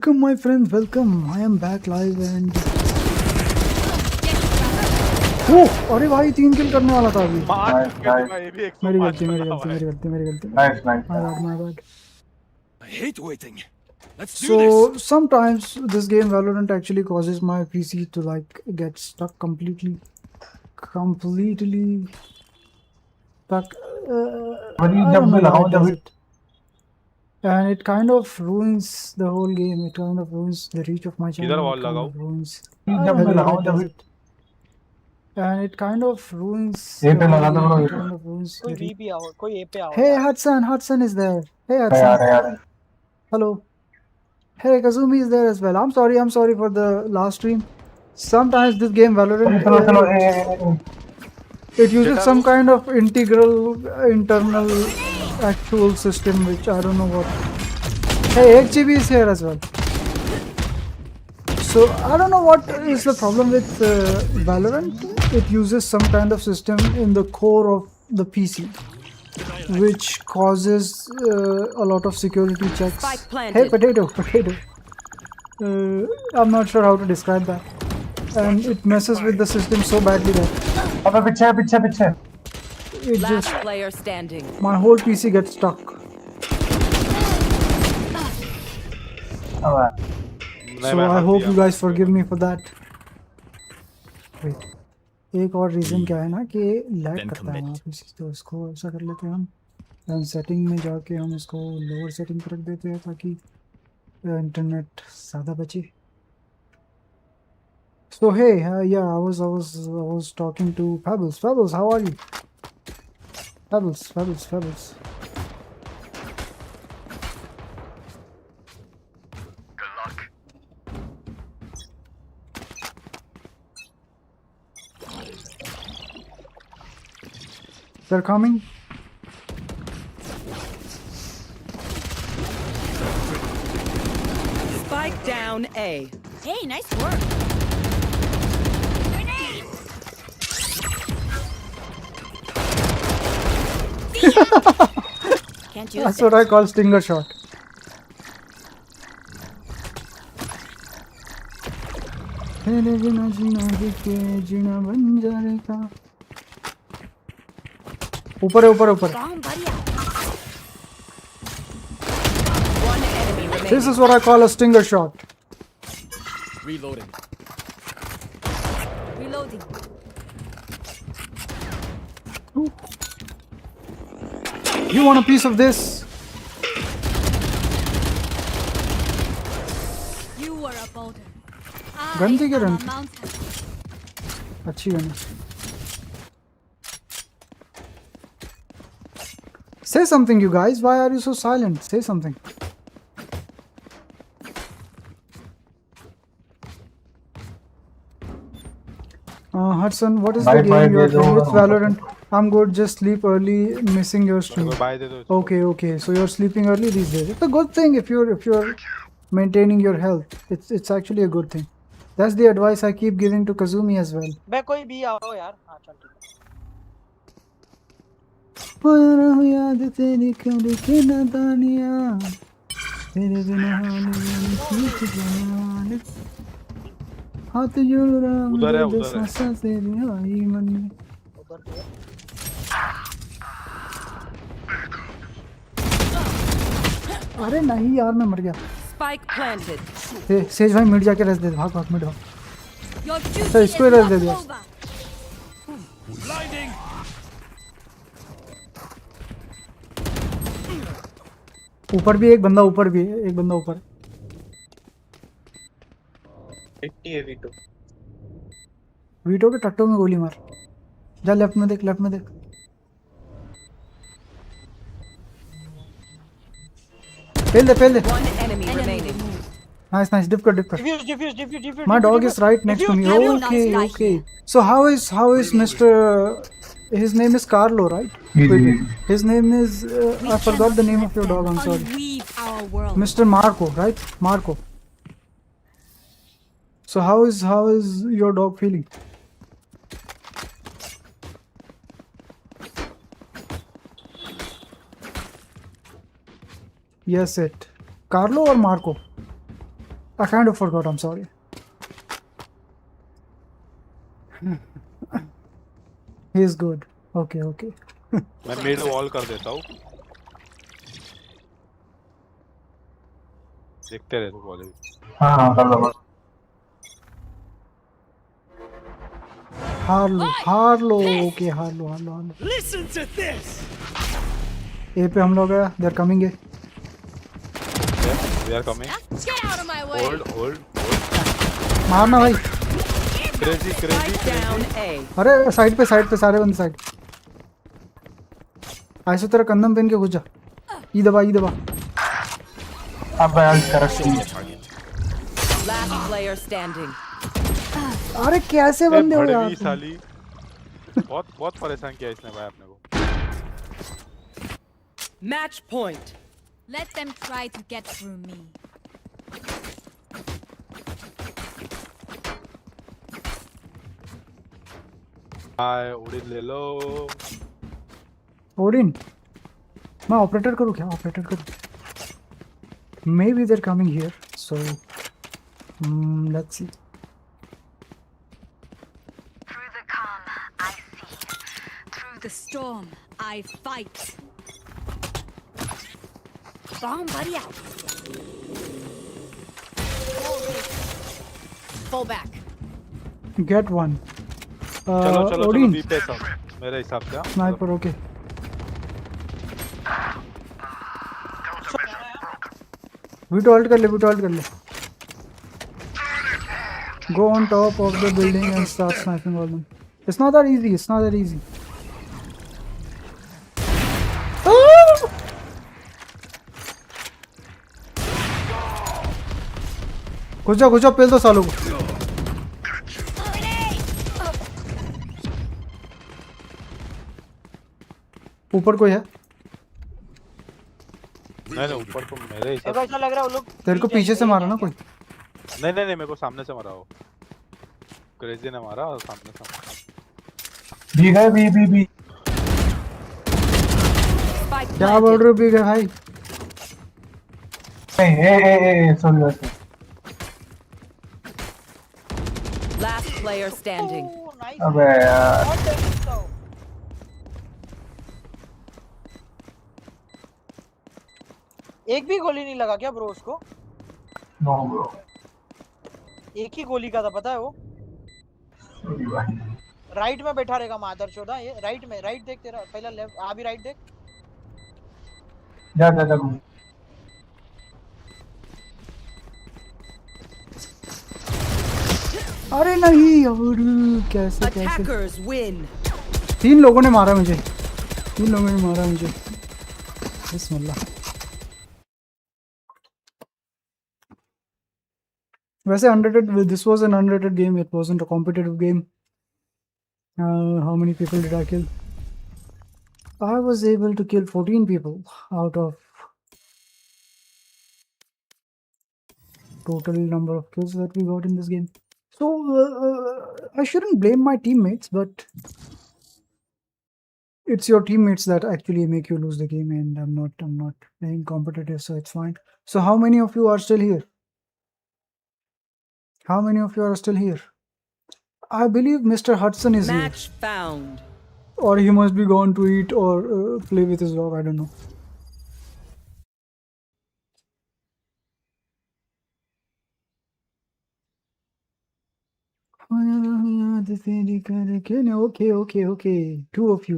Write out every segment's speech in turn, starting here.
Welcome my friends, welcome. I am back live and अरे भाई 3 किल करने वाला था अभी। मेरी गलती Nice. my bad. I hate waiting. Let's do So this. sometimes this game Valorant actually causes my PC to like get stuck completely stuck. I don't know why it does it. And it kind of ruins the whole game. It kind of ruins the reach of my channel. It kind of ruins. I don't know why it does it. And it kind of ruins the whole game. It kind of ruins the reach. Hey Hudson is there. Hey Hudson. Hello. Hey, Kazumi is there as well. I'm sorry for the last stream. Sometimes this game Valorant it uses some kind of internal actual system which I don't know what. Hey, HGB is here as well. So I don't know what is the problem with Valorant. It uses some kind of system in the core of the PC which causes a lot of security checks. Hey, potato. I'm not sure how to describe that. And it messes with the system so badly that it just player standing. my whole PC gets stuck. So I hope you guys forgive me for that. Wait. एक और reason क्या है ना कि lag करता है PC, तो इसको ऐसा कर लेते हैं हम सेटिंग में जाके हम इसको लोअर सेटिंग पर रख देते हैं ताकि इंटरनेट ज़्यादा बचे. So hey, yeah, I was talking to Pebbles. Pebbles, how are you? Pebbles. Good luck. They're coming. Spike down A. Hey, nice work. Can't do That's what I call stinger shot. ऊपर Bomb buddy out. One enemy remaining. This is what I call a stinger shot. Reloading. Reloading. You want a piece of this? You were a boulder. Gun थी क्या I am run a mountain. अच्छी gun. Say something, you guys. Why are you so silent? Say something. Hudson, what is the game you are playing? It's Valorant. I'm good. Just sleep early. Missing your stream. Okay. So you're sleeping early these days. It's a good thing if you're maintaining your health. It's actually a good thing. That's the advice I keep giving to Kazumi as well. बे कोई भी आओ यार. हाँ चल ठीक है. याद तेरी करके नादानियाँ तेरे बिना हाल हाथ जोड़ रहा हूँ सांसां तेरी आई मन में. उधर पे. अरे नहीं यार मैं मर गया. Spike planted. सेज भाई मिट जाके रस दे. भाग मिट भाग. Your duty So, is इसको ही रस दे not दिया. over. Blinding. ऊपर भी एक बंदा ऊपर. वीटो के टट्टों में गोली मार. जा लेफ्ट में देख. पेल दे. One enemy remaining. Nice. Dip कर. Diffuse. My dog is right next to me. Okay. So how is Mr. His name is Carlo, right? His name is I forgot the name of your dog. I'm sorry. Unweave our world. Mr. Marco, right? Marco. So how is your dog feeling? Yes, it. Carlo or Marco? I kind of forgot. I'm sorry. He's good. Okay, okay. मैं mid wall कर देता हूँ, देखते रहे तो college. हाँ कर लो। हार लो ओके हार लो Listen to this. ए पे हम लोग हैं they're coming है They are coming. Get out of my way. Hold. मारना भाई Crazy. Spike down A. अरे साइड पे सारे बंदे साइड ऐसे तेरा कंदम पहन के घुस जा ई दबा अब यार करस्टी Last player standing. अरे कैसे बंदे हो यार भड़वी साली, बहुत परेशान किया इसने भाई अपने को। Match point. Let them try to get through me. हाय उड़ी ले लो। ओडिन मैं ऑपरेटर करूँ क्या ऑपरेटर करूँ maybe they're coming here so let's see Through the calm, I see. Through the storm, I fight. Bomb buddy out. Fall back. get one चलो Odin B पे सब मेरे हिसाब से। स्नाइपर ओके वीटो अल्ट कर ले go on top of the building and start sniping all them it's not that easy घुस जा पेल दो सालों को ऊपर कोई है नहीं ऊपर तो मेरे हिसाब ऐसा लग रहा है वो लोग तेरे को पीछे से मारा ना कोई नहीं मेरे को सामने से मारा, वो क्रेजी ने मारा और सामने से मारा। बी गए बी Spike क्या बोल planted. रहे हो भी गए भाई नहीं ए sorry Last player standing. Oh, nice. अबे यार What the hell? एक भी गोली नहीं लगा क्या ब्रो उसको? नो ब्रो एक ही गोली का था पता है वो? सॉरी भाई राइट में बैठा रहेगा मादर चौदह ये राइट में राइट देख तेरा पहला लेफ्ट आ भी राइट देख जा अरे नहीं और कैसे Attackers win. 3 लोगों ने मारा मुझे बिस्मिल्लाह वैसे unrated this was an unrated game it wasn't a competitive game how many people did I kill I was able to kill 14 people out of total number of kills that we got in this game so I shouldn't blame my teammates but it's your teammates that actually make you lose the game and I'm not playing competitive so it's fine so how many of you are still here I believe Mr. Hudson is Match found. here or he must be gone to eat or play with his dog I don't know okay two of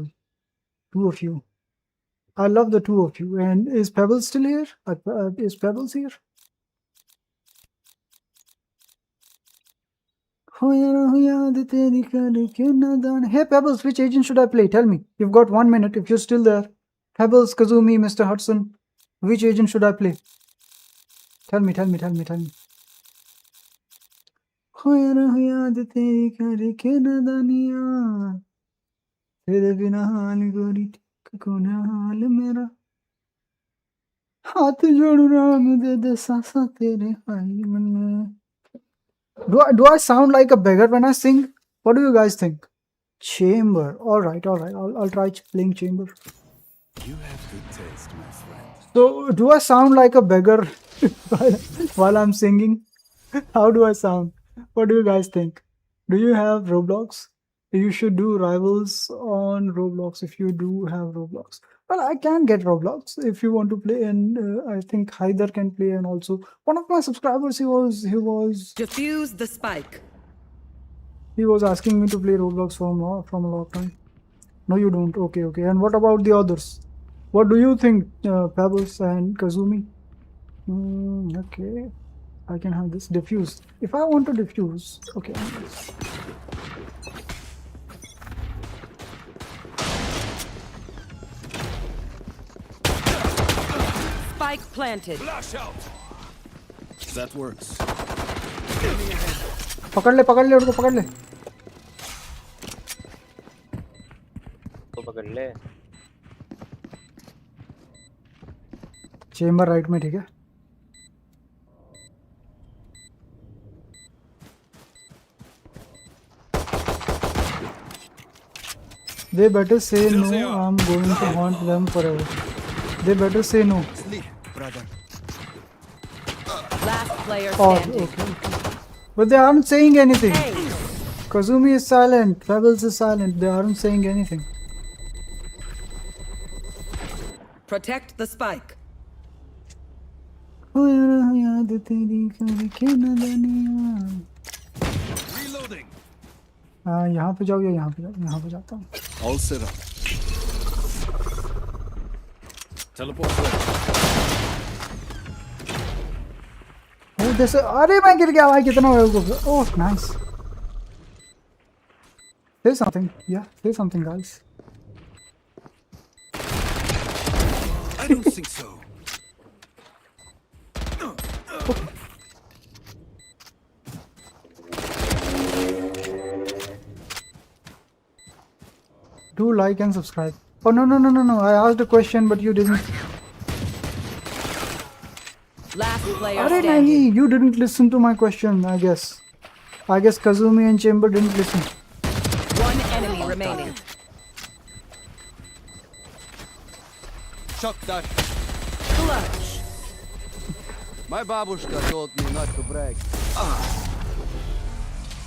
you I love the two of you and is Pebbles still here is Pebbles here Hey Pebbles, which agent should I play? Tell me. You've got 1 minute if you're still there. Pebbles, Kazumi, Mr. Hudson. Which agent should I play? Tell me. तेरे बिना हाल गोरी कौन हाल मेरा हाथ जोड़ू राम दे दे सांसा तेरे high मन में Do I sound like a beggar when I sing? What do you guys think? Chamber. All right. I'll try playing chamber. You have good taste, my friend. So, do I sound like a beggar while I'm singing? How do I sound? What do you guys think? Do you have Roblox? You should do rivals on Roblox if you do have Roblox. Well, I can get Roblox if you want to play, and I think Haider can play, and also one of my subscribers, he was Defuse the spike. asking me to play Roblox from a long time. No, you don't. Okay, okay. And what about the others? What do you think, Pebbles and Kazumi? Okay, I can have this diffuse. If I want to diffuse, okay. Spike planted. Flash out. That works. पकड़ ले उसको पकड़ ले. तो पकड़ ले. Chamber right में, ठीक है. They better say no. I'm going to haunt them forever. They better say no. Sleep, brother. Last player Oh, standing. okay. But they aren't saying anything. Hey, Kazumi is silent. Pebbles is silent. They aren't saying anything. protect the spike. Reloading. यहाँ पे जाओ या यहाँ पे जाओ. यहाँ पे जाता हूँ. All set up. Teleport ready. Oh, जैसे अरे मैं गिर गया भाई. कितना हुआ उसको? Oh, nice. Say something. Yeah, say something, guys. I don't think so. Do like and subscribe. Oh no. I asked a question, but you didn't. Last player अरे standing. नहीं, you didn't listen to my question. I guess Kazumi and Chamber didn't listen. One enemy remaining. Shock that. Clutch. My babushka told me not to brag.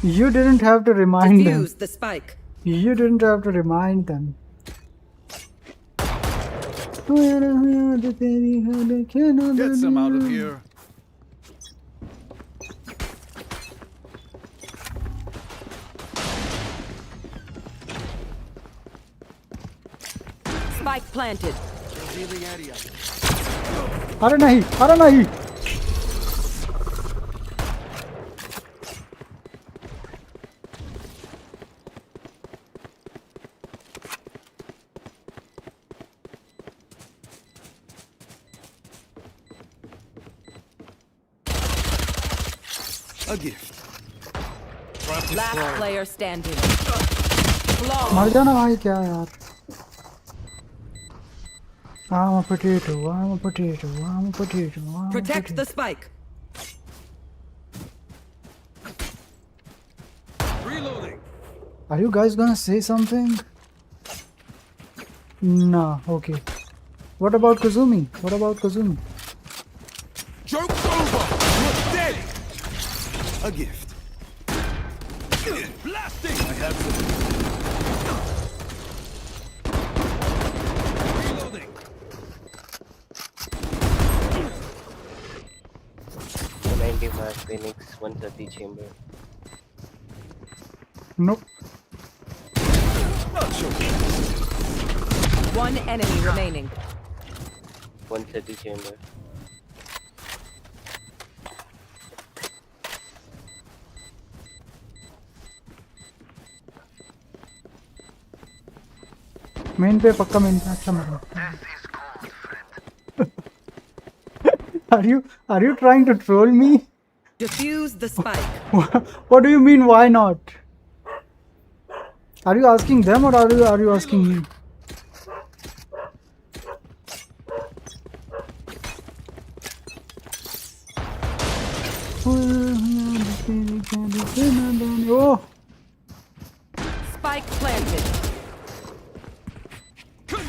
You didn't have to remind them. Defuse the spike. You didn't have to remind them. Get some out of here. Spike planted. Revealing area. अरे नहीं. A gift. Last player standing. मर जाना भाई, क्या यार. I'm a potato. Protect the spike. Reloading. Are you guys gonna say something? Nah, okay. What about Kazumi? Joke's over. You're dead. A gift. Blasting. I have to. Reloading. 95 Phoenix, 130 Chamber. Nope. Not joking. One enemy remaining. 130 Chamber. Main पे पक्का main पे. अच्छा मर. Are you trying to troll me? Defuse the spike. What do you mean, why not? Are you asking them or are you asking me? Oh, Spike planted.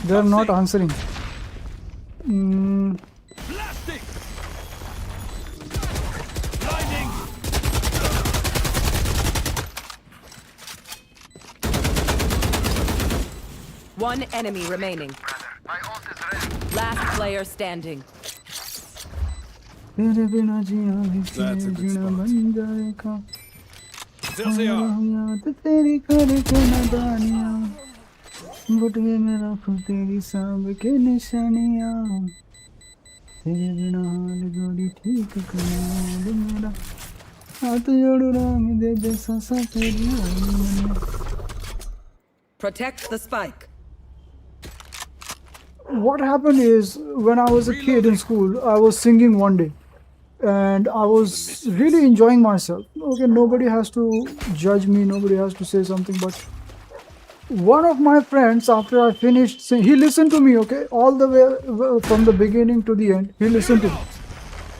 they're not answering. Blasting. Blinding. One enemy remaining. Last player standing. तेरे बिना जिया भी That's a good Jeena spot. बन जाएगा There they are. याद तेरी करे के नादानियाँ बुटवे में रखूं तेरी सांभ के निशानियाँ तेरे बिना हाल जोड़ी ठीक करना मेरा हाथ जोड़ू राम दे दे सांसा तेरी आई मैंने Protect the spike. What happened is when I was a kid in school, I was singing one day and I was really enjoying myself. Okay, nobody has to judge me, nobody has to say something, but one of my friends, after I finished he listened to me, okay, all the way from the beginning to the end. He listened to me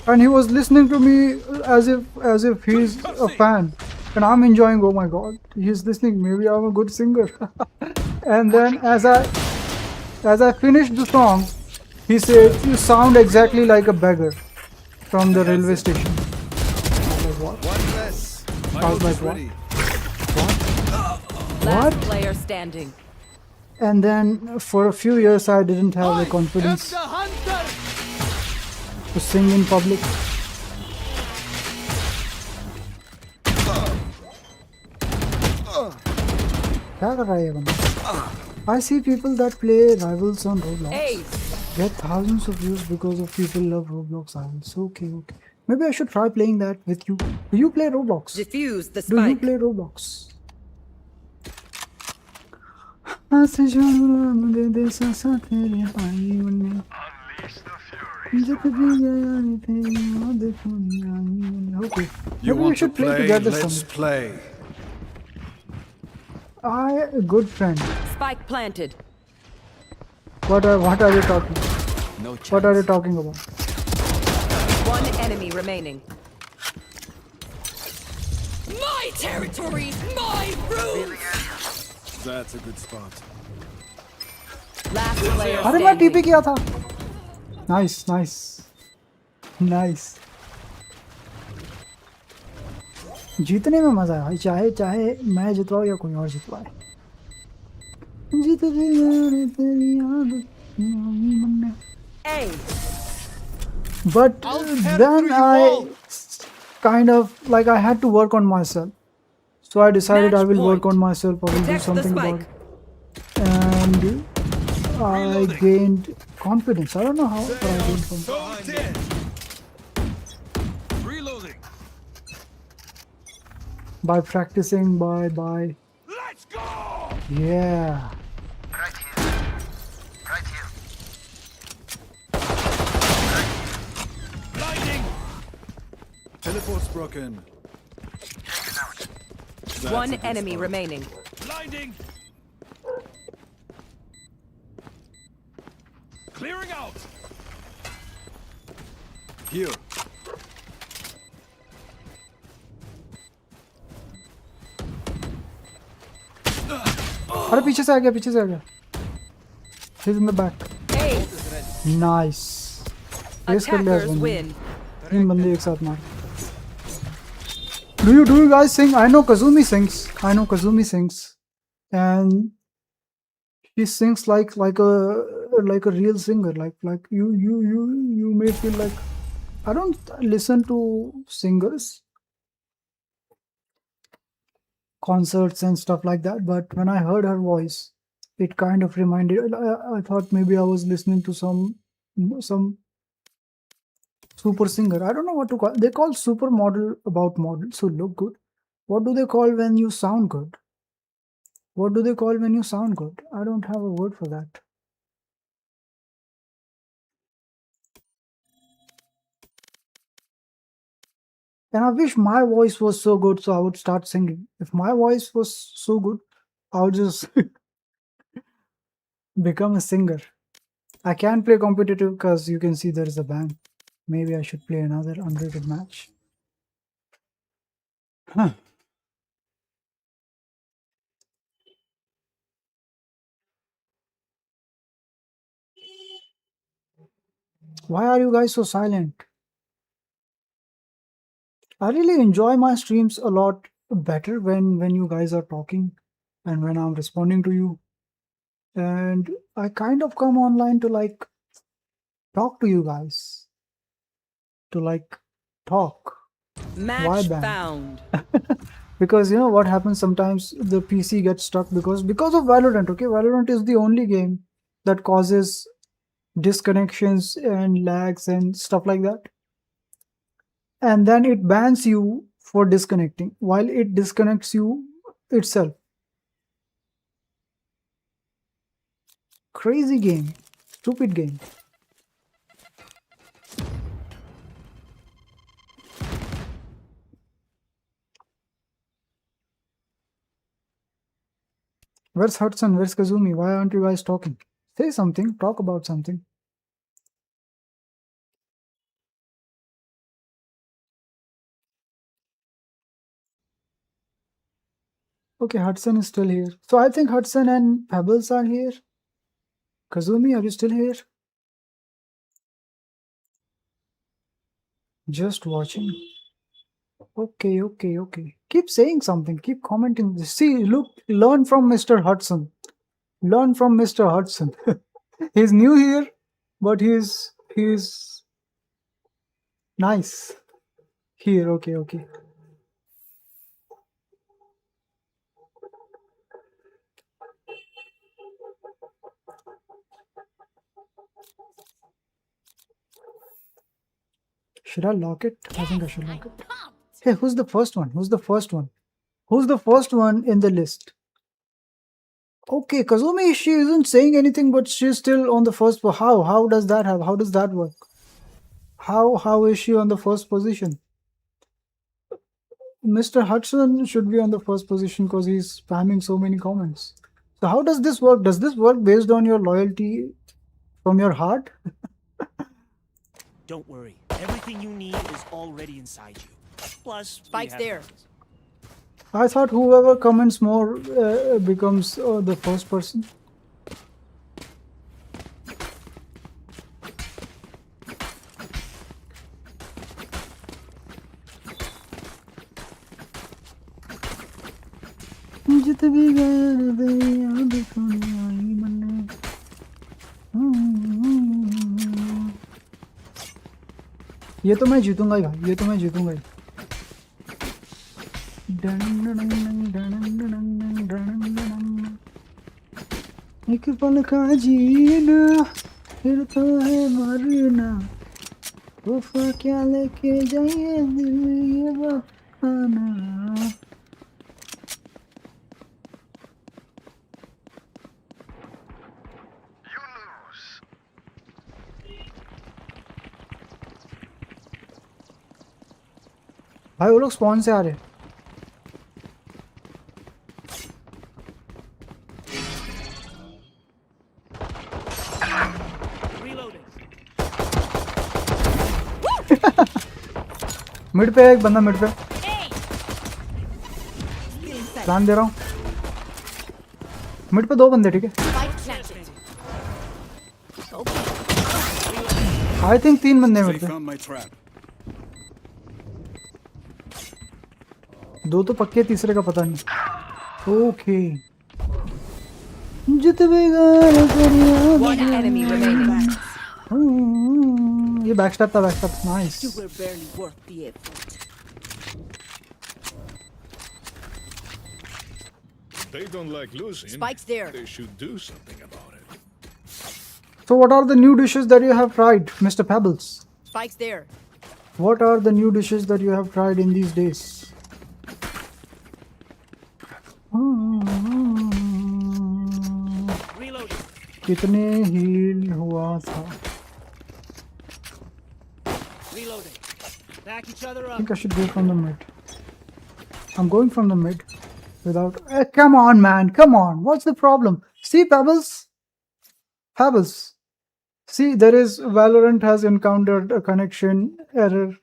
and he was listening to me as if he's a fan and I'm enjoying. Oh my god, he's listening, maybe I'm a good singer. And then as I finished the song, he said, "You sound exactly like a beggar from the railway station." I was like, what? One less. My I was ult like, is what? ready. Last What? player standing. And then for a few years I didn't have the confidence to sing in public. क्या कर रहा है ये बंदा? I see people that play Rivals on Roblox Ace. get thousands of views because of people love Roblox Rivals. Okay, okay. Maybe I should try playing that with you. Do you play Roblox? Diffuse the Do you spike. play Roblox? आसे जान दे दे सांसा तेरी आई मैंने जब भी गया रे तेरी याद थोड़ी आई मैंने. Okay. You Maybe we want to should play play? together Let's someday. play. A good friend. Spike planted. What are you talking? No chance. What are you talking about? One enemy remaining. My territory, my rules. That's a good spot. Last player अरे मैं TP standing. किया था. Nice, nice, nice. जीतने में मजा है, चाहे मैं जितवाऊं या कोई और जितवाए. जीत गया रे तेरी याद आई मैंने. A. But then I kind of like I had to work on myself. So I decided I Match will work point. on myself. I will do Protect the something about spike. it. And I gained confidence. I don't know how, but I gained confidence. So dead. Reloading. By practicing, by Let's go. yeah. Blinding. Teleport's broken. That's One a good enemy spot. remaining. Blinding. Clearing out. Here. अरे पीछे से आ गया. He's in the back. Ace. Nice. Ace कर लिया इस Attackers बंदे ने. win. 3 बंदे एक साथ मार. Do you guys sing? I know Kazumi sings. And she sings like a real singer. Like you may feel like I don't listen to singers, concerts and stuff like that. But when I heard her voice, it kind of reminded. I thought maybe I was listening to some super singer. I don't know what to call. They call supermodel about models who look good. What do they call when you sound good? What do they call when you sound good? I don't have a word for that. And I wish my voice was so good so I would start singing. If my voice was so good, I would just become a singer. I can't play competitive because you can see there is a ban. Maybe I should play another unrated match. Huh. Why are you guys so silent? I really enjoy my streams a lot better when you guys are talking and when I'm responding to you. and I kind of come online to like talk to you guys, to like talk. Match ban? found. Because you know what happens sometimes, the PC gets stuck because of Valorant. Okay, Valorant is the only game that causes disconnections and lags and stuff like that, and then it bans you for disconnecting while it disconnects you itself. Crazy game, stupid game. Where's Hudson? Where's Kazumi? Why aren't you guys talking? Say something, talk about something. Okay, Hudson is still here. So I think Hudson and Pebbles are here. Kazumi, are you still here? Just watching. Okay, okay, okay. Keep saying something. Keep commenting. See, look, learn from Mr. Hudson. Learn from Mr. Hudson. He's new here, but he's nice here. Okay, okay. Should I lock it? I think I should lock it. Hey, who's the first one? Who's the first one? Who's the first one in the list? Okay, Kazumi, she isn't saying anything, but she's still on the first. How does that have? How does that work? How is she on the first position? Mr. Hudson should be on the first position because he's spamming so many comments. So how does this work? Does this work based on your loyalty from your heart? Don't worry. Everything you need is already inside you. Plus, we Spike's have there. friends. I thought whoever comments more becomes the first person. जित भी गए रे याद सुनी आई मन्ने ये तो मैं जीतूंगा ही भाई, ये तो मैं जीतूंगा ही। एक पल का जीना फिर तो है मरना, वफा क्या लेके जाइए दिल ये बहाना। भाई वो लोग स्पॉन से आ रहे हैं। मिड पे एक बंदा, मिड पे प्लान दे रहा हूँ। मिड पे दो बंदे, ठीक है। आई थिंक 3 बंदे मिड पे, 2 तो पक्के, तीसरे का पता नहीं। ओके जित One enemy remaining. ये बैकस्टैप था, backstab. Nice. You were barely worth the effort. They don't like losing. Spike's there. They should do something about it. So what are the new dishes that you have tried, Mr. Pebbles? Spike's there. What are the new dishes that you have tried in these days? Reloading. कितने heal हुआ था? Reloading. Back each other I up. think I should go from the mid. I'm going from the mid without. Come on, man. Come on. What's the problem? See, Pebbles? Pebbles. See, there is Valorant has encountered a connection error.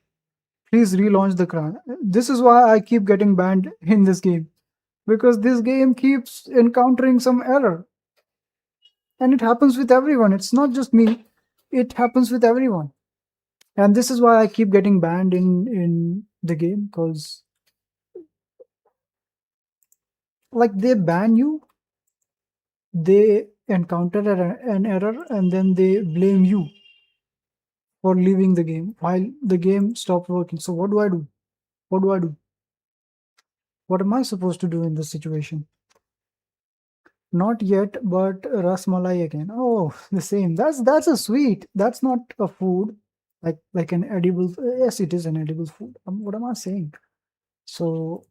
Please relaunch the CRAN. This is why I keep getting banned in this game. Because this game keeps encountering some error. And it happens with everyone. It's not just me. It happens with everyone. And this is why I keep getting banned in the game, because like they ban you, they encounter an error and then they blame you for leaving the game while the game stopped working. So what do I do? What do I do? What am I supposed to do in this situation? Not yet, but ras malai again. Oh, the same. That's a sweet. That's not a food, like an edible. Yes, it is an edible food. What am I saying? So,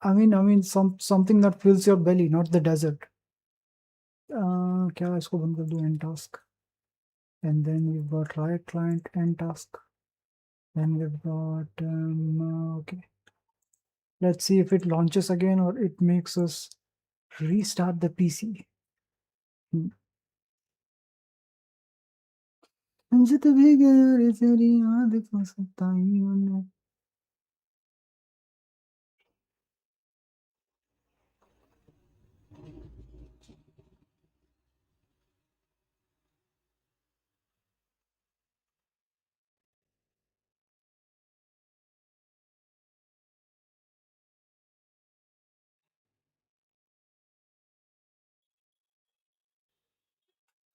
I mean, something that fills your belly, not the desert. क्या इसको बंद कर दूँ end task, and then we've got riot client end task, then we've got okay. Let's see if it launches again or it makes us restart the PC. जित भी गया रे तेरी याद को सताई मैंने.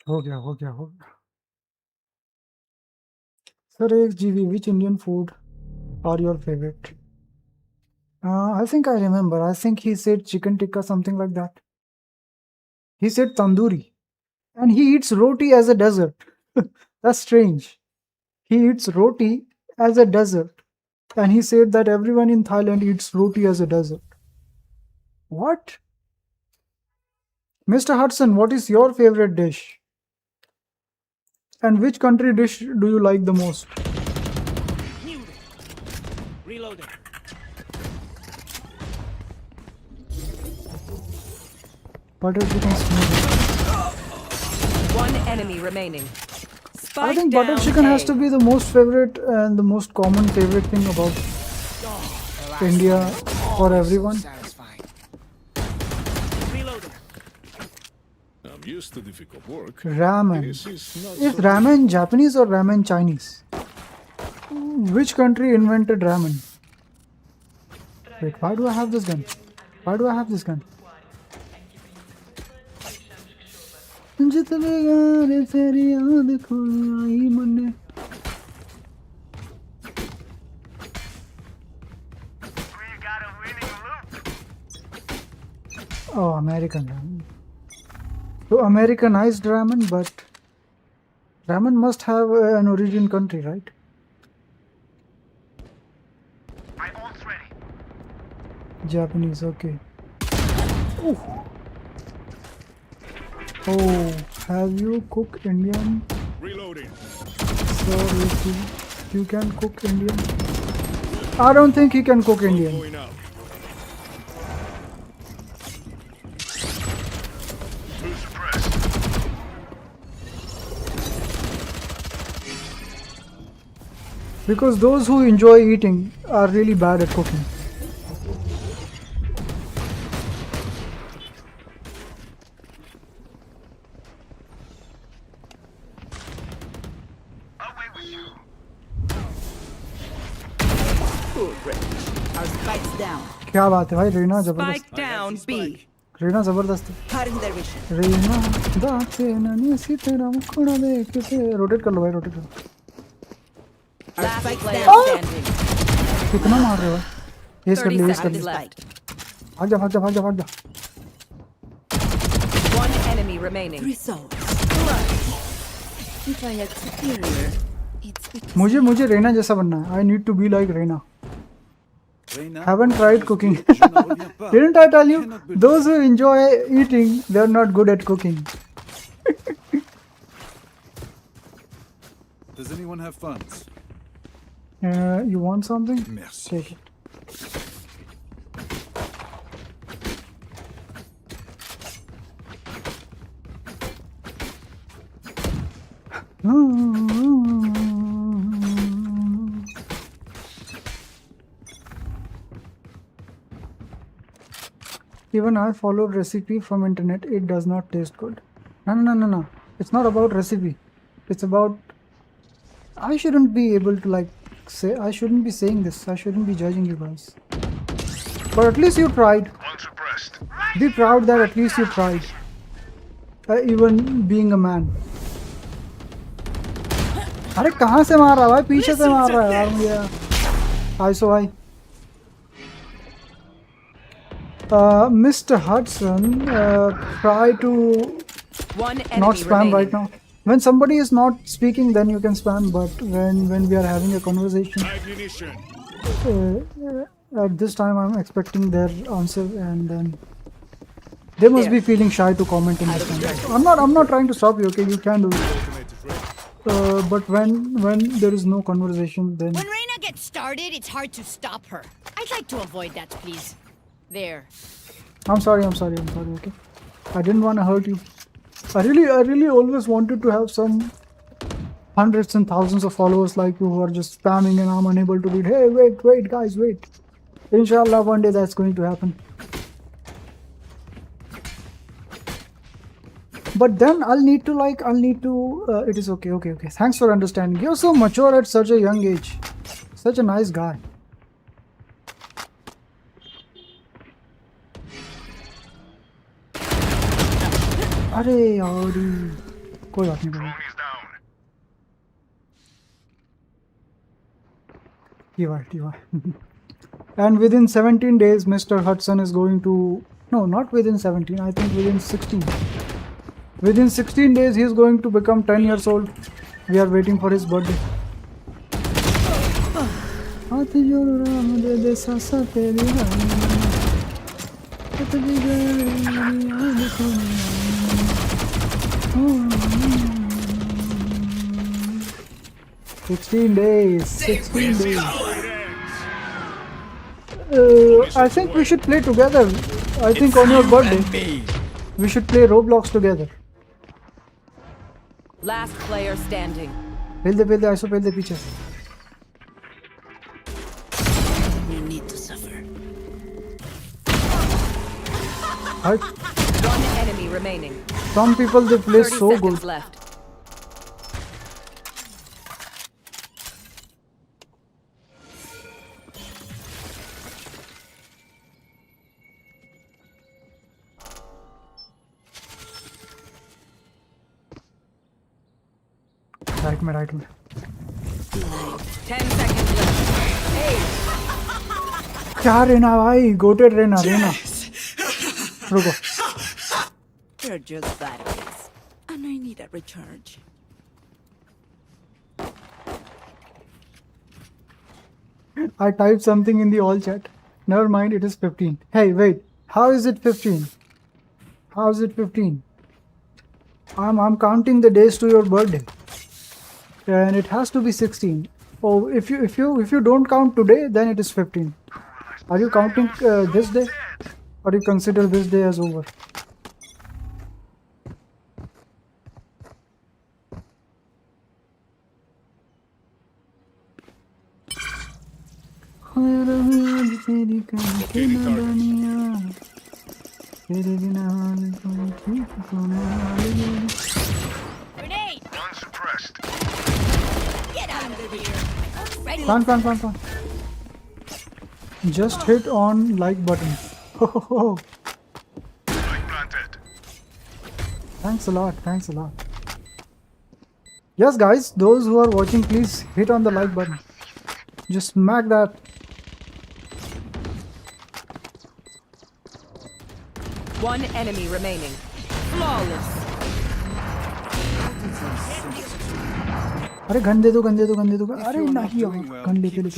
हो गया. Sir, GB, which Indian food are your favorite? I think I remember. I think he said chicken tikka, something like that. He said tandoori. And he eats roti as a dessert. That's strange. He eats roti as a dessert. And he said that everyone in Thailand eats roti as a dessert. What? Mr. Hudson, what is your favorite dish? And which country dish do you like the most? Reloading. Butter chicken smoothie. One enemy remaining. Spike I think butter down chicken has A. to be the most favorite and the most common favorite thing about India for everyone. Satisfying. Reloading. I'm used to difficult work. Ramen. This is not Is ramen Japanese or ramen Chinese? Which country invented ramen? Wait, why do I have this gun? Why do I have this gun? जितने गाने तेरी याद को आई मने. Oh, American ramen. So Americanized ramen, but ramen must have an origin country, right? Japanese, okay. Ooh. Oh, have you cooked Indian? reloading. Sir, you can cook Indian? I don't think he can cook Indian. Going out. Too suppressed. Because those who enjoy eating are really bad at cooking. Our spikes down. क्या बात है भाई, रीना जबरदस्त. Spike down B. Reena जबरदस्त है. Cutting their vision. Reena दाते ननी सी तेरा मुखड़ा देख के रोटेट कर लो भाई, रोटेट कर लो. Last player standing. कितना मार रहे हो? ये कर 30 ले, ये कर seconds ले. left. भाग जा, भाग जा, भाग जा, भाग जा. One enemy remaining. If I had superior, it's because मुझे रीना जैसा बनना है. I need to be like Reena. Haven't tried cooking. Didn't I tell you? Those who enjoy eating, they're not good at cooking. Does anyone have funds? You want something? Merci. Take it. Even I followed recipe from internet. It does not taste good. No. It's not about recipe. It's about. I shouldn't be able to say. I shouldn't be saying this. I shouldn't be judging you guys. But at least you tried. Unsuppressed. Be proud that at least you tried. even being a man. अरे कहाँ से मार रहा है भाई? पीछे से मार रहा है यार मुझे। आइसो भाई। Mr. Hudson, try to One not enemy spam remaining. right now. When somebody is not speaking, then you can spam. But when we are having a conversation, Ammunition. at this time I'm expecting their answer, and then they must be feeling shy to comment in this time. I'm not trying to stop you. Okay, you can do it. Automated ready. But when there is no conversation, then When Reina gets started, it's hard to stop her. I'd like to avoid that, please. There. I'm sorry. Okay, I didn't want to hurt you. I really always wanted to have some hundreds and thousands of followers like you who are just spamming and I'm unable to read. Hey, wait, guys, wait. Inshallah, one day that's going to happen. But then I'll need to. It is okay. Thanks for understanding. You're so mature at such a young age. Such a nice guy. अरे यार कोई बात नहीं And within 17 days Mr. Hudson is going to, no, not within 17, I think within 16. Within 16 days he is going to become 10 years old. We are waiting for his birthday. Sixteen days. I think we should play together. I think on your birthday we should play Roblox together. Last player standing. Pehl de ऐसो pehl de पीछे. You need to suffer. Right? One enemy remaining. Some people they play 30 so seconds good. left. Right में 10 seconds left. Hey, क्या रेना भाई GOATed Raina रुको they're just batteries, and I need a recharge. I typed something in the all chat. Never mind, it is 15. Hey, wait. How is it 15? How is it 15? I'm counting the days to your birthday, and it has to be 16. Oh, if you don't count today, then it is 15. Are you counting this day, or do you consider this day as over? Grenade! Unsuppressed. Get out of here! Ready? Plan. Just hit on like button. Light planted. Thanks a lot. Yes, guys, those who are watching, please hit on the like button. Just smack that. One enemy remaining. Flawless. अरे gun दे दो अरे नहीं यार gun लेके We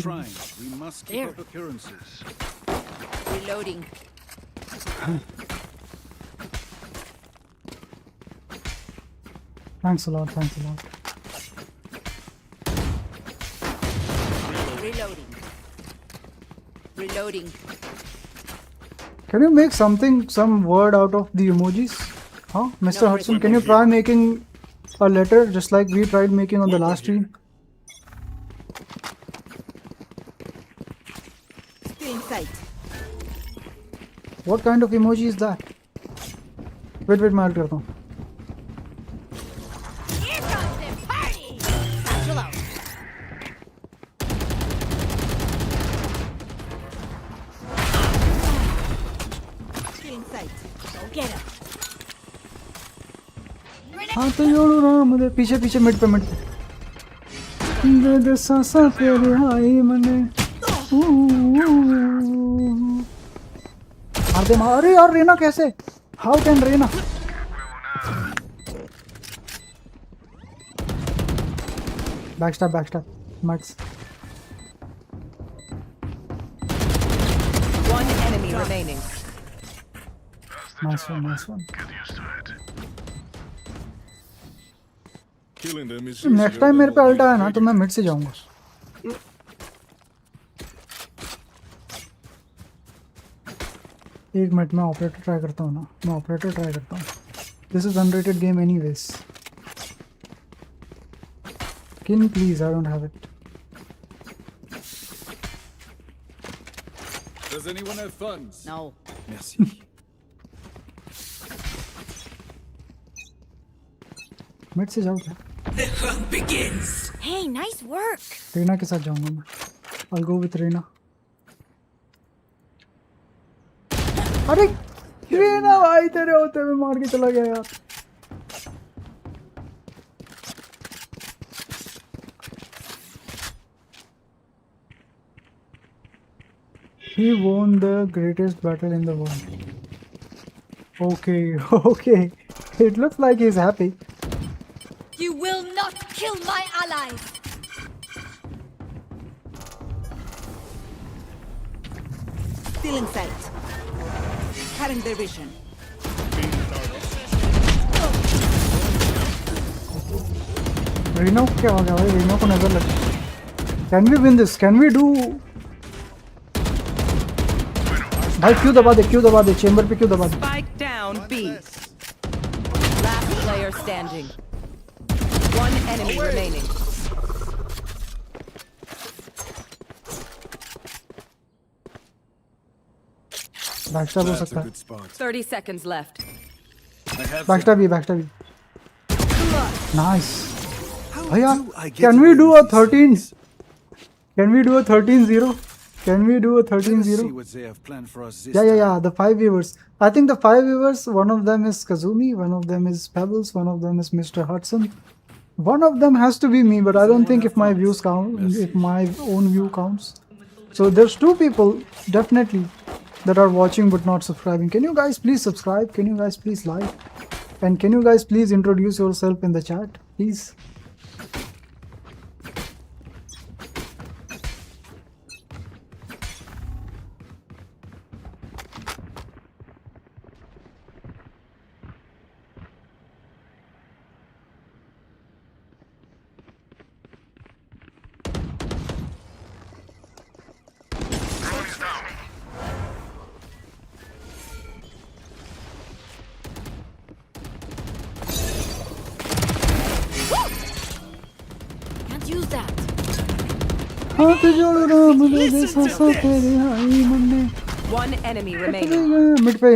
must keep up appearances. Reloading. Thanks a lot. Reloading. Can you make some word out of the emojis? Huh? Mr. Hudson, can you try making a letter just like we tried making on the last stream? Still in sight. What kind of emoji is that? Wait, मैं add करता हूँ. Here comes the party! Satchel out. Still in sight. Go get him. हाथ जोड़ो राम दे पीछे पीछे mid पे दे दे सांसा तेरे high मने अरे यार रेना कैसे how can Reyna backstab max One enemy remaining. Nice one. Killing them is next time मेरे पे अल्टा है ना तो मैं मिड से जाऊंगा. एक मिनट में ऑपरेटर ट्राई करता हूँ. This is unrated game anyways. Skin please, I don't have it. Does anyone have funds? No. Merci. Mid से जाओ क्या? Hey, nice work. रेना के साथ जाऊंगा मैं. I'll go with Raina. अरे रेना भाई तेरे होते हुए मार के चला गया यार. He won the greatest battle in the world. Okay. It looks like he's happy. You will not kill my allies. Still in sight. Cutting their vision. Reno क्या हो गया भाई? Reno को नजर लगी. Can we win this? Can we do? भाई क्यों दबा दे चेंबर पे क्यों दबा दे. Spike down B. Last player standing. One enemy remaining. Backstab हो That's सकता a है. good spot. 30 seconds left. I have backstab भी. Nice. भैया do I get can to we win do a these 13? things? Can we do a 13-0? Can we do a Let us 13-0? see what they have planned for us this Yeah. The 5 viewers. I think the 5 viewers, one of them is Kazumi, one of them is Pebbles, one of them is Mr. Hudson. One of them has to be me, but I don't think if my views count, if my own view counts. So there's 2 people definitely that are watching but not subscribing. Can you guys please subscribe? Can you guys please like? And can you guys please introduce yourself in the chat, please? Can't use that. हाथ जोड़ राम दे दे सांसा तेरे high मने. One enemy remaining. Mid पे.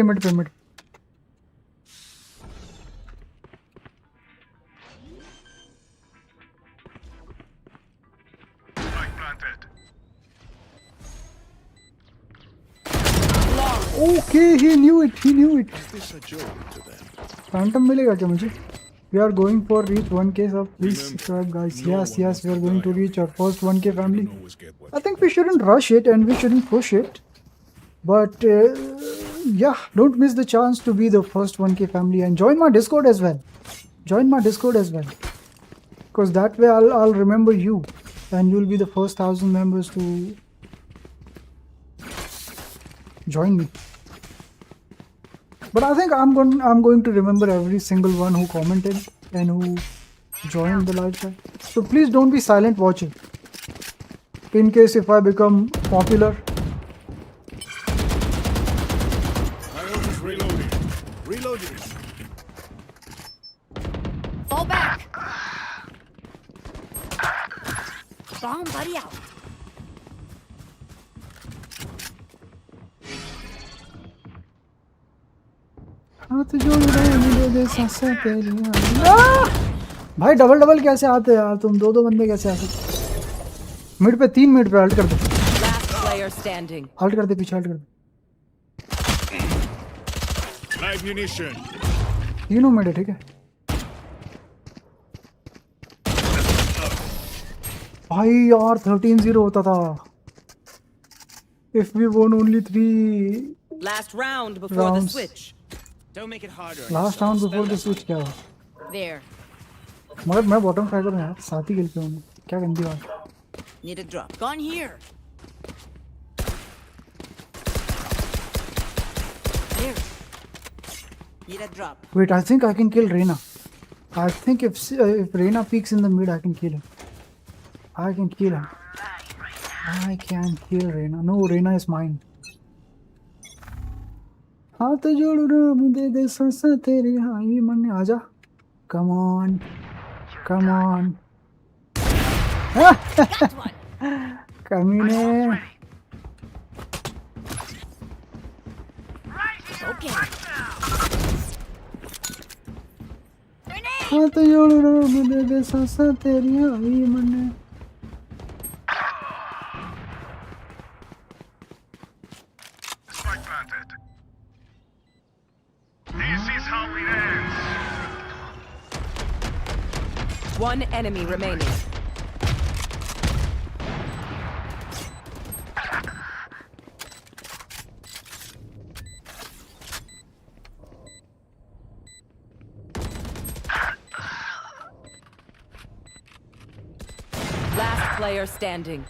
Okay, he knew it. This a joke to them. Phantom मिलेगा क्या मुझे? We are going for reach 1k sub. Please subscribe guys. Yes, we are going to reach our first 1k family. Always get what I think we shouldn't rush it and we shouldn't push it. But yeah, don't miss the chance to be the first 1k family and join my Discord as well. Because that way I'll remember you and you'll be the first 1,000 members to join me. But I think I'm going to remember every single one who commented and who joined the live chat. So please don't be silent watching. In case if I become popular. I always reloading. Fall back. Bomb buddy out. हाथ जोड़ दे दे सांसा तेरी high. भाई double कैसे आते यार तुम 2 बंदे कैसे आ सकते. मिड पे 3 मिनट पे हल्ट कर दे. Last player standing. हल्ट कर दे पीछे हल्ट कर दे. Live munition. तीनों मिड है ठीक है. भाई यार 13-0 होता था. If we won only 3 Last round before the rounds. switch. Don't make it harder on Last yourself. round before Spend the that switch क्या हुआ? There. मगर मैं बॉटम फ्रैगर हूँ यार, साथ ही खेल पे हूँ. क्या गंदी बात. Need a drop. Gone here. There. Need a drop. Wait, I think I can kill Reina. I think if Reina peeks in the mid, I can kill him. I can kill him. I can kill Reina. No, Reina is mine. हाथ जोड़ राम दे दे सांसा तेरी आई मन आजा. Come on. Come on. कमीने. Okay. हाथ जोड़ राम दे दे सांसा तेरी आई मन. One enemy remaining. Last player standing.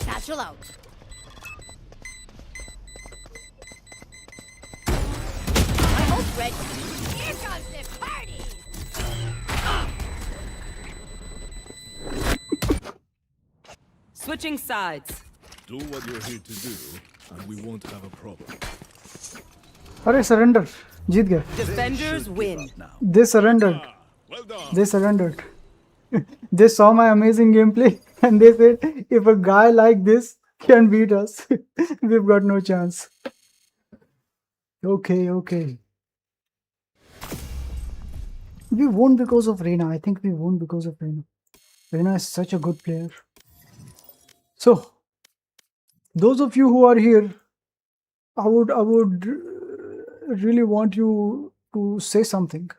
Satchel out. Almost ready. Here comes the party. Switching sides. Do what you're here to do, and we won't have a problem. अरे surrender. जीत गए. Defenders win. They surrendered. Well done. They surrendered. They saw my amazing gameplay and they said, if a guy like this can beat us, we've got no chance. Okay. We won because of Reina. I think we won because of Reina. Reina is such a good player. So, those of you who are here, I would really want you to say something.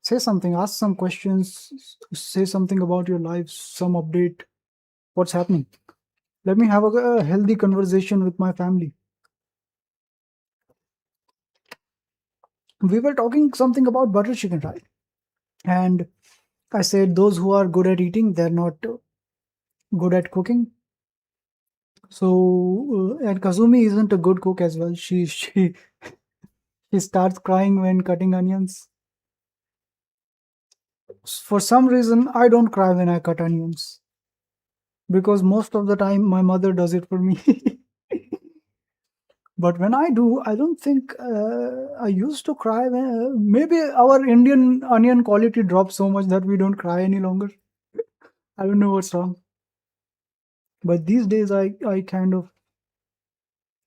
Say something, ask some questions, say something about your lives, some update, what's happening. Let me have a healthy conversation with my family. We were talking something about butter chicken, right? And I said those who are good at eating, they're not good at cooking. So, and Kazumi isn't a good cook as well. She starts crying when cutting onions. For some reason, I don't cry when I cut onions. Because most of the time, my mother does it for me. But when I do, I don't think I used to cry. Maybe our Indian onion quality dropped so much that we don't cry any longer. I don't know what's wrong. But these days, I kind of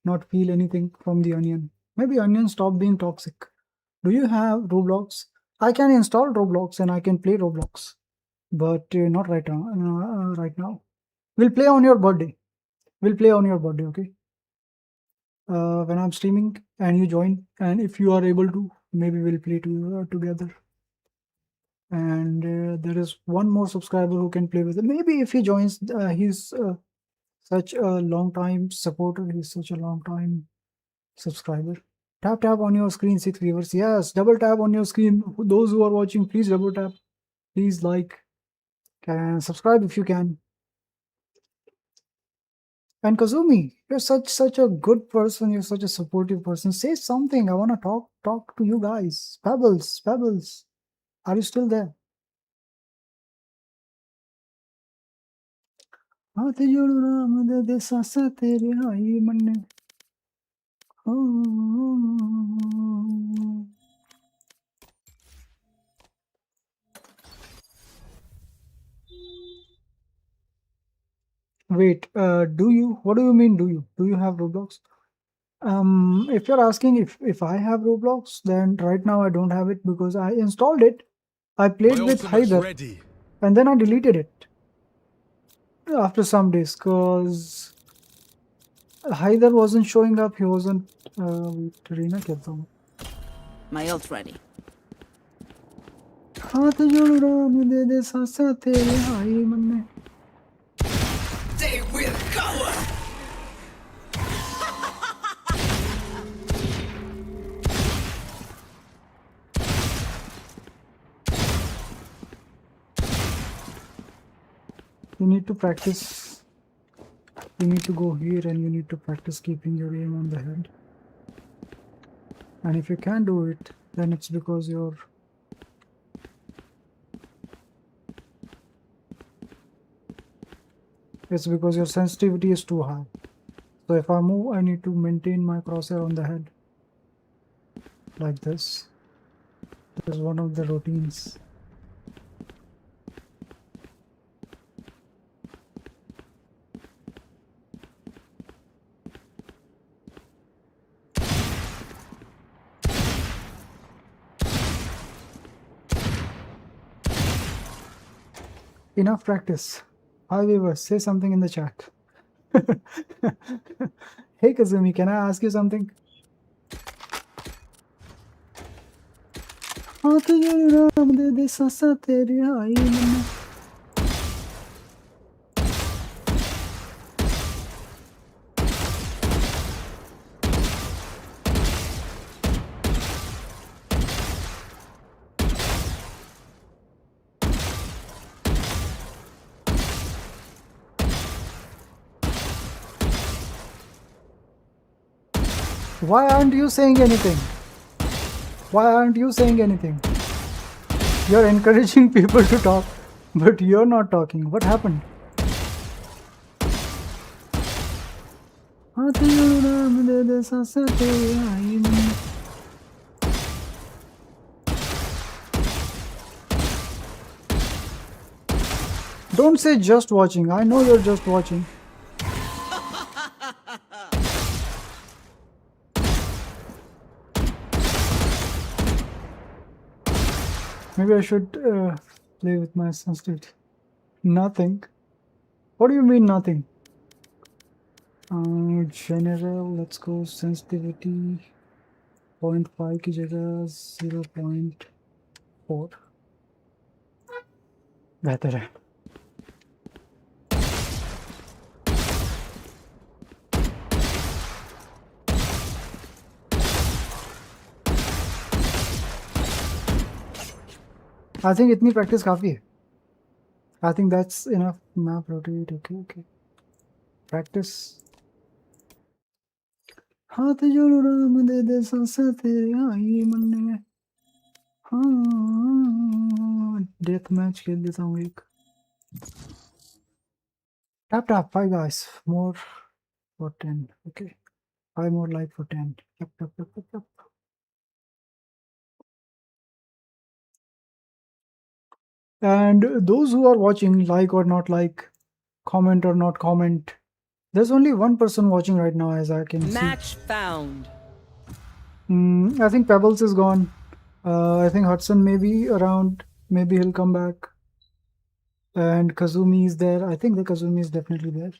not feel anything from the onion. Maybe onions stop being toxic. Do you have Roblox? I can install Roblox and I can play Roblox. But not right now. Right now. We'll play on your birthday. Okay? When I'm streaming and you join, and if you are able to, maybe we'll play together. And there is one more subscriber who can play with it. Maybe if he joins, he's such a long time supporter. He's such a long time subscriber. Tap on your screen, 6 viewers. Yes, double tap on your screen. Those who are watching, please double tap. Please like and subscribe if you can. And Kazumi, you're such a good person. You're such a supportive person. Say something. I want to talk to you guys. Pebbles, are you still there? हाथ जोड़ राम दे दे सांसा तेरे आई मन ने. Wait, do you? What do you mean? Do you have Roblox? If you're asking if I have Roblox, then right now I don't have it because I installed it. I played with Haider, Ready. and then I deleted it after some days because Haider wasn't showing up. He wasn't. Reena कहता हूँ. My ult ready. हाथ जोड़ राम दे दे सांसें तेरे आई मन में. They will cower. You need to practice. You need to go here and you need to practice keeping your aim on the head. And if you can't do it, then it's because your sensitivity is too high. So if I move, I need to maintain my crosshair on the head. Like this. This is one of the routines. Enough practice. Hi viewers, say something in the chat. Hey Kazumi, can I ask you something? हाथ जोड़ राम दे दे सांसें तेरी आई मन में. Why aren't you saying anything? Why aren't you saying anything? You're encouraging people to talk, but you're not talking. What happened? हाथ जोड़ राम दे दे सांसें तेरी आई मन में. Don't say just watching. I know you're just watching. Maybe I should play with my sensitivity. Nothing. What do you mean nothing? General, let's go sensitivity 0.5 की जगह 0.4. बेहतर है. I think इतनी practice काफी है. I think that's enough. Map rotate. Okay. Practice. हाथ जोड़ राम दे दे सांसें तेरी आई मन में. हाँ. Death match खेल लेता हूँ एक. Tap 5 guys. More for 10. Okay. 5 more like for 10. Tap. And those who are watching, like or not like, comment or not comment. There's only one person watching right now, as I can see. Match found. I think Pebbles is gone. I think Hudson may be around. Maybe he'll come back. And Kazumi is there. I think the Kazumi is definitely there.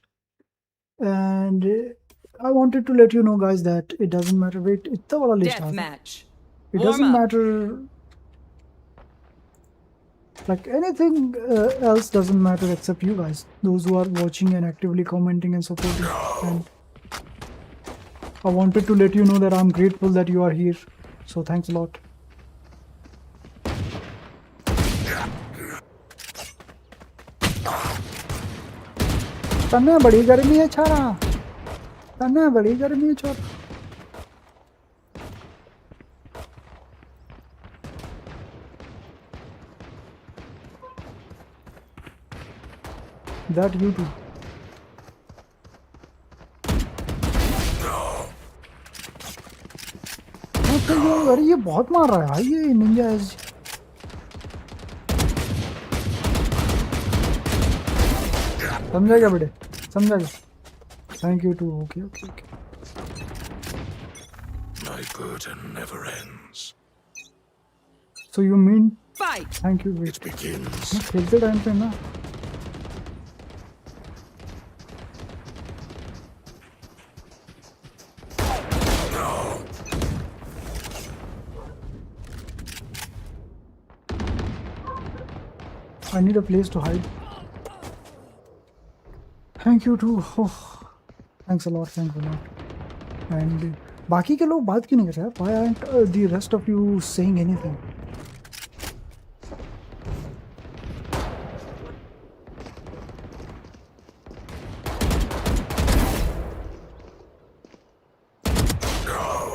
And I wanted to let you know, guys, that it doesn't matter. Wait, it's the list. Death match. It Warm doesn't up. matter. Like anything else doesn't matter except you guys, those who are watching and actively commenting and supporting. And I wanted to let you know that I'm grateful that you are here. So thanks a lot. तन्ने बड़ी गर्मी है छारा. तन्ने बड़ी गर्मी है छोरा. That you too. अरे ये बहुत मार रहा है भाई ये निंजा एज. समझा क्या बेटे? समझा क्या? Thank you too. Okay. My burden never ends. So you mean? Fight. Thank you. It begins. खेलते टाइम पे ना. I need a place to hide. Thank you too. Oh, thanks a lot. And बाकी के लोग बात क्यों नहीं कर रहे? Why aren't the rest of you saying anything?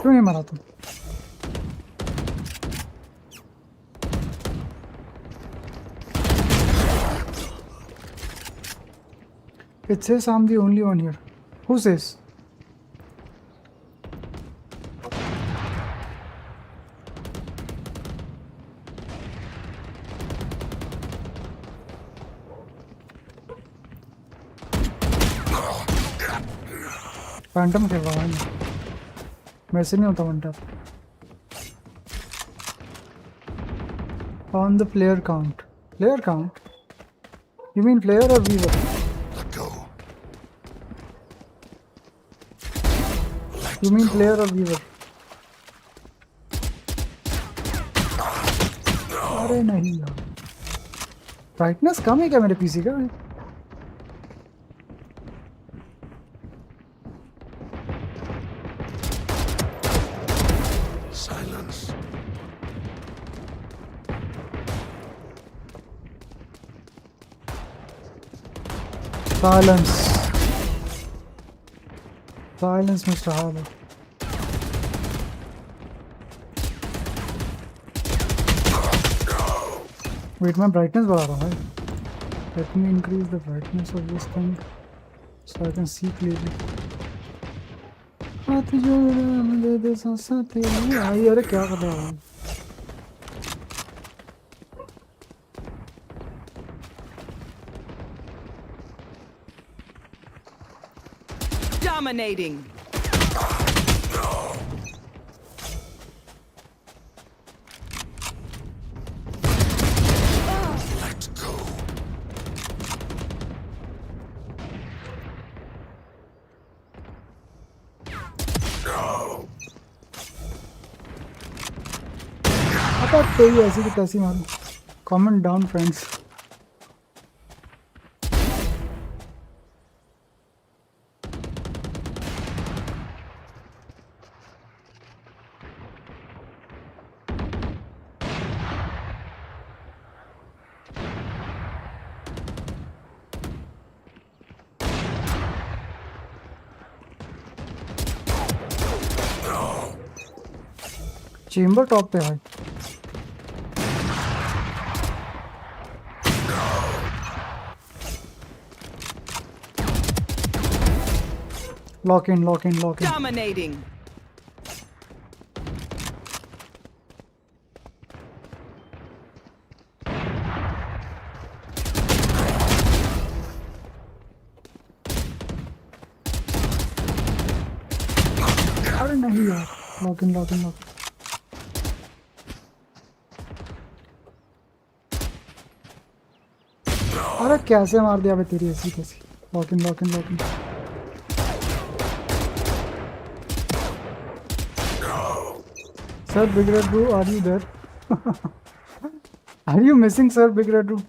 क्यों नहीं मारा तुम? It says I'm the only one here. Who says? Phantom खेल रहा है मैं से नहीं होता Phantom. On the player count. Player count? You mean player or viewer? Let go. You mean player or viewer? अरे नहीं यार. ब्राइटनेस कम है क्या मेरे पीसी का? Silence. Silence. Silence, Mr. Harlow. Wait, my brightness बढ़ा रहा हूँ. Let me increase the brightness of this thing so I can see clearly. हाथ जोड़ मुझे दे सांसें तेरी आई. अरे क्या कर रहा हूँ? Dominating. Let go. अब तेरी ऐसी की तैसी मारूं. Comment down, friends. Chamber top पे है. Lock in. Dominating. अरे नहीं यार. Lock in. अरे कैसे मार दिया बे तेरी ऐसी कैसी. Lock in. Sir Big Red Boo, are you there? Are you missing Sir Big Red Boo?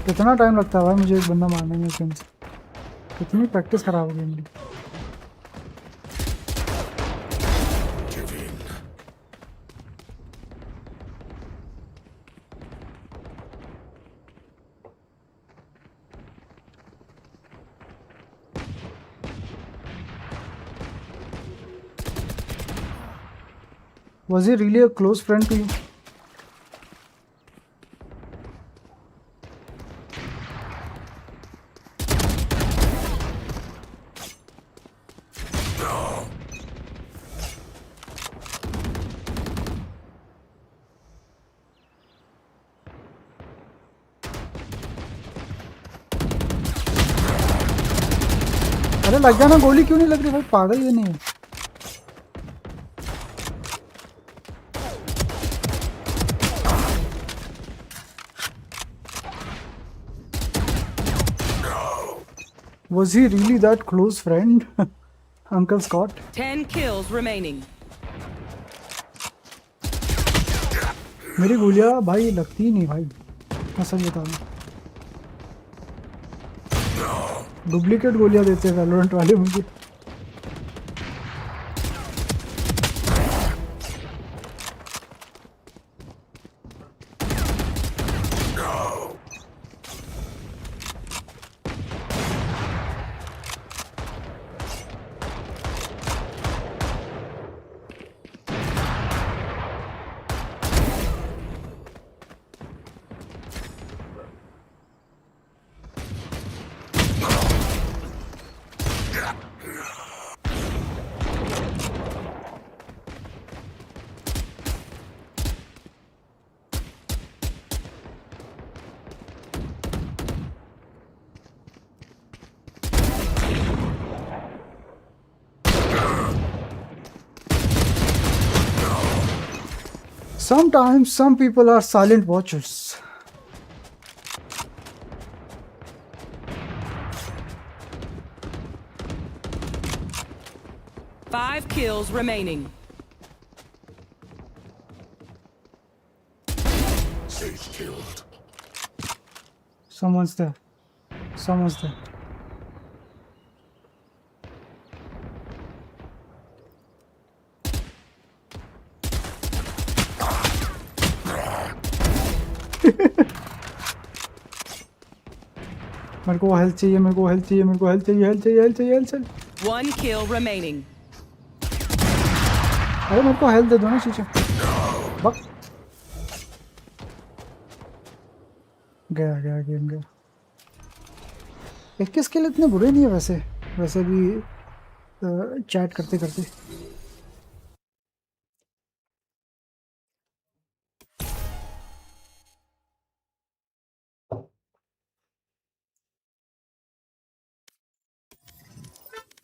कितना टाइम लगता है भाई मुझे एक बंदा मारने में? कितनी प्रैक्टिस खराब हो गई मेरी. Was he really a close friend to you? अरे लग जाना. गोली क्यों नहीं लग रही भाई? पागल ये नहीं है. Was he really that close friend? Uncle Scott? 10 kills remaining. मेरी गोलियां भाई लगती ही नहीं भाई, मैं सच बता रहा हूँ। डुप्लीकेट गोलियां देते हैं वैलोरेंट वाले मुझे। Sometimes some people are silent watchers. Five kills remaining. Sage killed. Someone's there. Someone's there. मेरे को हेल्थ चाहिए, मेरे को हेल्थ चाहिए, मेरे को हेल्थ चाहिए, हेल्थ चाहिए, हेल्थ चाहिए, हेल्थ चाहिए। One kill remaining. अरे मेरे को हेल्थ दे दो ना शीशे। बक गया गया गेम गया। 21 के लिए इतने बुरे नहीं है वैसे, वैसे भी चैट करते करते।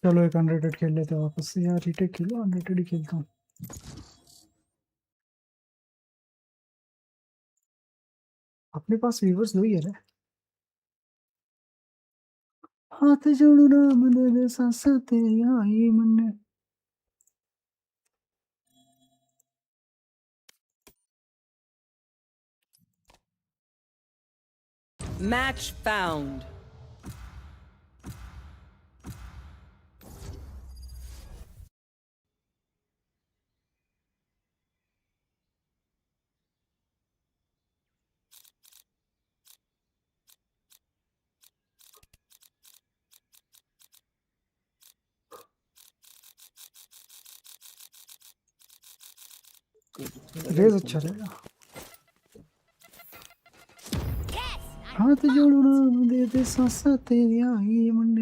चलो एक अनरेटेड खेल लेते हैं वापस से यार, रीटेक खेलो, अनरेटेड ही खेलता हूँ। अपने पास व्यूवर्स दो ही है ना। हाथ जोड़ू राम दे दे सांसें तेरी आई मन। Match found. रेज अच्छा रहेगा। हाथ जोड़ू राम दे दे सांसें तेरी आई मन।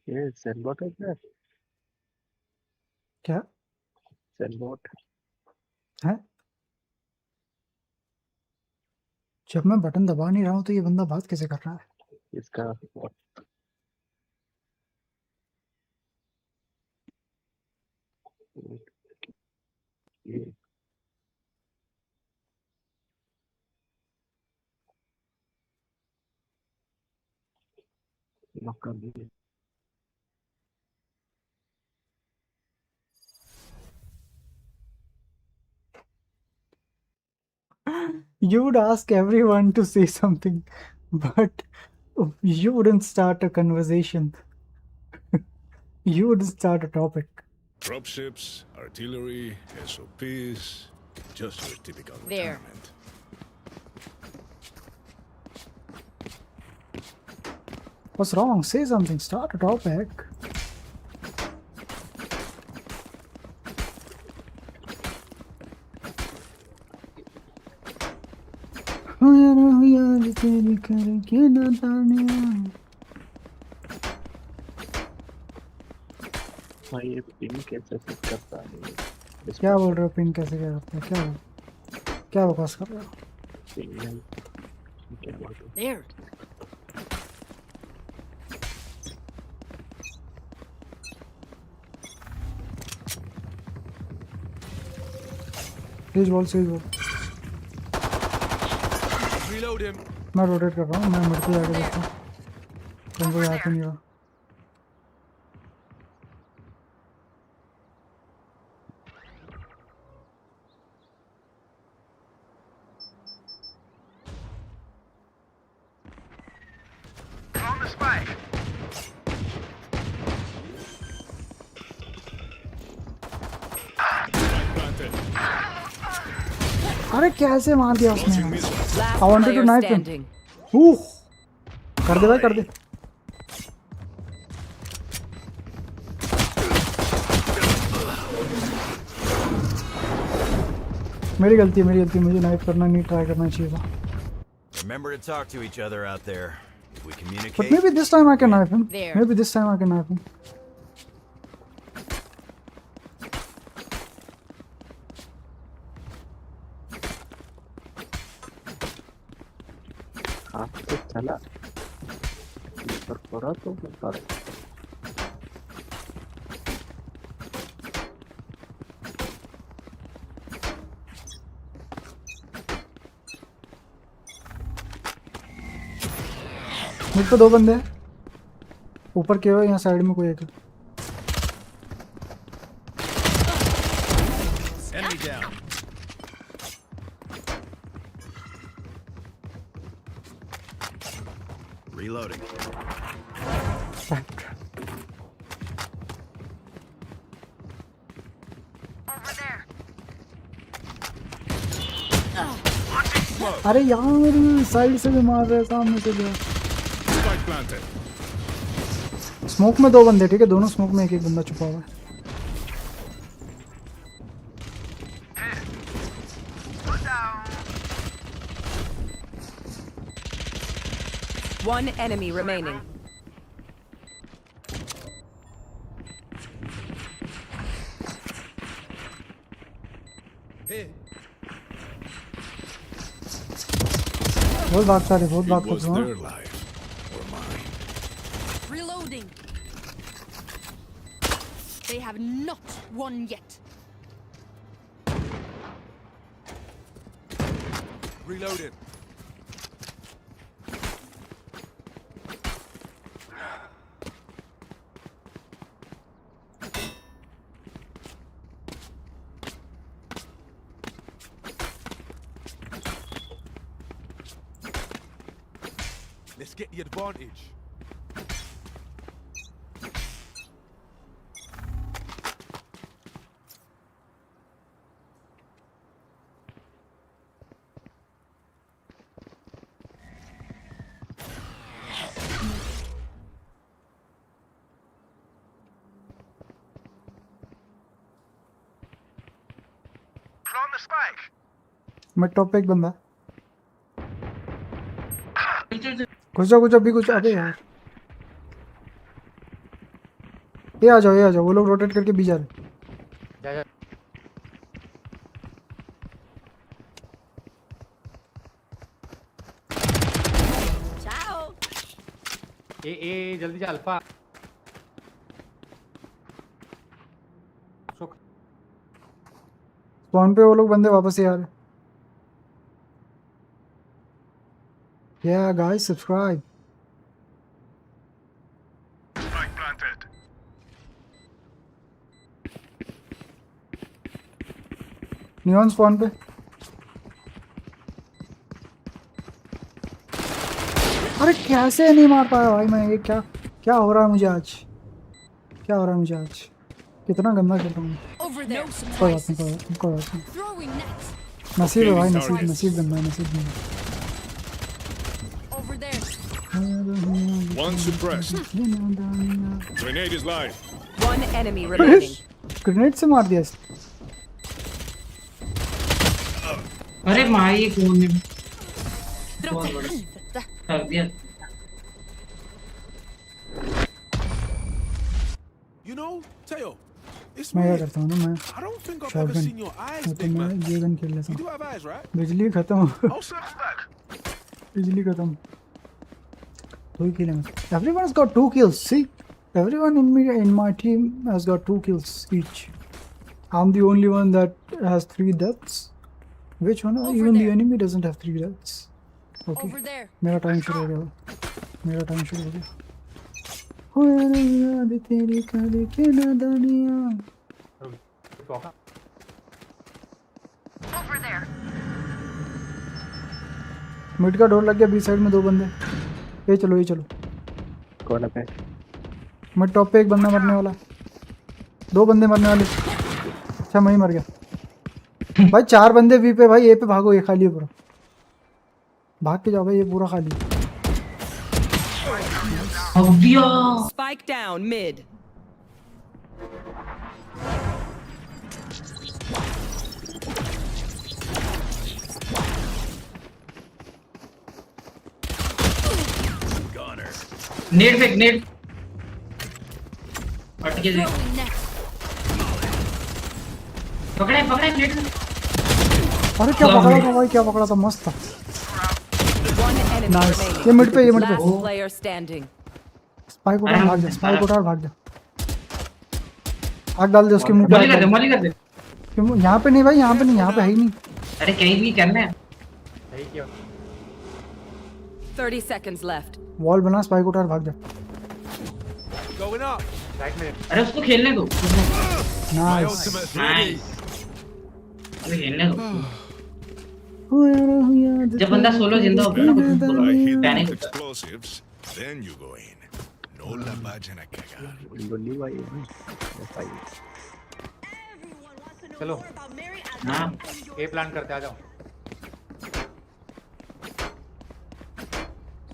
ये सेलबॉट है क्या? क्या सेलबॉट है? जब मैं बटन दबा नहीं रहा हूँ तो ये बंदा बात कैसे कर रहा है? इसका ये लॉक कर दिया। You would ask everyone to say something, but you wouldn't start a conversation. You wouldn't start a topic. Dropships, artillery, SOPs. Just your typical There. retirement. What's wrong? Say something. Start a topic. तेरी करके नादानियां। भाई ये pin कैसे set करता है? क्या बोल रहे हो? पिन कैसे क्या करते हैं? क्या बकवास कर रहे हो? पिन क्या बात है? There. सीज बॉल। Reload him. मैं रोटेट कर रहा हूँ, मैं मिड पे जाके देखता हूँ तुमको याद नहीं होगा। Planted. अरे कैसे मार दिया उसने? Launching missile. Last I wanted to player knife him. standing. कर दे भाई, कर दे। मेरी गलती, मुझे नाइफ करना नहीं ट्राई करना चाहिए था। Remember to talk to each other out there. If we But communicate. maybe this time I can knife him. There. Maybe this time I can knife him. हाथ से चला पर पड़ा तो बता रहे। मिड पे 2 बंदे हैं, ऊपर के हुए, यहाँ साइड में कोई एक है। Enemy down. Reloading. अरे यार साइड से भी मार रहे हैं, सामने से भी। Spike planted. स्मोक में 2 बंदे, ठीक है, दोनों स्मोक में एक बंदा छुपा हुआ है। One enemy remaining. Hey. बहुत भागता है, बहुत It भागता was है। their life or mine. Reloading. They have not won yet. Reloaded. Let's get the advantage. Mid top पे एक बंदा। घुस जाओ अभी कुछ। अबे यार, ये आ जाओ, वो लोग रोटेट करके भी जा रहे। Ciao. ए जल्दी जा अल्फा। स्पॉन पे वो लोग बंदे वापस ही आ रहे। Yeah, guys, subscribe. Spike planted. Neon spawn पे। अरे कैसे नहीं मार पाया भाई मैं? ये क्या हो रहा है मुझे आज? कितना गंदा खेल रहा हूँ। Over there. कोई बात नहीं। Throwing nets. नसीब है भाई, नसीब गंदा है। Over there. One suppressed. Grenade is live. One enemy remaining. Grenade से मार दिया इसने। अरे माँ ये कौन है? Drop the hand. कर दिया। You know, Teo, it's मैं क्या weird. करता हूँ ना, मैं I don't think I've ever shotgun seen your eyes, तो big मैं man. ये गन खेल लेता You हूँ। do have eyes, right? बिजली खत्म I'll circle back. बिजली खत्म। 2 किल हैं। Everyone's got 2 kills. See, everyone in my team has got 2 kills each. I'm the only one that has 3 deaths. Which one? Even the enemy doesn't have 3 deaths. Okay. Over there. मेरा time शुरू हो गया। मेरा time शुरू हो गया। हो याद तेरी काली के नादानियाँ। मिड का डोर लग गया। बी साइड में 2 बंदे। ये चलो ये चलो। कौन है? मिड टॉप पे एक बंदा मरने वाला। 2 बंदे मरने वाले। अच्छा मैं ही मर गया। भाई 4 बंदे बी पे। भाई ए पे भागो, ये खाली है पूरा। भाग के जाओ भाई, ये पूरा खाली है। Spike down mid. नेट फेंक, नेट अटके दे। पकड़े पकड़े नेट। अरे क्या पकड़ा था भाई, क्या पकड़ा था, मस्त था। One enemy nice. remaining. ये मिड पे, ये मिड पे। Last player standing. स्पाइक उठा भाग जा, स्पाइक उठा भाग जा। आग डाल दे उसके मुंह पे। मॉली कर दे, मॉली कर दे। क्यों यहाँ पे नहीं भाई, यहाँ पे नहीं, यहाँ पे है ही नहीं। अरे कहीं भी करना है। 30 seconds left. वॉल बना, स्पाइक उठा भाग जा। Going up. अरे उसको खेलने दो। My nice. ultimate's ready. Nice, अरे खेलने दो। हो याद जब बंदा सोलो जिंदा होता है ना, कुछ बोलो I hit पैनिक with होता है। explosives, then you go in. No la vayan a cagar. गोली भाई है भाई। चलो हाँ ए प्लान करते, आ जाओ।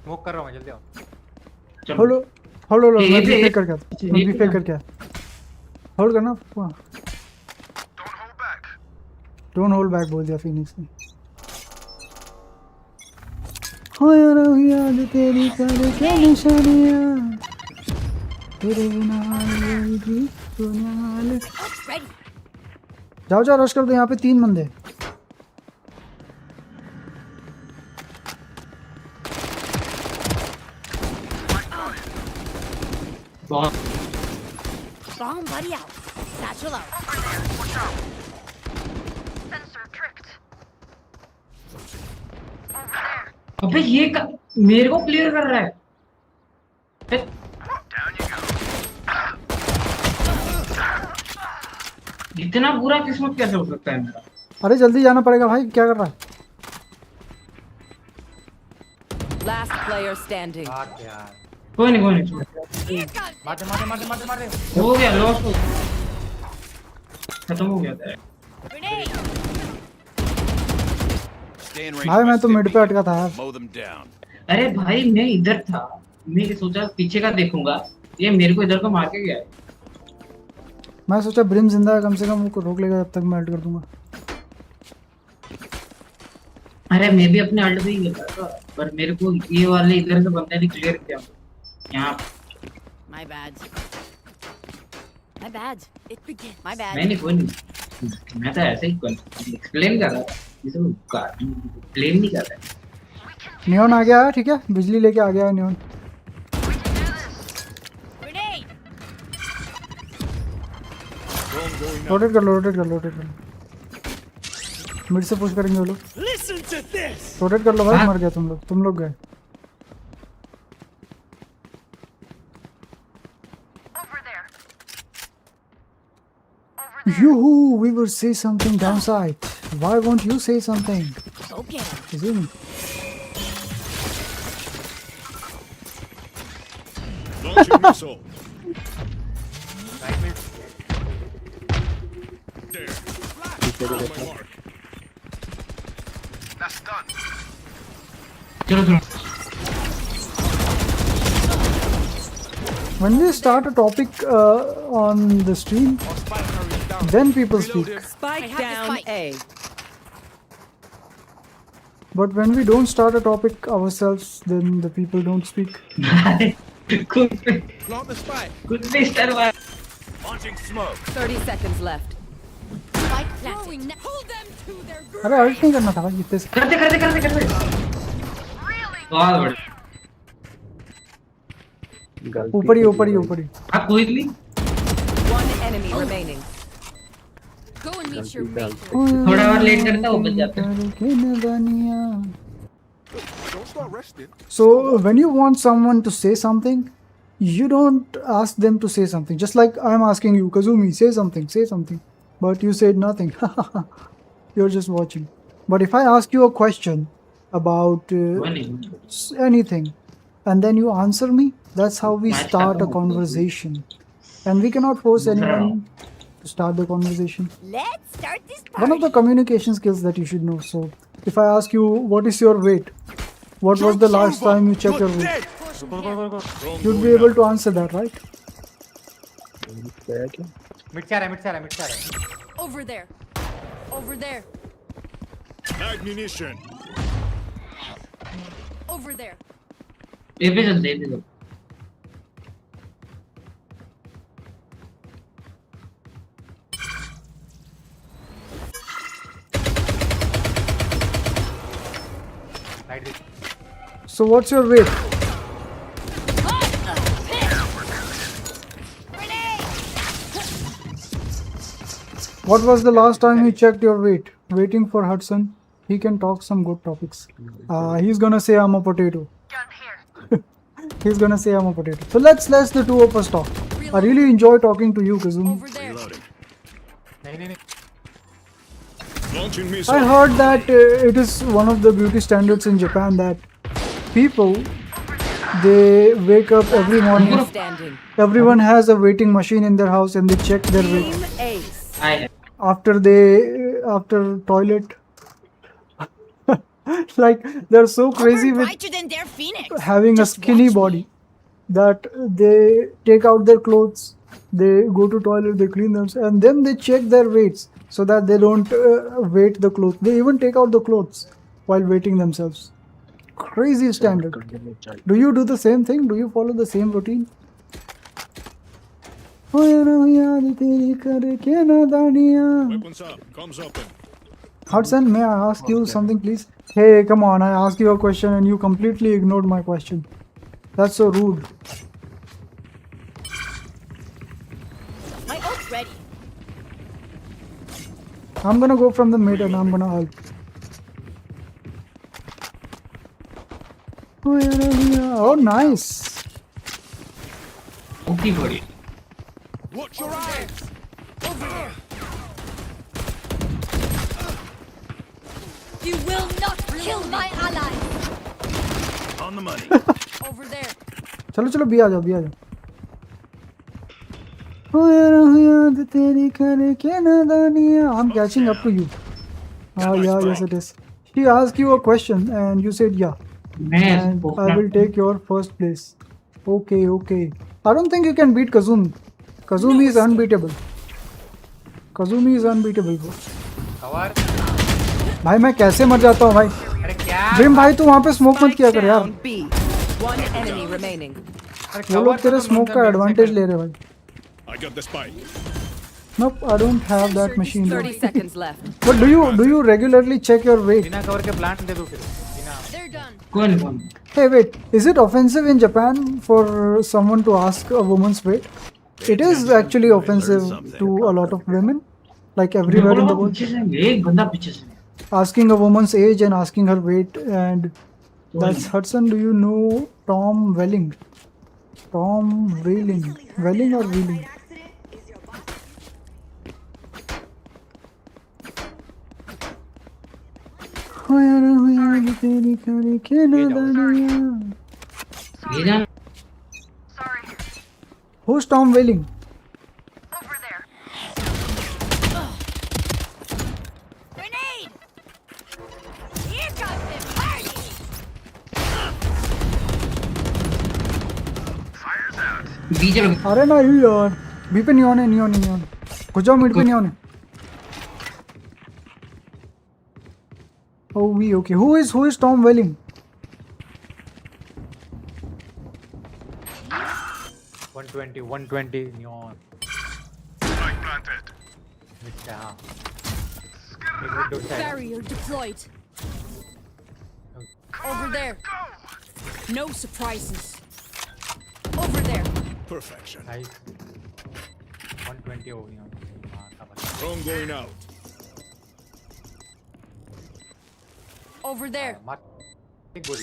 स्मोक कर रहा हूँ मैं, जल्दी आओ। चलो। Hold hold hold. ये मैं भी- फेक करके आता हूँ, मैं भी फेक करके आता हूँ। होल्ड करना। डोंट होल्ड बैक बोल दिया फिनिक्स ने। हो याद तेरी काले क्या निशानियाँ, तेरे बिना मेरी दुनिया हाल। जाओ जाओ रश कर दो, यहाँ पे 3 बंदे। बहुत Bomb buddy out. Satchel out. अबे ये मेरे को क्लियर कर रहा है। इतना बुरा किस्मत कैसे हो सकता है मेरा? अरे जल्दी जाना पड़ेगा भाई, क्या कर रहा है? Last player standing. भाग यार। कोई नहीं मारते मारते मारते मारते मारते। हो गया, लॉस हो खत्म हो गया था। Stay in range. भाई of my मैं तो मिड पे stick. अटका था यार। Mow them down. अरे भाई मैं इधर था, मैं सोचा पीछे का देखूंगा, ये मेरे को इधर को मार के गया है। मैं सोचा ब्रिम जिंदा है, कम से कम उसको रोक लेगा, जब तक मैं अल्ट कर दूंगा। अरे मैं भी अपने अल्ट पे ही गया था, पर मेरे को ये वाले इधर से बंदे ने क्लियर किया यहाँ। My bad. My bad. It begins. My bad. नहीं कोई नहीं, मैं तो ऐसे ही एक्सप्लेन कर रहा था, इसे ब्लेम नहीं कर रहा। नियॉन आ गया है, ठीक है, बिजली लेके आ गया है नियॉन। Grenade. रोटेट कर लो, रोटेट कर लो, रोटेट कर लो। मिड से पुश करेंगे वो लोग। Listen to this. रोटेट कर लो भाई, मर गया तुम लोग गए। Yoo-hoo, we would say something downside. Why won't you say something? Okay. Isn't it? Launching missile. There. On my mark. That's done. चलो चलो। When we start a topic on the stream, then people speak. Spike down A. But when we don't start a topic ourselves, then the people don't speak. Plant the spike. Launching smoke. 30 seconds left. Spike planted. Hold them to their grave. अरे alt नहीं करना था भाई इतने से. करते बहुत बढ़िया ऊपर ही. आप quickly One enemy remaining. Go and meet your mate. थोड़ा और लेट करता वो बच जाता Don't start resting. So when you want someone to say something, you don't ask them to say something. Just like I'm asking you, Kazumi, say something. But you said nothing. You're just watching. But if I ask you a question about anything, and then you answer me, that's how we start a conversation. And we cannot force anyone to start the conversation. Let's start this One of the communication skills that you should know. So if I ask you, what is your weight? What was the last time you checked your weight? You'd be able to answer that, right? Mid से आ रहा है. Over there. Over there. Ammunition. Over there. ये पे चल. So what's your weight? What was the last time you checked your weight? Waiting for Hudson. He can talk some good topics. He's gonna say I'm a potato. He's gonna say I'm a potato. So let's the two of us talk. I really enjoy talking to you, Kazumi. Over there. नहीं. Launching missile. I heard that it is one of the beauty standards in Japan that people, they wake up every morning. Standing. Everyone has a weighting machine in their house and they check their weight. Team Ace. After toilet. Like they're so crazy with Brighter than their phoenix. having a skinny body that they take out their clothes, they go to toilet, they clean themselves, and then they check their weights so that they don't weight the clothes. They even take out the clothes while weighting themselves. Crazy standard. Do you do the same thing? Do you follow the same routine? Weapons up. Comes open. Hudson, may I ask you something, please? Hey, come on, I asked you a question and you completely ignored my question. That's so rude. My ult's ready. I'm gonna go from the mid and I'm gonna ult. Oh, nice. Okay, buddy. Watch your eyes. Over there. You will not kill my ally. On the money. Over there. चलो भी आ जाओ. I'm catching up to you. Yes it is. She asked you a question and you said yeah. And I will take your first place. Okay. I don't think you can beat Kazumi. Kazumi is unbeatable. Kazumi is unbeatable, bro. Cover. भाई मैं कैसे मर जाता हूँ भाई. अरे क्या? Dream भाई तू वहाँ पे स्मोक मत किया कर यार. Down B. One enemy remaining. वो लोग तेरे स्मोक का एडवांटेज ले रहे हैं भाई. I got the spike. Nope, I don't have that machine. 30 seconds left. But do you regularly check your weight? बिना कवर के प्लांट दे दो फिर. बिना. They're done. कौन? Hey, wait. Is it offensive in Japan for someone to ask a woman's weight? It is actually offensive to a lot of women, like everywhere in the world. एक बंदा पीछे से. Asking a woman's age and asking her weight, and that's Hudson. Do you know Tom Welling? Tom Welling. Welling or Wheeling? Who's Tom Welling? Grenade! Here comes the party! बीच में. अरे ना you यार. B पे neon है, neon. कुछ जाओ mid पे neon है. Oh, we okay. Who is Tom Welling? 120 neon. Mid down. Barrier deployed. Over there. No surprises. Over there. Perfection. Nice. 120 neon. Drone going out. Over there. Good.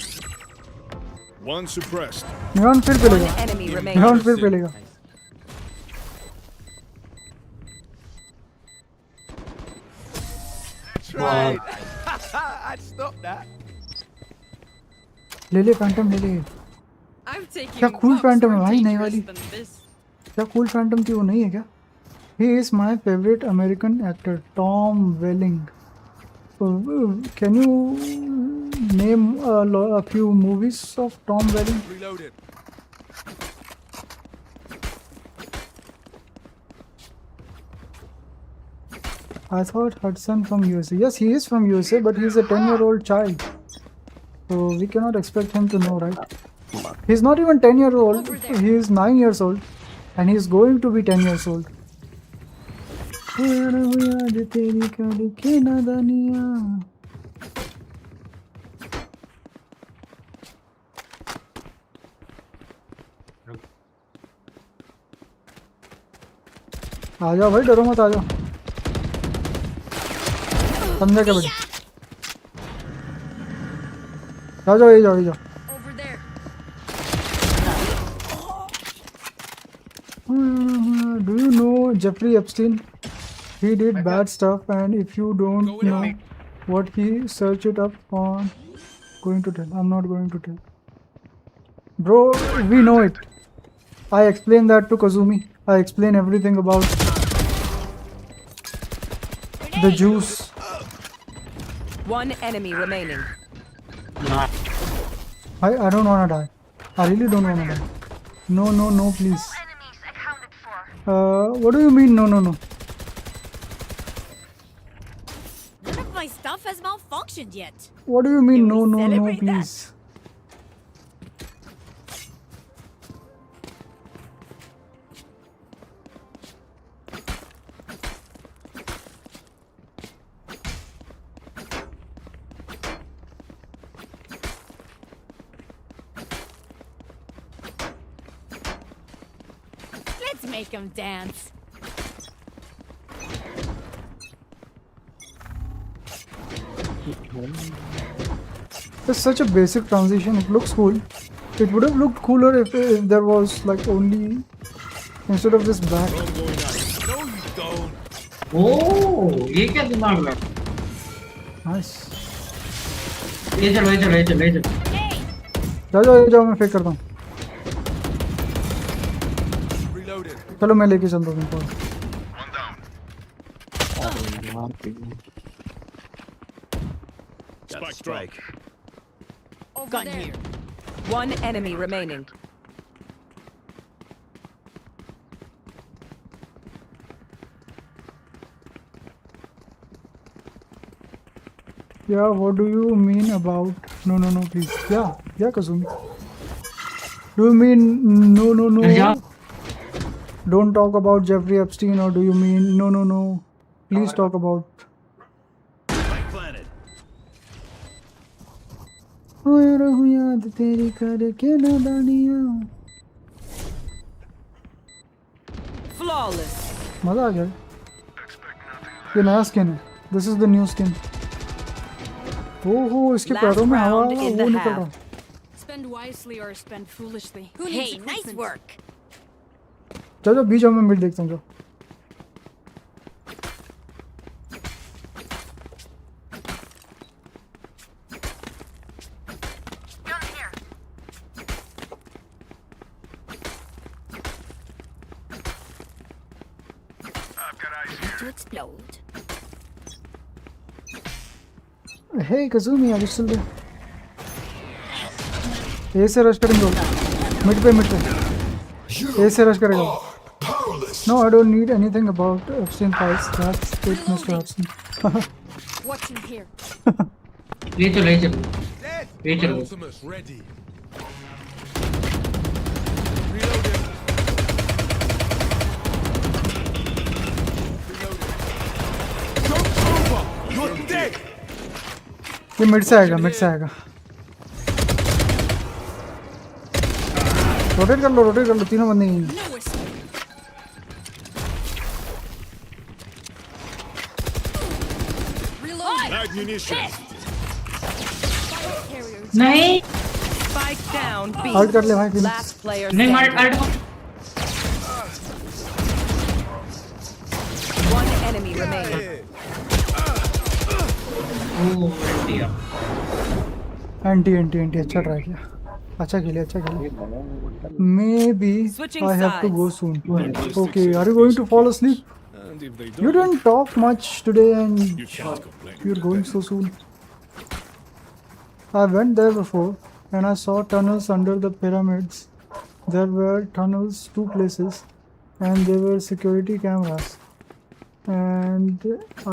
One suppressed. Neon फिर One पेलेगा. enemy remaining. Neon फिर पेलेगा. Right. I'd stop that. ले Phantom ले. I'm taking क्या cool walks Phantom है more भाई, नई dangerous वाली. than this. क्या cool Phantom थी वो नहीं है क्या? He is my favorite American actor, Tom Welling. Can you name a few movies of Tom Welling? Reloaded. I thought Hudson from USA. Yes, he is from USA, but he's a 10-year-old child. So we cannot expect him to know, right? He's not even 10 years old. He is 9 years old. And he's going to be 10 years old. आ जाओ भाई, डरो मत, आ जाओ. समझा क्या बड़ी? जाओ ये जाओ. Over there. Do you know Jeffrey Epstein? He did bad stuff, and if you don't know what he searched it up on, going to tell. I'm not going to tell. Bro, we know it. I explained that to Kazumi. I explained everything about the juice. One enemy remaining. I don't wanna die. I really don't wanna die. No, please. What do you mean no? None of my stuff has malfunctioned yet. What do you mean Can we no, celebrate that? please? Let's make them dance. It's such a basic transition. It looks cool. It would have looked cooler if there was like only instead of this back. Drone going out. No, you don't. Oh, ये क्या दिमाग लगा? Nice. ले चलो. जाओ मैं fake करता हूँ. Reloaded. चलो मैं लेके चलता हूँ तुमको. Spike drop. Over Gun there. here. One enemy remaining. Yeah, what do you mean about no, please? Yeah, Kazumi. Do you mean no? Yeah. Don't talk about Jeffrey Epstein, or do you mean no? Please talk about. Spike planted. याद तेरी करके नादानियाँ. Flawless. मजा आ गया. ये नया skin है. This is the new skin. ओहो, इसके Last पैरों में हवा round in the वो निकल half. रहा. Spend wisely or spend foolishly. Who Hey, needs nice equipment? work. जाओ बीच में मिड देखता हूँ. To explode. Hey Kazumi, are you still there? ए से रश करेंगे. मिड पे. ए से रश करेगा. No, I don't need anything about Epstein files. That's it, Mr. Hudson. Watching here. ले चलो Dead. ले चलो Ultimate's ready. Reloading. Joke's over. You're dead. ये मिड से आएगा रोटेट कर लो तीनों बंदे ही हैं। Ammunition. नहीं Spike down B. आउट कर ले भाई फिर। Last player नहीं मार standing. One enemy remaining. ओ दिया एंटी अच्छा ट्राई किया, अच्छा खेले maybe Switching I have to sides. Go soon. Okay, are you going to fall asleep? And if they You don't, didn't talk much today and you can't complain. you're going so soon. I went there before and I saw tunnels under the pyramids. There were tunnels 2 places and there were security cameras. And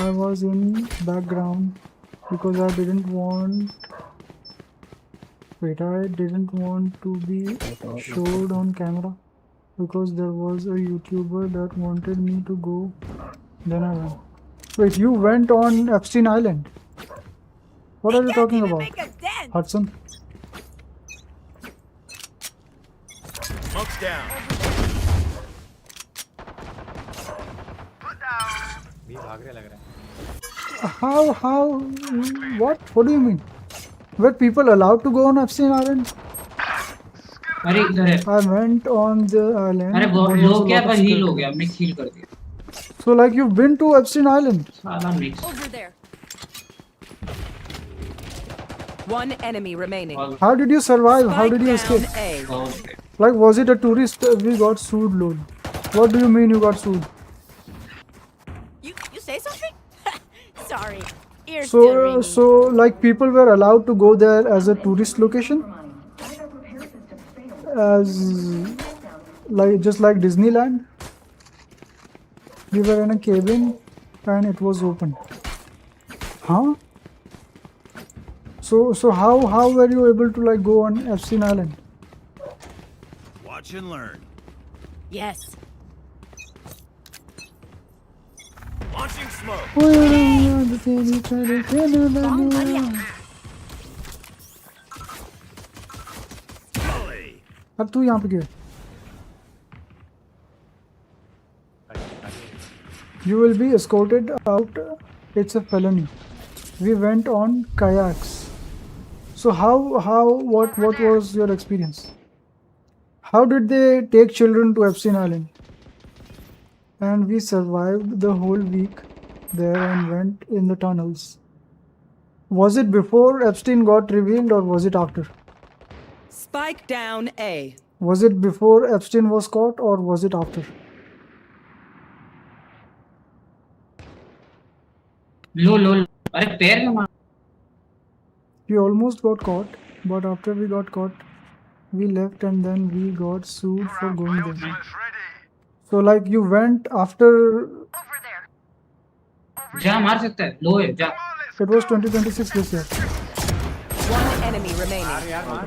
I was in background because I didn't want to be showed on camera because there was a YouTuber that wanted me to go. Then I went. Wait, you went on Epstein Island? What are you talking about, Hudson? Smoke's down. भी भाग रहे लग रहा है। How? What do you mean? Were people allowed to go on Epstein Island? अरे इधर है I went on the island. अरे बहुत There was लो a क्या lot of पर हील security. हो गया मिक्स हील कर दिया So like you've been to Epstein Island? साला mix Over there. One enemy remaining. How did you survive? How Spike did you down escape? A. Like was it a tourist? We got sued, lol. What do you mean you got sued? You say something? Sorry. Ears still ringing. So like people were allowed to go there as a tourist location? As like just like Disneyland? We were in a cabin and it was open. Huh? So how were you able to like go on Epstein Island? Watch and learn. Yes. Launching smoke. Volley. अब तू यहाँ पे क्यों? You will be escorted out. It's a felony. We went on kayaks. So what was your experience? How did they take children to Epstein Island? And we survived the whole week there and went in the tunnels. Was it before Epstein got revealed or was it after? Spike down A. Was it before Epstein was caught or was it after? लो अरे पैर में मार We almost got caught, but after we got caught, we left and then we got sued for going there. So like you went after जा मार सकता है लो है जा it was 2026 this year. One enemy remaining. मार यार मार।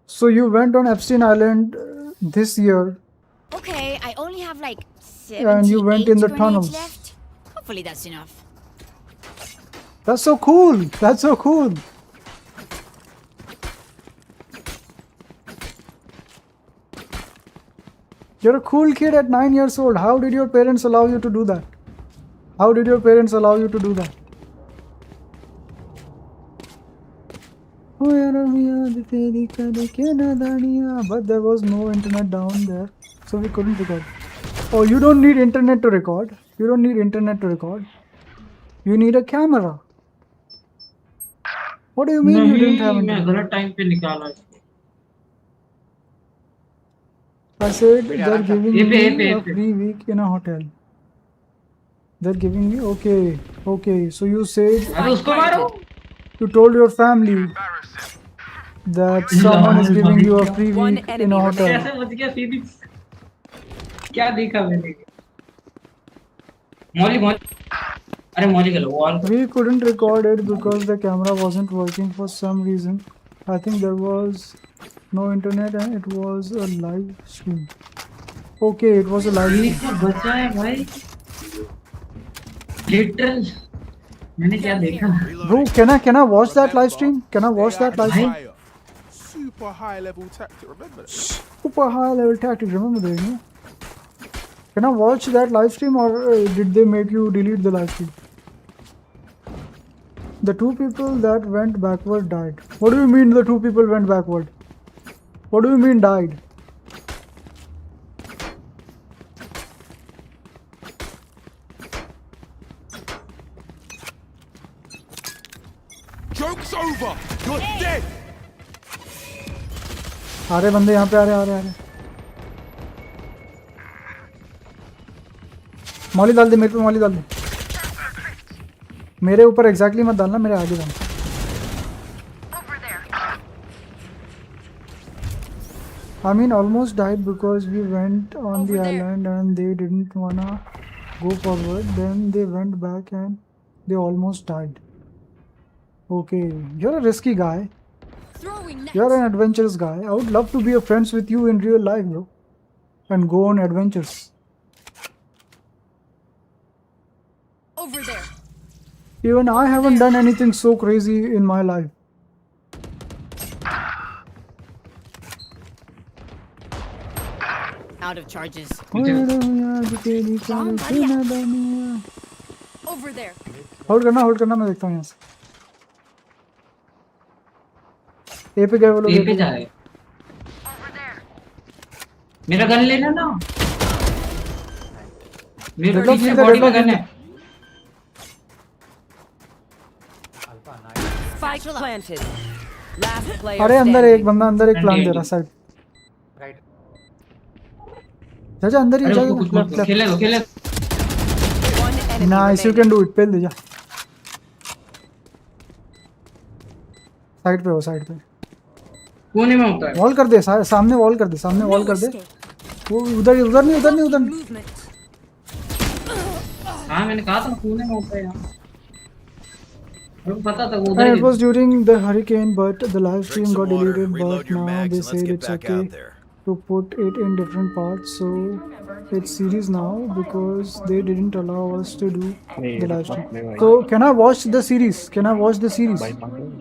So you went on Epstein Island this year Okay, I only have like 78 and you went in the grenades tunnels. left. Hopefully that's enough. That's so cool. That's so cool. You're a cool kid at 9 years old. How did your parents allow you to do that? How did your parents allow you to do that? But there was no internet down there, so we couldn't record. Oh, you don't need internet to record. You don't need internet to record. You need a camera. What do you mean you didn't have नहीं मैं internet? गलत time पे निकाला इसको I said they're giving Hey, me hey, a hey. free week in a hotel. They're giving me okay. So you said अरे उसको मारो you told your family that someone is giving you a free One week in enemy a hotel. कैसे बच गया Phoenix क्या देखा मैंने मौली अरे मौली गलो wall We couldn't record it because the camera wasn't working for some reason. I think there was no internet and it was a live stream. Okay, it was a live ये stream. क्या बचा है भाई literal मैंने क्या देखा Bro, can I watch that live stream? Can I watch that live stream? Fire. Super high level tactic. Remember that? Super high level tactic. Remember that? Yeah? Can I watch that live stream or did they make you delete the live stream? The two people that went backward died. What do you mean the two people went backward? What do you mean died? Joke's over. You're dead. आ रहे बंदे यहाँ पे आ रहे मौली डाल दे मेरे पे मौली डाल दे मेरे ऊपर एग्जैक्टली मत डालना मेरे आगे डाल I mean almost died because we went on the island and they didn't wanna go forward, then they went back and they almost died. Okay, you're a risky guy. Throwing net. You're an adventurous guy. I would love to be a friends with you in real life, bro. And go on adventures. Over there. Even I haven't done anything so crazy in my life. Out of charges. Over there. Hold करना मैं देखता हूँ यहाँ से ए पे गए वो लोग ए पे जा रहे मेरा गन लेना ना मेरे पीछे बॉडी का गन है Spike planted. Last player अरे अंदर standing. एक बंदा अंदर एक प्लान दे रहा साइड राइट जा अंदर ही अरे जा उसको कुछ मत खेले One enemy nice you remaining. Can do it पेल दे जा साइड पे हो साइड पे कोने में होता है वॉल कर दे सामने वॉल कर दे सामने वॉल कर दे वो उधर उधर नहीं Movement. हाँ मैंने कहा था कोने में होता है यहाँ मुझे पता था वो उधर And he it was during the hurricane, but the live stream Drink got some water, deleted. reload But your now mags, they and let's said get it's back okay out there. to put it in different parts. So it's series now because they didn't allow us to do the live stream. So can I watch the series? Can I watch the series?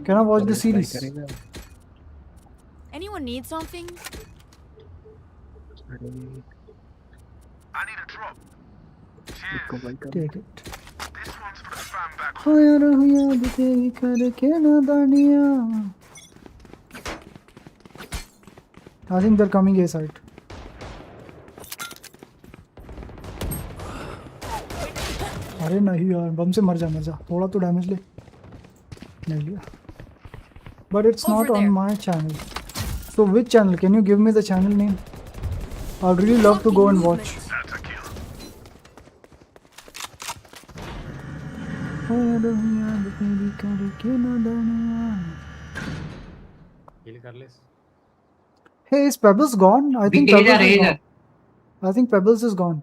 Can I watch the series? Anyone need something? Take it. यार हुआ दिखे करके नादानियाँ. I think they're coming A side. अरे नहीं यार बम से मर जा थोड़ा तो डैमेज ले नहीं लिया but it's not on my channel. So which channel? Can you give me the channel name? I'd really love to go and watch. Heal कर ले Hey, is Pebbles gone? I think Razer, Pebbles is Razer. gone. I think Pebbles is gone.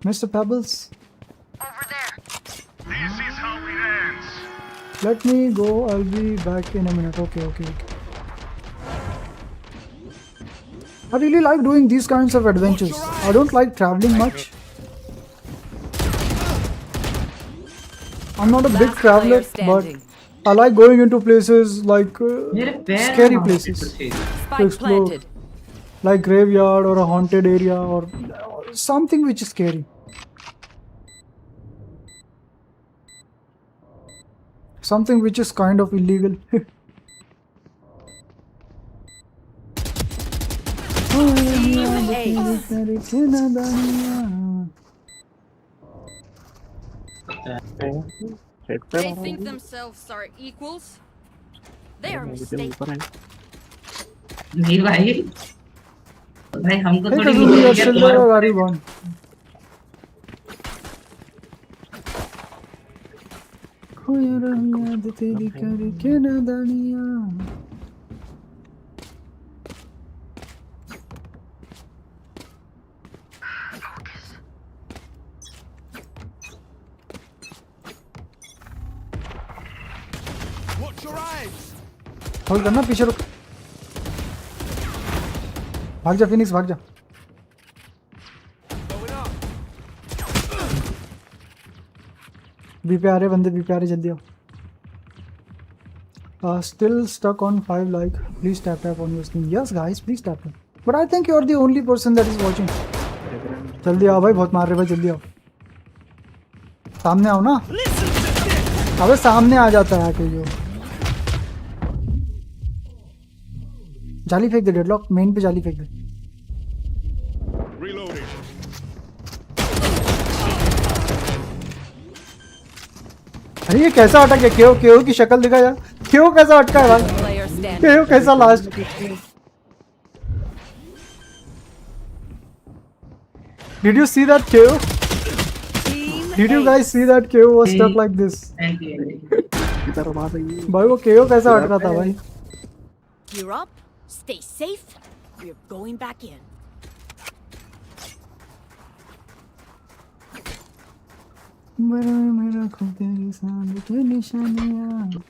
Mr. Pebbles. Let me go. I'll be back in a minute. Okay. I really like doing these kinds of adventures. I don't like traveling much. I'm not a big Last player traveler, standing. but I like going into places like मेरे पैर scary में places. Spike explore. planted. Like graveyard or a haunted area or something which is scary. Something which is kind of illegal. They think themselves are equals. They are mistaken. नहीं भाई भाई हमको Hey, थोड़ी Kazumi, नीचे you're क्या still there तुम्हारा or are you gone? खोया रही याद तेरी करके नादानियाँ. your eyes. होल्ड करना, पीछे रुक, भाग जा फिनिक्स, भाग जा। Going up. बी पे आ रहे बंदे, बी पे आ रहे, जल्दी आओ। Still stuck on 5 like. Please tap on your screen. Yes guys, please tap. But I think you're the only person that is watching. जल्दी आओ भाई, बहुत मार रहे भाई, जल्दी आओ, सामने आओ ना। अबे सामने आ जाता है आके जो। जाली फेंक दे, डेडलॉक मेन पे जाली फेंक दे। Reloading. अरे ये कैसा अटक गया? केओ, केओ की शक्ल दिखा यार, केओ कैसा अटका है भाई, Player standing. केओ कैसा last. Did you see that KO? Team Did you ace. guys see that KO was stuck like this? Thank you. इधर बात है ये। भाई वो KO कैसा अटका था भाई। You're up. Stay safe. We're going back in. मेरा खुद तेरी सामने की निशानियां।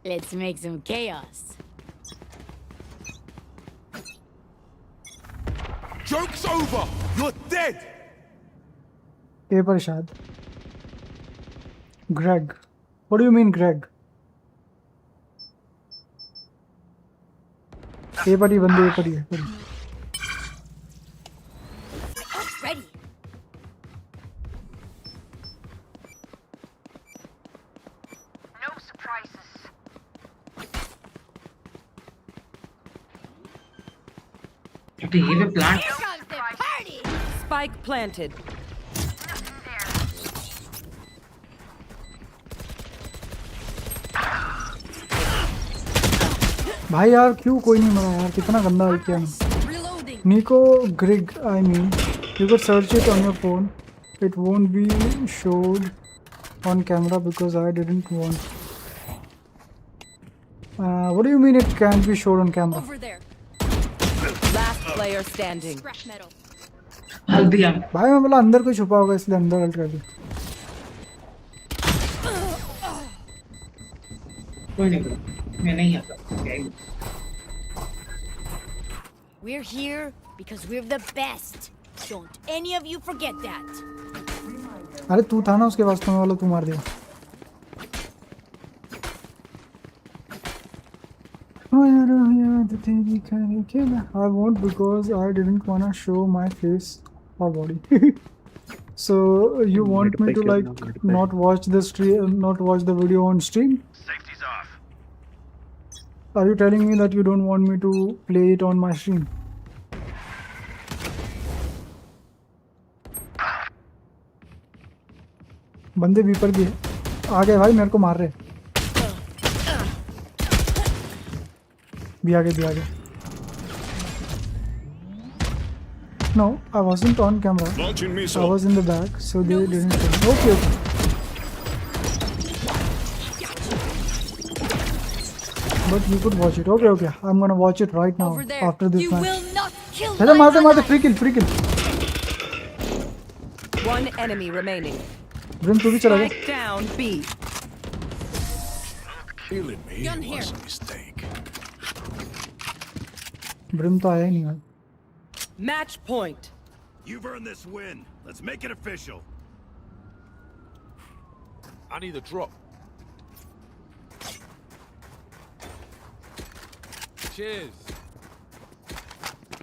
Let's make some chaos. Joke's over. You're dead. ए पर शायद। Greg. What do you mean Greg? ए पर ही बंदे, ए पर ही है। Ready. No surprises. तो ये पे plant Here comes the party. Spike planted. भाई यार क्यों कोई नहीं मरा यार, कितना गंदा है क्या। Reloading. Nico Greg, I mean, you could search it on your phone. It won't be showed on camera because I didn't want. What do you mean it can't be showed on camera? Over there. Last player standing. Scrap metal. हल दिया। भाई मैं बोला अंदर कोई छुपा होगा इसलिए अंदर अल्ट कर दी। कोई नहीं bro, मैं नहीं आता। We're here because we're the best. Don't any of you forget that. अरे तू था ना उसके वास्तव में, वाला तू मार दिया। I won't because I didn't wanna show my face or body. So you want me to like not watch the stream, not watch the video on stream? Safety's off. Are you telling me that you don't want me to play it on my stream? बंदे beeper भी है, आ गए भाई, मेरे को मार रहे। भी आगे, भी आगे। No, I wasn't on camera. Launching I missile. was in the back, so they didn't show. Okay, okay. But you could watch it. Okay, okay. I'm gonna watch it right now Over there. after this You match. will not kill चलो my मारते मारते, ally. free kill, free kill. One enemy remaining. Brim तू भी चला जा। Spike down B. Killing me Gun here. was a mistake. Brim तो आया ही नहीं भाई। Match point. You've earned this win. Let's make it official. I need a drop. Cheers.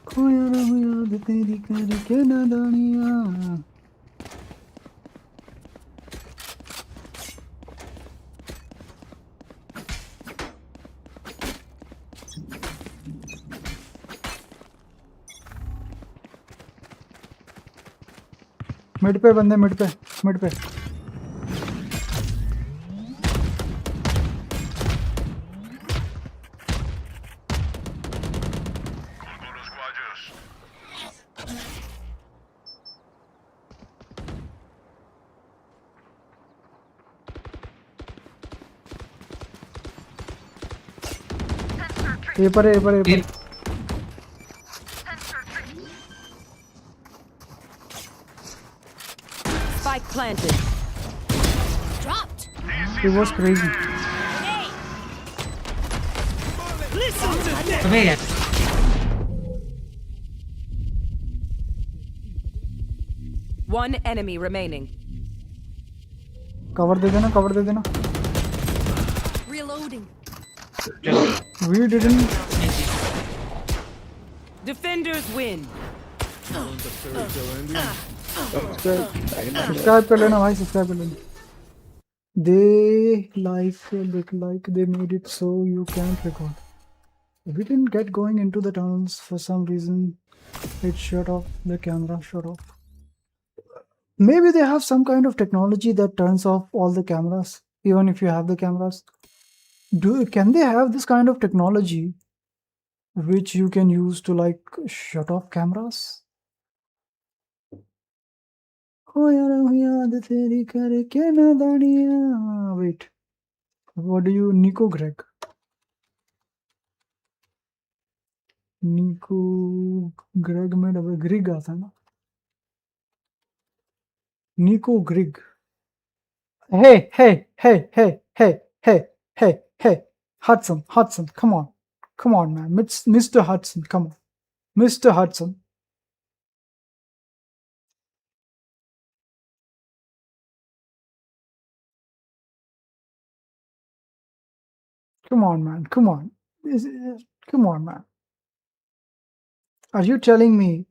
खोया ना हो याद तेरी करके नादानियाँ। मिड पे बंदे, मिड पे, मिड पे। ए पर, ए पर, ए पर। It was crazy. अबे यार One enemy remaining. Cover दे देना, cover दे देना. Reloading. We didn't. Defenders win. Subscribe कर लेना भाई, subscribe कर लेना. They look like they made it so you can't record. We didn't get going into the tunnels for some reason. It shut off, the camera shut off. Maybe they have some kind of technology that turns off all the cameras, even if you have the cameras. Can they have this kind of technology which you can use to like shut off cameras? Wait, what do you, Nico Greg? Nico Greg में double ग्रिग आता है ना? Nico Greg. Hey, hey, hey, hey, hey, hey, hey, hey. Hudson, come on. Come on, man. Mr. Hudson, come on. Mr. Hudson. Come on, man. Come on. Come on, man. Are you telling me?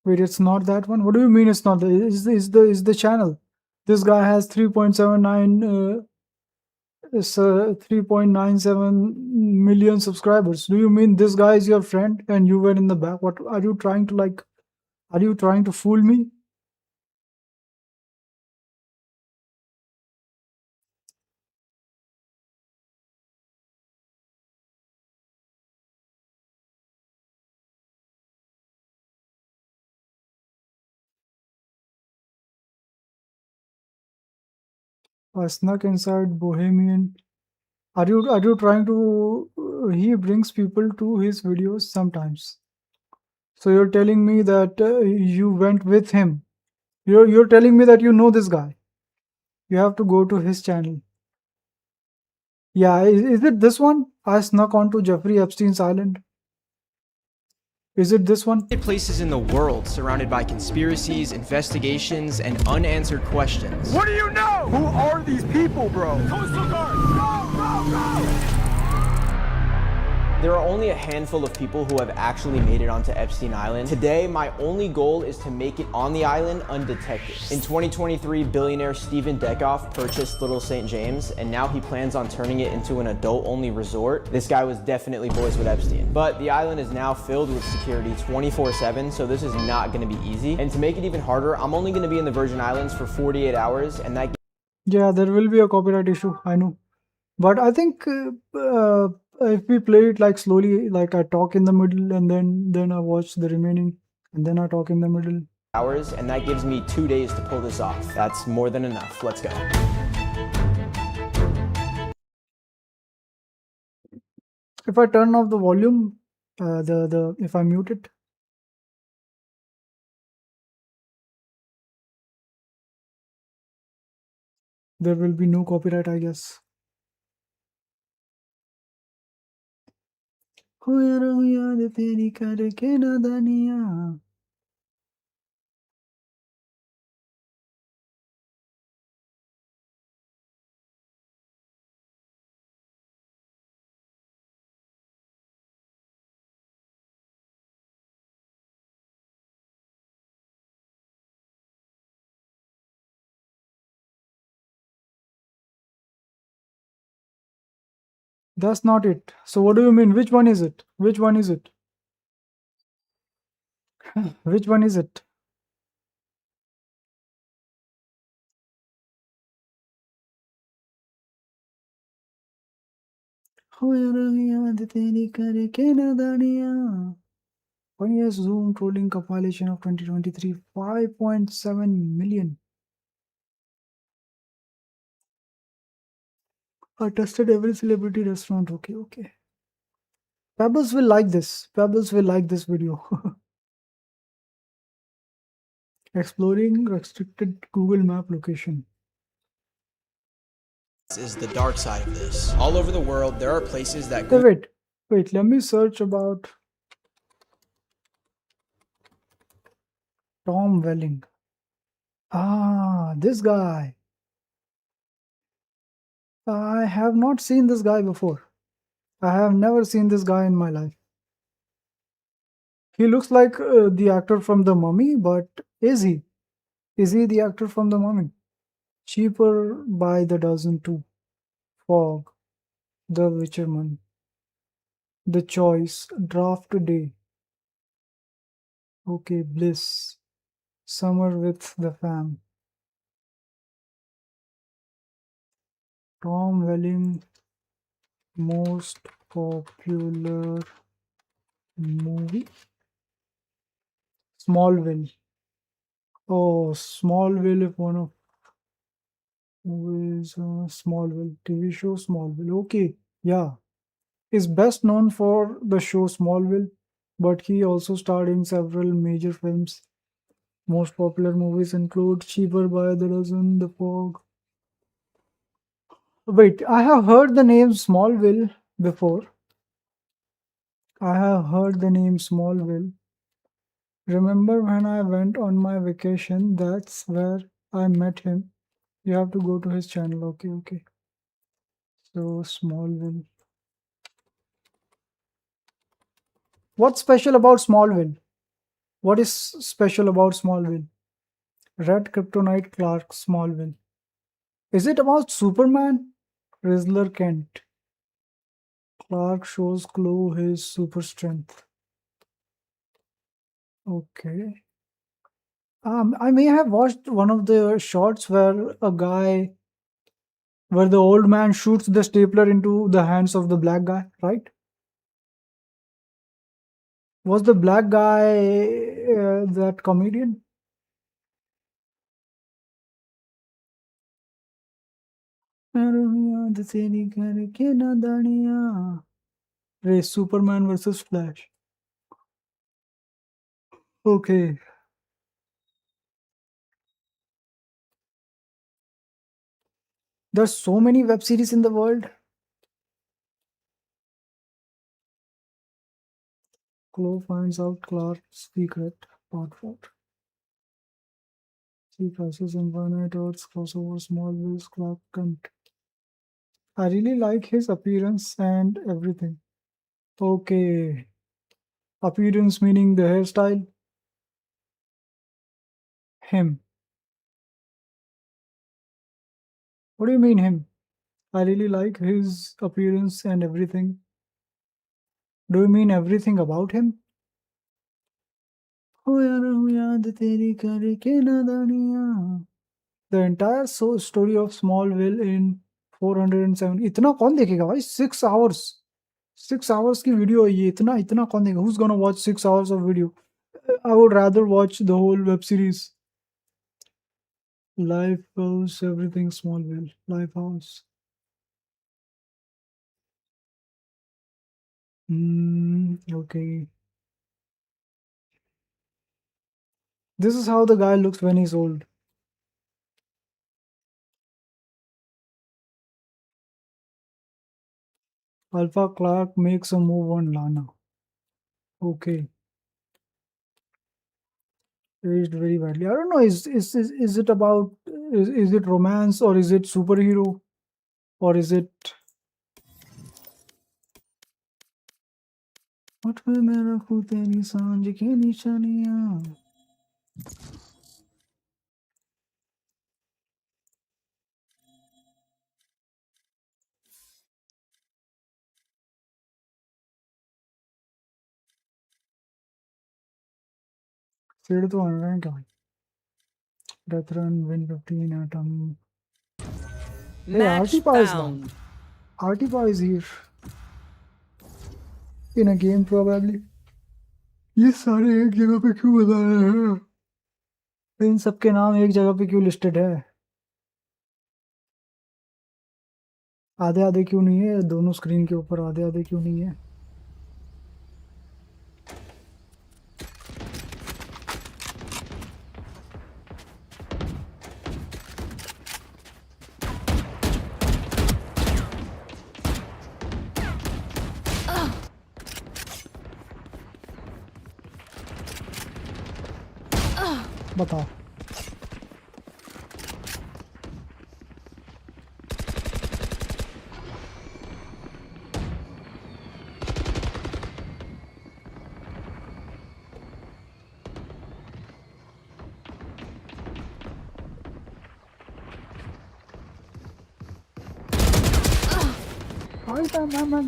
Wait, it's not that one? What do you mean it's not the is the channel? This guy has 3.79 3.97 million subscribers. Do you mean this guy is your friend and you were in the back? What are you trying to like? Are you trying to fool me? I snuck inside Bohemian. Are you trying to? He brings people to his videos sometimes. So you're telling me that you went with him. You're telling me that you know this guy. You have to go to his channel. Yeah, is it this one? I snuck onto Jeffrey Epstein's island. Is it this one? Places in the world surrounded by conspiracies, investigations, and unanswered questions. What do you know? Who are these people, bro? Coastal Guard! Go, go, go! There are only a handful of people who have actually made it onto Epstein Island. Today, my only goal is to make it on the island undetected. In 2023, billionaire Stephen Deckoff purchased Little St. James, and now he plans on turning it into an adult-only resort. This guy was definitely boys with Epstein. But the island is now filled with security 24/7, so this is not gonna be easy. And to make it even harder, I'm only gonna be in the Virgin Islands for 48 hours, and that Yeah, there will be a copyright issue, I know. But I think if we play it like slowly, like I talk in the middle and then I watch the remaining and then I talk in the middle. hours, and that gives me 2 days to pull this off. That's more than enough. Let's go. If I turn off the volume, if I mute it, there will be no copyright, I guess. That's not it. So what do you mean? Which one is it? Which one is it? Which one is it? Funniest Zoom trolling compilation of 2023, 5.7 million. I tested every celebrity restaurant. Okay. Pebbles will like this. Pebbles will like this video. Exploring restricted Google Map location. Is the dark side of this. All over the world, there are places that Okay, wait. Let me search about Tom Welling. Ah, this guy. I have not seen this guy before. I have never seen this guy in my life. He looks like the actor from The Mummy, but is he? Is he the actor from The Mummy? Cheaper by the dozen too. Fog. The Witcherman. The Choice. Draft Day. Okay, Bliss. Summer with the Fam. Tom Welling. Most popular movie. Smallville. Oh, Smallville is one of movies. Smallville. TV show Smallville. Okay, yeah. Is best known for the show Smallville, but he also starred in several major films. Most popular movies include Cheaper by the Dozen, The Fog. Wait, I have heard the name Smallville before. I have heard the name Smallville. Remember when I went on my vacation? That's where I met him. You have to go to his channel. Okay, okay. So, Smallville. What's special about Smallville? What is special about Smallville? Red Kryptonite Clark Smallville. Is it about Superman? Rizzler Kent. Clark shows Chloe his super strength. Okay. I may have watched one of the shots where the old man shoots the stapler into the hands of the black guy, right? Was the black guy that comedian? Race Superman versus Flash. Okay. There's so many web series in the world. Chloe finds out Clark's secret. Part 4. She crosses Infinite Earths, crossover Smallville's Clark Kent. I really like his appearance and everything. Okay. Appearance meaning the hairstyle. Him. What do you mean him? I really like his appearance and everything. Do you mean everything about him? The entire story of Smallville in 407. इतना कौन देखेगा भाई? 6 hours. 6 hours की video है ये. इतना कौन देखेगा? Who's gonna watch 6 hours of video? I would rather watch the whole web series. Lifehouse, everything Smallville. Lifehouse. Okay. This is how the guy looks when he's old. Alpha Clark makes a move on Lana. Okay. Aged very badly. I don't know. Is it about is it romance or is it superhero or is it? What will मेरा खुद तेरी सांझ की निशानियाँ? Said to unranked guy. Death run win 15 atom. Hey, Match Artipa is found. down. Artipa is here. In a game probably. ये सारे एक जगह पे क्यों बता रहे हैं? इन सबके नाम एक जगह पे क्यों लिस्टेड है? आधे आधे क्यों नहीं है? दोनों स्क्रीन के ऊपर आधे आधे क्यों नहीं है? बताओ।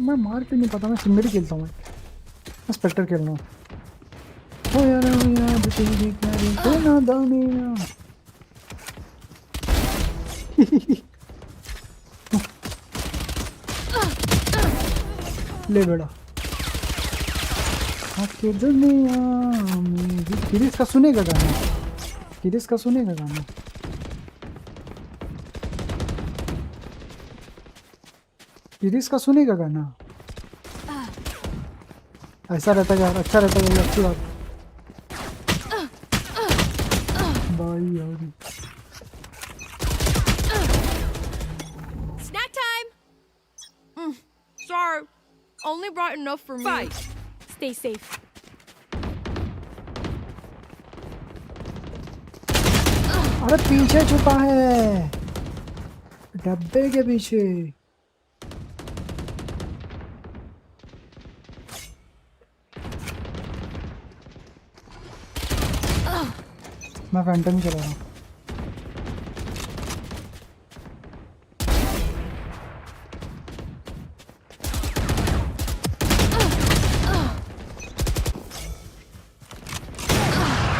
मैं मार के नहीं पता, मैं सिमरी खेलता हूँ, मैं स्पेक्टर खेल रहा हूँ। ओ यार तेरी प्यारी तो नादानी ना। ले बेटा आके दुनिया में। किरिस का सुनेगा गाना, किरिस का सुनेगा गाना। किरिस का सुनेगा गाना। ऐसा रहता है यार, अच्छा रहता है यार, अच्छी बात भाई यार। Snack time! Sorry, only brought enough for me. Fight. Stay safe. अरे पीछे छुपा है, डब्बे के पीछे। मैं फैंटम चला रहा हूँ।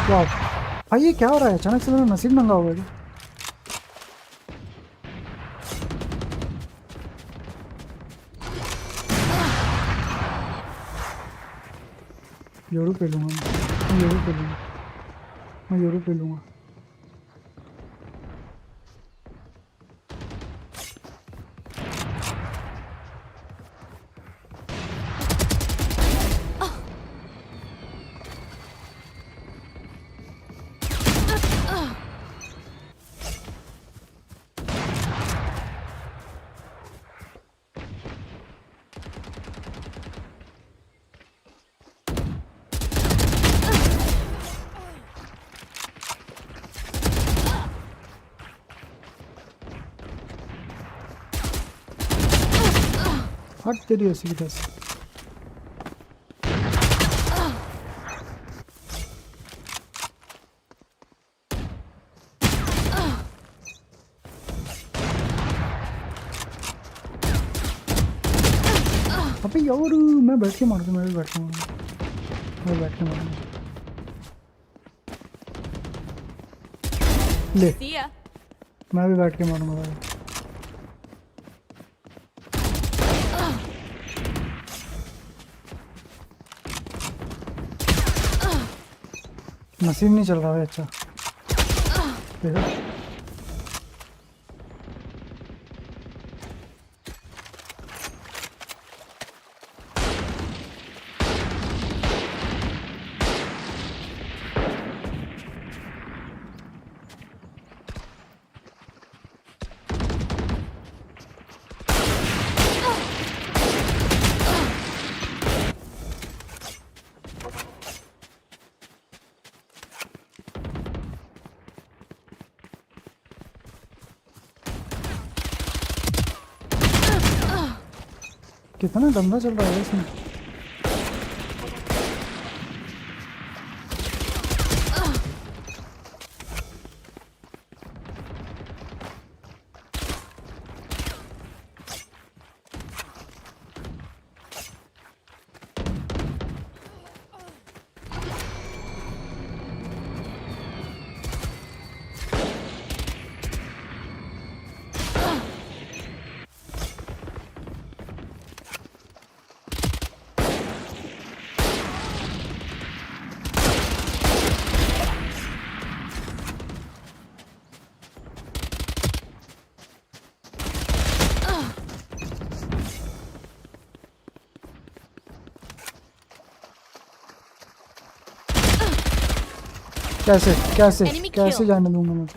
वाह भाई ये क्या हो रहा है, अचानक से मेरा नसीब नंगा हो गया। योरू पे लूँगा मैं, योरू पे लूँगा, मैं योरू पे लूँगा। हट तेरी ऐसी की तैसी। अबे यार मैं बैठ के मारूंगा, मैं भी बैठ के मारूंगा, मैं बैठ के मारूंगा। ले See ya. मैं भी बैठ के मारूंगा भाई। नसीब नहीं चल रहा है अच्छा, देखो कितना गंदा चल रहा है इसमें। कैसे कैसे Enemy कैसे kill. जाने दूंगा मैं।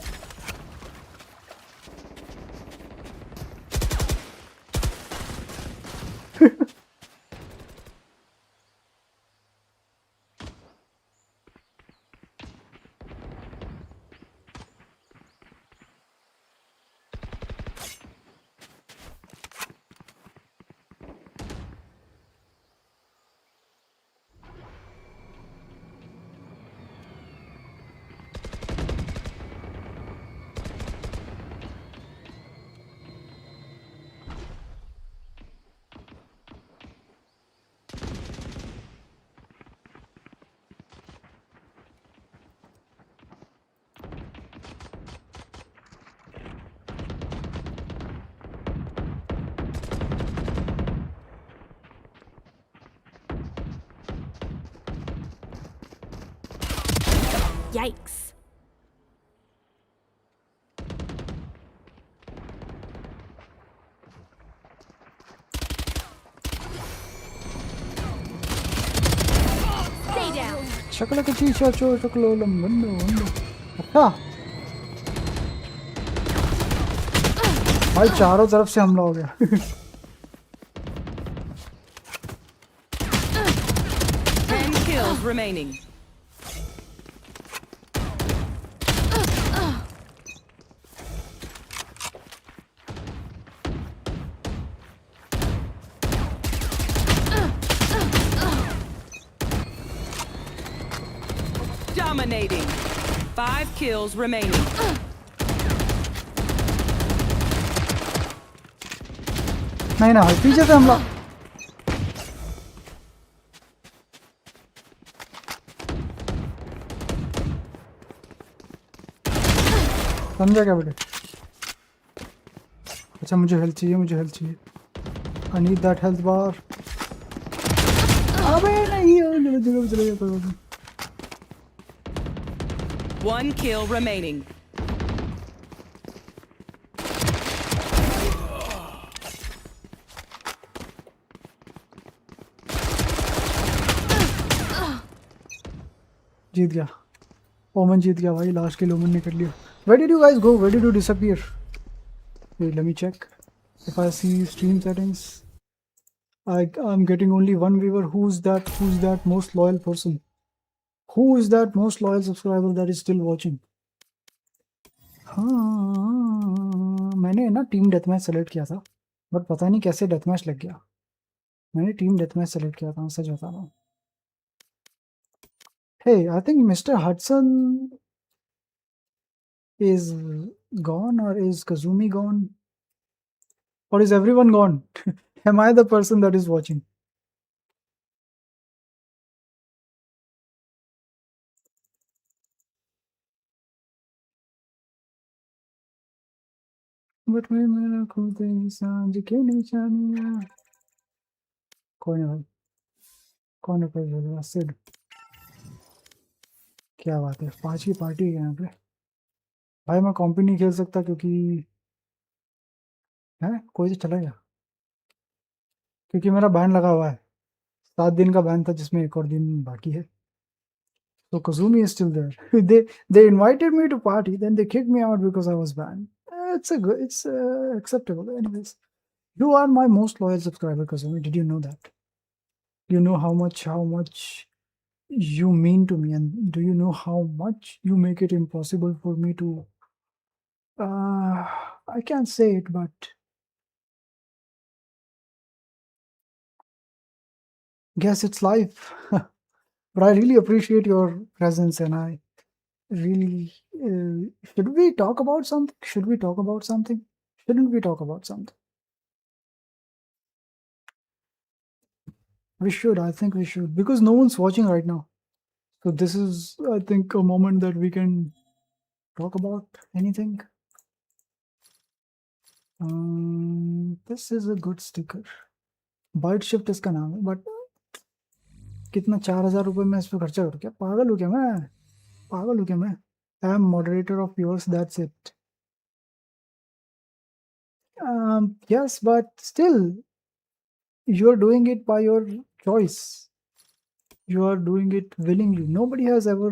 Yikes. Stay down. शक्ल का चीचा चो शक्लो लंबंदो वंदो अच्छा भाई चारों तरफ से हमला हो गया 10 kills remaining. Dominating. 5 kills remaining. नहीं ना भाई पीछे से हमला समझा क्या बेटे अच्छा मुझे हेल्थ चाहिए आई नीड दैट हेल्थ बार अबे नहीं चलो चले गया कोई बात नहीं 1 kill remaining. जीत गया ओमन जीत गया भाई लास्ट किल ओमन ने कर लिया where did you guys go where did you disappear wait let me check if I see stream settings I'm getting only one viewer who's that most loyal person who is that most loyal subscriber that is still watching हाँ मैंने ना team deathmatch select किया था but पता नहीं कैसे deathmatch लग गया मैंने टीम डेथमैच सेलेक्ट किया था सच बता रहा हूँ hey I think Mr. Hudson is gone or is Kazumi gone or is everyone gone am I the person that is watching but मेरा खुद ही सांझ के निशानियाँ कौन है भाई कौन है कोई सिड क्या बात है 5 की पार्टी है यहाँ पे भाई मैं कॉम्पी नहीं खेल सकता क्योंकि है कोई तो चला गया क्योंकि मेरा बैन लगा हुआ है 7 दिन का बैन था जिसमें एक और दिन बाकी है so Kazumi is still there they invited me to party then they kicked me out because I was banned it's acceptable anyways you are my most loyal subscriber Kazumi did you know that you know how much you mean to me and do you know how much you make it impossible for me to I can't say it but guess it's life but I really appreciate your presence and I really should we talk about something shouldn't we talk about something we should I think we should because no one's watching right now so this is I think a moment that we can talk about anything this is a good sticker bite shift इसका नाम है but कितना 4000 रुपये में इस पर खर्चा कर क्या पागल हूँ क्या मैं I am moderator of yours that's it yes but still you are doing it by your choice you are doing it willingly nobody has ever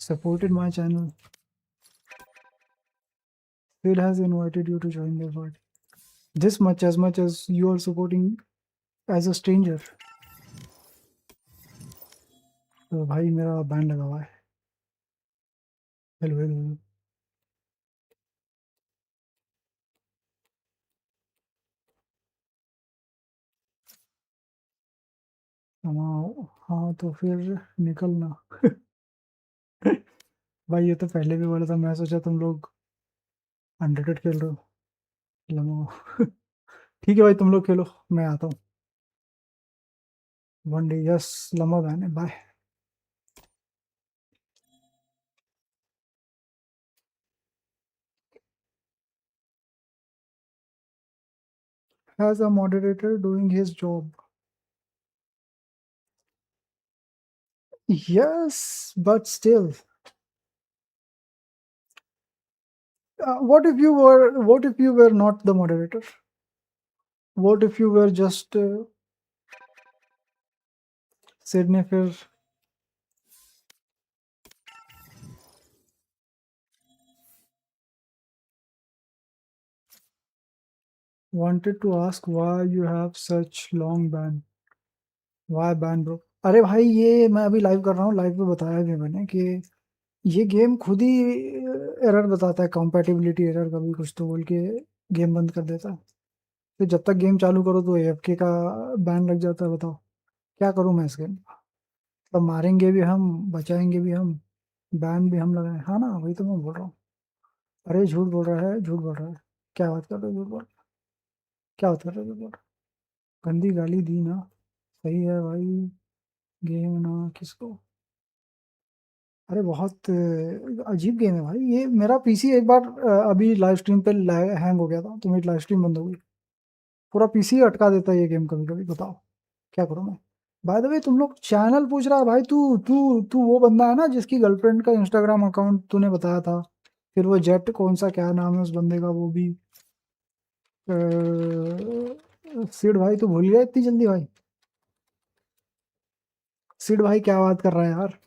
supported my channel Phil has invited you to join their party this much as you are supporting as a stranger तो भाई मेरा ban लगा हुआ है hello हाँ तो फिर निकलना भाई ये तो पहले भी बोला था मैं सोचा तुम लोग अनरेटेड खेल रहे हो लमो ठीक है भाई तुम लोग खेलो मैं आता हूँ वन डे यस लम्बा बैन है bye as a moderator doing his job yes but still What if you were not the moderator? What if you were just Sid ने फिर wanted to ask why you have such long ban. Why ban bro? अरे भाई ये मैं अभी live कर रहा हूँ, लाइव पे बताया भी मैंने कि ये गेम खुद ही एरर बताता है, कंपैटिबिलिटी एरर कभी कुछ तो बोल के गेम बंद कर देता है। तो जब तक गेम चालू करो तो एएफके का बैन लग जाता है। बताओ क्या करूं मैं इस गेम? तो मारेंगे भी हम, बचाएंगे भी हम, बैन भी हम लगाए। हाँ ना, वही तो मैं बोल रहा हूँ। अरे झूठ बोल रहा है, झूठ बोल रहा है। क्या बात कर रहे हो? झूठ बोल, क्या बात कर रहे हो? झूठ बोल, गंदी गाली दी ना। सही है भाई, गेम ना किसको। अरे बहुत अजीब गेम है भाई ये। मेरा पीसी एक बार अभी लाइव स्ट्रीम पे हैंग हो गया था, तो मेरी लाइव स्ट्रीम बंद हो गई। पूरा पीसी अटका देता है ये गेम कभी कभी। बताओ क्या करूं मैं? बाय द वे तुम लोग चैनल पूछ रहा है भाई। तू तू तू वो बंदा है ना जिसकी गर्लफ्रेंड का इंस्टाग्राम अकाउंट तूने बताया था? फिर वो जेट कौन सा, क्या नाम है उस बंदे का, वो भी सिड भाई तू भूल गया इतनी जल्दी भाई? सिड भाई क्या बात कर रहा है यार?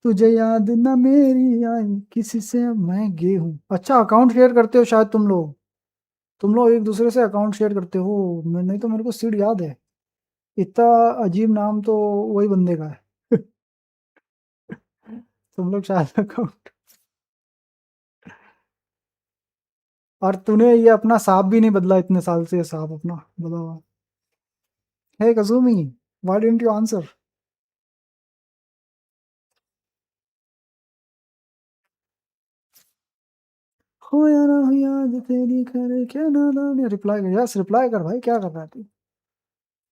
तुझे याद ना मेरी आई किसी से मैं गे हूँ। अच्छा अकाउंट शेयर करते हो शायद तुम लोग एक दूसरे से अकाउंट शेयर करते हो। नहीं तो मेरे को सिड याद है। इतना अजीब नाम तो वही बंदे का है। तुम लोग शायद अकाउंट। और तूने ये अपना सांप भी नहीं बदला इतने साल से, ये सांप अपना बदला हुआ। हे कसूमी, व्हाई डिडंट यू आंसर? हो या ना हो याद तेरी करे क्या नादान। रिप्लाई कर, यस रिप्लाई कर भाई। क्या कर रहा है तू?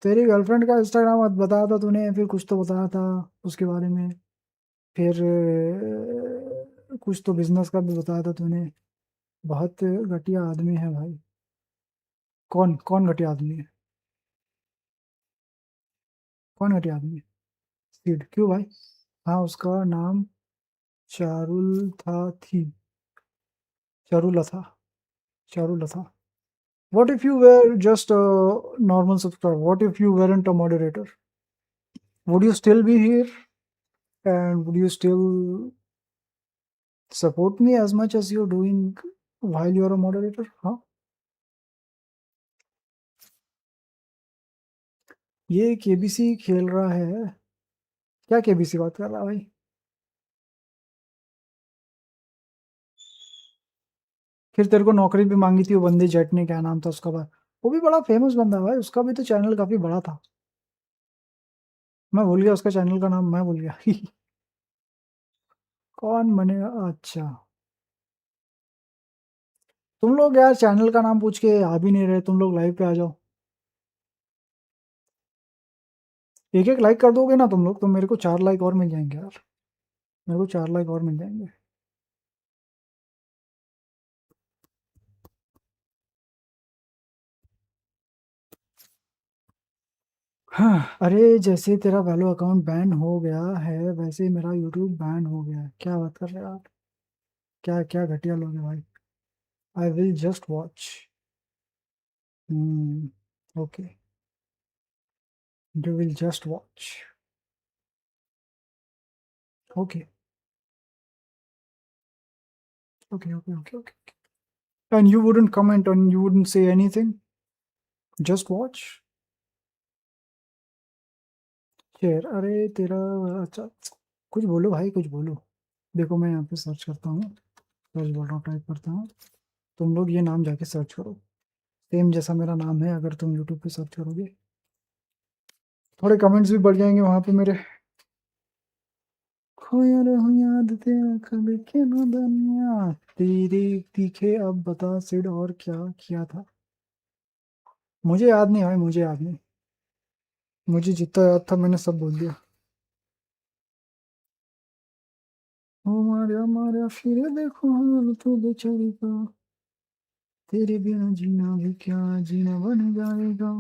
तेरी गर्लफ्रेंड का इंस्टाग्राम बताया था तूने, फिर कुछ तो बताया था उसके बारे में। फिर कुछ तो बिजनेस का भी बताया था तूने। बहुत घटिया आदमी है भाई। कौन कौन घटिया आदमी है? कौन घटिया आदमी है? सीड क्यों भाई? हाँ उसका नाम चारुल था, थी चारुला था, चारुला था। What if you were just a normal subscriber? What if you weren't a moderator? Would you still be here? And would you still support me as much as you're doing while you're a moderator? हाँ, ये KBC खेल रहा है। क्या KBC बात कर रहा है भाई? फिर तेरे को नौकरी भी मांगी थी वो बंदे जेट ने, क्या नाम था उसका भाई? वो भी बड़ा फेमस बंदा है भाई, उसका भी तो चैनल काफी बड़ा था। मैं भूल गया उसका चैनल का नाम, मैं भूल गया। कौन बनेगा? अच्छा तुम लोग यार चैनल का नाम पूछ के आ भी नहीं रहे। तुम लोग लाइव पे आ जाओ। एक एक लाइक कर दोगे ना तुम लोग तो मेरे को 4 लाइक और मिल जाएंगे यार। मेरे को 4 लाइक और मिल जाएंगे। हाँ अरे जैसे तेरा वैलो अकाउंट बैन हो गया है वैसे ही मेरा यूट्यूब बैन हो गया है। क्या बात कर रहे हो आप? क्या क्या घटिया लोग हैं भाई। I will just watch. Okay, you will just watch. Okay okay okay okay okay. And you wouldn't comment and you wouldn't say anything? Just watch? Share? अरे तेरा अच्छा, कुछ बोलो भाई, कुछ बोलो। देखो मैं यहाँ पे सर्च करता हूँ, सर्च बोल रहा हूँ, टाइप करता हूँ। तुम लोग ये नाम जाके सर्च करो, सेम जैसा मेरा नाम है। अगर तुम यूट्यूब पे सर्च करोगे थोड़े कमेंट्स भी बढ़ जाएंगे वहाँ पे मेरे। खोया रहूं याद तेरा कभी के ना दुनिया तेरे तीखे। अब बता सिड और क्या किया था? मुझे याद नहीं भाई, मुझे याद नहीं। मुझे जितना याद था मैंने सब बोल दिया। ओ मारिया मारिया फिर देखो हाल तो बेचारी का, तेरे बिना जीना भी क्या जीना बन जाएगा।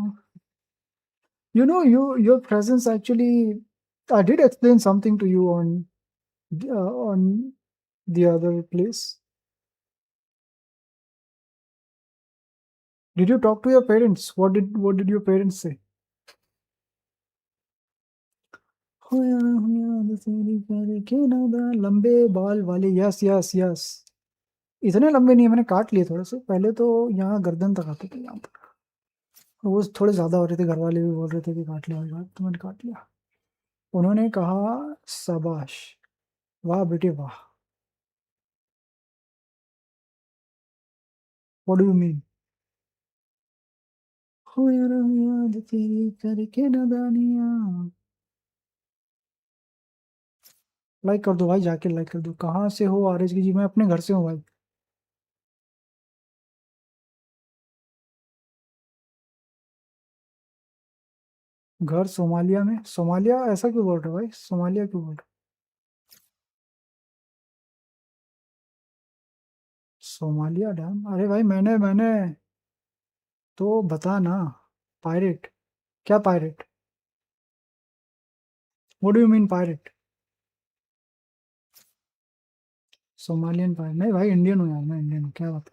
Your presence actually, I did explain something to you on the other place. Did you talk to your parents? What did your parents say? लंबे बाल वाले, यस यस यस। इतने लंबे नहीं है, मैंने काट लिए थोड़े से। पहले तो यहाँ गर्दन तक आते थे, यहाँ तक। वो थोड़े ज़्यादा हो रहे थे, घर वाले भी बोल रहे थे कि काट लिया होगा, तो मैंने काट लिया। उन्होंने कहा शाबाश, वाह बेटे वाह। What do you mean? हो यार याद तेरी करके नादानियाँ। लाइक कर दो भाई, जाके लाइक कर दो। कहाँ से हो आरएस की जी? मैं अपने घर से हूँ भाई। घर सोमालिया में। सोमालिया ऐसा क्यों बोल रहे हो भाई? सोमालिया क्यों बोल रहे हो? Somalia dam? अरे भाई मैंने तो बता ना। पायरेट? क्या pirate? What do you mean pirate? Somalian pirate? नहीं भाई, इंडियन हूँ यार, मैं इंडियन हूँ। क्या बात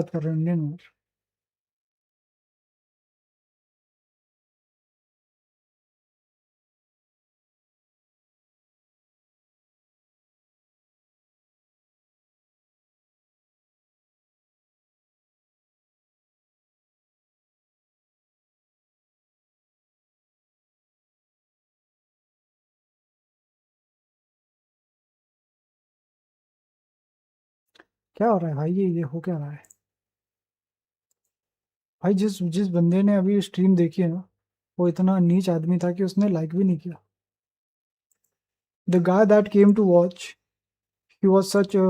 कर रहे हो? इंडियन हूँ। क्या हो रहा है भाई? ये हो क्या रहा है भाई? जिस जिस बंदे ने अभी स्ट्रीम देखी है ना, वो इतना नीच आदमी था कि उसने लाइक भी नहीं किया। The guy that came to watch, he was such a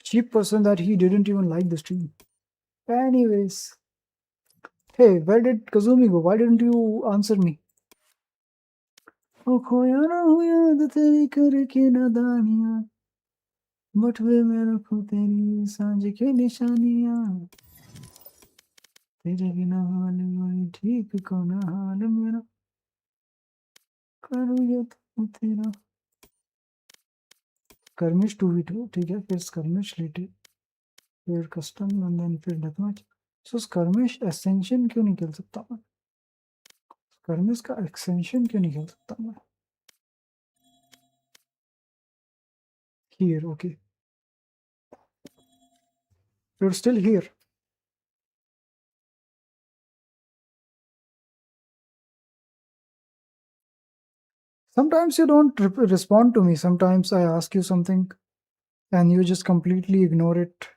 cheap person that he didn't even like the stream. Anyways, hey, where did Kazumi go? Why didn't you answer me? ओ खोया ना हो याद तेरी करके नादानियाँ, बटवे में रखो तेरी सांझ की निशानियाँ, तेरे बिना हाल वही ठीक को ना हाल मेरा, करूँ ये तो तेरा। skirmish 2v2, ठीक है। फिर skirmish लेटे, फिर custom and then फिर deathmatch। so skirmish ascension क्यों नहीं खेल सकता मैं? skirmish का extension क्यों नहीं खेल सकता मैं? Here, okay. You're still here. Sometimes you don't respond to me. Sometimes I ask you something and you just completely ignore it.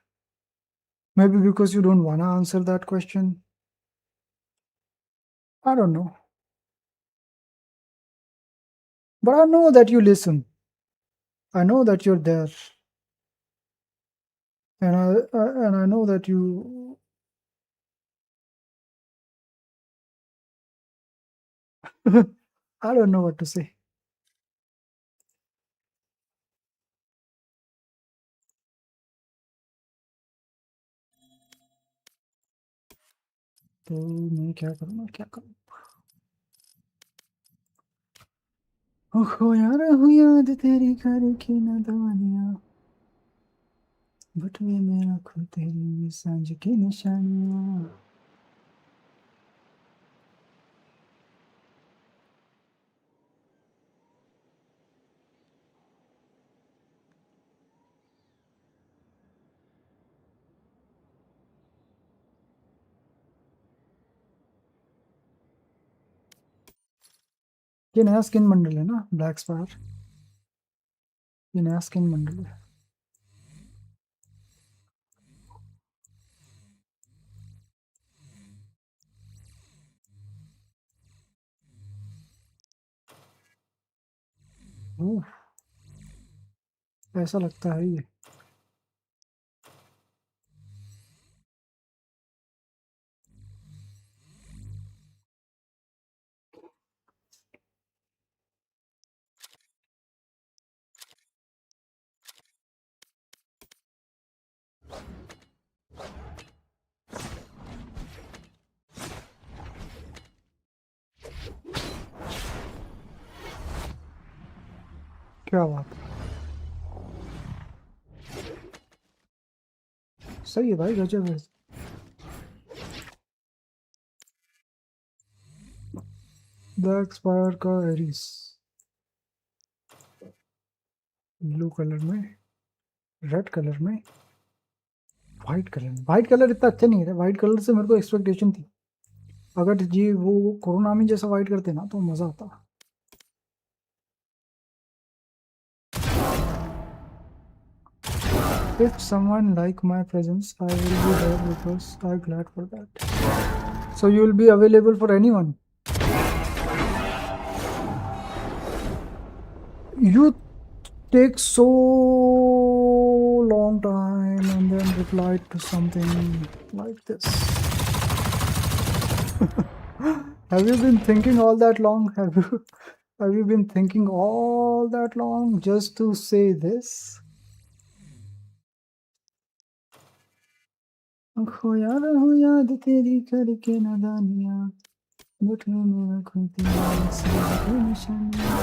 Maybe because you don't want to answer that question. I don't know. But I know that you listen. I know that you're there. And I know that you... I don't know what to say. तो मैं क्या करूँ? ओहो यार हो याद तेरी करके नादानियाँ, बटवे में रखो तेरी सांझ की निशानियाँ। ये नया स्किन बंडल है ना, ब्लैक स्पायर? ये नया स्किन बंडल है। ओह, ऐसा लगता है ये। क्या बात है? सही है भाई, गजब है। ब्लैक स्पायर का एरिस ब्लू कलर में, रेड कलर में, वाइट कलर में। वाइट कलर इतना अच्छा नहीं है, वाइट कलर से मेरे को एक्सपेक्टेशन थी। अगर जी वो कोरोना में जैसा वाइट करते ना तो मज़ा आता। If someone like my presence, I will be there because I'm glad for that. So you will be available for anyone. You take so long time and then reply to something like this. Have you been thinking all that long? Have you been thinking all that long just to say this? खोया रहूं याद तेरी करके नादानियां, बटुए में रखूं तेरी सांझ की निशानियां।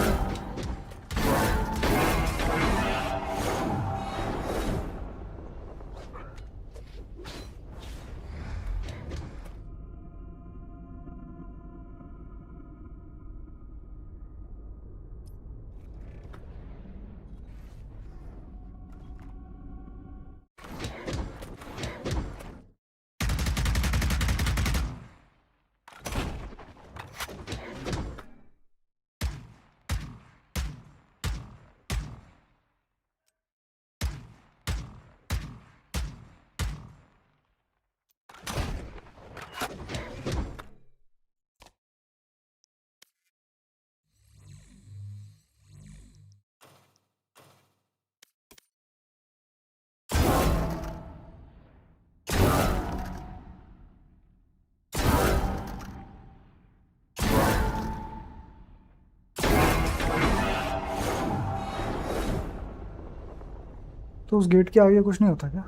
तो उस गेट के आगे कुछ नहीं होता क्या?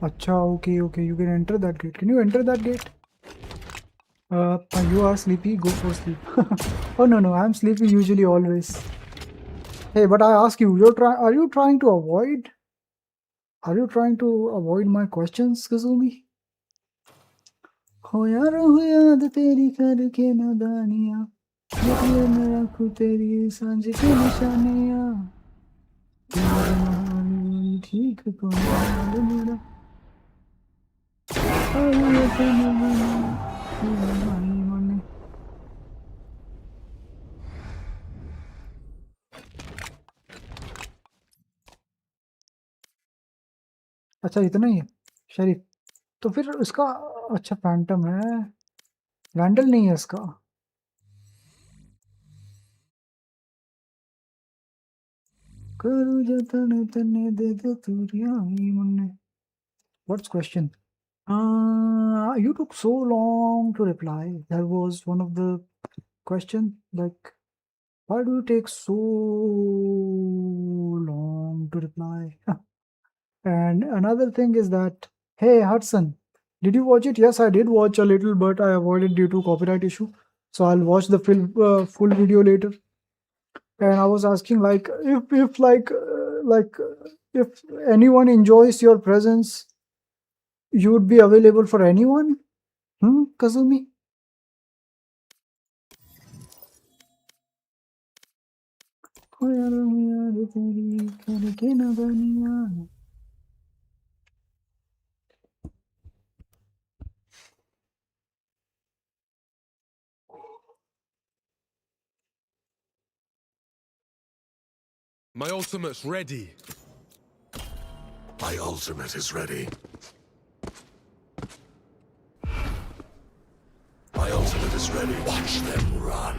अच्छा, okay, okay, you can enter that gate. Can you enter that gate? You are sleepy, go for sleep. Oh no, I'm sleepy usually always. Hey, but I ask you, are you trying to avoid? Are you trying to avoid my questions, Kazumi? हो यार हो याद तेरी करके नादानियां, बटुए में रखूं तेरी सांझ की निशानियां, तेरे हाल ठीक कौन हाल मेरा, आई तेरे भाई मने। अच्छा इतना ही है शरीफ? तो फिर इसका, अच्छा फैंटम है, वैंडल नहीं है इसका। करू जतन तने दे दे तुरिया ही मने। What's question? You took so long to reply. That was one of the question. Like, why do you take so long to reply? And another thing is that, hey Hudson, did you watch it? Yes, I did watch a little, but I avoided due to copyright issue. So I'll watch the full video later. And I was asking, like, if anyone enjoys your presence, you would be available for anyone? Kazumi? My ultimate's ready. My ultimate is ready. My ultimate is ready. Watch them run.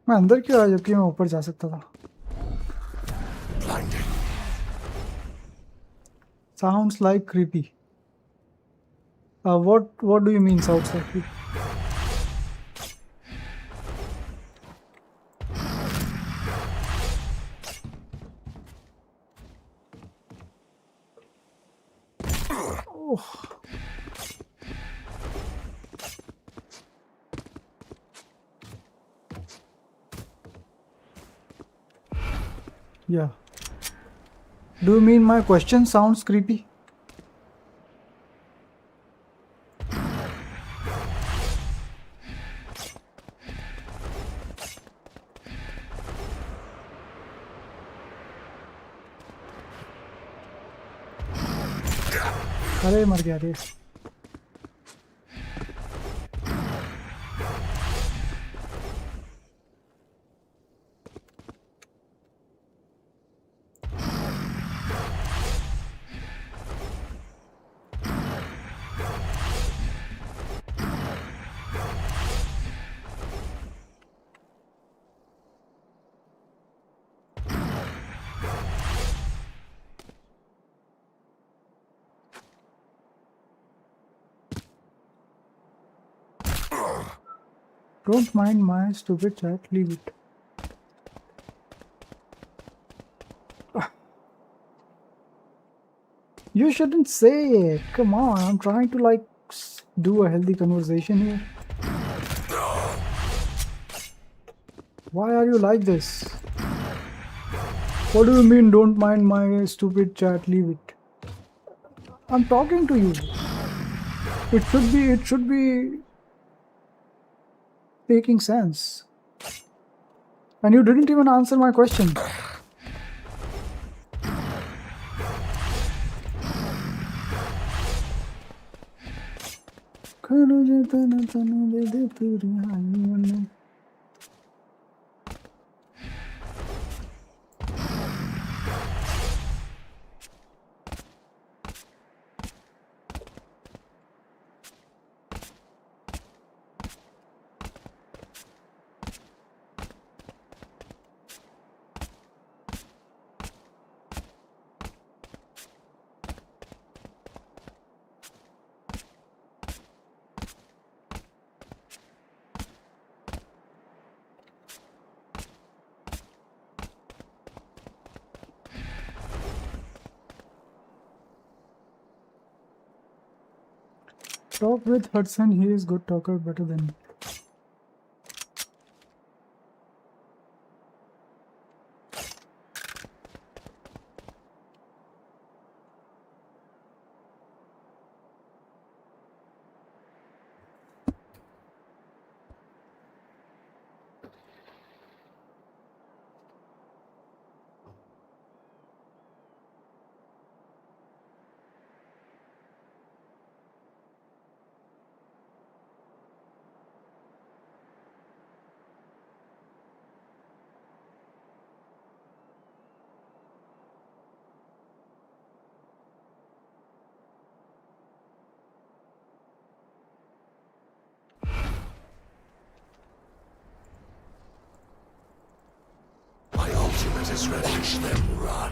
मैं अंदर क्यों आया जबकि मैं ऊपर जा सकता था? Blinding. Sounds like creepy. What do you mean sounds like creepy? Oh. Yeah. Do you mean my question sounds creepy? अरे मर गया रे. Don't mind my stupid chat, leave it. You shouldn't say it. Come on, I'm trying to like do a healthy conversation here. Why are you like this? What do you mean don't mind my stupid chat, leave it? I'm talking to you. It should be making sense. And you didn't even answer my question. Talk with Hudson, he is good talker, better than me. My ultimate is ready. Watch them run.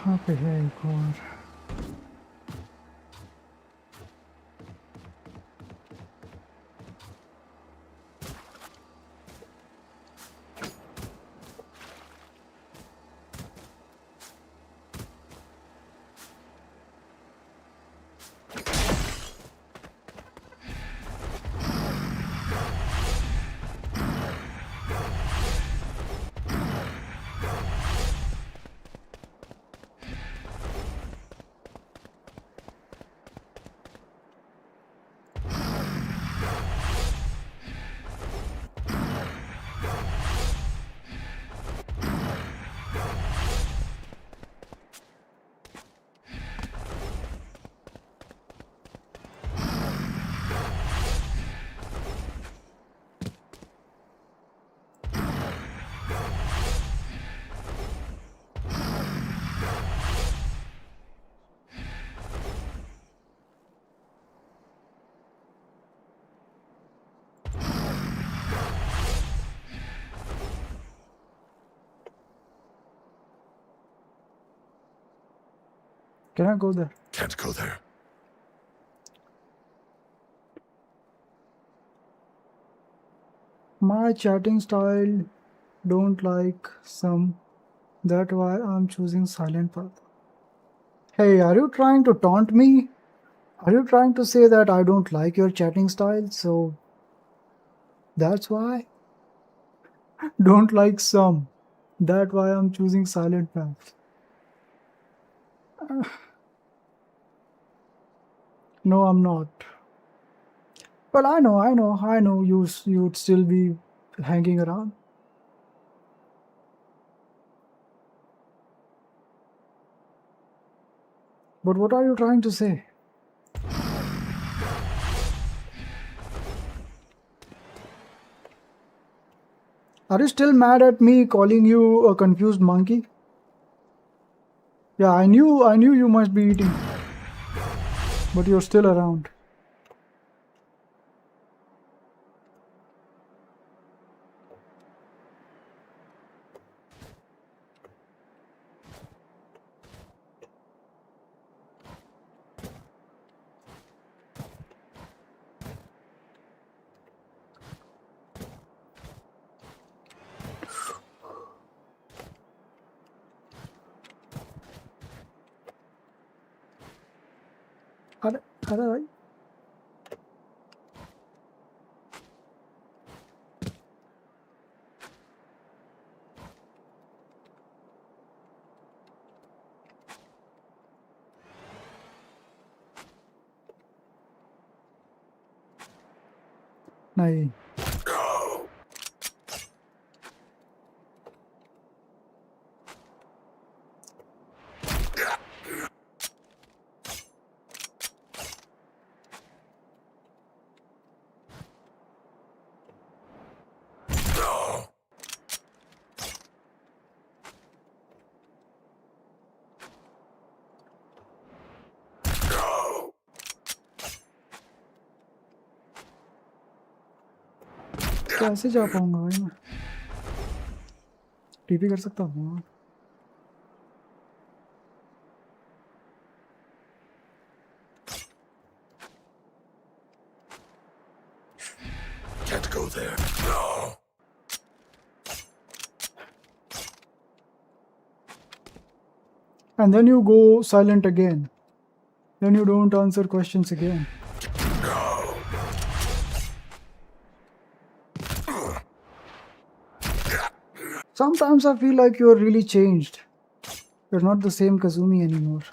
कहाँ पे है एक और? Can I go there? Can't go there. My chatting style don't like some. That's why I'm choosing silent path. Hey, are you trying to taunt me? Are you trying to say that I don't like your chatting style? So that's why? Don't like some. That's why I'm choosing silent path. No, I'm not. Well, I know you'd still be hanging around. But what are you trying to say? Are you still mad at me calling you a confused monkey? Yeah, I knew you must be eating. But you're still around. अरे भाई नहीं कैसे जा पाऊंगा भाई मैं TP कर सकता हूँ Can't go there. No. and then you go silent again. Then you don't answer questions again. Sometimes I feel like you're really changed. You're not the same Kazumi anymore.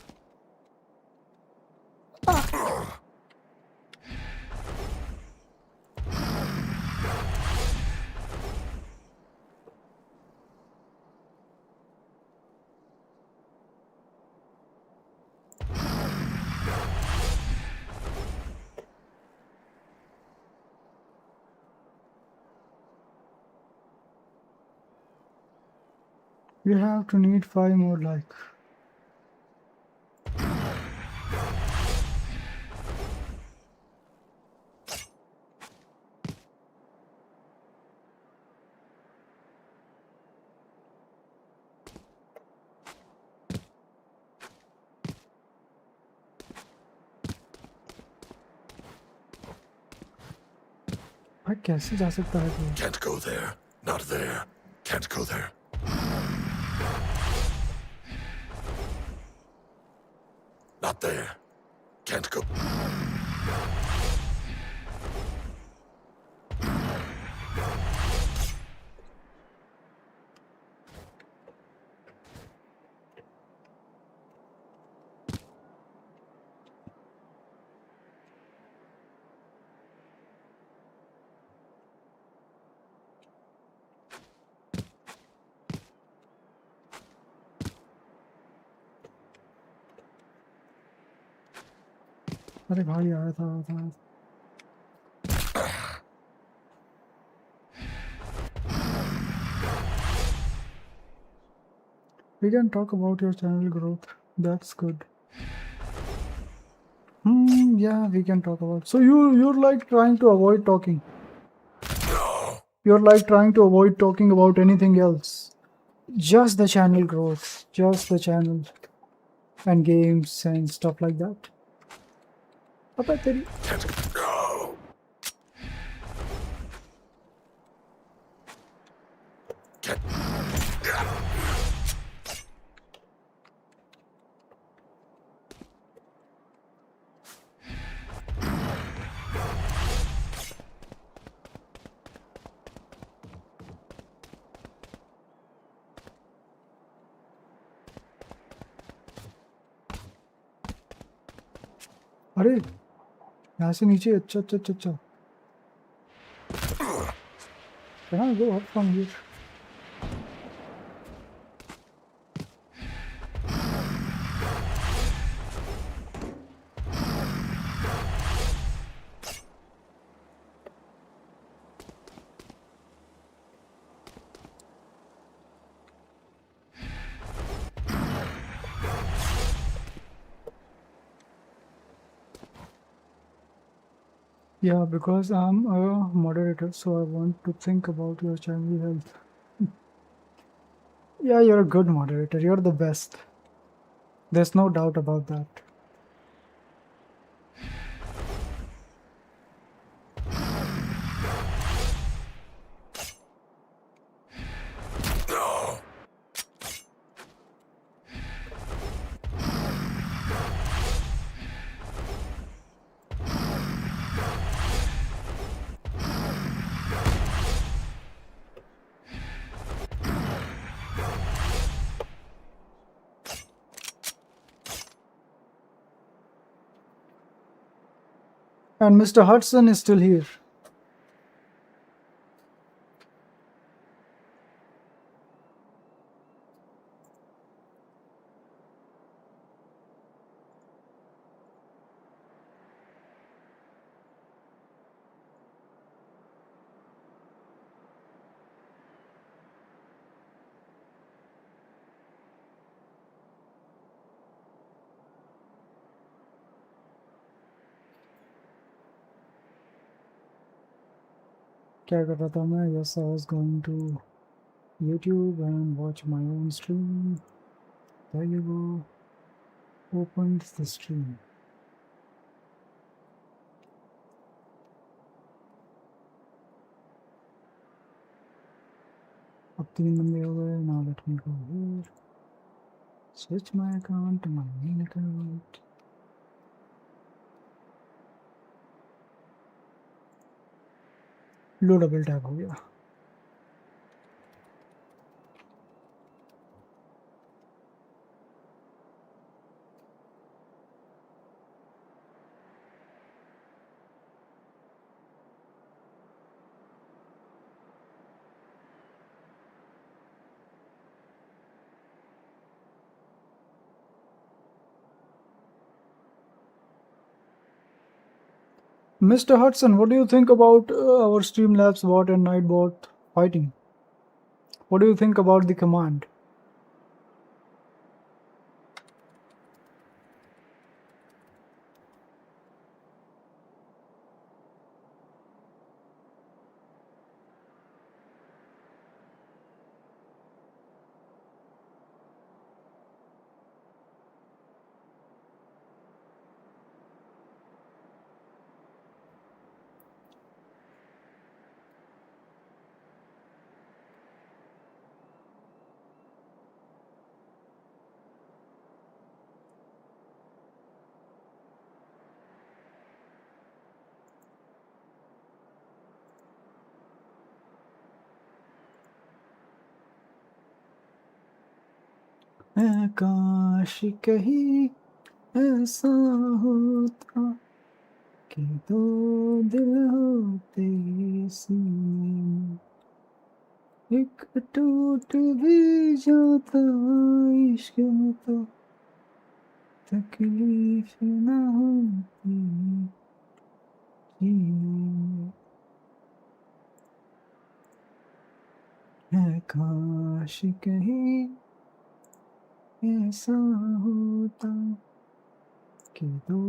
We have to need 5 more like. भाई कैसे जा सकता है तू? Can't go there. Not there. Can't go there. Not there. Can't go. अरे भाई आया था। We can talk about your channel growth. That's good. Yeah, we can talk about. So you're like trying to avoid talking. You're like trying to avoid talking about anything else. Just the channel growth, just the channel and games and stuff like that. अबे तेरी अरे यहाँ से नीचे अच्छा Can I go up from here? Yeah, because I'm a moderator, so I want to think about your channel health. Yeah, you're a good moderator. You're the best. There's no doubt about that. And Mr. Hudson is still here. क्या कर रहा था मैं? Yes, I was going to YouTube and watch my own stream. There you go. Opened the stream. अब 3 बंदे हो गए. Now let me go here. Switch my account to my main account. Low double tap हो गया. Mr. Hudson, what do you think about our Streamlabs bot and Nightbot fighting? What do you think about the command? काश कहीं ऐसा होता कि दो दिल होते सीने में, एक टूट भी जाता इश्क में तो तकलीफ ना होती जीने में। काश कहीं ऐसा होता कि दो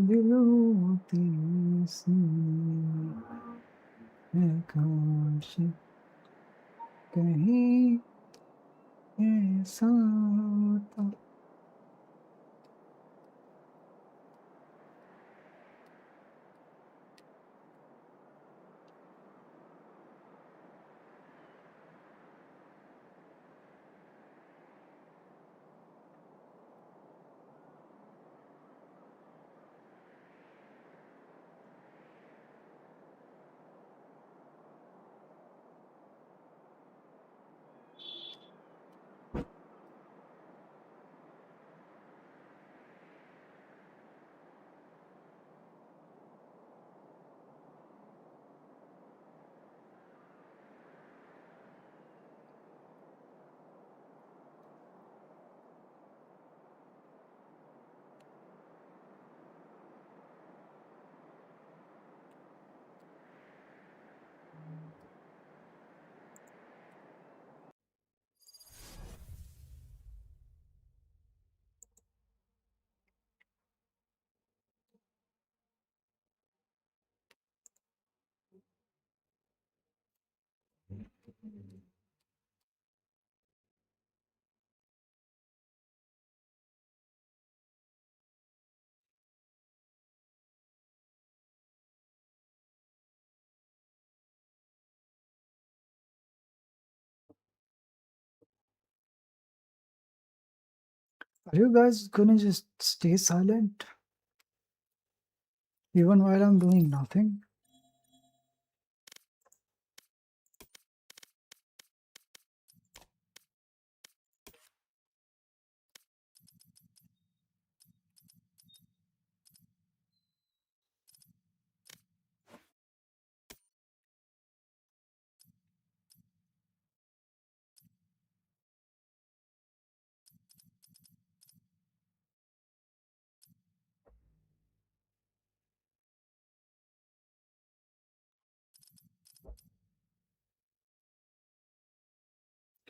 दिल होते सीने में। काश कहीं ऐसा होता। Are you guys gonna just stay silent even while I'm doing nothing?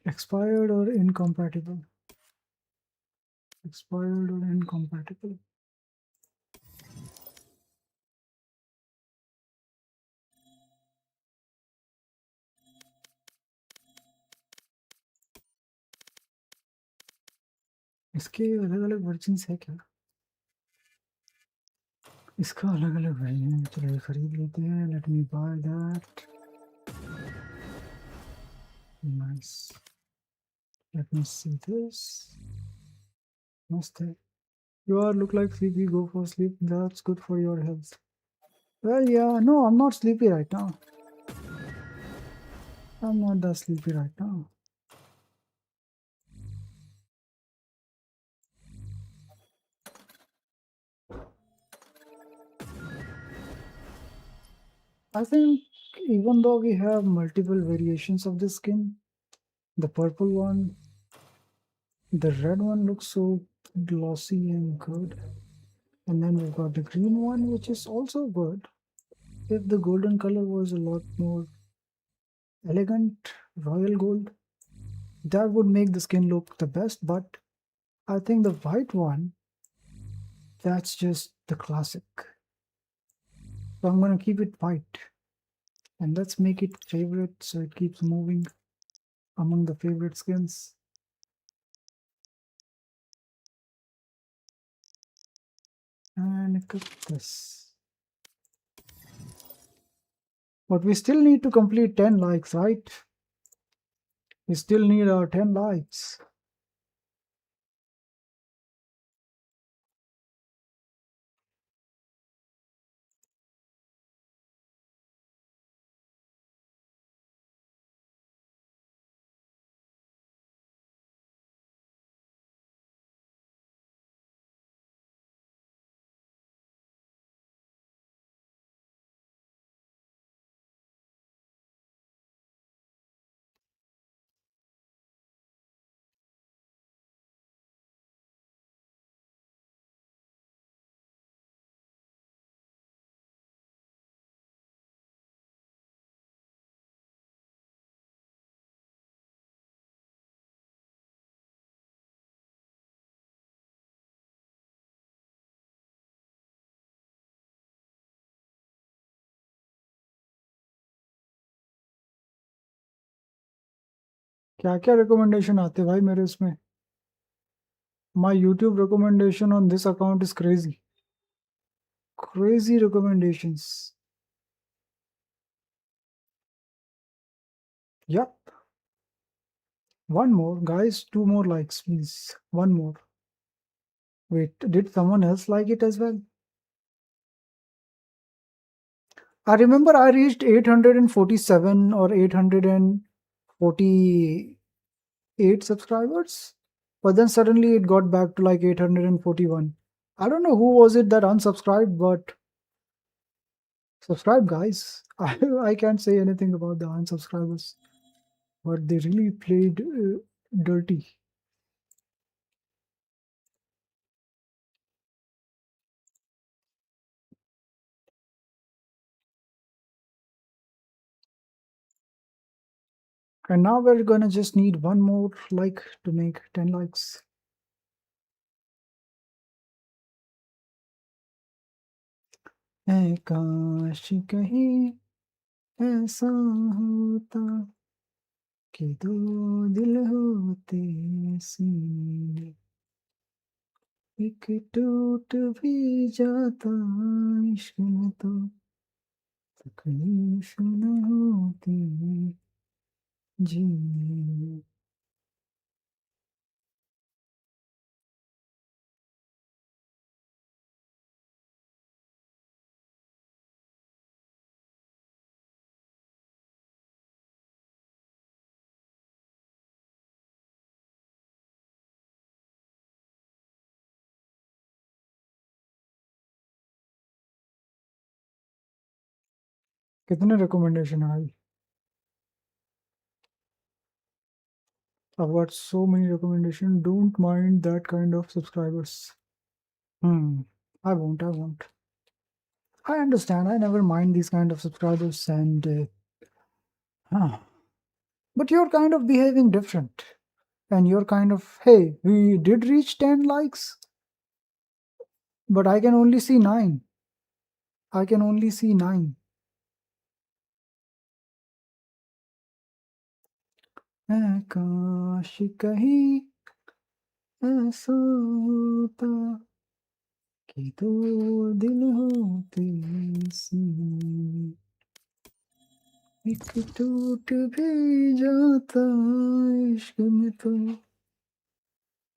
Expired or incompatible? Expired or incompatible? इसके अलग अलग वर्जन्स है क्या? इसका अलग अलग वर्जन है, चलो ये खरीद लेते हैं. Let me by that. Nice. Let me see this. मस्त है. You are look like sleepy. Go for sleep. That's good for your health. Well, yeah. No, I'm not sleepy right now. I'm not that sleepy right now. I think even though we have multiple variations of the skin, the purple one, the red one looks so glossy and good. And then we've got the green one, which is also good. If the golden color was a lot more elegant, royal gold, that would make the skin look the best. But I think the white one, that's just the classic. So I'm gonna keep it white. And let's make it favorite so it keeps moving among the favorite skins. And cook this. But we still need to complete 10 likes, right? We still need our 10 likes. क्या क्या recommendation आते भाई मेरे इसमें? My YouTube recommendation on this account is crazy. Crazy recommendations. Yep. One more, guys. 2 more likes, please. One more. Wait, did someone else like it as well? I remember I reached 847 or 848 subscribers, but then suddenly it got back to like 841. I don't know who was it that unsubscribed, but subscribe, guys. I can't say anything about the unsubscribers, but they really played dirty. And now we're gonna just need one more like to make 10 likes. ऐ काश कहीं ऐसा होता कि दो दिल होते सीने, एक टूट भी जाता इश्क में तो तकलीफ न होती जीने में. कितने recommendation I? I've got so many recommendations. Don't mind that kind of subscribers. I won't. I understand. I never mind these kind of subscribers, and but you're kind of behaving different. And you're kind of, hey, we did reach 10 likes, but I can only see 9. I can only see 9. ऐ काश कहीं ऐसा होता कि दो दिल होते सीने, एक टूट भी जाता इश्क में तो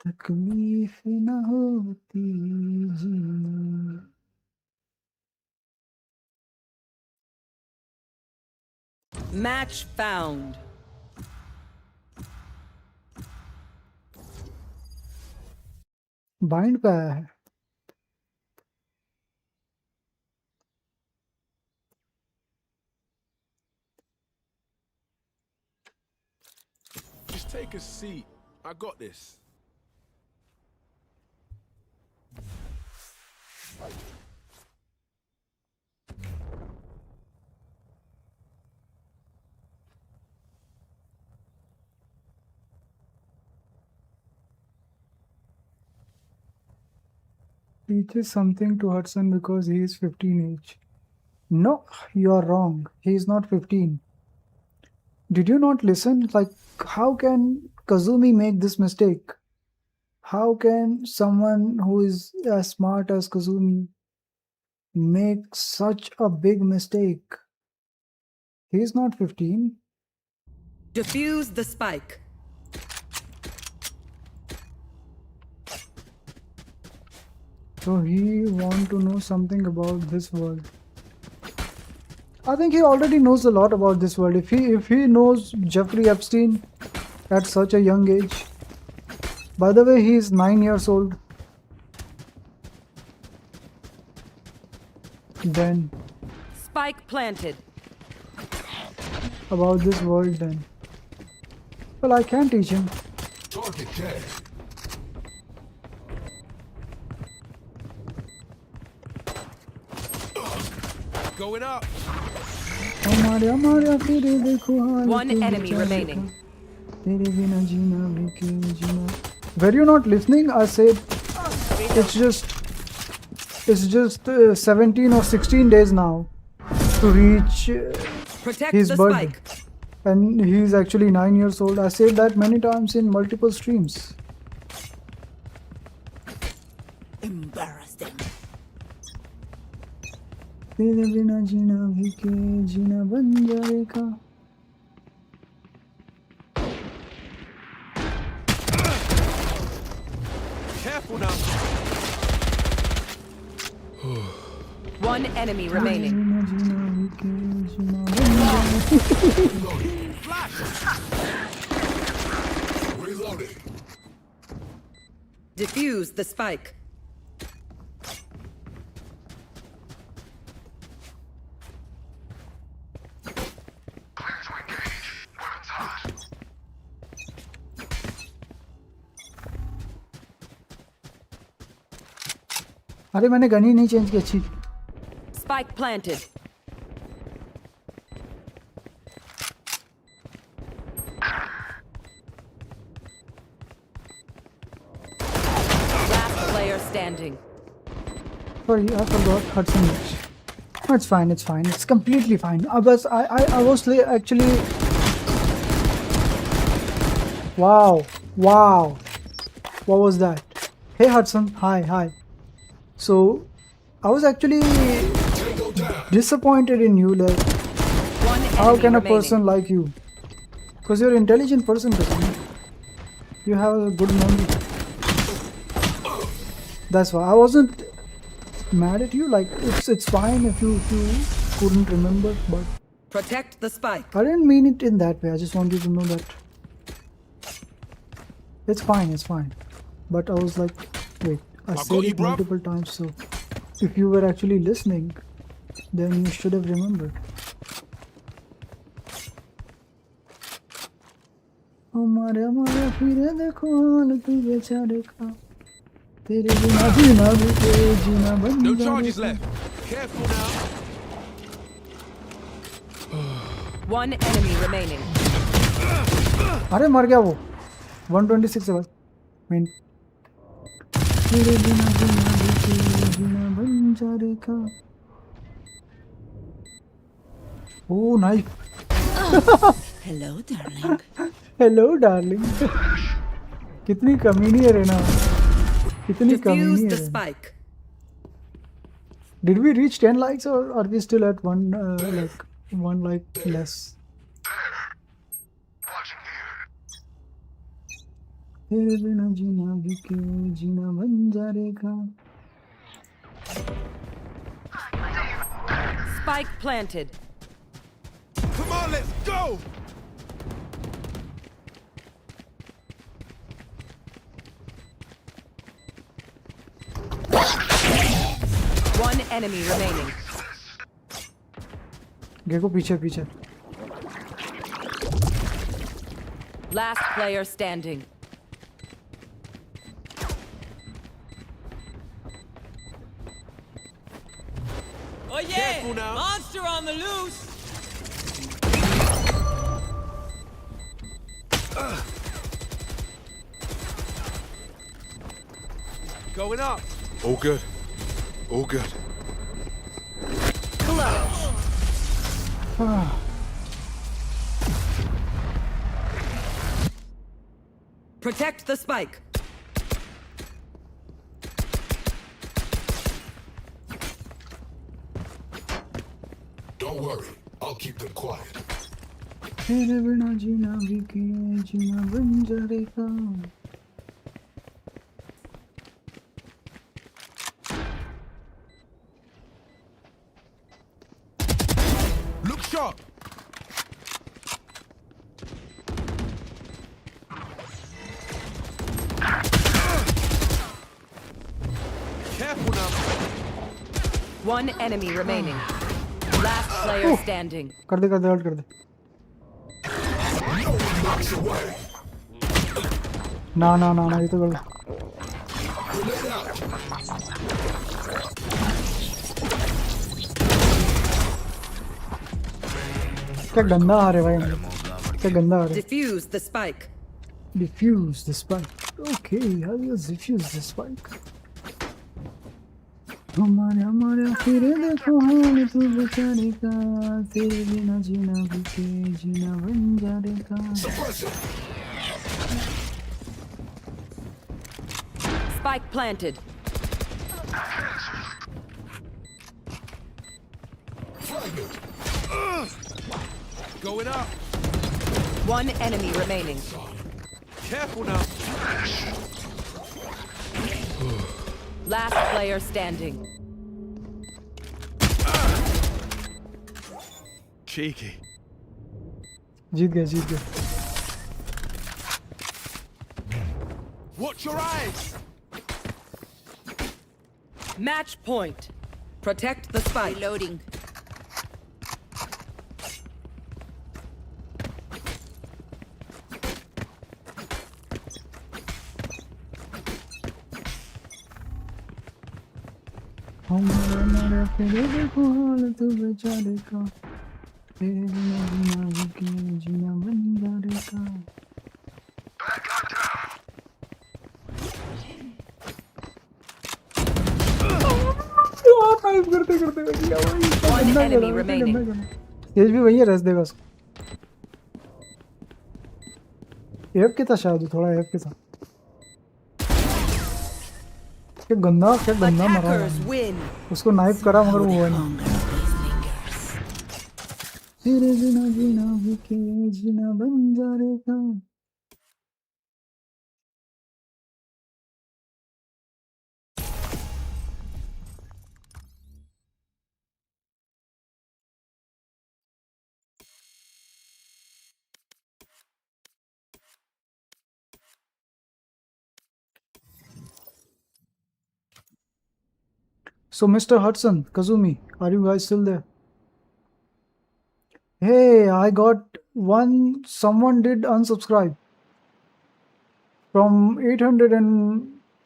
तकलीफ न होती जीने. Match found. बाइंड पे आया है. Just take a seat. I got this. Teaches something to Hudson because he is 15 age. No, you are wrong. He is not 15. Did you not listen? Like, how can Kazumi make this mistake? How can someone who is as smart as Kazumi make such a big mistake? He is not 15. Defuse the spike. So he want to know something about this world. I think he already knows a lot about this world. If he knows Jeffrey Epstein at such a young age. By the way, he is 9 years old. Then Spike planted. About this world then. Well, I can teach him. Target dead. Going up. One enemy remaining. Were you not listening? I said it's just 17 or 16 days now to reach Protect his the birthday. spike. and he's actually 9 years old. I said that many times in multiple streams. Embarrassing. तेरे बिना जीना भी के जीना बन जाएगा. Careful now. One enemy remaining. Reloading. Defuse the spike. अरे मैंने gun ही नहीं change की अच्छी. Spike planted. Last player standing. Sorry, I forgot Hudson. No, it's fine. It's fine. It's completely fine. I was actually. Wow. Wow. What was that? Hey Hudson. Hi. So, I was actually disappointed in you. Like, One how enemy can a remaining. person like you? Because you're an intelligent person, Hudson. You have a good memory. That's why I wasn't mad at you. Like, it's fine if you couldn't remember, but Protect the spike. I didn't mean it in that way. I just want you to know that it's fine. But I was like, wait, I said it multiple times, so if you were actually listening, then you should have remembered. हमारे फिरे देखो हाल तू बेचारे का तेरे बिना जीना भी के जीना बन No जाएगा. charges left. Careful now. One enemy remaining. अरे मर गया वो 126 है बस. मीन तेरे बिना जीना भी के जीना बन जाएगा. Oh, nice. Hello, darling. Hello, darling. कितनी कमीनी है रेना. कितनी कमीनी Defuse है the Raina. spike. Did we reach 10 likes or are we still at one like less? तेरे बिना जीना भी के जीना बन जाएगा. Spike planted. Come on, let's go. One enemy remaining. देखो पीछे. Last player standing. Oh yeah. Careful now. Monster on the loose. Going up. All good. Protect the spike. Don't worry. I'll keep them quiet. तेरे बिना जीना भी के जीना बन जाएगा. Look sharp. Careful now. One enemy remaining. Last player standing. कर दे हट कर दे. Knocks away. ना ये तो गलत. Grenade out. क्या गंदा आ रहा है भाई. क्या गंदा आ रहा है. Defuse the spike. Defuse the spike. Okay, how do you defuse the spike? हमारे फिरे देखो हाल तू बेचारे का तेरे बिना जीना भी के जीना बन Spike planted. Going up. One enemy remaining. Careful now. Last player standing. Cheeky. जीत गया Watch your eyes. Match point. Protect the spike. Reloading. हमारा फिर देखो हाल तू बेचारे का तेरे बिना जीना भी के जीना बंजारे का One enemy remaining. तेज भी वही है, रस देगा उसको। एफ के था शायद, थोड़ा एफ के था। क्या गंदा मरा उसको नाइफ करा मगर वो हुआ नहीं। तेरे बिना जीना भी के जीना बंजारे का। So Mr. Hudson, Kazumi, are you guys still there? Hey, I got one. Someone did unsubscribe from 800 and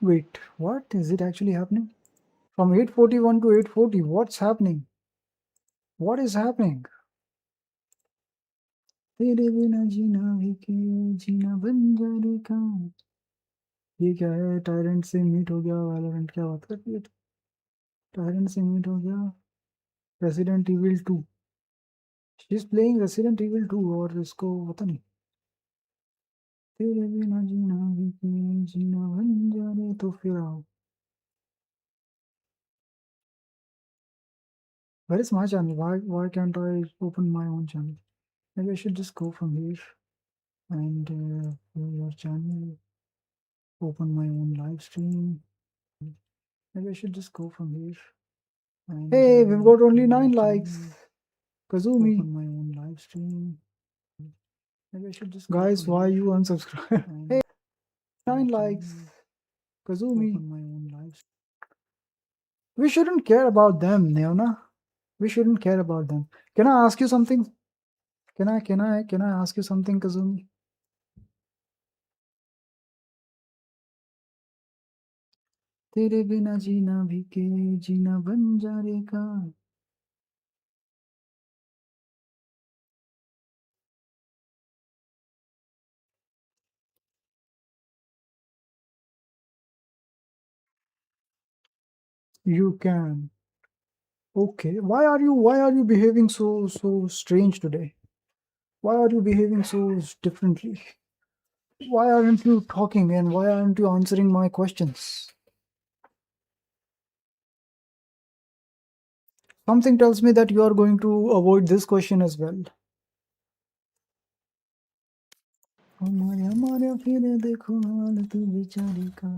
wait, what is it actually happening? From 841 to 840. What's happening? What is happening? तेरे बिना जीना भी के जीना बंजारे का। ये क्या है? Tyrant से meet हो गया। वैलोरेंट क्या बात कर रही है? टायरेंट से मीट हो गया। Resident evil 2। She is playing resident evil 2 और इसको पता नहीं। तेरे बिना जीना भी के जीना बंजारे तो फिर आओ। Where is my channel? Why can't I open my own channel? Maybe I should just go from here and your channel. Open my own live stream. Maybe I should just go from here. And, hey, we've got only 9 likes. Kazumi. Open my own live stream. Maybe I should just guys, why you unsubscribe? Hey, 9 likes. Kazumi. Open my own live stream. We shouldn't care about them, Neona. We shouldn't care about them. Can I ask you something? Can I ask you something, Kazumi? तेरे बिना जीना भी के जीना बंजारे का। You can. Okay. Why are you behaving so strange today? Why are you behaving so differently? Why aren't you talking and why aren't you answering my questions? Something tells me that you are going to avoid this question as well. हमारे फिर देखो हाल तू बेचारे का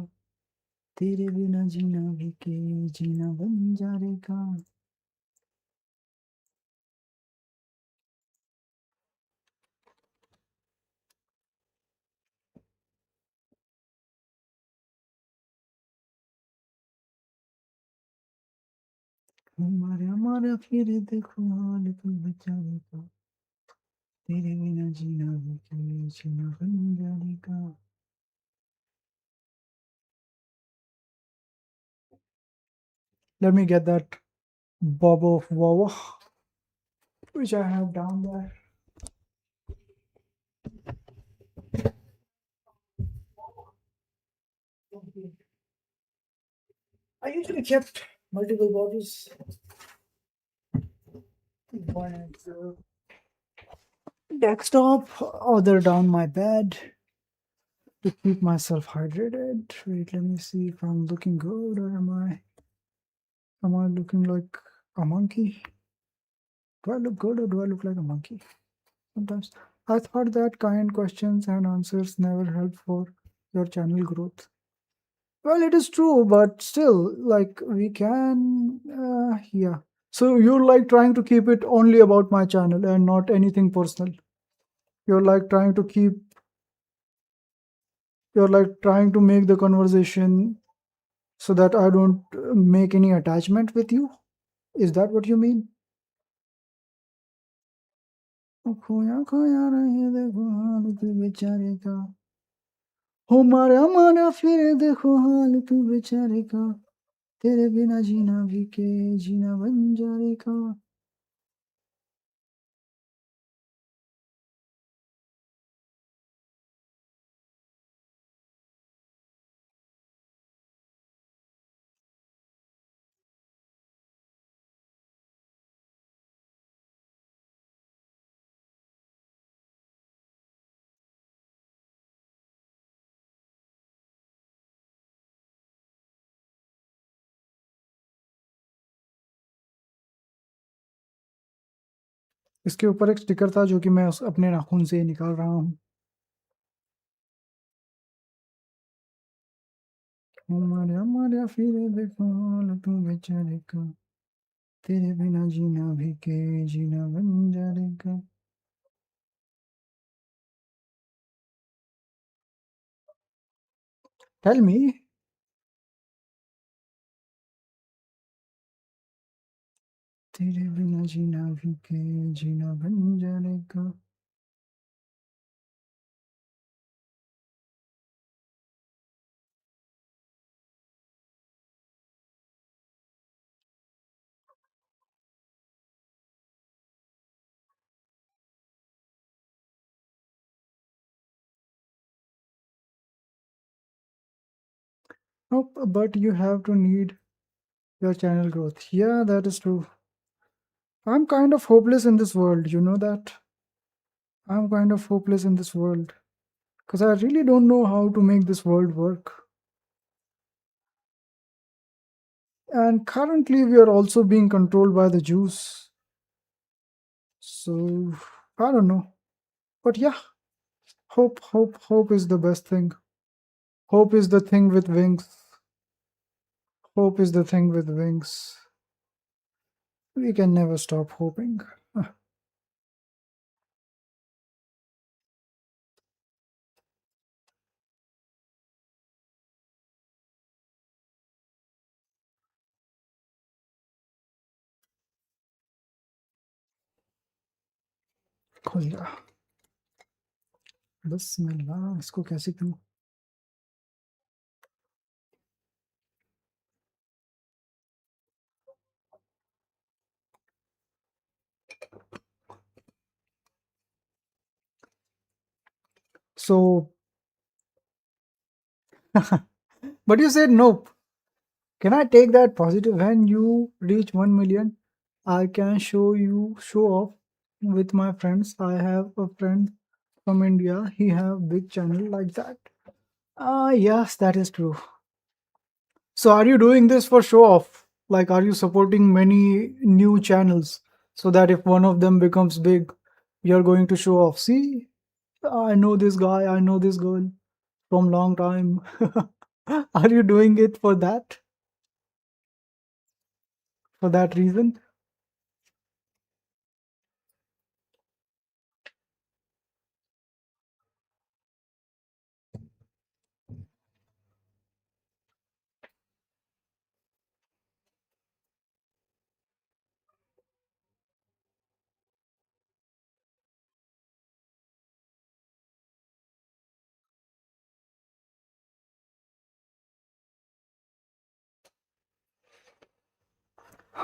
तेरे बिना जीना भी के जीना बंजारे का। हमारे फिर देखो हाल तू बेचारे का तेरे बिना जीना भी के जीना बंजारे का। Let me get that bubble of wawa which I have down there. I usually kept multiple bottles. One at desktop, other down my bed to keep myself hydrated. Wait, let me see if I'm looking good or am I looking like a monkey? Do I look good or do I look like a monkey? Sometimes I thought that kind questions and answers never help for your channel growth. Well, it is true, but still, like we can, yeah. So you're like trying to keep it only about my channel and not anything personal. You're like trying to keep, you're like trying to make the conversation so that I don't make any attachment with you. Is that what you mean? खोया खोया रहे देखो हाल तू बेचारे का हो मारा मारा फिर देखो हाल तू बेचारे का तेरे बिना जीना भी के जीना बंजारे का इसके ऊपर एक स्टिकर था जो कि मैं अपने नाखून से निकाल रहा हूँ हमारे हमारे फिर देखो हाल तू बेचारे का तेरे बिना जीना भी के जीना बंजारे का Tell me. तेरे बिना जीना भी के जीना बंजारे का Nope, but you have to need your channel growth. Yeah, that is true. I'm kind of hopeless in this world, you know that? I'm kind of hopeless in this world. Because I really don't know how to make this world work. And currently we are also being controlled by the Jews. So, I don't know. But yeah, hope is the best thing. Hope is the thing with wings. Hope is the thing with wings. We can never stop hoping. खुल जा बिस्मिल्लाह इसको कैसे करूं So, but you said nope. Can I take that positive? When you reach 1 million, I can show off with my friends. I have a friend from India. He have big channel like that. Yes, that is true. So are you doing this for show off? Like, are you supporting many new channels so that if one of them becomes big, you're going to show off? See, I know this guy, I know this girl from long time. Are you doing it for that? For that reason?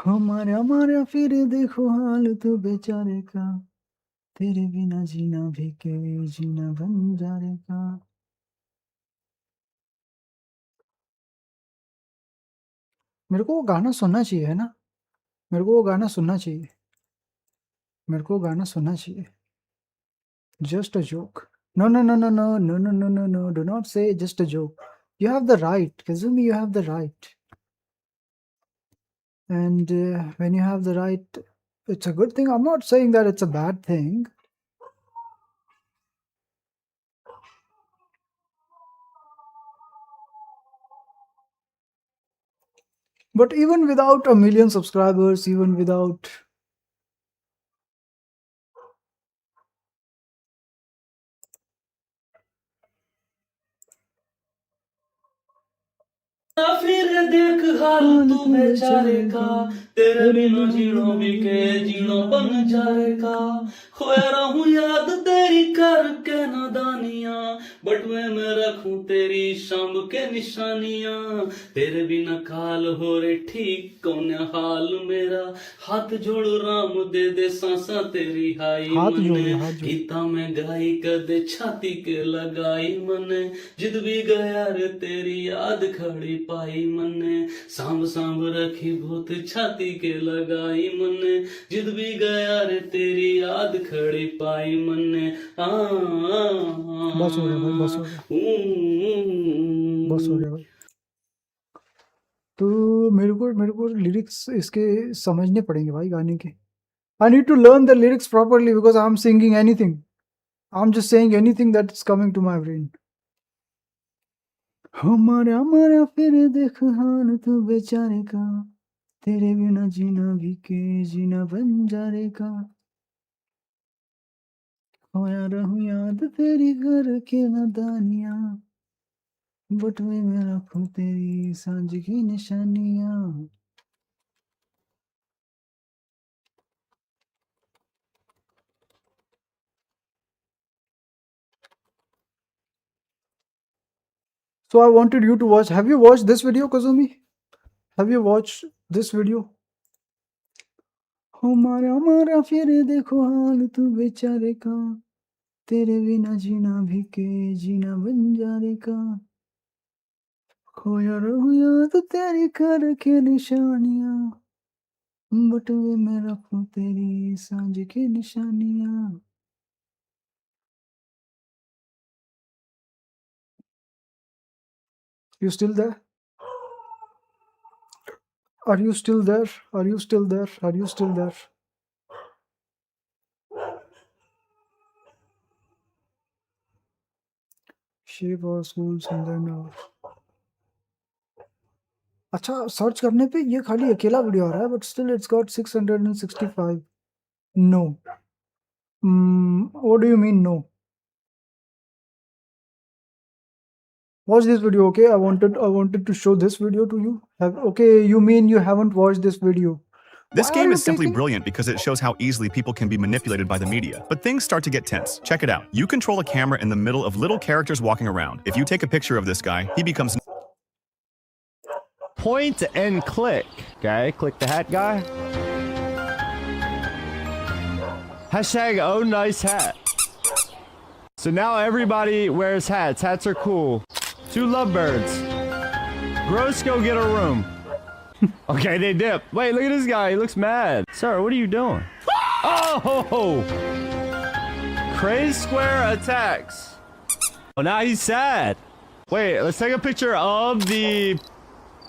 हमारे हमारे फिर देखो हाल तो बेचारे का तेरे बिना जीना भी के जीना बंजारे का मेरे को वो गाना सुनना चाहिए है ना मेरे को वो गाना सुनना चाहिए मेरे को वो गाना सुनना चाहिए Just a joke. No, no, no, no, no, no, no, no, no, no. Do not say just a joke. You have the right. Kazumi, you have the right. And when you have the right, it's a good thing. I'm not saying that it's a bad thing. But even without a million subscribers, even without... फिर देख हाल तू बेचारे का तेरे बिना जीना भी के जीना बन जाएगा खोया रहूं याद तेरी करके नादानियां बटुए में रखूं तेरी शाम के निशानियां तेरे बिना काल हो रे ठीक कौन हाल मेरा हाथ जोड़ राम दे दे सांसा तेरी हाई मने गीता में गाई कदे छाती के लगाई मने जिद भी गया रे तेरी याद खड़ी पाई मने सांभ सांभ रखी भूत छाती के लगाई मने जिद भी गया रे तेरी याद खड़ी पाई मने बस हो गया भाई, बस हो गया, बस हो गया भाई। तो मेरे को लिरिक्स इसके समझने पड़ेंगे भाई गाने के। I need to learn the lyrics properly because I'm singing anything. I'm just saying anything that's coming to my brain. हमारा हमारा फिर देख हाल तू बेचारे का तेरे बिना जीना भी के जीना बंजारे का खोया रहूं याद तेरी घर के नादानियां बटुए में रखूं तेरी सांझ की निशानियां So I wanted you to watch. Have you watched this video, Kazumi? Have you watched this video? हमारा हमारा फिर देखो हाल तू बेचारे का तेरे बिना जीना भी के जीना बंजारे का खोया रहूं याद तेरी कर के निशानियां बटुए में रखूं तेरी सांझ की निशानियां You still there? Are you still there? Are you still there? Are you still there? Shape our schools and then अच्छा सर्च करने पे ये खाली अकेला वीडियो आ रहा है but still it's got 665. No. What do you mean no? Watch this video, okay? I wanted to show this video to you. Okay, you mean you haven't watched this video? This game is simply brilliant because it shows how easily people can be manipulated by the media. But things start to get tense. Check it out. You control a camera in the middle of little characters walking around. If you take a picture of this guy, he becomes... Point and click. Okay, click the hat guy. Hashtag oh nice hat. So now everybody wears hats. Hats are cool. 2 lovebirds. Gross, go get a room. Okay, they dip. Wait, look at this guy. He looks mad. Sir, what are you doing? Oh! Crazy Square attacks. Oh, now he's sad. Wait, let's take a picture of the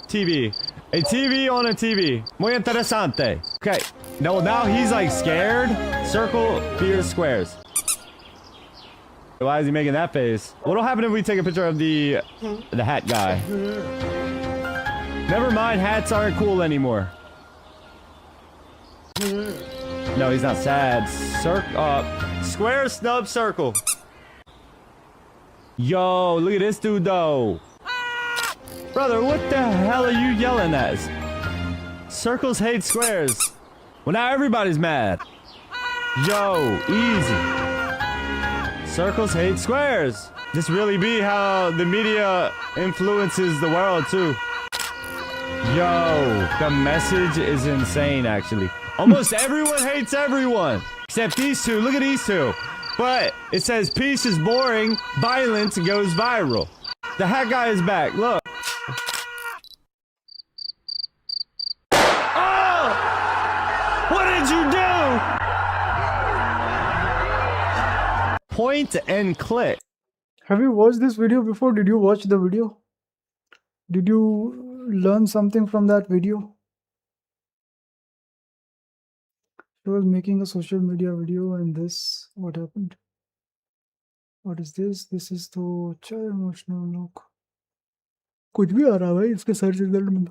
TV. A TV on a TV. Muy interesante. Okay. No, now he's like scared. Circle, fear, squares. Why is he making that face? What'll happen if we take a picture of the hat guy? Never mind, hats aren't cool anymore. No, he's not sad. Square, snub, circle. Yo, look at this dude though. Brother, what the hell are you yelling at? Circles hate squares. Well, now everybody's mad. Yo, easy. Circles hate squares. This really be how the media influences the world too. Yo, the message is insane actually. Almost everyone hates everyone. Except these two. Look at these two. But it says peace is boring, violence goes viral. The hat guy is back. Look. Oh! What did you do? Point and click. Have you watched this video before? Did you watch the video? Did you learn something from that video? She was making a social media video and this, what happened? What is this? This is तो अच्छा emotional look. कुछ भी आ रहा है भाई इसके search result में.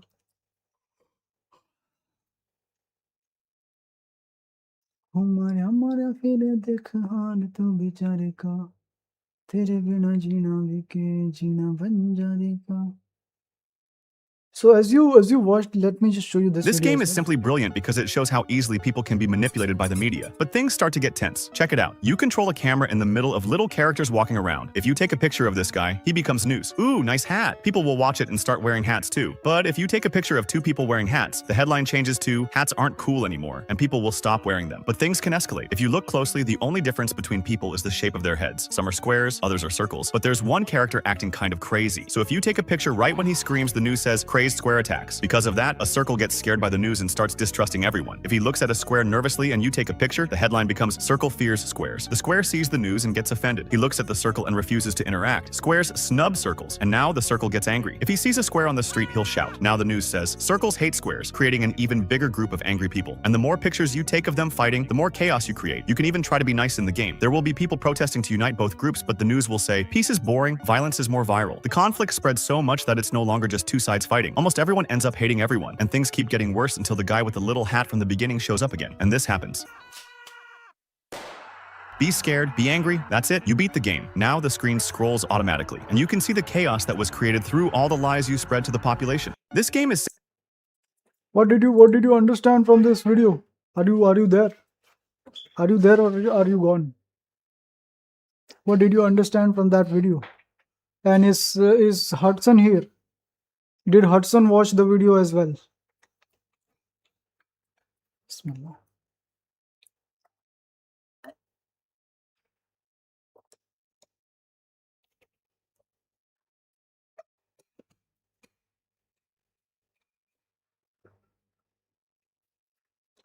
हमारे फिर देख हाल तू बेचारे का तेरे बिना जीना भी के जीना बंजारे का. So as you watched, let me just show you this This video game as is well. simply brilliant because it shows how easily people can be manipulated by the media. But things start to get tense. Check it out. You control a camera in the middle of little characters walking around. If you take a picture of this guy, he becomes news. Ooh, nice hat. People will watch it and start wearing hats too. But if you take a picture of two people wearing hats, the headline changes to hats aren't cool anymore, and people will stop wearing them. But things can escalate. If you look closely, the only difference between people is the shape of their heads. Some are squares, others are circles. But there's one character acting kind of crazy. So if you take a picture right when he screams, the news says crazed square attacks. Because of that, a circle gets scared by the news and starts distrusting everyone. If he looks at a square nervously and you take a picture, the headline becomes circle fears squares. The square sees the news and gets offended. He looks at the circle and refuses to interact. Squares snub circles, and now the circle gets angry. If he sees a square on the street, he'll shout. Now the news says circles hate squares, creating an even bigger group of angry people. And the more pictures you take of them fighting, the more chaos you create. You can even try to be nice in the game. There will be people protesting to unite both groups, but the news will say peace is boring, violence is more viral. The conflict spreads so much that it's no longer just two sides fighting. Almost everyone ends up hating everyone, and things keep getting worse until the guy with the little hat from the beginning shows up again. And this happens. Be scared, be angry, that's it, you beat the game. Now the screen scrolls automatically, and you can see the chaos that was created through all the lies you spread to the population. This game is... What did you understand from this video? Are you there? Are you there or are you gone? What did you understand from that video? And is Hudson here? Did Hudson watch the video as well? Bismillah.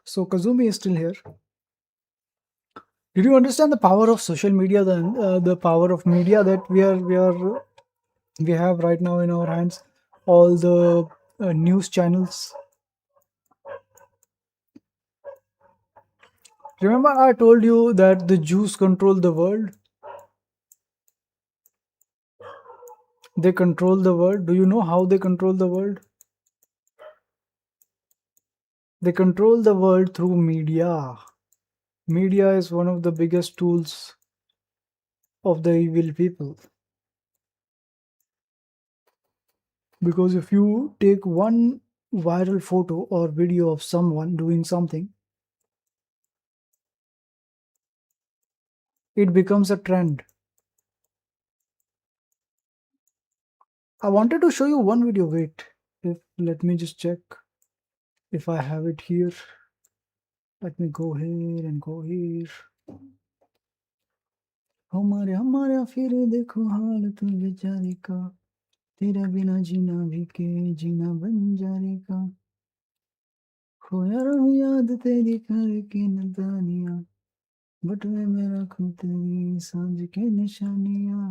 So Kazumi is still here. Did you understand the power of social media, the power of media that we have right now in our hands? All the news channels. Remember I told you that the Jews control the world? They control the world. Do you know how they control the world? They control the world through media. Media is one of the biggest tools of the evil people. Because if you take one viral photo or video of someone doing something, it becomes a trend. I wanted to show you one video. Wait, let me just check if I have it here. Let me go here and go here. हमारे फिर देखो हाल तू बेचारे का तेरा बिना जीना भी के जीना बंजारे का खोया रहूं याद तेरी करके नदानियां बटुए में रखूं तेरी सांझ के निशानियां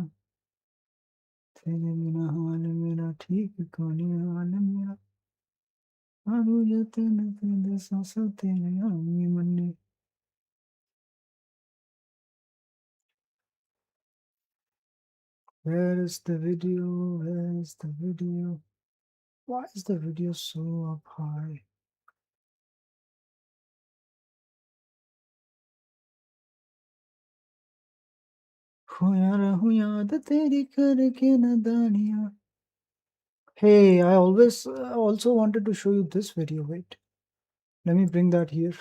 तेरे बिना हाल मेरा ठीक कोनी हाल मेरा आरू जतन तेरे सांसा तेरे आमी मन्ने. Where is the video? Where is the video? Why is the video so up high? Hey, I also wanted to show you this video. Wait, let me bring that here.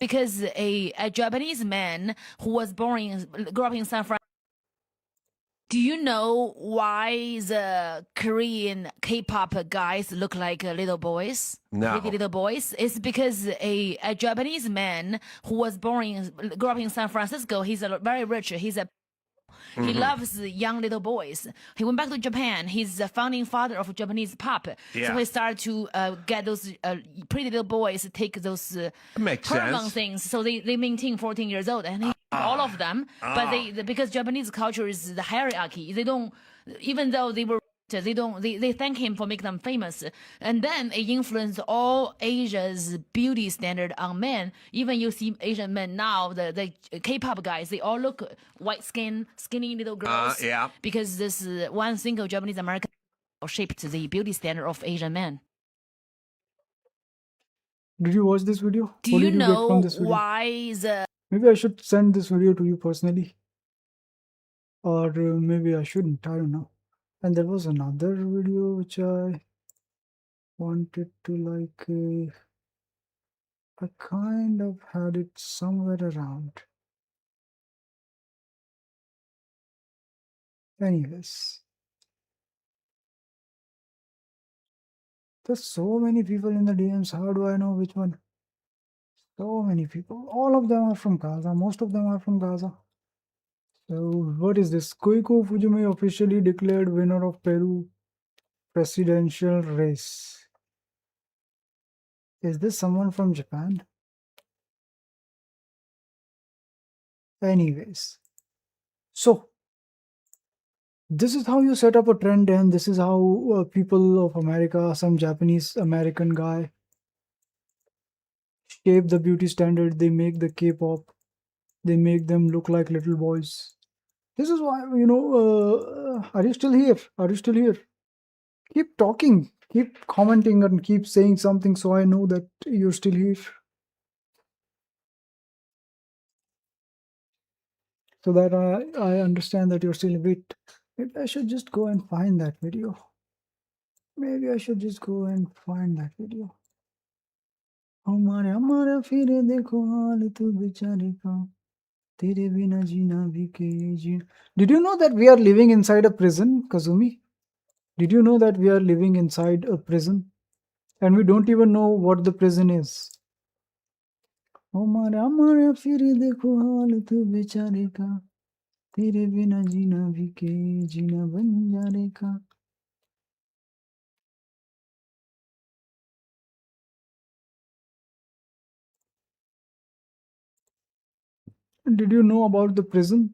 Because a Japanese man who was grew up in San Francisco. Do you know why the Korean K-pop guys look like little boys? No. Like little boys? It's because a Japanese man who was grew up in San Francisco. He's very rich. He loves young little boys. He went back to Japan. He's the founding father of Japanese pop. So he started to get those pretty little boys to take those hormone things. So they maintain 14 years old, and he all of them. But because Japanese culture is the hierarchy. They don't, even though they were. They thank him for making them famous, and then it influenced all Asia's beauty standard on men. Even you see Asian men now, the K-pop guys, they all look white skin, skinny little girls. Because this one single Japanese American shaped the beauty standard of Asian men. Did you watch this video? Do What you did get from know this video? why the Maybe I should send this video to you personally, or maybe I shouldn't. I don't know. And there was another video which I wanted to I kind of had it somewhere around. Anyways, there's so many people in the DMs. How do I know which one? So many people. All of them are from Gaza. Most of them are from Gaza. So what is this? Koiko Fujimi officially declared winner of Peru presidential race. Is this someone from Japan? Anyways, so this is how you set up a trend, and this is how people of America, some Japanese American guy, shape the beauty standard. They make the K-pop. They make them look like little boys. This is why, are you still here? Are you still here? Keep talking, keep commenting, and keep saying something so I know that you're still here. So that I understand that you're still a bit. Maybe I should just go and find that video. Maybe I should just go and find that video. हमारे फिरे देखो हाल तू बेचारे का तेरे बिना जीना भी के जी. Did you know that we are living inside a prison, Kazumi? Did you know that we are living inside a prison? And we don't even know what the prison is. हमारे फिरे देखो हाल तू बेचारे का तेरे बिना जीना भी के जीना बंजारे का. Did you know about the prison?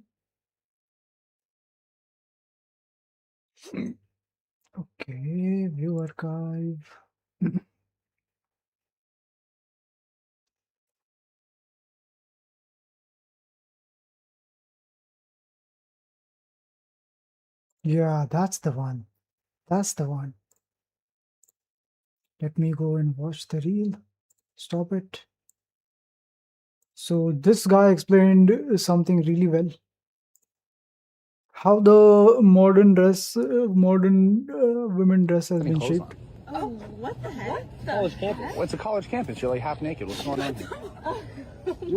Okay, view archive. Yeah, that's the one. That's the one. Let me go and watch the reel. Stop it. So this guy explained something really well. How the modern women dress has been shaped. Oh, what the heck? College campus. What's a college campus? You're like half naked. What's going on here?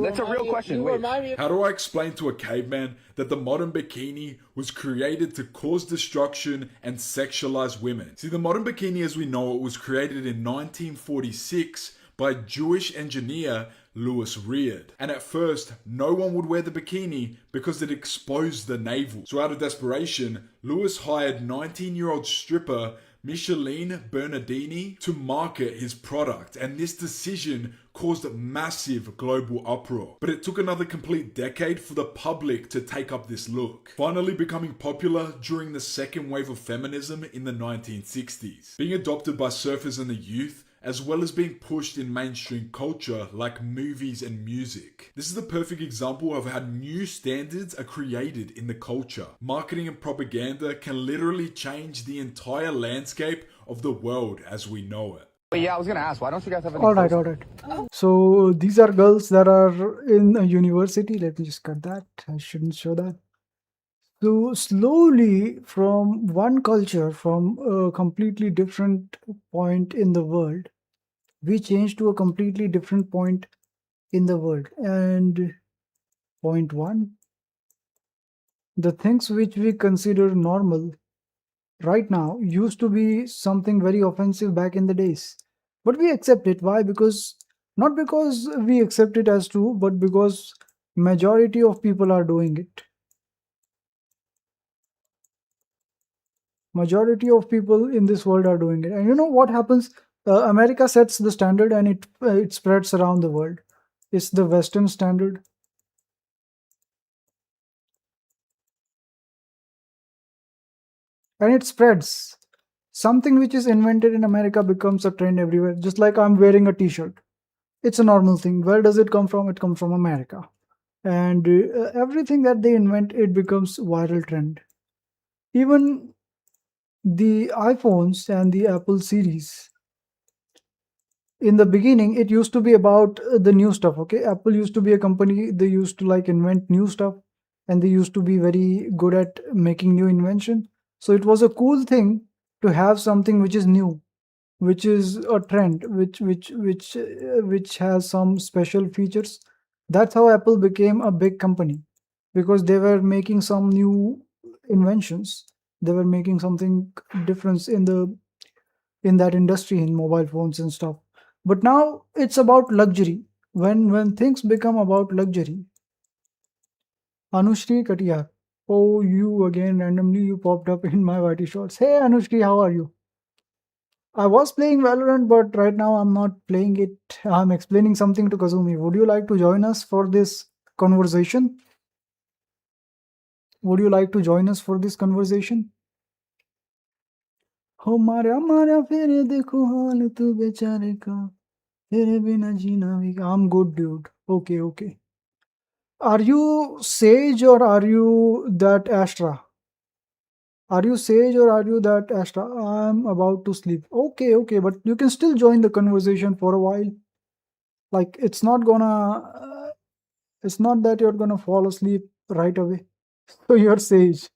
That's a real question. Wait. How do I explain to a caveman that the modern bikini was created to cause destruction and sexualize women? See, the modern bikini as we know it was created in 1946 by Jewish engineer Louis Reard. And at first, no one would wear the bikini because it exposed the navel. So out of desperation, Louis hired 19-year-old stripper Micheline Bernardini to market his product, and this decision caused massive global uproar. But it took another complete decade for the public to take up this look, finally becoming popular during the second wave of feminism in the 1960s, being adopted by surfers and the youth, as well as being pushed in mainstream culture like movies and music. This is the perfect example of how new standards are created in the culture. Marketing and propaganda can literally change the entire landscape of the world as we know it. But yeah, I was gonna ask, why don't you guys have any? All right. So these are girls that are in a university. Let me just cut that. I shouldn't show that. So slowly, from one culture, from a completely different point in the world, we change to a completely different point in the world. And point one, the things which we consider normal right now used to be something very offensive back in the days. But we accept it. Why? Because not because we accept it as true, but because majority of people are doing it. Majority of people in this world are doing it. And you know what happens? America sets the standard and it spreads around the world. It's the Western standard. And it spreads. Something which is invented in America becomes a trend everywhere. Just like I'm wearing a t-shirt. It's a normal thing. Where does it come from? It comes from America. And everything that they invent, it becomes viral trend. Even the iPhones and the Apple series, in the beginning it used to be about the new stuff. Okay, Apple used to be a company, they used to like invent new stuff, and they used to be very good at making new invention. So it was a cool thing to have something which is new, which is a trend, which has some special features. That's how Apple became a big company, because they were making some new inventions. They were making something different in that industry, in mobile phones and stuff. But now it's about luxury. When things become about luxury. Anushri Katiyar. Oh, you again, randomly you popped up in my YT shorts. Hey Anushri, how are you? I was playing Valorant, but right now I'm not playing it. I'm explaining something to Kazumi. Would you like to join us for this conversation? Would you like to join us for this conversation? हो मारा मारा फिर देखो हाल तू बेचारे का तेरे बिना जीना भी. I'm good, dude. Okay. Are you Sage or are you that Astra? Are you Sage or are you that Astra? I'm about to sleep. Okay, but you can still join the conversation for a while. Like it's not that you're gonna fall asleep right away. So you're Sage.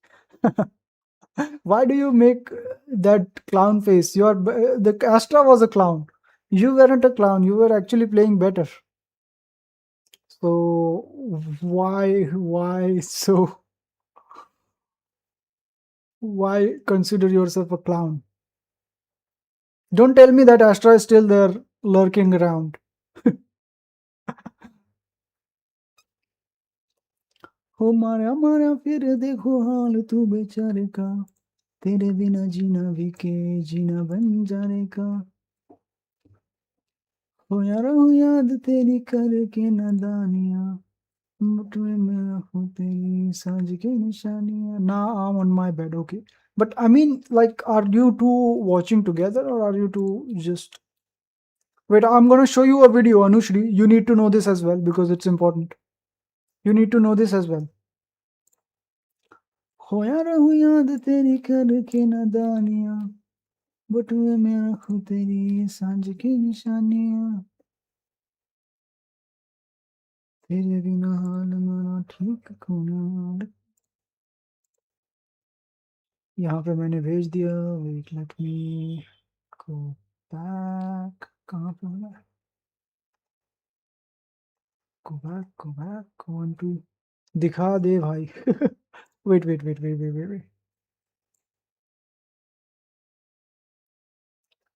Why do you make that clown face? The Astra was a clown. You weren't a clown. You were actually playing better. So why so? Why consider yourself a clown? Don't tell me that Astra is still there lurking around. हो मारा मारा फिर देखो हाल तू बेचारे का तेरे बिना जीना भी के जीना बन जाने का हो याद तेरी करके नादानियां बटुए में रखूं तेरी सांझ की निशानियां. Nah, I'm on my bed. Okay, but I mean, like, are you two watching together or are you two just... Wait, I'm gonna show you a video, Anushri. You need to know this as well because it's important. You need to know this as well. खोया रहूं याद तेरी करके नादानियां बटुए में रखूं तेरी सांझ की निशानियां तेरे बिना हाल मेरा ठीक कोना. यहाँ पे मैंने भेज दिया. Wait let me go back. कहाँ पे हूँ मैं? Go back 1 2. दिखा दे भाई. वेट.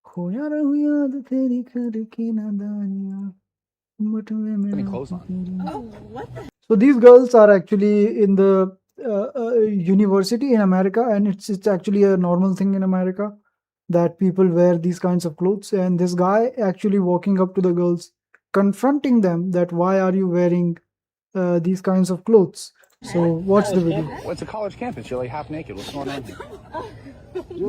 खोया रहूं याद तेरी करके नादानियां बटुए में रखूं तेरी. So these girls are actually in the university in America, and it's actually a normal thing in America that people wear these kinds of clothes. And this guy actually walking up to the girls, confronting them that why are you wearing these kinds of clothes. So watch the video. Well, it's a college campus. You're like half naked. What's going on here?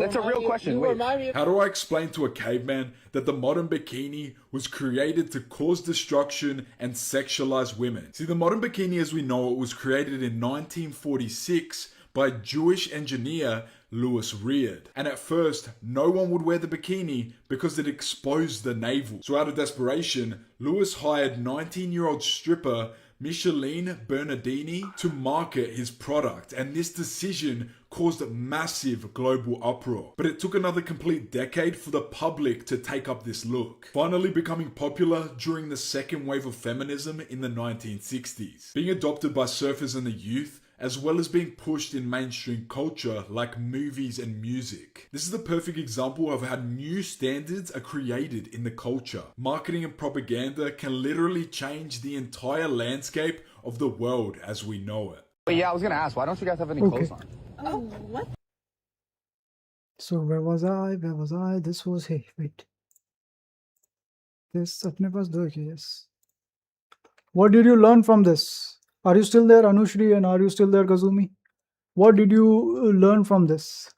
That's a real question. Wait. How do I explain to a caveman that the modern bikini was created to cause destruction and sexualize women? See, the modern bikini as we know it was created in 1946 by Jewish engineer Louis Reard. And at first, no one would wear the bikini because it exposed the navel. So out of desperation, Louis hired 19-year-old stripper Micheline Bernardini to market his product, and this decision caused massive global uproar. But it took another complete decade for the public to take up this look, finally becoming popular during the second wave of feminism in the 1960s, being adopted by surfers and the youth, as well as being pushed in mainstream culture like movies and music. This is the perfect example of how new standards are created in the culture. Marketing and propaganda can literally change the entire landscape of the world as we know it. But yeah, I was gonna ask, why don't you guys have any clothes on? Oh, what? So where was I? Where was I? This was, hey, wait. This apne paas do hai, yes. What did you learn from this? Are you still there, Anushri, and are you still there, Kazumi? What did you learn from this?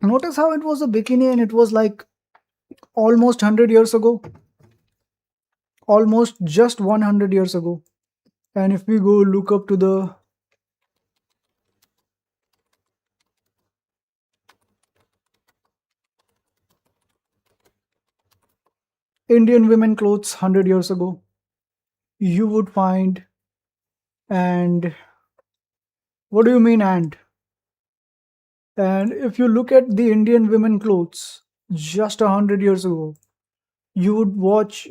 Notice how it was a bikini and it was like almost 100 years ago. Almost just 100 years ago. And if we go look up to the Indian women clothes 100 years ago, you would find, and what do you mean and if you look at the Indian women clothes just 100 years ago, you would watch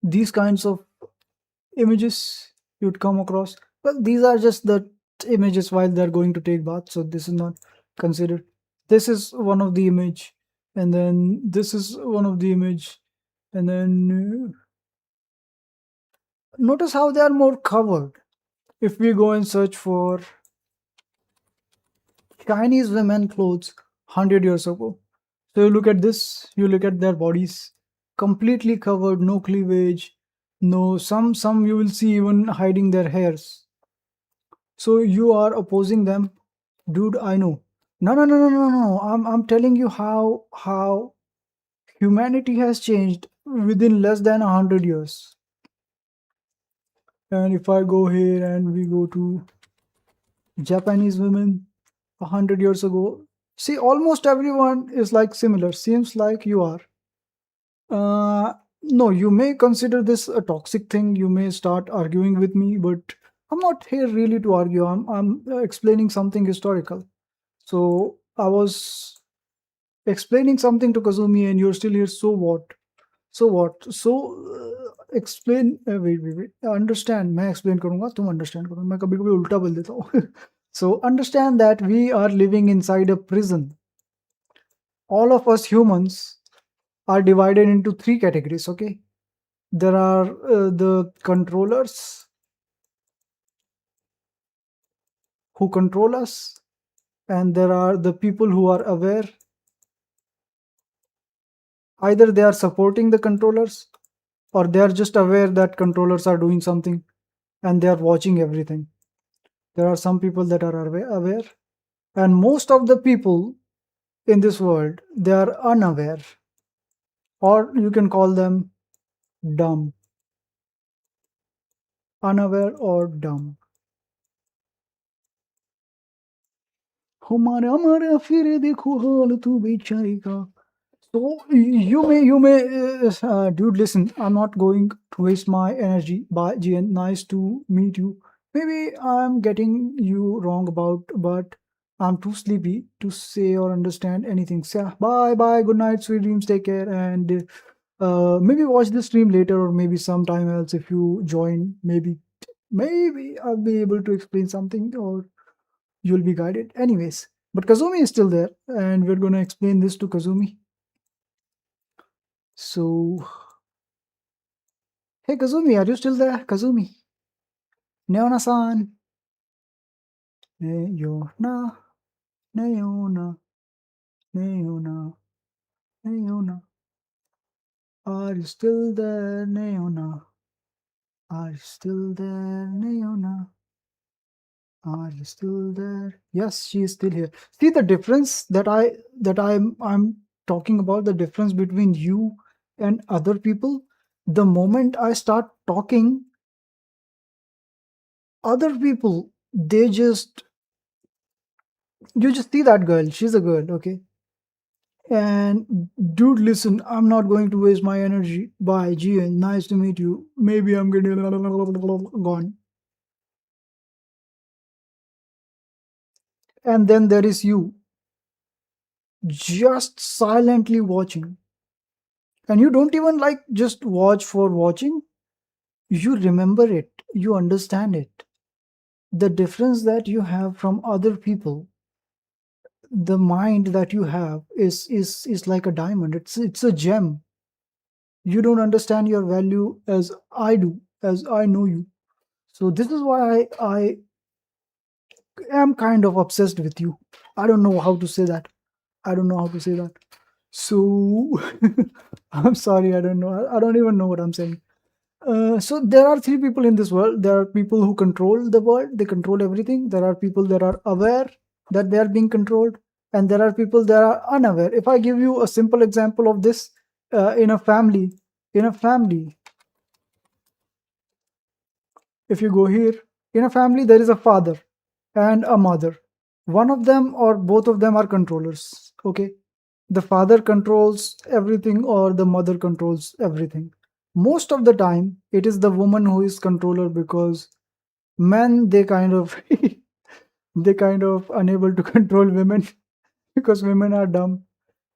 these kinds of images you'd come across. Well, these are just the images while they're going to take bath, so this is not considered. This is one of the image, and then this is one of the image, and then notice how they are more covered. If we go and search for Chinese women clothes 100 years ago, so you look at this, you look at their bodies completely covered, no cleavage, no, some you will see even hiding their hairs. So you are opposing them, dude. I know. No. I'm telling you how humanity has changed within less than 100 years. And if I go here and we go to Japanese women 100 years ago, see, almost everyone is like similar. Seems like you are. No, you may consider this a toxic thing. You may start arguing with me, but I'm not here really to argue. I'm explaining something historical. So I was explaining something to Kazumi, and you're still here. So what? So what? So explain. Wait. Understand. मैं explain करूँगा. तुम understand करो. मैं कभी-कभी उल्टा बोल देता हूँ. So understand that we are living inside a prison. All of us humans are divided into 3 categories. Okay. There are the controllers who control us, and there are the people who are aware. Either they are supporting the controllers, or they are just aware that controllers are doing something and they are watching everything. There are some people that are aware, and most of the people in this world, they are unaware, or you can call them dumb. Unaware or dumb. हमारा फिर देखो हाल तू बेचारे का. So you may dude, listen, I'm not going to waste my energy. Bye, GN, nice to meet you. Maybe I'm getting you wrong about, but I'm too sleepy to say or understand anything. So bye, good night, sweet dreams, take care, and maybe watch the stream later or maybe sometime else if you join. Maybe I'll be able to explain something or you'll be guided. Anyways, but Kazumi is still there, and we're gonna explain this to Kazumi. So, hey Kazumi, are you still there? Kazumi. Neona-san. Neona. Are you still there, Neona? Are you still there, Neona? Are you still there? Yes, she is still here. See the difference that I'm talking about, the difference between you and other people. The moment I start talking, other people, you just see that girl, she's a girl, okay? And dude, listen, I'm not going to waste my energy. Bye, Gian, nice to meet you. Maybe I'm getting gone. And then there is you, just silently watching. And you don't even like just watch for watching. You remember it, you understand it. The difference that you have from other people, the mind that you have is like a diamond. It's a gem. You don't understand your value as I do, as I know you. So this is why I am kind of obsessed with you. I don't know how to say that. I don't know how to say that. So I'm sorry, I don't know. I don't even know what I'm saying. So there are three people in this world. There are people who control the world, they control everything. There are people that are aware that they are being controlled, and there are people that are unaware. If I give you a simple example of this, in a family, if you go here, in a family, there is a father and a mother. One of them or both of them are controllers. Okay. The father controls everything or the mother controls everything. Most of the time, it is the woman who is controller, because men, they kind of they kind of unable to control women because women are dumb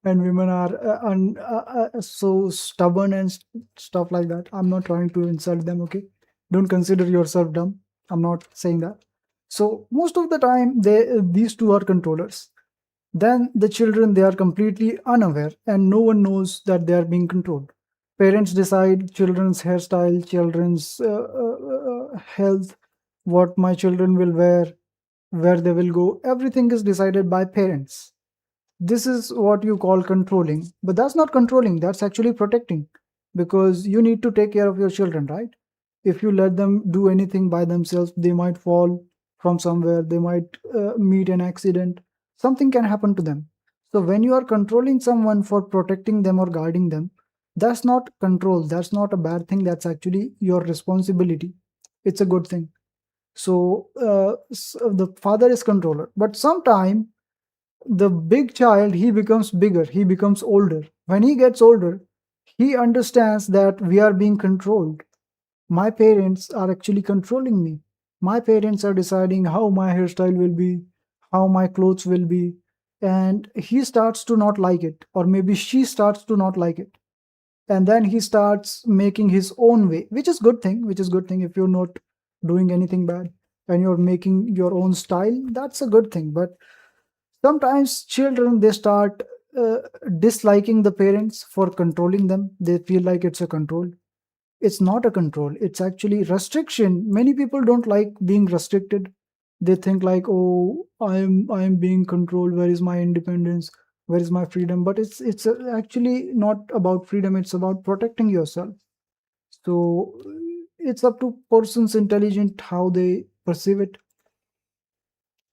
and women are so stubborn and stuff like that. I'm not trying to insult them, okay? Don't consider yourself dumb. I'm not saying that. So most of the time, these two are controllers. Then the children, they are completely unaware and no one knows that they are being controlled. Parents decide children's hairstyle, children's health, what my children will wear, where they will go. Everything is decided by parents. This is what you call controlling, but that's not controlling, that's actually protecting, because you need to take care of your children, right? If you let them do anything by themselves, they might fall from somewhere, they might meet an accident, something can happen to them. So when you are controlling someone for protecting them or guarding them, that's not control, that's not a bad thing, that's actually your responsibility. It's a good thing. So the father is controller, but sometime the big child, he becomes bigger, he becomes older. When he gets older, he understands that we are being controlled. My parents are actually controlling me. My parents are deciding how my hairstyle will be, how my clothes will be, and he starts to not like it, or maybe she starts to not like it, and then he starts making his own way, which is good thing, which is good thing. If you're not doing anything bad and you're making your own style, that's a good thing. But sometimes children, they start disliking the parents for controlling them. They feel like it's a control. It's not a control, it's actually restriction. Many people don't like being restricted. They think like, oh, I am being controlled, where is my independence, where is my freedom? But it's actually not about freedom, it's about protecting yourself. So it's up to person's intelligent how they perceive it.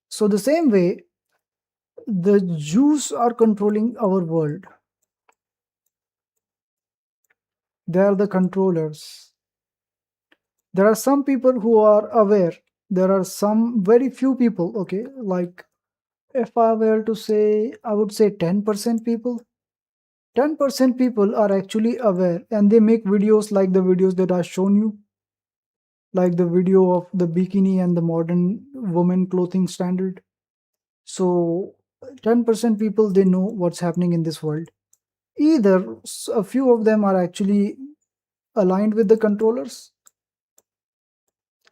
So the same way, the Jews are controlling our world. They are the controllers. There are some people who are aware. There are some very few people, okay? Like, if I were to say, I would say 10% people. 10% people are actually aware, and they make videos like the videos that I've shown you, like the video of the bikini and the modern woman clothing standard. So 10% people, they know what's happening in this world. Either a few of them are actually aligned with the controllers,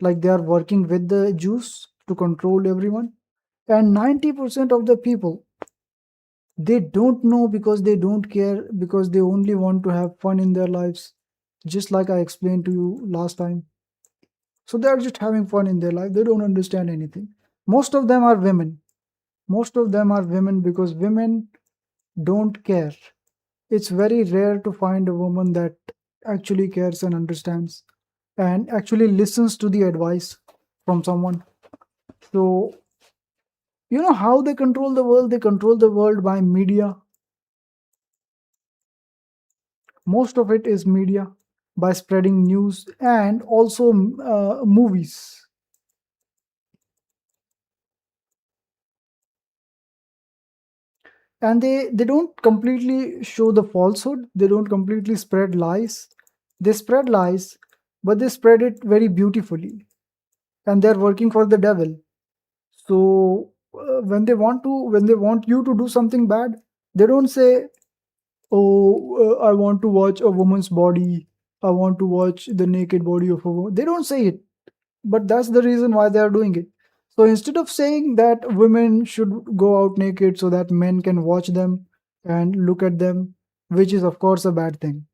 like they are working with the Jews to control everyone, and 90% of the people, they don't know, because they don't care, because they only want to have fun in their lives, just like I explained to you last time. So they are just having fun in their life, they don't understand anything. Most of them are women. Most of them are women, because women don't care. It's very rare to find a woman that actually cares and understands and actually listens to the advice from someone. So, you know how they control the world? They control the world by media. Most of it is media, by spreading news, and also movies. And they don't completely show the falsehood, they don't completely spread lies. They spread lies, but they spread it very beautifully, and they're working for the devil. So when they want you to do something bad, they don't say, oh, I want to watch a woman's body, I want to watch the naked body of a woman. They don't say it, but that's the reason why they are doing it. So instead of saying that women should go out naked so that men can watch them and look at them, which is of course a bad thing,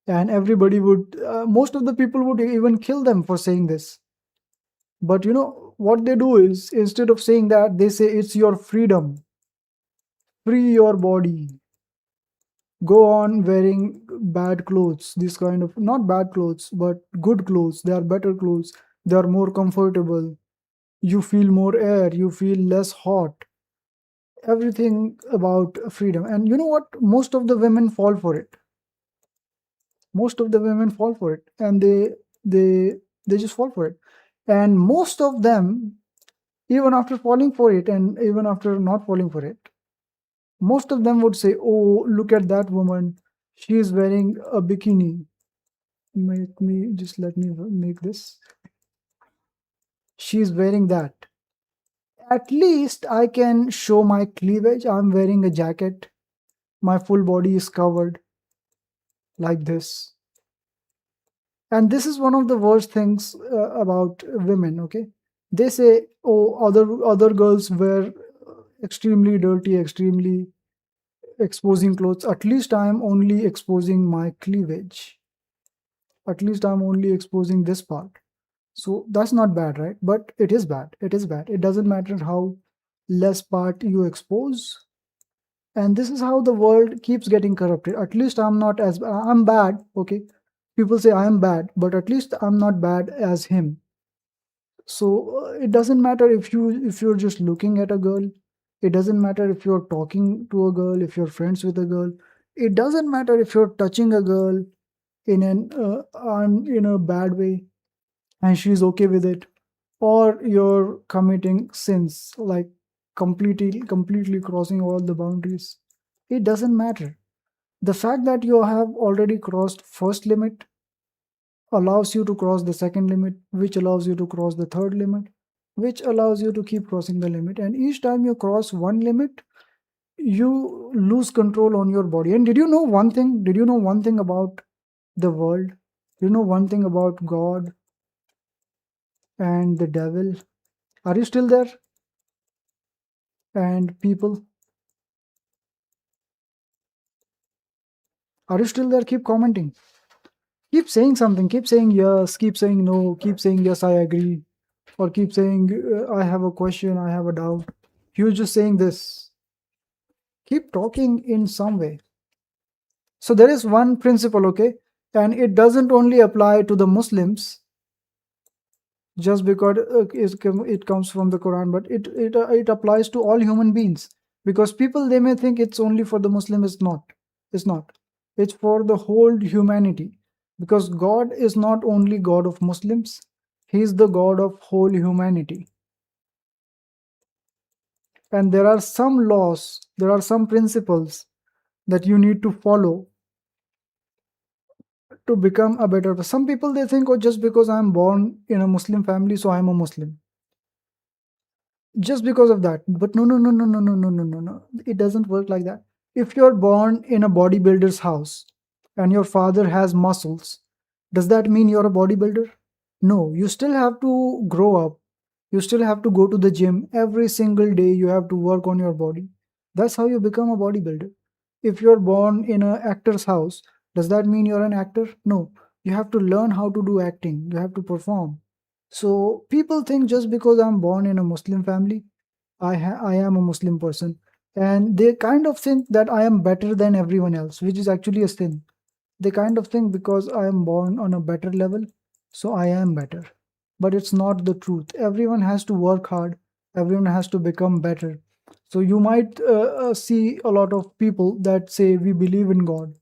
and everybody would, most of the people would even kill them for saying this. But what they do is, instead of saying that, they say it's your freedom, free your body, go on wearing bad clothes, this kind of, not bad clothes but good clothes, they are better clothes, they are more comfortable, you feel more air, you feel less hot, everything about freedom. And you know what, most of the women fall for it, and they just fall for it. And most of them, even after falling for it and even after not falling for it, most of them would say, oh, look at that woman, she is wearing a bikini. Let me make this. She's wearing that. At least I can show my cleavage. I'm wearing a jacket, my full body is covered like this. And this is one of the worst things about women, okay? They say, oh, other girls wear extremely dirty, extremely exposing clothes. At least I'm only exposing my cleavage. At least I'm only exposing this part. So that's not bad, right? But it is bad. It is bad. It doesn't matter how less part you expose. And this is how the world keeps getting corrupted. At least I'm bad, okay? People say I am bad, but at least I'm not bad as him. So it doesn't matter if you're just looking at a girl. It doesn't matter if you're talking to a girl, if you're friends with a girl. It doesn't matter if you're touching a girl in a bad way and she's okay with it, or you're committing sins like completely crossing all the boundaries. It doesn't matter. The fact that you have already crossed first limit allows you to cross the second limit, which allows you to cross the third limit, which allows you to keep crossing the limit. And each time you cross one limit, you lose control on your body. And did you know one thing? Did you know one thing about the world? You know one thing about God and the devil? Are you still there? And people? Are you still there? Keep commenting. Keep saying something. Keep saying yes. Keep saying no. Keep saying yes, I agree. Or keep saying I have a question, I have a doubt. You're just saying this. Keep talking in some way. So there is one principle, okay? And it doesn't only apply to the Muslims just because it comes from the Quran, but it applies to all human beings. Because people, they may think it's only for the Muslim. It's not. It's not. It's for the whole humanity. Because God is not only God of Muslims, He is the God of whole humanity. And there are some laws, there are some principles that you need to follow to become a better person. Some people, they think, oh, just because I'm born in a Muslim family, so I'm a Muslim. Just because of that. But no. It doesn't work like that. If you're born in a bodybuilder's house and your father has muscles, does that mean you're a bodybuilder? No, you still have to grow up. You still have to go to the gym every single day. You have to work on your body. That's how you become a bodybuilder. If you're born in an actor's house, does that mean you're an actor? No, you have to learn how to do acting. You have to perform. So people think just because I'm born in a Muslim family, I am a Muslim person, and they kind of think that I am better than everyone else, which is actually a sin. They kind of think because I am born on a better level, so I am better. But it's not the truth. Everyone has to work hard. Everyone has to become better. So you might see a lot of people that say we believe in God,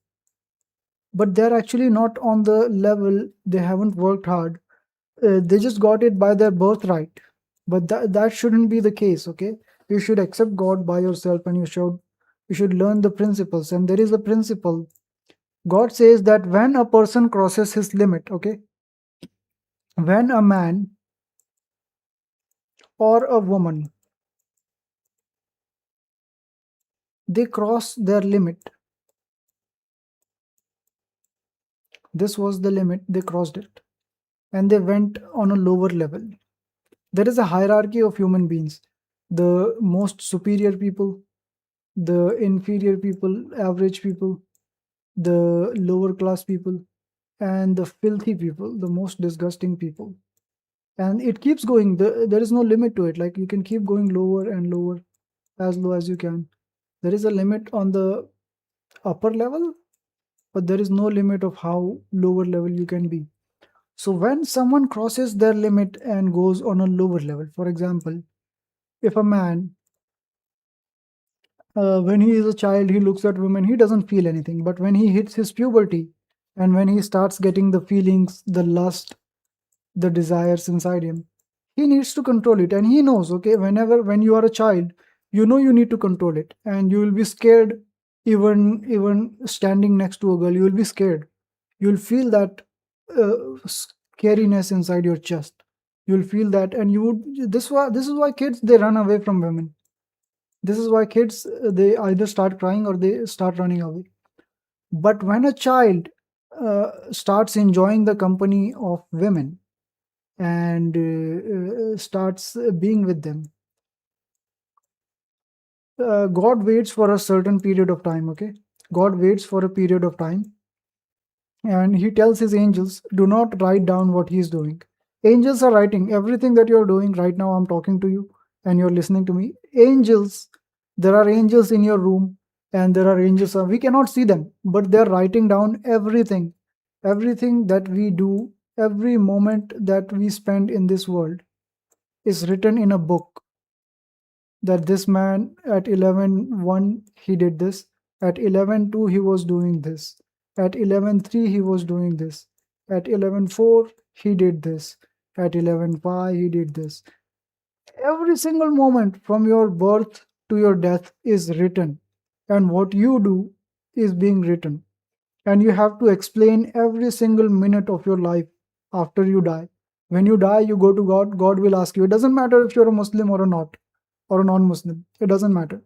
but they're actually not on the level. They haven't worked hard. They just got it by their birthright. But that shouldn't be the case, okay? You should accept God by yourself, and you should learn the principles. And there is a principle. God says that when a person crosses his limit, okay, when a man or a woman, they cross their limit, this was the limit, they crossed it, and they went on a lower level. There is a hierarchy of human beings. The most superior people, the inferior people, average people, the lower class people, and the filthy people, the most disgusting people. And it keeps going. There is no limit to it. Like, you can keep going lower and lower, as low as you can. There is a limit on the upper level, but there is no limit of how lower level you can be. So when someone crosses their limit and goes on a lower level, for example, if a man, when he is a child, he looks at women, he doesn't feel anything. But when he hits his puberty and when he starts getting the feelings, the lust, the desires inside him, he needs to control it. And he knows, okay, when you are a child, you know you need to control it, and you will be scared. Even standing next to a girl, you will be scared. You'll feel that scariness inside your chest. You'll feel that, and you would this is why kids, they run away from women. This is why kids, they either start crying or they start running away. But when a child starts enjoying the company of women and starts being with them, God waits for a certain period of time, okay? God waits for a period of time, and he tells his angels, do not write down what he's doing. Angels are writing everything that you're doing right now. I'm talking to you and you're listening to me. Angels, there are angels in your room, and there are angels, we cannot see them, but they're writing down everything that we do. Every moment that we spend in this world is written in a book, that this man at 11:1 he did this, at 11:2 he was doing this, at 11:3 he was doing this, at 11:4 he did this, at 11:5 he did this. Every single moment from your birth to your death is written, and what you do is being written. And you have to explain every single minute of your life after you die. When you die, you go to God. God will ask you. It doesn't matter if you're a Muslim or not, or a non-Muslim. It doesn't matter.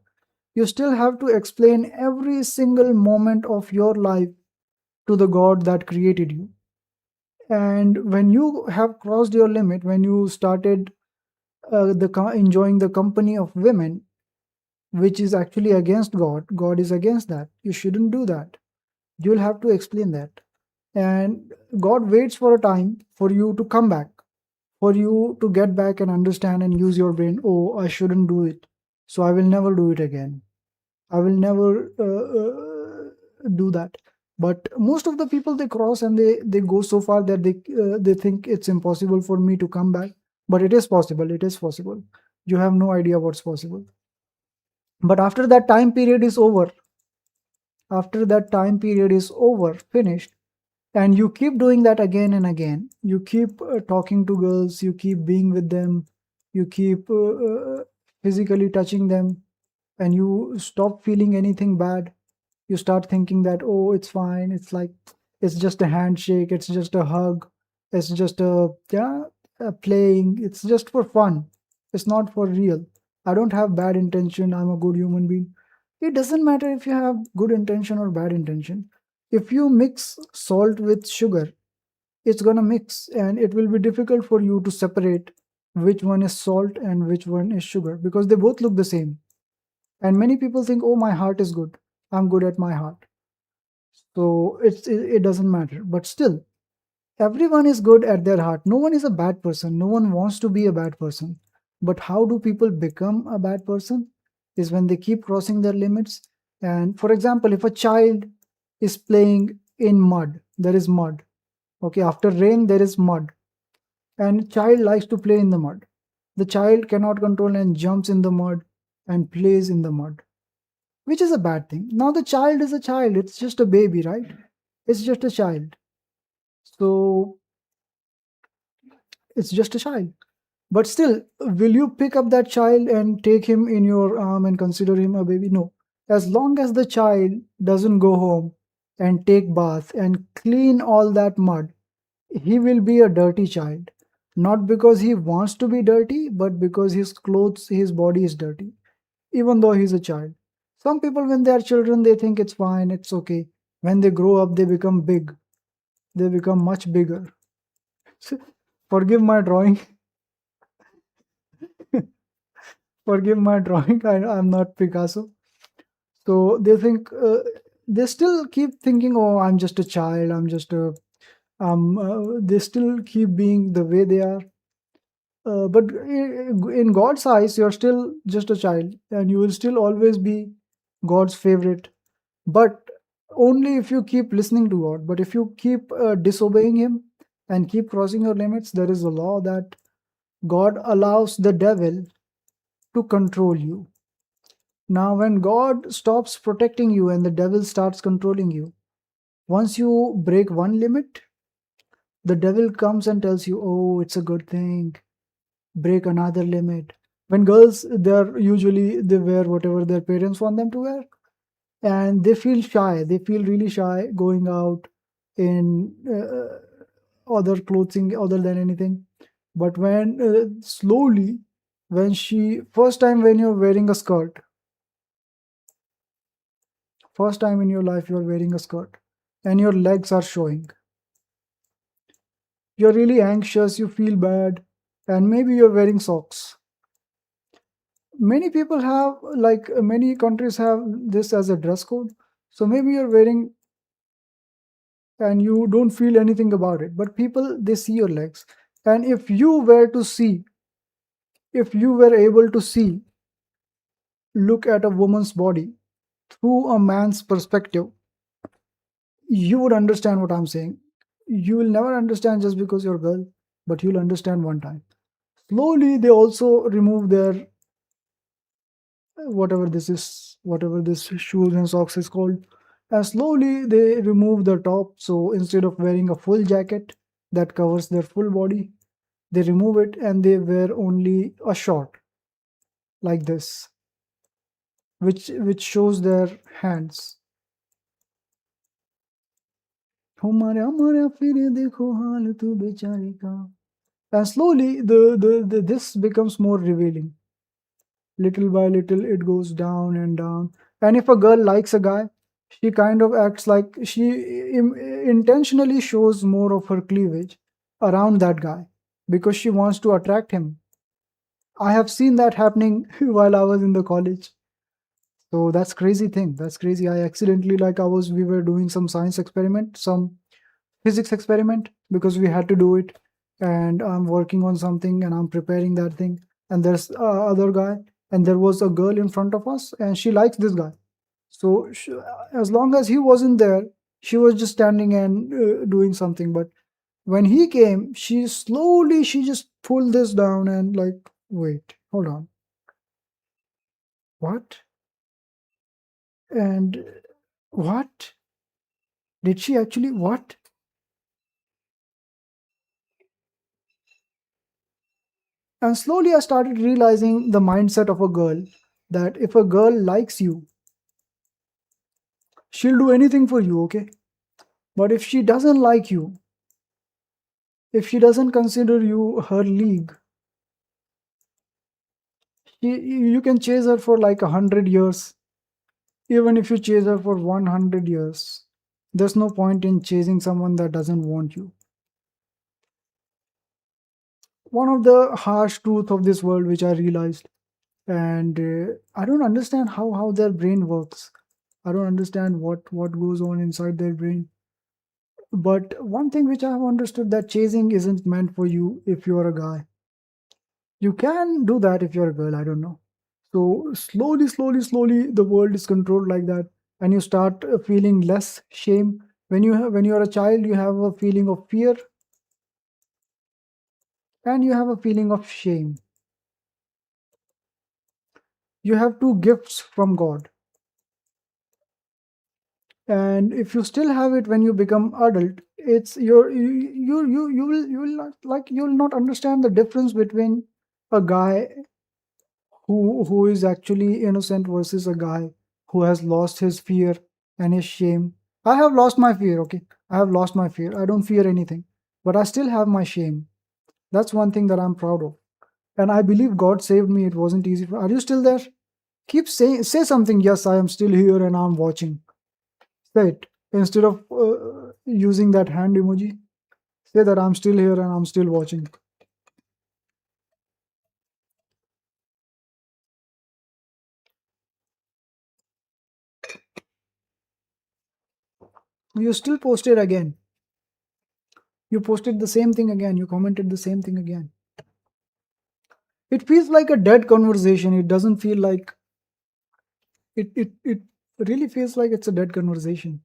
You still have to explain every single moment of your life to the God that created you. And when you have crossed your limit, when you started enjoying the company of women, which is actually against God, God is against that. You shouldn't do that. You'll have to explain that. And God waits for a time for you to come back, for you to get back and understand and use your brain. Oh, I shouldn't do it, so I will never do it again. I will never do that. But most of the people, they cross and they go so far that they think it's impossible for me to come back. But it is possible. It is possible. You have no idea what's possible. But after that time period is over, finished, and you keep doing that again and again, you keep talking to girls, you keep being with them, you keep physically touching them, and you stop feeling anything bad. You start thinking that, oh, it's fine, it's like, it's just a handshake, it's just a hug, it's just a playing, it's just for fun, it's not for real. I don't have bad intention, I'm a good human being. It doesn't matter if you have good intention or bad intention. If you mix salt with sugar, it's gonna mix, and it will be difficult for you to separate which one is salt and which one is sugar, because they both look the same. And many people think, oh, my heart is good, I'm good at my heart, so it doesn't matter. But still, everyone is good at their heart. No one is a bad person. No one wants to be a bad person. But how do people become a bad person? Is when they keep crossing their limits. And for example, if a child is playing in mud, there is mud. Okay, after rain, there is mud. And child likes to play in the mud. The child cannot control and jumps in the mud and plays in the mud, which is a bad thing. Now the child is a child. It's just a baby, right? It's just a child. So it's just a child. But still, will you pick up that child and take him in your arm and consider him a baby? No. As long as the child doesn't go home and take bath and clean all that mud, he will be a dirty child. Not because he wants to be dirty, but because his clothes, his body is dirty, even though he's a child. Some people, when they are children, they think it's fine, it's okay. When they grow up, they become big. They become much bigger. Forgive my drawing. Forgive my drawing. I'm not Picasso. So they think they still keep thinking, oh, I'm just a child. I'm just a. They still keep being the way they are. But in God's eyes, you're still just a child, and you will still always be God's favorite. But only if you keep listening to God. But if you keep disobeying Him and keep crossing your limits, there is a law that God allows the devil to control you. Now, when God stops protecting you and the devil starts controlling you, once you break one limit, the devil comes and tells you, oh, it's a good thing, break another limit. When girls, they wear whatever their parents want them to wear, and they feel shy. They feel really shy going out in other clothing other than anything. But when slowly, when she first time when you're wearing a skirt, first time in your life you're wearing a skirt, and your legs are showing, you're really anxious, you feel bad, and maybe you're wearing socks. Many people have, like many countries have this as a dress code. So maybe you're wearing and you don't feel anything about it, but people, they see your legs. And if you were to see, if you were able to see, look at a woman's body through a man's perspective, you would understand what I'm saying. You will never understand just because you're a girl, but you'll understand one time. Slowly, they also remove their whatever this is, whatever this shoes and socks is called, and slowly they remove the top. So instead of wearing a full jacket that covers their full body, they remove it and they wear only a short like this, which shows their hands. And slowly the this becomes more revealing. Little by little it goes down and down. And if a girl likes a guy, she kind of acts like she intentionally shows more of her cleavage around that guy because she wants to attract him. I have seen that happening while I was in the college. So that's crazy thing. That's crazy. I accidentally, like we were doing some science experiment, some physics experiment, because we had to do it. And I'm working on something and I'm preparing that thing. And there's other guy, and there was a girl in front of us, and she likes this guy. So as long as he wasn't there, she was just standing and doing something. But when he came, she just pulled this down and like, wait, hold on. What? And what? Did she actually what? And slowly I started realizing the mindset of a girl, that if a girl likes you, she'll do anything for you, okay? But if she doesn't like you, if she doesn't consider you her league, you can chase her for like 100 years. Even if you chase her for 100 years, there's no point in chasing someone that doesn't want you. One of the harsh truth of this world which I realized, and I don't understand how their brain works. I don't understand what goes on inside their brain. But one thing which I have understood, that chasing isn't meant for you if you're a guy. You can do that if you're a girl, I don't know. So slowly, the world is controlled like that, and you start feeling less shame. When you're a child, you have a feeling of fear, and you have a feeling of shame. You have two gifts from God. And if you still have it when you become adult, it's you'll not understand the difference between a guy who is actually innocent versus a guy who has lost his fear and his shame. I have lost my fear, okay? I have lost my fear. I don't fear anything, but I still have my shame. That's one thing that I'm proud of. And I believe God saved me. It wasn't easy. Are you still there? Say something. Yes, I am still here and I'm watching. Say it. Instead of using that hand emoji, say that I'm still here and I'm still watching. You still posted again. You posted the same thing again. You commented the same thing again. It feels like a dead conversation. It doesn't feel like it really feels like it's a dead conversation.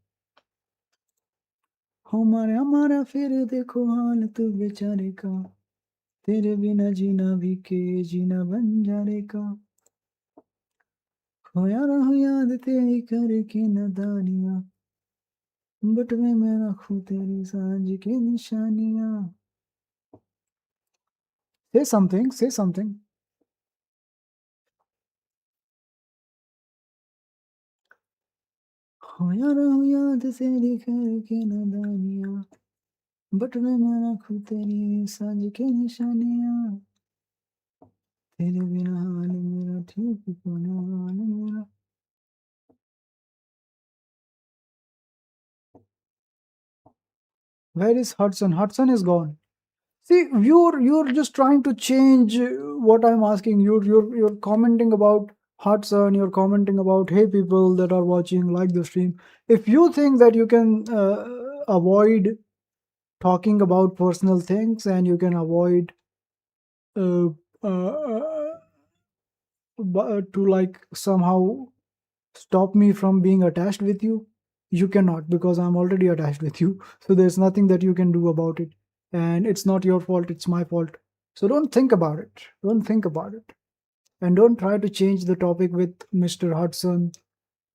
हमारे हमारा फिर देखो हाल तू बेचारे का तेरे बिना जीना भी के जीना बंजारे का खोया रहूं याद तेरी करके नदानियां बट मैं रखूं तेरी सांझ की निशानियां. Say something, say something. खोया रहूं याद तेरी करके नदानियां बट मैं रखूं तेरी सांझ की निशानियां तेरे बिना हाल मेरा ठीक कोना हाल मेरा. Where is Hudson? Hudson is gone. See, you're just trying to change what I'm asking. You're commenting about Hudson. You're commenting about, hey, people that are watching, like the stream. If you think that you can avoid talking about personal things and you can avoid uh, to like somehow stop me from being attached with you, you cannot, because I'm already attached with you. So there's nothing that you can do about it, and it's not your fault, it's my fault. So don't think about it. Don't think about it, and don't try to change the topic with Mr. Hudson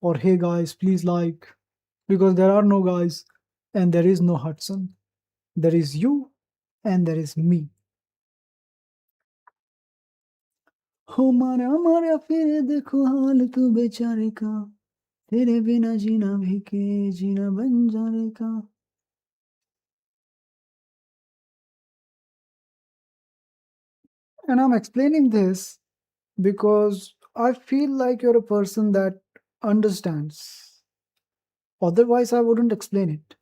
or hey guys please like, because there are no guys and there is no Hudson. There is you and there is me. हमारा हमारा फिर देखो हाल तू बेचारे का तेरे बिना जीना भी के जीना बंजारे का. And I'm explaining this because I feel like you're a person that understands. Otherwise, I wouldn't explain it.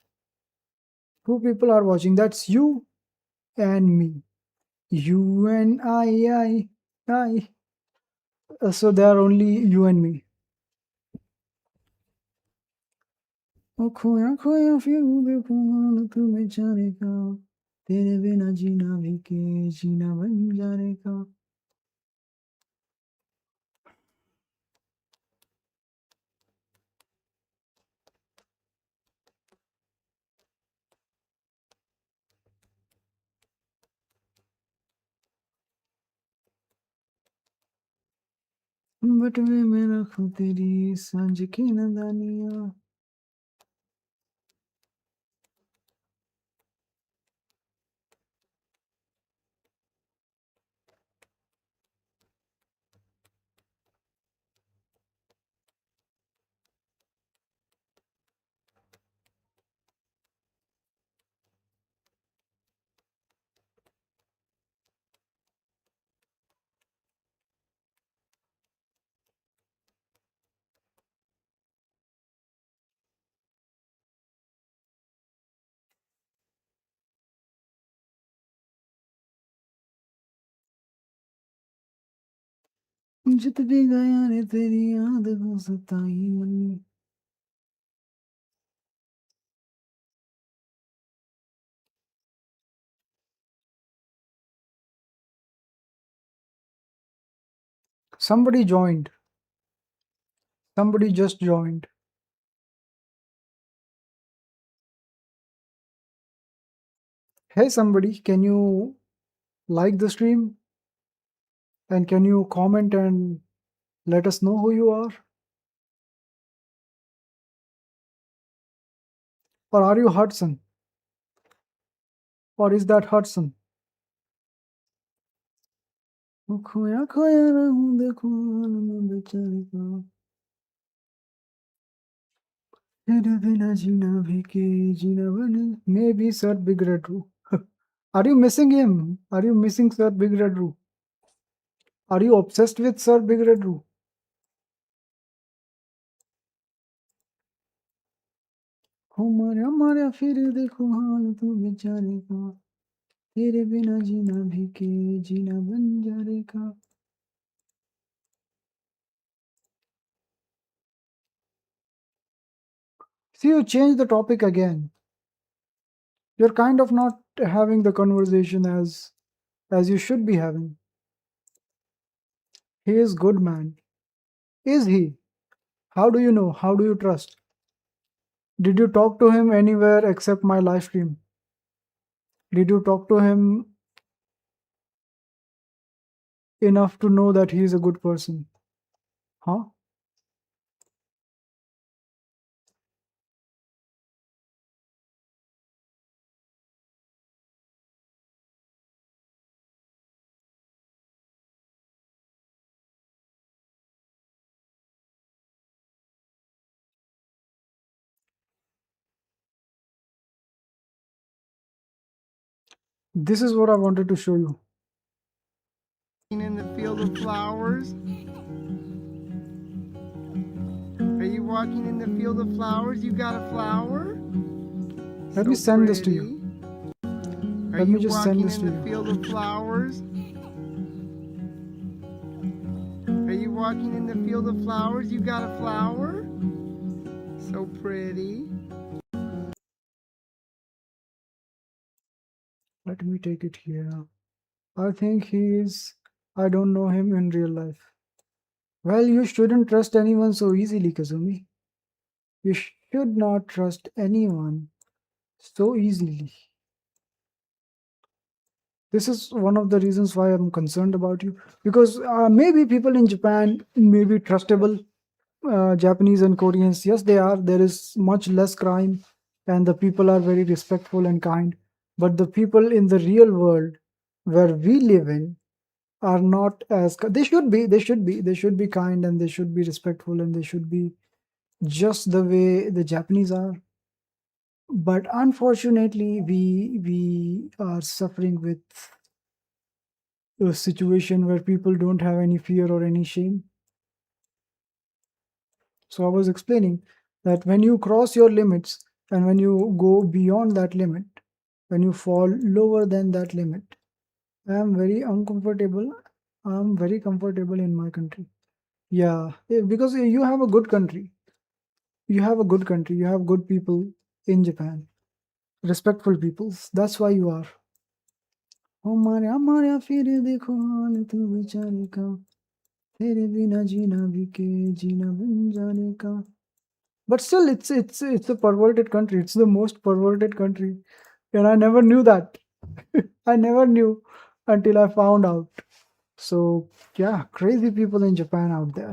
Two people are watching. That's you and me. You and I. So there are only you and me. ओ खोया खोया फिर देखो हाल तू बेचारे का तेरे बिना जीना भी के जीना बंजारे का. बट मैं रखूं तेरी सांझ की नदानियां. जित भी गया रे तेरी याद को सताई money. Somebody joined. Somebody just joined. Hey somebody, can you like the stream? And can you comment and let us know who you are? Or are you Hudson? Or is that Hudson? ओ खोया खोया रहूं देखो हाल में बेचारे का तेरे बिना जीना भी के जीना बने. Maybe Sir Big Red Roo. Are you missing him? Are you missing Sir Big Red Roo? Are you obsessed with Sir Big Red Roo? हमारे हमारे फिर देखो हाल तू बेचारे का तेरे बिना जीना भी के जीना बंजारे का. See, you change the topic again. You're kind of not having the conversation as you should be having. He is good man. Is he? How do you know? How do you trust? Did you talk to him anywhere except my live stream? Did you talk to him enough to know that he is a good person? Huh? This is what I wanted to show you. In the field of flowers? Are you walking in the field of flowers? You got a flower? Let me send this to you. Let me just send this to you. Are you walking in the field of flowers? Are you walking in the field of flowers? You got a flower? So pretty. Let me take it here. I think I don't know him in real life. Well, you shouldn't trust anyone so easily, Kazumi. You should not trust anyone so easily. This is one of the reasons why I'm concerned about you. Because maybe people in Japan may be trustable. Japanese and Koreans, yes, they are. There is much less crime and the people are very respectful and kind. But the people in the real world where we live in are not as they should be kind and they should be respectful and they should be just the way the Japanese are. But unfortunately, we are suffering with a situation where people don't have any fear or any shame. So I was explaining that when you cross your limits and when you go beyond that limit, when you fall lower than that limit, I am very uncomfortable. I'm very comfortable in my country. Yeah, because you have a good country. You have a good country. You have good people in Japan. Respectful people. That's why you are. हमारे फिर देखो हाल तू बेचारे का तेरे बिना जीना भी के जीना बन जाने का. But still, it's a perverted country. It's the most perverted country, and I never knew that. I never knew until I found out. So yeah, crazy people in Japan out there.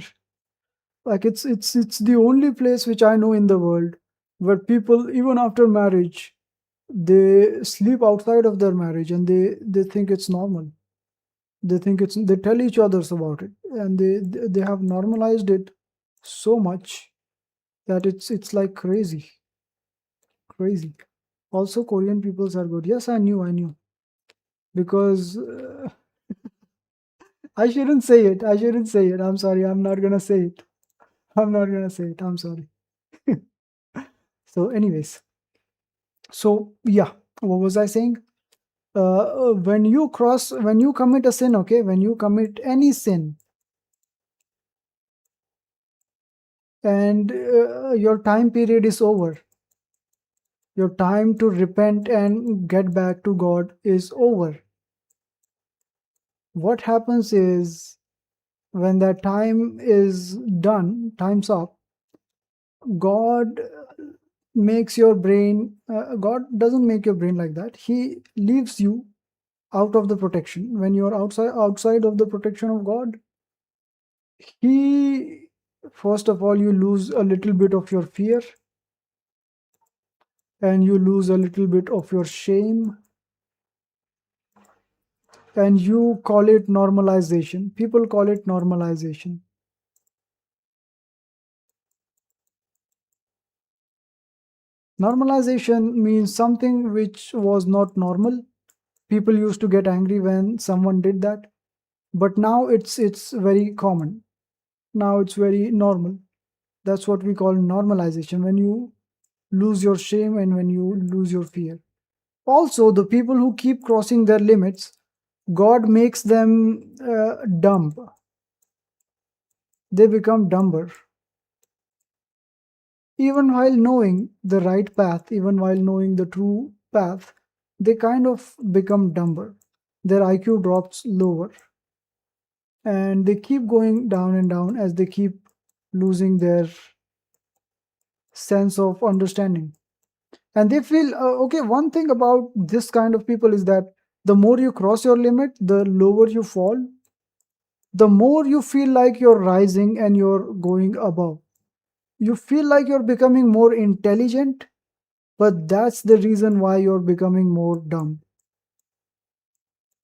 Like it's the only place which I know in the world where people, even after marriage, they sleep outside of their marriage and they think it's normal. They think they tell each others about it, and they have normalized it so much that it's like crazy. Also, Korean peoples are good. Yes, I knew because I shouldn't say it. I'm sorry. I'm not gonna say it. I'm sorry. So anyways, so yeah, what was I saying? When you commit a sin, okay, when you commit any sin and your time period is over, your time to repent and get back to God is over, what happens is when that time is done, time's up, God makes your brain, God doesn't make your brain like that. He leaves you out of the protection. When you're outside of the protection of God, He, first of all, you lose a little bit of your fear and you lose a little bit of your shame, and you call it normalization. People call it normalization. Normalization means something which was not normal. People used to get angry when someone did that, but now it's very common. Now it's very normal. That's what we call normalization, when you lose your shame and when you lose your fear. Also, the people who keep crossing their limits, God makes them dumb. They become dumber. even while knowing the right path, even while knowing the true path, they kind of become dumber. Their IQ drops lower. And they keep going down and down as they keep losing their sense of understanding. And they feel, okay, one thing about this kind of people is that the more you cross your limit, the lower you fall, the more you feel like you're rising and you're going above. You feel like you're becoming more intelligent, but that's the reason why you're becoming more dumb.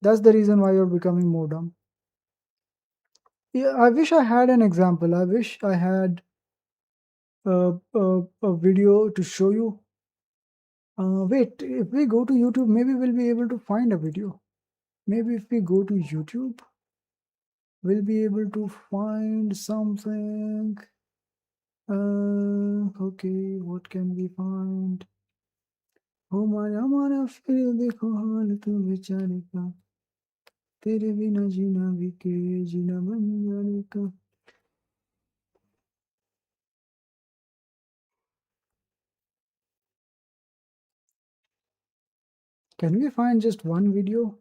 That's the reason why you're becoming more dumb. Yeah, I wish I had an example. I wish I had a video to show you. Wait, if we go to YouTube, maybe we'll be able to find a video. Maybe if we go to YouTube, we'll be able to find something. Okay, what can we find? हमारा फिर देखो हाल तू बेचारे का तेरे बिना जीना भी के जीना बन जाने का. Can we find just one video?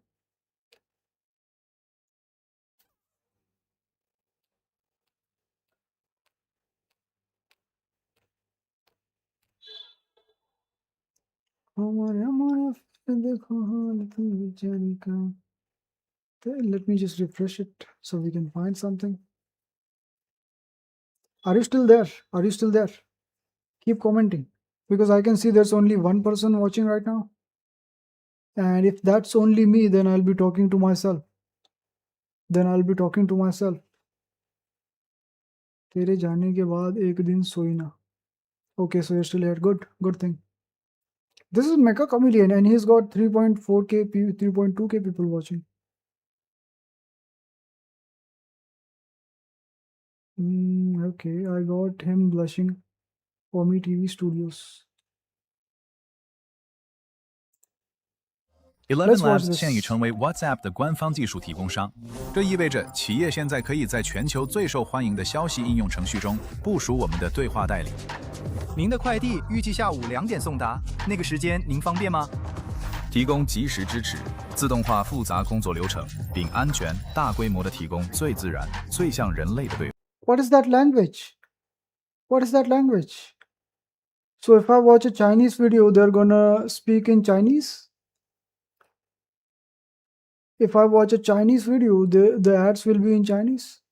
हमारा फिर देखो हाल तू बेचारे का. Let me just refresh it so we can find something. Are you still there? Are you still there? Keep commenting, because I can see there's only one person watching right now. And if that's only me, then I'll be talking to myself. तेरे जाने के बाद एक दिन सोई ना. Okay, so you're still here. Good thing. This is Mecha Chameleon and he's got 3.4k, 3.2k people watching. Okay, I got him blushing. Omi TV Studios. 11 Labs 现已成为 WhatsApp 的官方技术提供商，这意味着企业现在可以在全球最受欢迎的消息应用程序中部署我们的对话代理。您的快递预计下午2点送达，那个时间您方便吗？提供及时支持，自动化复杂工作流程，并安全、大规模的提供最自然、最像人类的对话。What is that language? What is that language? So if I watch a Chinese video, they're gonna speak in Chinese? If I watch a Chinese video, the ads will be in Chinese?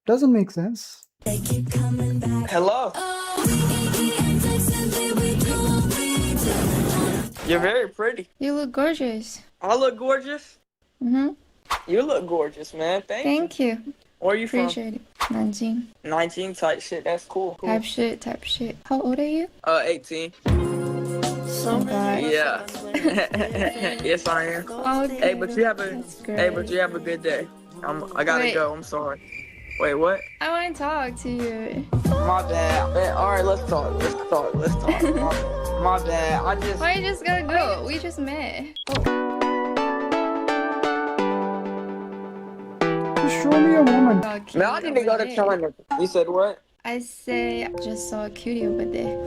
Doesn't make sense. Hello. You're very pretty. You look gorgeous. I look gorgeous? Mm-hmm. You look gorgeous, man. Thank you. Where are you from? Appreciate it. 19. 19 type shit. That's cool. Type shit. How old are you? 18. Oh God. Yeah. Yes, I am. Okay. Hey, but you have a good day. I gotta Wait. go. I'm sorry. Wait, what? I want to talk to you. My bad. Man, all right, let's talk. My bad. I just. Why you just gotta go? We just met. Show me a moment. Man, I need to go to China. You said what? I say I just saw a cutie over there.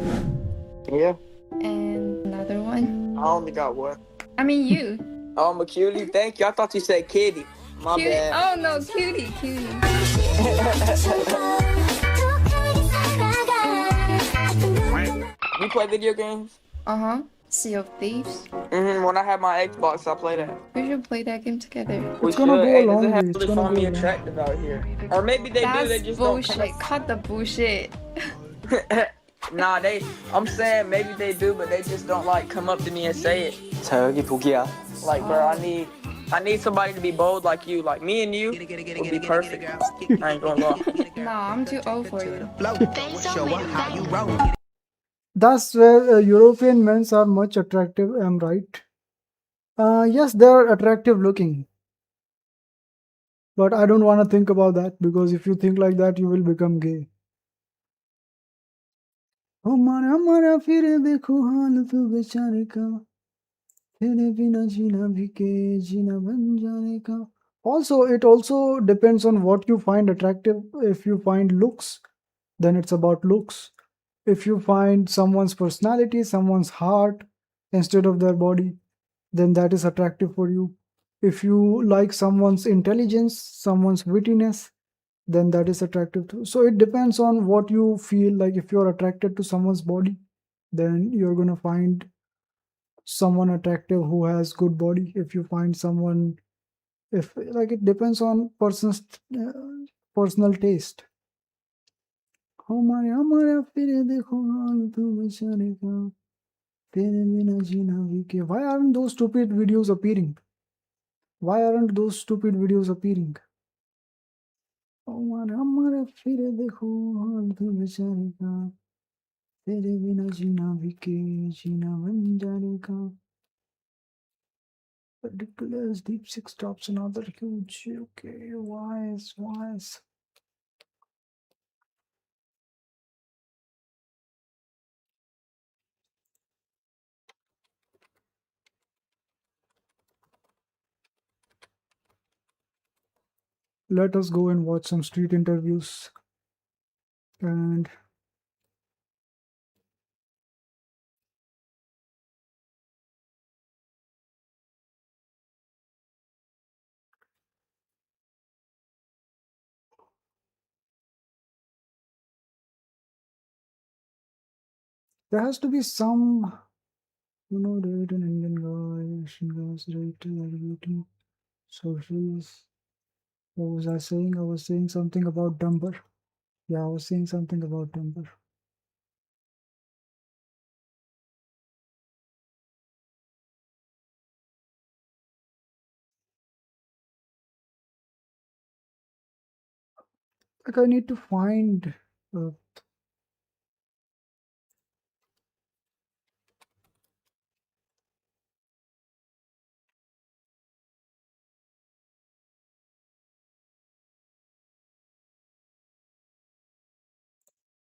Yeah. And another one. I only got one. I mean you. Oh, I'm a cutie. Thank you. I thought you said kitty. My Cutie. bad. Oh no, cutie. You play video games? Uh-huh. Sea of Thieves. When I have my Xbox, I play that. We should play that game together. We should. Hey, doesn't have to find me attractive out here. Or maybe they do. They just bullshit. don't. Cut the bullshit. Nah, I'm saying maybe they do, but they just don't like come up to me and say it. 자, 여기 독이야. Like, bro, I need somebody to be bold like you. Like me and you would be perfect. I ain't gonna lie. Nah, I'm too old for you. That's where European men are much attractive, am right? Yes, they are attractive looking. But I don't want to think about that, because if you think like that, you will become gay. हमारा फिर देखो हाल तू बेचारे का तेरे बिना जीना भी के जीना बन जाने का. Also, it also depends on what you find attractive. If you find looks, then it's about looks. If you find someone's personality, someone's heart instead of their body, then that is attractive for you. If you like someone's intelligence, someone's wittiness, then that is attractive too. So it depends on what you feel like. If you're attracted to someone's body, then you're going to find someone attractive who has good body. If you find someone, if like, it depends on person's personal taste. Why aren't those stupid videos appearing? Why aren't those stupid videos appearing? Ridiculous. Deep Six drops another huge. Okay, wise. Let us go and watch some street interviews. And there has to be some, rate an Indian guy, Asian guys, rate beauty, socials. What was I saying? I was saying something about Dumber. Yeah, I was saying something about Dumber. Like, I need to find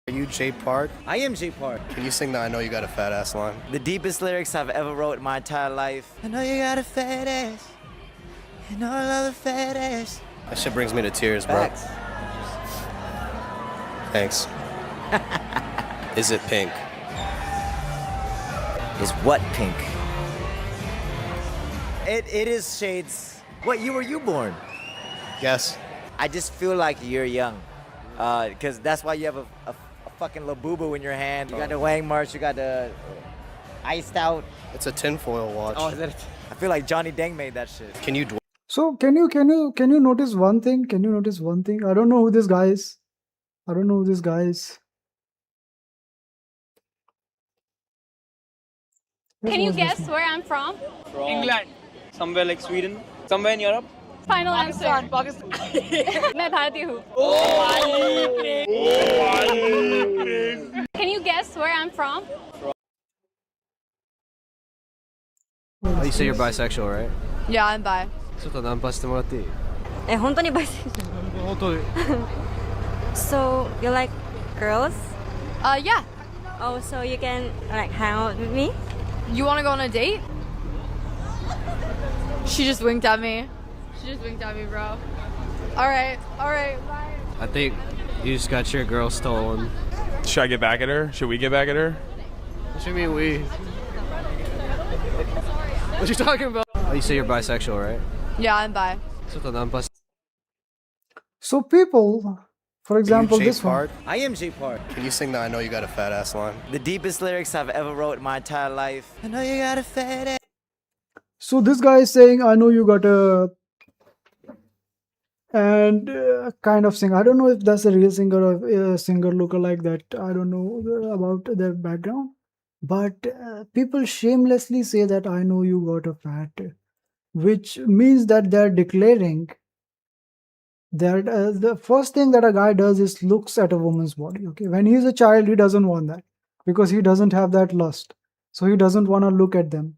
Are you Jay Park? I am Jay Park. Can you sing the I Know You Got a Fat Ass line? The deepest lyrics I've ever wrote in my entire life. I know you got a fat ass. And all of the fat ass. That shit brings me to tears, bro. Facts. Thanks. Is it pink? Is what pink? It is shades. What year were you born? Yes. I just feel like you're young. Because that's why you have a fucking Labubu in your hand. You got the Wang March, you got the iced out. It's a tinfoil watch. Oh, is that I feel like Johnny Deng made that shit. Can you So can you notice one thing? Can you notice one thing? I don't know who this guy is. Can you guess where I'm from? England. Somewhere like Sweden. Somewhere in Europe. Final answer. Pakistan. मैं भारतीय हूँ. Can you guess where I'm from? Oh, you say you're bisexual, right? Yeah, I'm bi. ちょっとナンパしてもらっていい？本当に bisexual? 本当に。So you like girls? Yeah. Oh, so you can like hang out with me? You want to go on a date? She just winked at me. Bro. All right, bye. I think you just got your girl stolen. Should I get back at her? Should we get back at her? What do you mean we? What you talking about? Oh, you say you're bisexual, right? Yeah, I'm bi. ちょっとナンパし So people, for example, this one. I am Jay Park. Can you sing the I Know You Got a Fat Ass line? The deepest lyrics I've ever wrote in my entire life. I know you got a fat ass. So this guy is saying, I know you got a, and kind of sing. I don't know if that's a real singer or a singer lookalike that. I don't know about their background. But people shamelessly say that I know you got a fat, which means that they're declaring that the first thing that a guy does is looks at a woman's body. Okay, when he's a child, he doesn't want that because he doesn't have that lust. So he doesn't want to look at them.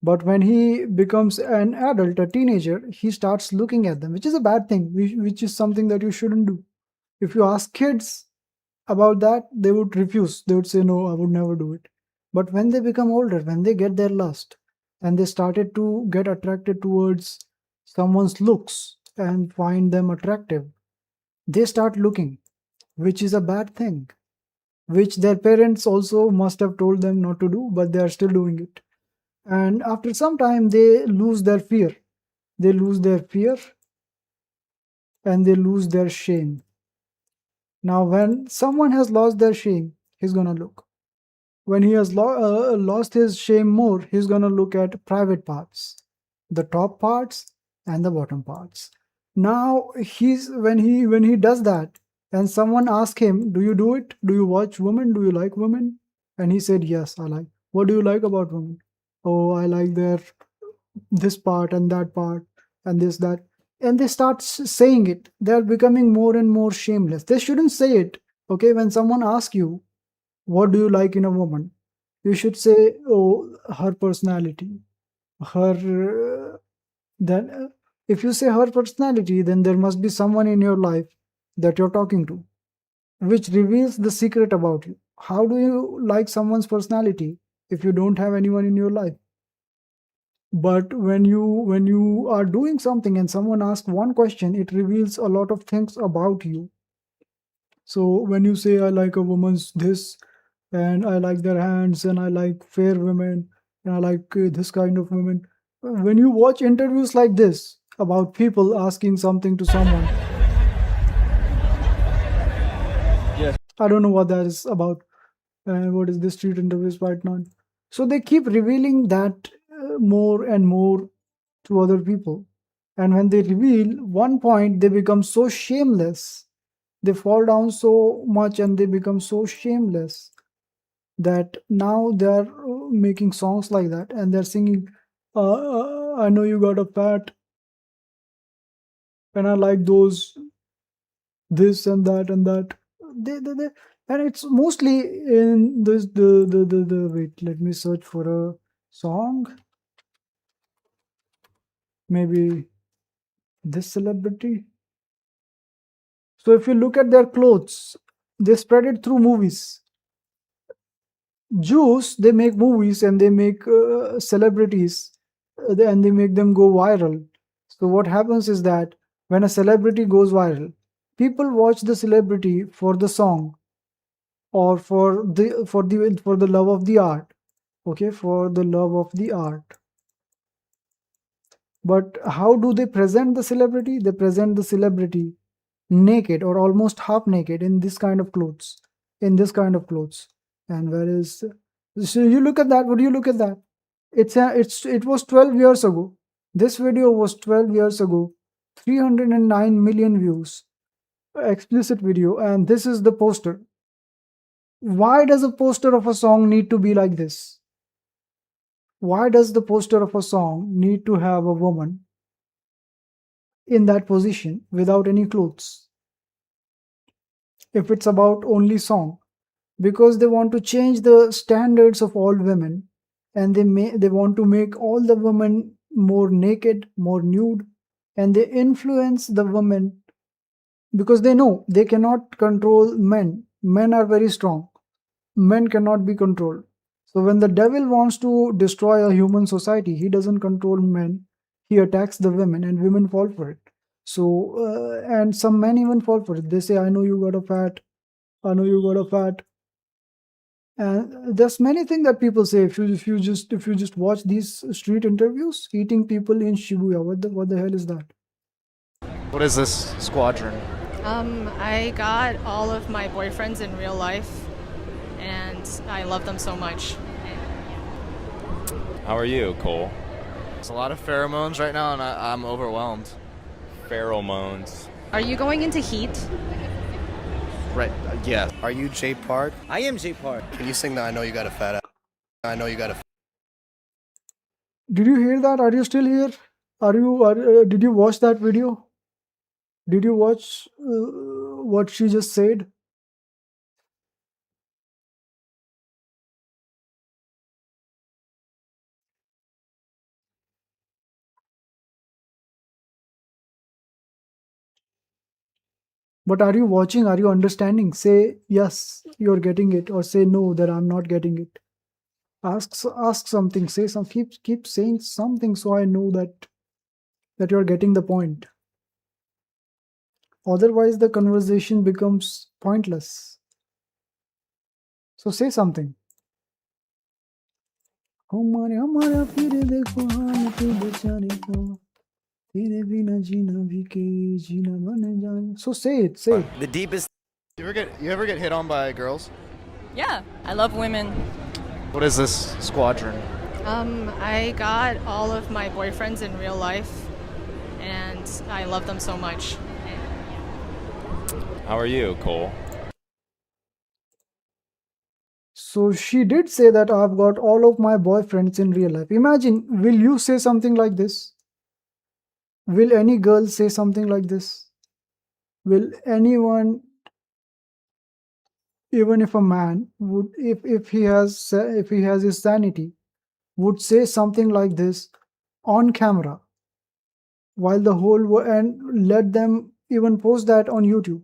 But when he becomes an adult, a teenager, he starts looking at them, which is a bad thing, which is something that you shouldn't do. If you ask kids about that, they would refuse. They would say, no, I would never do it. But when they become older, when they get their lust and they started to get attracted towards someone's looks and find them attractive, they start looking, which is a bad thing. which their parents also must have told them not to do, but they are still doing it. And after some time, they lose their fear. They lose their fear and they lose their shame. Now, when someone has lost their shame, he's gonna look. When he has lost his shame more, he's gonna look at private parts, the top parts and the bottom parts. Now, when he does that, and someone asks him, "Do you do it? Do you watch women? Do you like women?" And he said, "Yes, I like." "What do you like about women?" "Oh, I like their this part and that part and this that." And they start saying it. They're becoming more and more shameless. They shouldn't say it. Okay, when someone asks you, "What do you like in a woman?" you should say, "Oh, her personality, her." Then, if you say her personality, then there must be someone in your life that you're talking to, which reveals the secret about you. How do you like someone's personality if you don't have anyone in your life? But when you are doing something and someone asks one question, it reveals a lot of things about you. So when you say, "I like a woman's this, and I like their hands, and I like fair women, and I like this kind of women," when you watch interviews like this about people asking something to someone, Yes. I don't know what that is about. What is this street interviews right now? So they keep revealing that more and more to other people. And when they reveal one point, they become so shameless. They fall down so much and they become so shameless that now they're making songs like that and they're singing, "I know you got a fat, and I like those, this and that and that." They and it's mostly in this the wait, let me search for a song. Maybe this celebrity. So if you look at their clothes, they spread it through movies. Jews, they make movies and they make celebrities and they make them go viral. So what happens is that when a celebrity goes viral, people watch the celebrity for the song or for the love of the art. Okay, for the love of the art. But how do they present the celebrity? They present the celebrity naked or almost half naked in this kind of clothes. In this kind of clothes. And where is, so you look at that, would you look at that? It was 12 years ago. This video was 12 years ago. 309 million views. Explicit video, and this is the poster. Why does a poster of a song need to be like this? Why does the poster of a song need to have a woman in that position without any clothes? If it's about only song, because they want to change the standards of all women, and they want to make all the women more naked, more nude, and they influence the women because they know they cannot control men. Men are very strong. Men cannot be controlled. So when the devil wants to destroy a human society, he doesn't control men. He attacks the women, and women fall for it. So and some men even fall for it. They say, "I know you got a fat. I know you got a fat." And there's many things that people say. If you just watch these street interviews, eating people in Shibuya, what the hell is that? What is this squadron? I got all of my boyfriends in real life, and I love them so much. How are you, Cole? There's a lot of pheromones right now, and I'm overwhelmed. Pheromones. Are you going into heat? Right, yeah. Are you Jay Park? I am J Park. Can you sing the I Know You Got a Fat Ass? I know you got a Did you hear that? Are you still here? Did you watch that video? Did you watch what she just said? But are you watching? Are you understanding? Say yes, you're getting it, or say no, that I'm not getting it. Ask something. Say some. Keep saying something, so I know that you're getting the point. Otherwise, the conversation becomes pointless. So say something. So say it, say it. The deepest. You ever get hit on by girls? Yeah, I love women. What is this squadron? I got all of my boyfriends in real life, and I love them so much. How are you, Cole? So she did say that I've got all of my boyfriends in real life. Imagine, will you say something like this? Will any girl say something like this? Will anyone, even if a man would, if he has his sanity, would say something like this on camera while the whole and let them even post that on YouTube?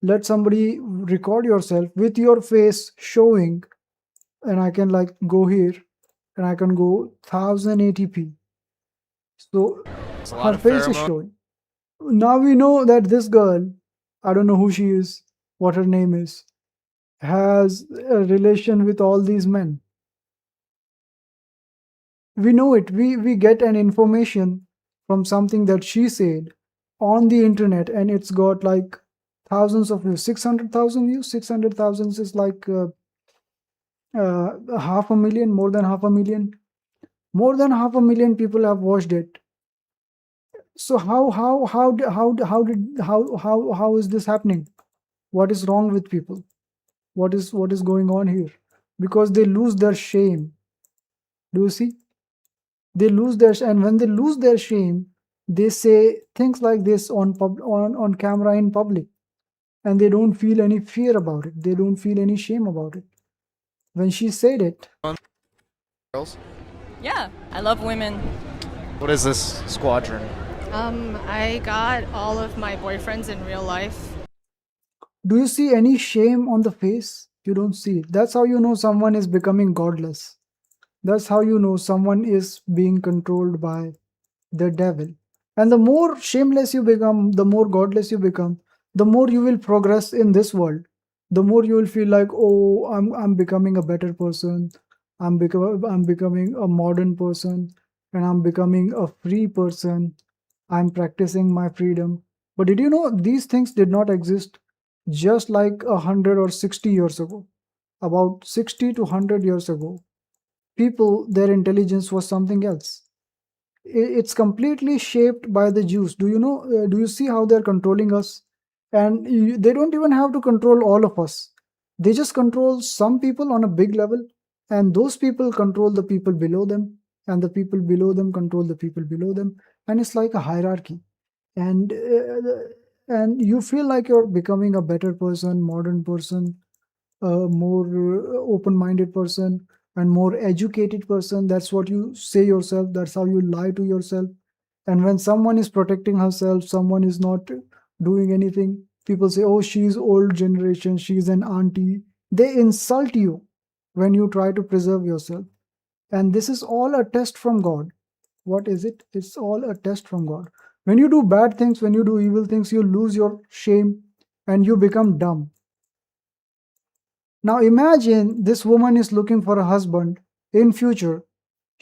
Let somebody record yourself with your face showing, and I can like go here and I can go 1080p. So her face is showing. Now we know that this girl, I don't know who she is, what her name is, has a relation with all these men. We know it. We get an information from something that she said on the internet, and it's got like thousands of views, 600,000 views. 600,000 is like 500,000, more than 500,000. More than 500,000 people have watched it. So how is this happening? What is wrong with people? What is going on here? Because they lose their shame. Do you see? They lose their and when they lose their shame, they say things like this on camera in public, and they don't feel any fear about it. They don't feel any shame about it. When she said it, Girls? Yeah, I love women. What is this squadron? I got all of my boyfriends in real life. do you see any shame on the face? You don't see it. That's how you know someone is becoming godless. That's how you know someone is being controlled by the devil. And the more shameless you become, the more godless you become, the more you will progress in this world. The more you will feel like, oh, I'm becoming a better person. I'm becoming a modern person, and I'm becoming a free person. I'm practicing my freedom. But did you know these things did not exist just like 100 or 60 years ago? About 60 to 100 years ago, people, their intelligence was something else. It's completely shaped by the Jews. Do you know? Do you see how they're controlling us? And they don't even have to control all of us. They just control some people on a big level, and those people control the people below them, and the people below them control the people below them, and it's like a hierarchy. And you feel like you're becoming a better person, modern person, a more open-minded person, and more educated person. That's what you say yourself. That's how you lie to yourself. And when someone is protecting herself, someone is not doing anything, people say, oh, she's old generation, she's an auntie. They insult you when you try to preserve yourself. And this is all a test from God. What is it? It's all a test from God. When you do bad things, when you do evil things, you lose your shame and you become dumb. Now imagine this woman is looking for a husband in future.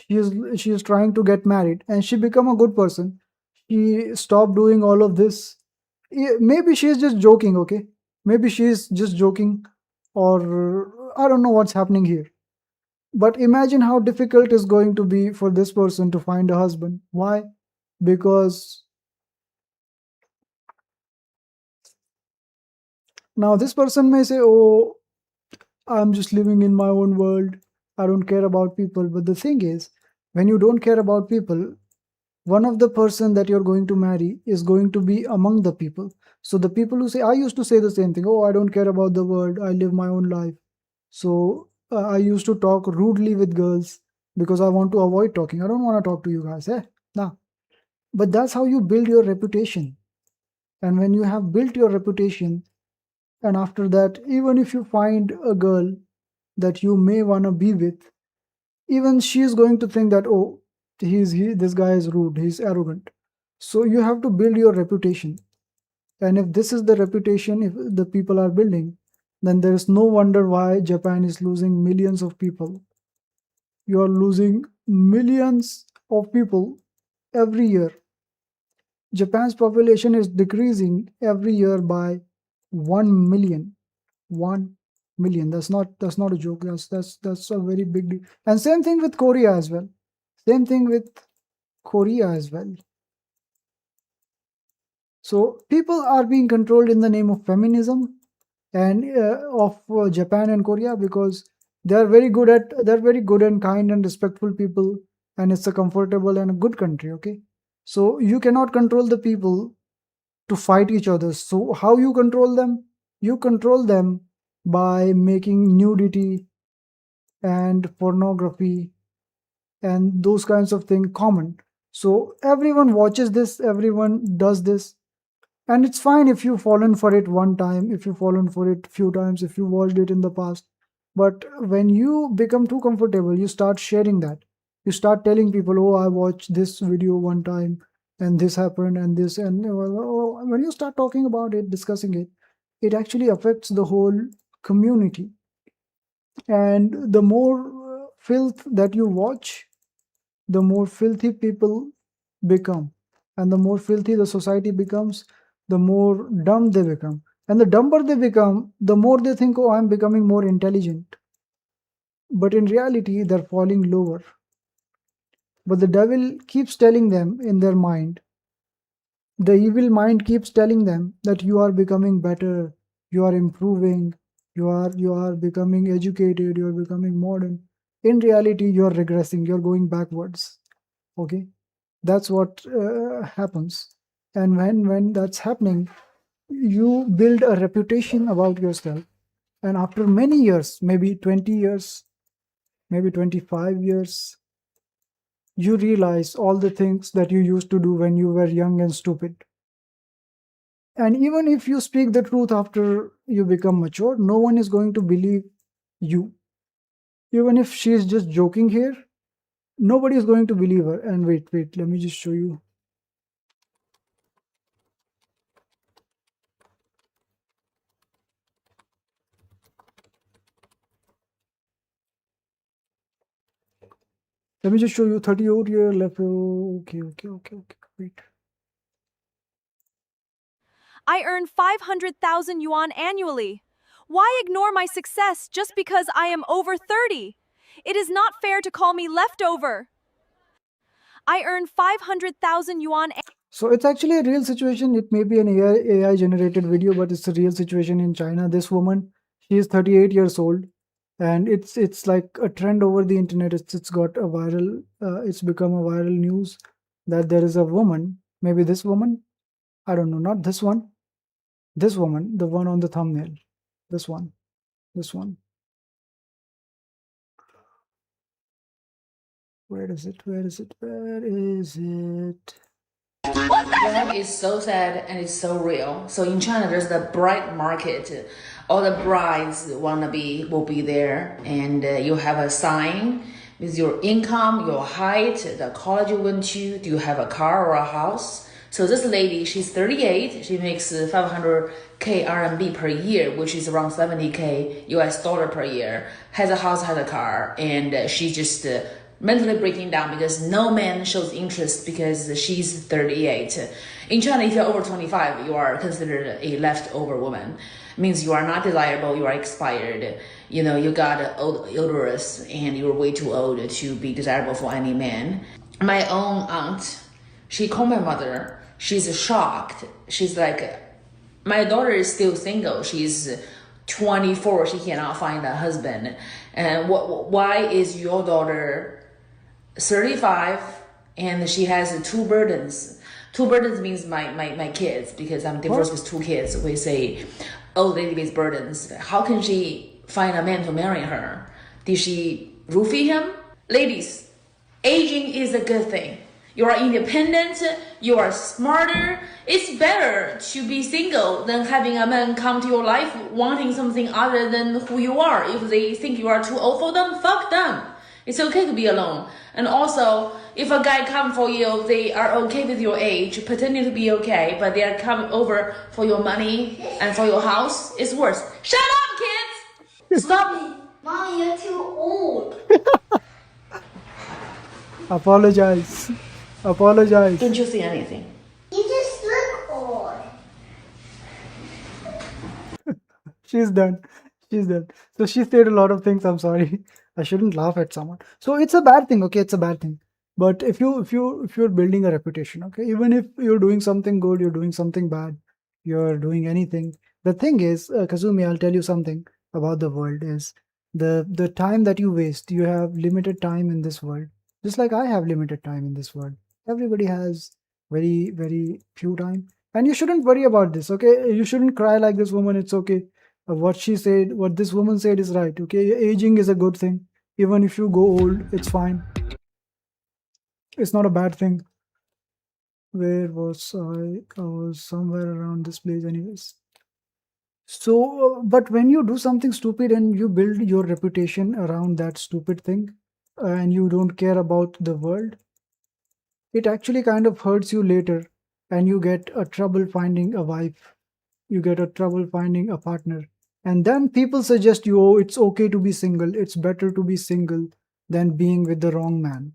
She is trying to get married, and she become a good person. She stopped doing all of this. Maybe she is just joking, okay? Maybe she is just joking, or I don't know what's happening here. But imagine how difficult it's going to be for this person to find a husband. Why? Because now this person may say, oh, I'm just living in my own world. I don't care about people. But the thing is, when you don't care about people, one of the person that you're going to marry is going to be among the people. So the people who say, I used to say the same thing. Oh, I don't care about the world. I live my own life. So I used to talk rudely with girls because I want to avoid talking. I don't want to talk to you guys. Nah. But that's how you build your reputation. And when you have built your reputation, and after that, even if you find a girl that you may want to be with, even she is going to think that, oh, this guy is rude, he's arrogant. So you have to build your reputation. And if this is the reputation if the people are building, then there is no wonder why Japan is losing millions of people. You are losing millions of people every year. Japan's population is decreasing every year by 1 million. 1 million. That's not a joke. That's a very big deal. And same thing with Korea as well. Same thing with Korea as well. So people are being controlled in the name of feminism and of Japan and Korea, because they're very good and kind and respectful people, and it's a comfortable and a good country. Okay, so you cannot control the people to fight each other. So how you control them? You control them by making nudity and pornography and those kinds of things common. So everyone watches this, everyone does this, and it's fine if you've fallen for it one time, if you've fallen for it few times, if you watched it in the past. But when you become too comfortable, you start sharing that. You start telling people, oh, I watched this video one time and this happened and this, and when you start talking about it, discussing it, it actually affects the whole community. And the more filth that you watch, the more filthy people become. And the more filthy the society becomes, the more dumb they become. And the dumber they become, the more they think, oh, I'm becoming more intelligent. But in reality, they're falling lower. But the devil keeps telling them in their mind, the evil mind keeps telling them that you are becoming better, you are improving, you are becoming educated, you are becoming modern. In reality, you are regressing, you're going backwards. Okay, that's what happens. And when that's happening, you build a reputation about yourself, and after many years, maybe 20 years, maybe 25 years, you realize all the things that you used to do when you were young and stupid. And even if you speak the truth after you become mature, no one is going to believe you. Even if she is just joking here, nobody is going to believe her. And wait, let me just show you. Let me just show you 38 year left. Okay, wait. I earn 500,000 yuan annually. Why ignore my success just because I am over 30? It is not fair to call me leftover. I earn 500,000 yuan. So it's actually a real situation. It may be an AI generated video, but it's a real situation in China. This woman, she is 38 years old, and it's like a trend over the internet. It's got a viral. It's become a viral news that there is a woman. Maybe this woman. I don't know. Not this one. This woman, the one on the thumbnail. This one. This one. Where is it? Where is it? Where is it? That is so sad and it's so real. So in China, there's the bride market. All the brides will be there, and you have a sign with your income, your height, the college you went to, do you have a car or a house? So this lady, she's 38. She makes 500k RMB per year, which is around 70k US dollar per year. Has a house, has a car, and she just mentally breaking down because no man shows interest because she's 38. In China, if you're over 25, you are considered a leftover woman. Means you are not desirable, you are expired. You know, you got old uterus and you're way too old to be desirable for any man. My own aunt, she called my mother. She's shocked. She's like, my daughter is still single. She's 24. She cannot find a husband. And why is your daughter 35 and she has two burdens? Two burdens means my kids, because I'm divorced with two kids. We say old lady with burdens. How can she find a man to marry her? Did she roofie him? Ladies, aging is a good thing. You are independent, you are smarter. It's better to be single than having a man come to your life wanting something other than who you are. If they think you are too old for them, fuck them. It's okay to be alone. And also, if a guy come for you, they are okay with your age, pretending to be okay, but they are coming over for your money and for your house, it's worse. Shut up, kids! Stop! Mommy, you're too old. Apologize. Apologize. Don't you see anything? You just look old. She's done. She's done. So she said a lot of things. I'm sorry. I shouldn't laugh at someone. So it's a bad thing, okay? It's a bad thing. But if you're building a reputation, okay, even if you're doing something good, you're doing something bad, you're doing anything. The thing is, Kazumi, I'll tell you something about the world is the time that you waste. You have limited time in this world, just like I have limited time in this world. Everybody has very, very few time, and you shouldn't worry about this, okay? You shouldn't cry like this woman. It's okay. What she said, what this woman said is right, okay? Aging is a good thing. Even if you go old, it's fine. It's not a bad thing. Where was I? I was somewhere around this place anyways. So, but when you do something stupid and you build your reputation around that stupid thing, and you don't care about the world, it actually kind of hurts you later, and you get a trouble finding a wife, you get a trouble finding a partner, and then people suggest you, oh, it's okay to be single, it's better to be single than being with the wrong man.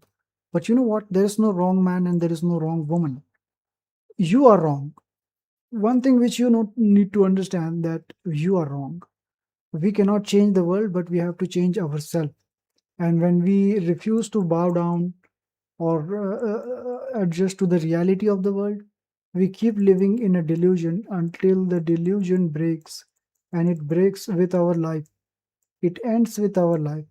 But you know what? There is no wrong man and there is no wrong woman. You are wrong. One thing which you need to understand, that you are wrong. We cannot change the world, but we have to change ourselves. And when we refuse to bow down or adjust to the reality of the world, we keep living in a delusion until the delusion breaks, and it breaks with our life. It ends with our life.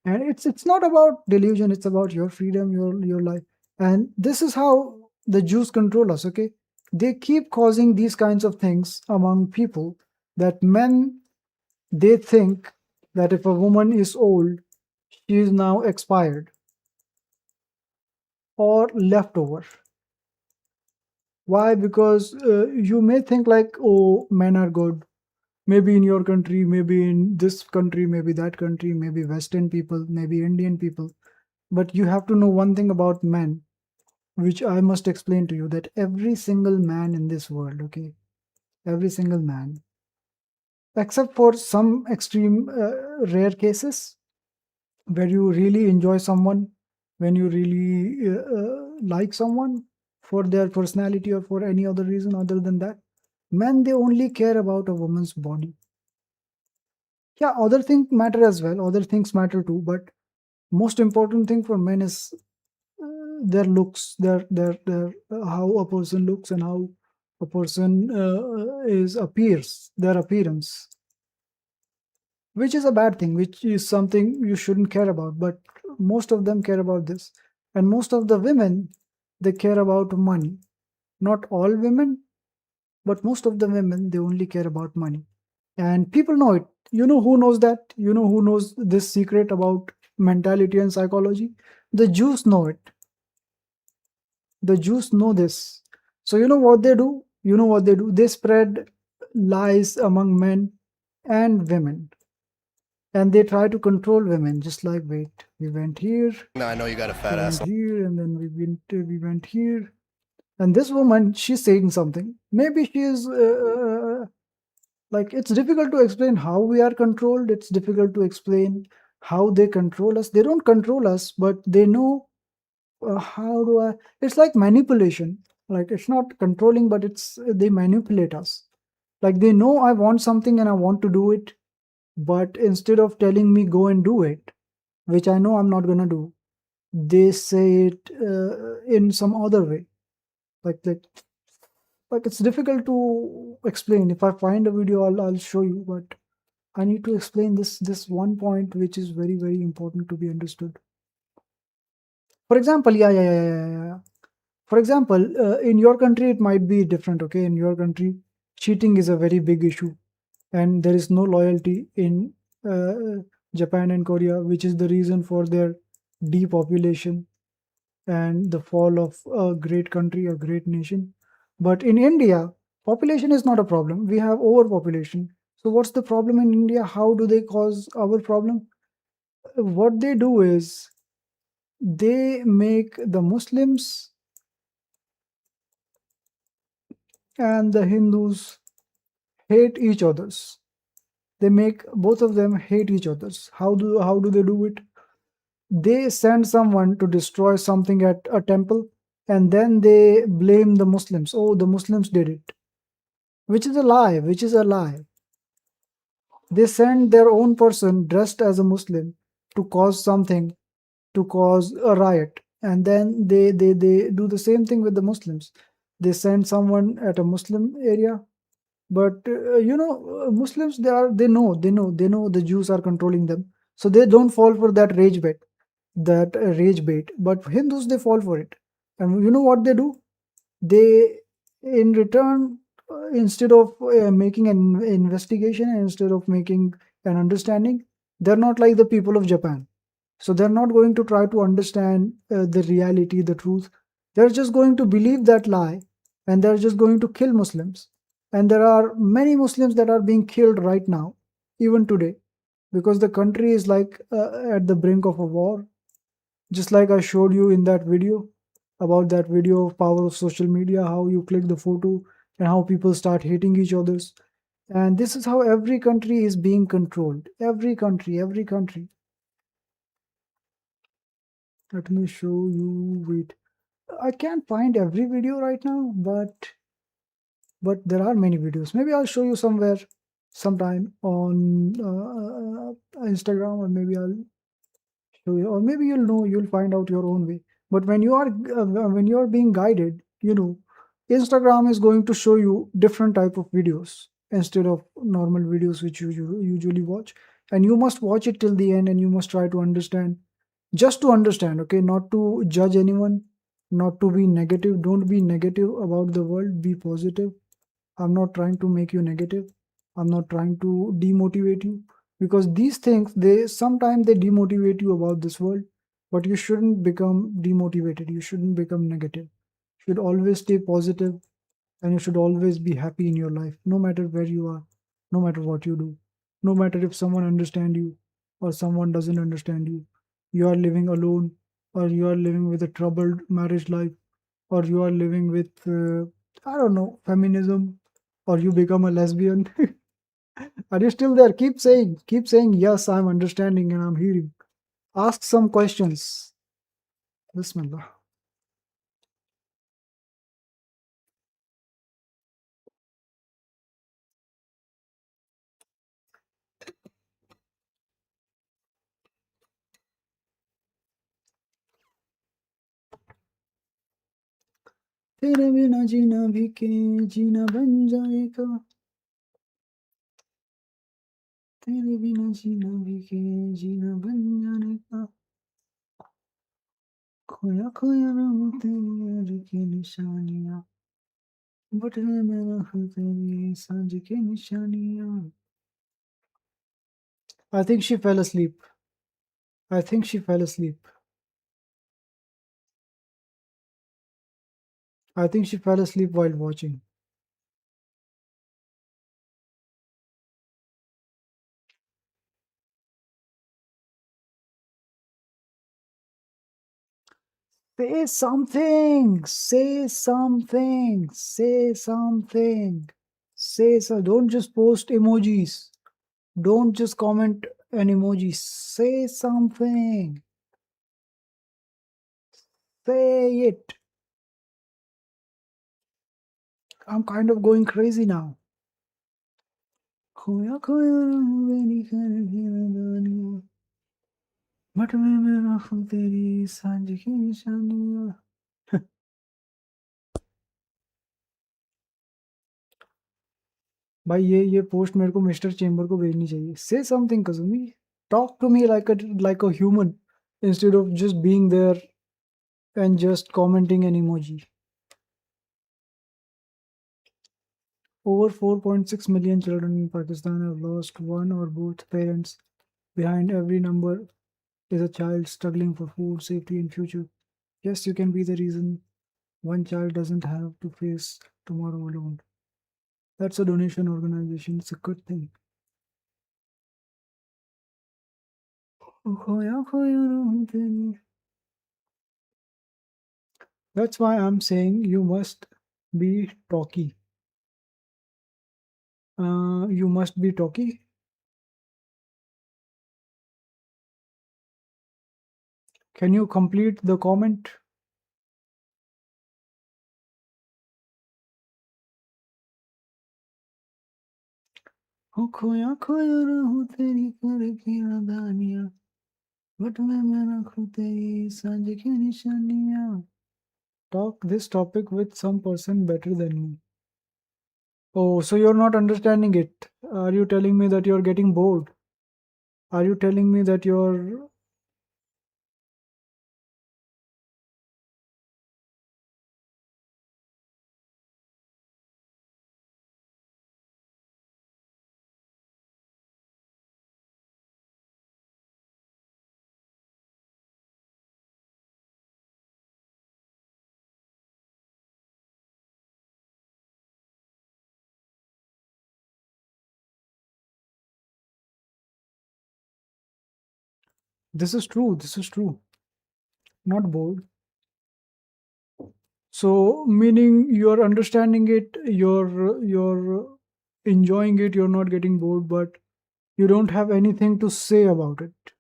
And it's not about delusion, it's about your freedom, your life. And this is how the Jews control us, okay? They keep causing these kinds of things among people, that men, they think that if a woman is old, she is now expired or leftover. Why? Because you may think like, oh, men are good. Maybe in your country, maybe in this country, maybe that country, maybe Western people, maybe Indian people. But you have to know one thing about men, which I must explain to you, that every single man in this world, okay, every single man, except for some extreme rare cases where you really enjoy someone, when you really like someone for their personality or for any other reason other than that, men, they only care about a woman's body. Yeah, other things matter as well, other things matter too, but most important thing for men is their looks, their how a person looks and how a person appears, their appearance, which is a bad thing, which is something you shouldn't care about. But most of them care about this, and most of the women, they care about money. Not all women, but most of the women, they only care about money, and people know it. You know who knows that? You know who knows this secret about mentality and psychology? The Jews know it. The Jews know this. So you know what they do? You know what they do? They spread lies among men and women. And they try to control women, just like, wait, we went here. No, I know you got a fat ass. Here, and then we went here. And this woman, she's saying something. Maybe she is like, it's difficult to explain how we are controlled. It's difficult to explain how they control us. They don't control us, but they know how do I, it's like manipulation. Like, it's not controlling, but it's, they manipulate us. Like, they know I want something and I want to do it, but instead of telling me go and do it, which I know I'm not gonna do, they say it in some other way. Like it's difficult to explain. If I find a video, I'll show you, but I need to explain this one point, which is very, very important to be understood. For example, yeah. For example, in your country, it might be different, okay? In your country, cheating is a very big issue, and there is no loyalty in Japan and Korea, which is the reason for their depopulation and the fall of a great country, a great nation. But in India, population is not a problem. We have overpopulation. So what's the problem in India? How do they cause our problem? What they do is they make the Muslims and the Hindus hate each others. They make both of them hate each others. How do they do it? They send someone to destroy something at a temple, and then they blame the Muslims. Oh, the Muslims did it, which is a lie. Which is a lie. They send their own person dressed as a Muslim to cause something, to cause a riot, and then they do the same thing with the Muslims. They send someone at a Muslim area, but Muslims, they know the Jews are controlling them, so they don't fall for that rage bait. But Hindus, they fall for it, and you know what they do? They, in return, instead of making an investigation, instead of making an understanding, they're not like the people of Japan. So they're not going to try to understand the reality, the truth. They're just going to believe that lie, and they're just going to kill Muslims. And there are many Muslims that are being killed right now, even today, because the country is like at the brink of a war. Just like I showed you in that video, about that video of power of social media, how you click the photo and how people start hating each others. And this is how every country is being controlled. Every country. Let me show you. Wait, I can't find every video right now, but there are many videos. Maybe I'll show you somewhere, sometime on Instagram, or maybe I'll show you, or maybe you'll find out your own way. But when you are being guided, Instagram is going to show you different type of videos instead of normal videos which you usually watch, and you must watch it till the end, and you must try to understand, just to understand, okay, not to judge anyone, not to be negative. Don't be negative about the world, be positive. I'm not trying to make you negative. I'm not trying to demotivate you, because these things, they sometimes they demotivate you about this world, but you shouldn't become demotivated. You shouldn't become negative. You should always stay positive, and you should always be happy in your life, no matter where you are, no matter what you do, no matter if someone understand you or someone doesn't understand you. You are living alone, or you are living with a troubled marriage life, or you are living with I don't know, feminism, or you become a lesbian. Are you still there? Keep saying yes, I'm understanding and I'm hearing. Ask some questions. Bismillah. तेरे बिना जीना भी के जीना बन जाएगा तेरे बिना जीना भी के जीना बन जाने का खोया खोया रहूं तेरी याद की निशानियां बटने में रखूं तेरी सांझ की निशानियां. I think she fell asleep. I think she fell asleep. I think she fell asleep while watching. Say something. Say something. Say something. Say so. Don't just post emojis. Don't just comment an emoji. Say something. Say it. I'm kind of going crazy now. खोया खोया रहूं मेरी दुनिया but मैं राहूं तेरी सांझ की निशानियां. भाई ये पोस्ट मेरे को मिस्टर चेंबर को भेजनी चाहिए. Say something, Kazumi. Talk to me like a human instead of just being there and just commenting an emoji. Over 4.6 million children in Pakistan have lost one or both parents. Behind every number is a child struggling for food, safety, and future. Yes, you can be the reason one child doesn't have to face tomorrow alone. That's a donation organization. It's a good thing. खोया खोया रहूं तेरी That's why I'm saying you must be talky. You must be talky. Can you complete the comment? हो खोया खोया रहूं तेरी करके नादानियां बट मैं ना खो तेरी सांझ की निशानियां. Talk this topic with some person better than me. Oh, so you're not understanding it. Are you telling me that you're getting bored? Are you telling me that you're... This is true. This is true. Not bored. So, meaning you're understanding it, you're enjoying it, you're not getting bored, but you don't have anything to say about it.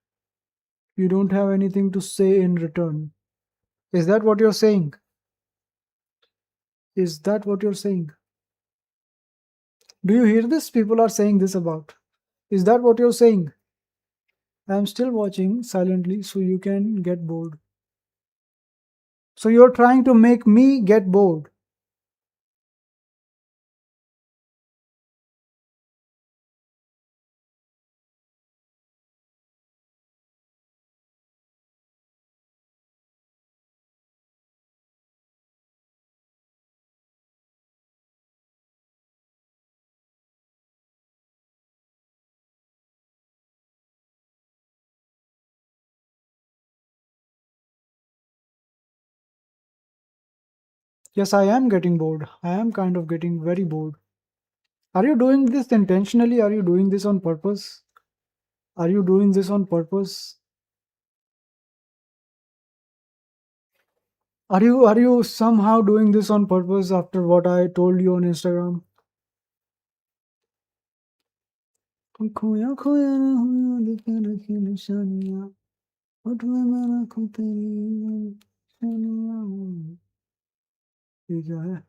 You don't have anything to say in return. Is that what you're saying? Is that what you're saying? Do you hear this? People are saying this about. Is that what you're saying? I'm still watching silently so you can get bored. So you're trying to make me get bored. Yes, I am getting bored. I am kind of getting very bored. Are you doing this intentionally? Are you doing this on purpose? Are you doing this on purpose? Are you somehow doing this on purpose after what I told you on Instagram? खोया खोया ना हुआ दिखा रखी निशानियां होठ में मैं रखूं तेरी निशानियां. ये क्या है?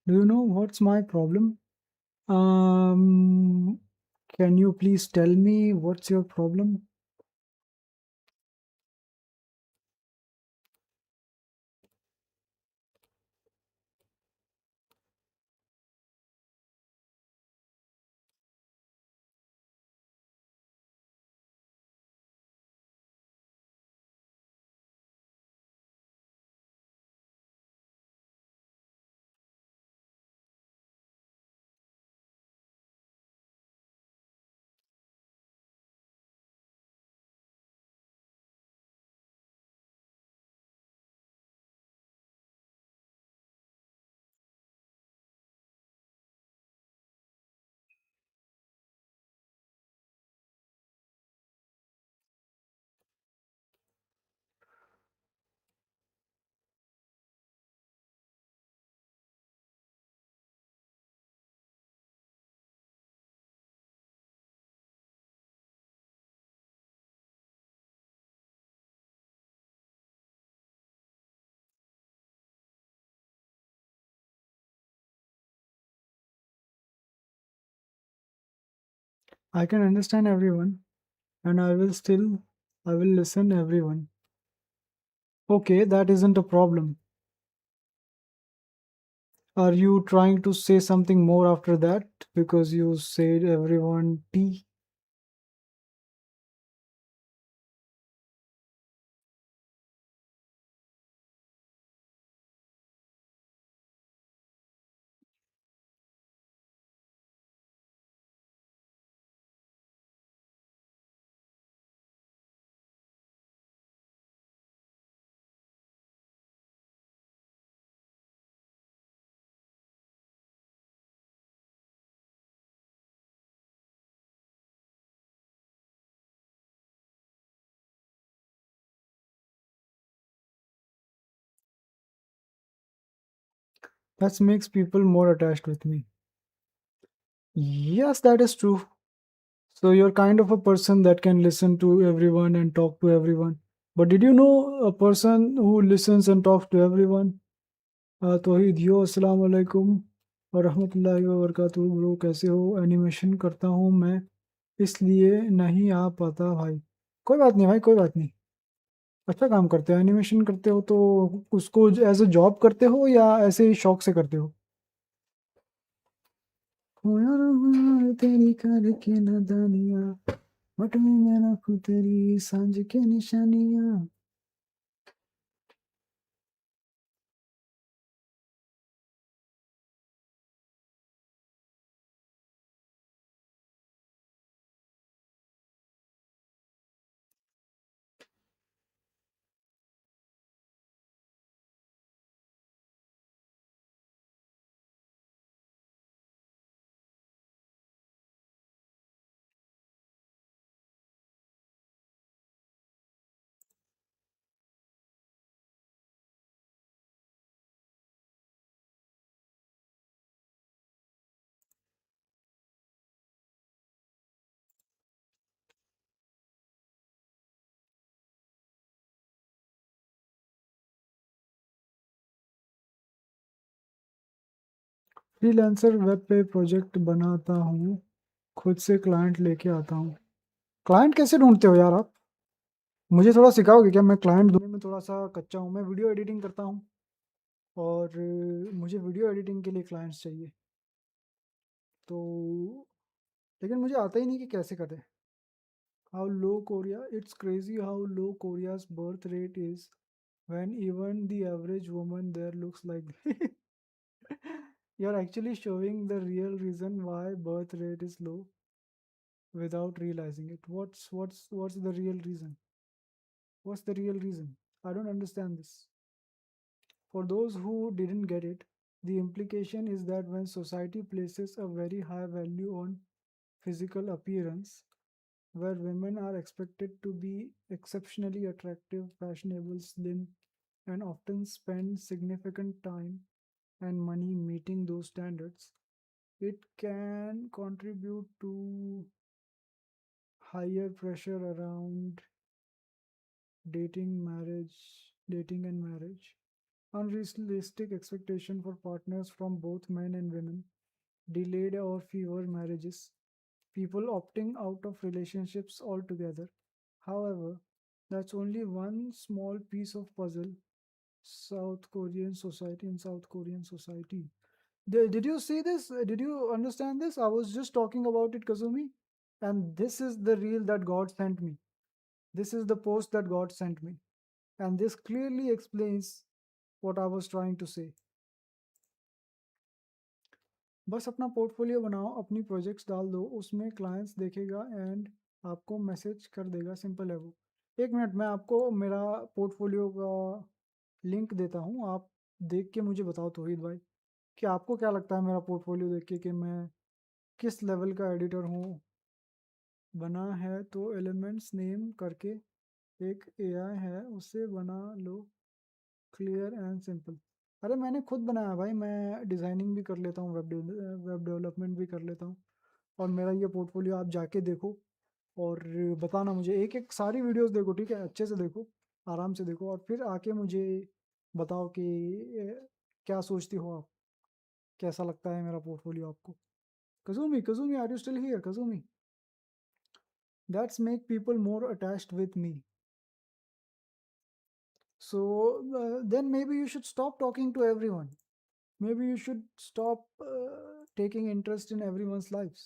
Do you know what's my problem? Can you please tell me what's your problem? I can understand everyone, and I will listen everyone. Okay, that isn't a problem. Are you trying to say something more after that because you said everyone T? That makes people more attached with me. Yes, that is true. So you're kind of a person that can listen to everyone and talk to everyone. But did you know a person who listens and talks to everyone? तौहीद यो अस्सलाम वालेकुम और रहमतुल्लाहि व बरकातुहू bro, कैसे हो? Animation करता हूँ मैं, इसलिए नहीं आ पाता भाई। कोई बात नहीं भाई, कोई बात नहीं। अच्छा काम करते हो, एनिमेशन करते हो तो उसको एज अ जॉब करते हो या ऐसे ही शौक से करते हो? तेरी करके नादानियाँ, बट मैं रखूं तेरी सांझ के निशानियाँ। फ्रीलांसर वेब पे प्रोजेक्ट बनाता हूँ, खुद से क्लाइंट लेके आता हूँ। क्लाइंट कैसे ढूंढते हो यार आप? मुझे थोड़ा सिखाओगे क्या? मैं क्लाइंट ढूंढने में थोड़ा सा कच्चा हूँ। मैं वीडियो एडिटिंग करता हूँ और मुझे वीडियो एडिटिंग के लिए क्लाइंट्स चाहिए। तो लेकिन मुझे आता ही नहीं कि कैसे करें। How low Korea? It's crazy how low Korea's birth rate is when even the average woman there looks like. You're actually showing the real reason why birth rate is low without realizing it. What's the real reason? What's the real reason? I don't understand this. For those who didn't get it, the implication is that when society places a very high value on physical appearance, where women are expected to be exceptionally attractive, fashionable, slim, and often spend significant time and money meeting those standards, it can contribute to higher pressure around dating and marriage, unrealistic expectation for partners from both men and women, delayed or fewer marriages, people opting out of relationships altogether. However, that's only one small piece of puzzle. South Korean society. Did you see this? Did you understand this? I was just talking about it, Kazumi. And this is the reel that God sent me. This is the post that God sent me. And this clearly explains what I was trying to say. बस अपना portfolio बनाओ, अपनी projects डाल दो, उसमें clients देखेगा and आपको message कर देगा। सिंपल है वो। एक मिनट, मैं आपको मेरा पोर्टफोलियो का लिंक देता हूँ, आप देख के मुझे बताओ तौहीद भाई कि आपको क्या लगता है मेरा पोर्टफोलियो देख के कि मैं किस लेवल का एडिटर हूँ। बना है तो एलिमेंट्स नेम करके एक एआई है, उससे बना लो, क्लियर एंड सिंपल। अरे मैंने खुद बनाया भाई, मैं डिज़ाइनिंग भी कर लेता हूँ, वेब डेवलपमेंट भी कर लेता हूँ। और मेरा ये पोर्टफोलियो आप जाके देखो और बताना मुझे, एक एक सारी वीडियोस देखो, ठीक है? अच्छे से देखो, आराम से देखो, और फिर आके मुझे बताओ कि क्या सोचती हो आप, कैसा लगता है मेरा पोर्टफोलियो आपको। Kazumi are you still here? Kazumi, that's make people more attached with me. So then maybe you should stop talking to everyone. Maybe you should stop taking interest in everyone's lives,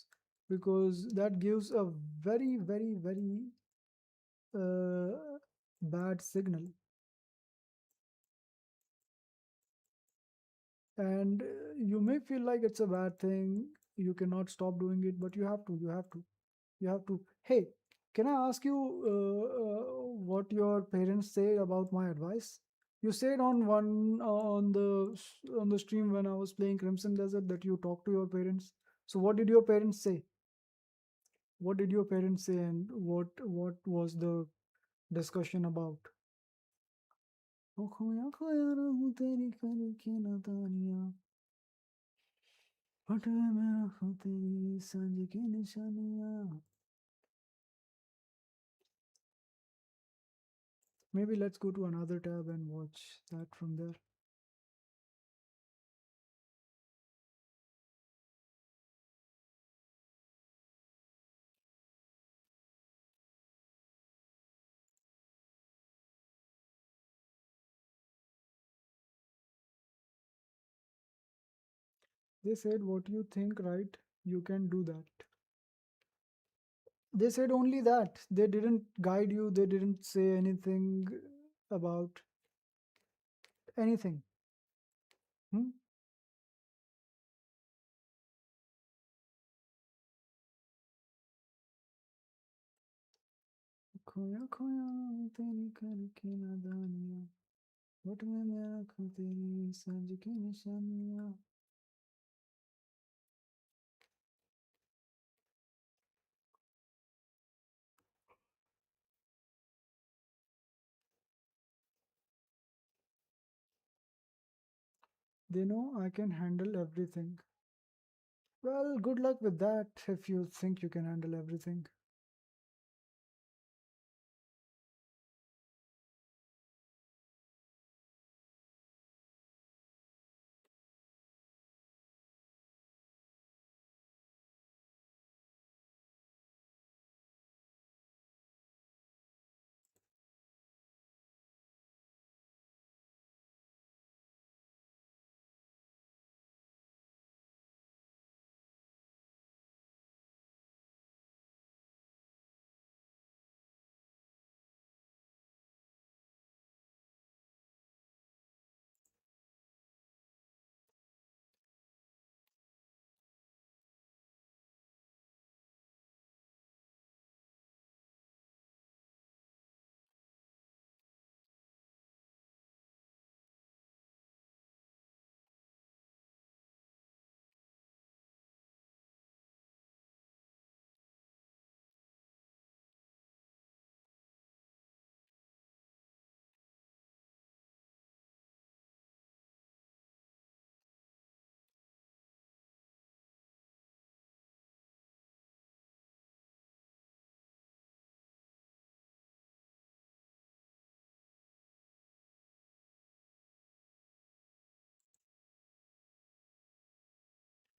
because that gives a very, very, very bad signal. And you may feel like it's a bad thing, you cannot stop doing it, but you have to. Hey, can I ask you what your parents say about my advice? You said on the stream when I was playing Crimson Desert that you talk to your parents. So what did your parents say? What did your parents say, and what was the discussion about? ओ खोया खोया रहूं तेरी करके नादानियाँ, Maybe let's go to another tab and watch that from there. They said what you think right, you can do that. They said only that. They didn't guide you, they didn't say anything about anything. Hmm? खोया खोया तेरी करके नादानियाँ but मैं आँखों तेरी सांझ की निशानियाँ. They know I can handle everything. Well, good luck with that if you think you can handle everything.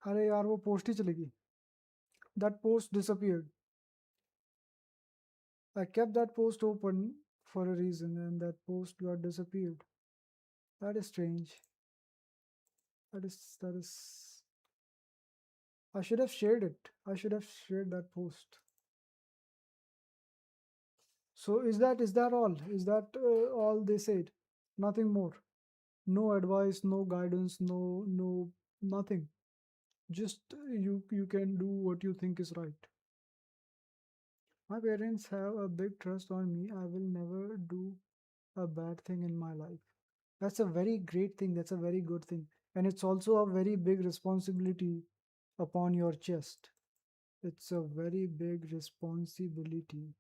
अरे यार वो पोस्ट ही चलेगी. That post disappeared. I kept that post open for a reason and that post got disappeared. That is strange. That is I should have shared it. I should have shared that post. So is that all? Is that all they said? Nothing more. No advice, no guidance, no nothing. Just you can do what you think is right. My parents have a big trust on me. I will never do a bad thing in my life. That's a very great thing. That's a very good thing. And it's also a very big responsibility upon your chest. It's a very big responsibility.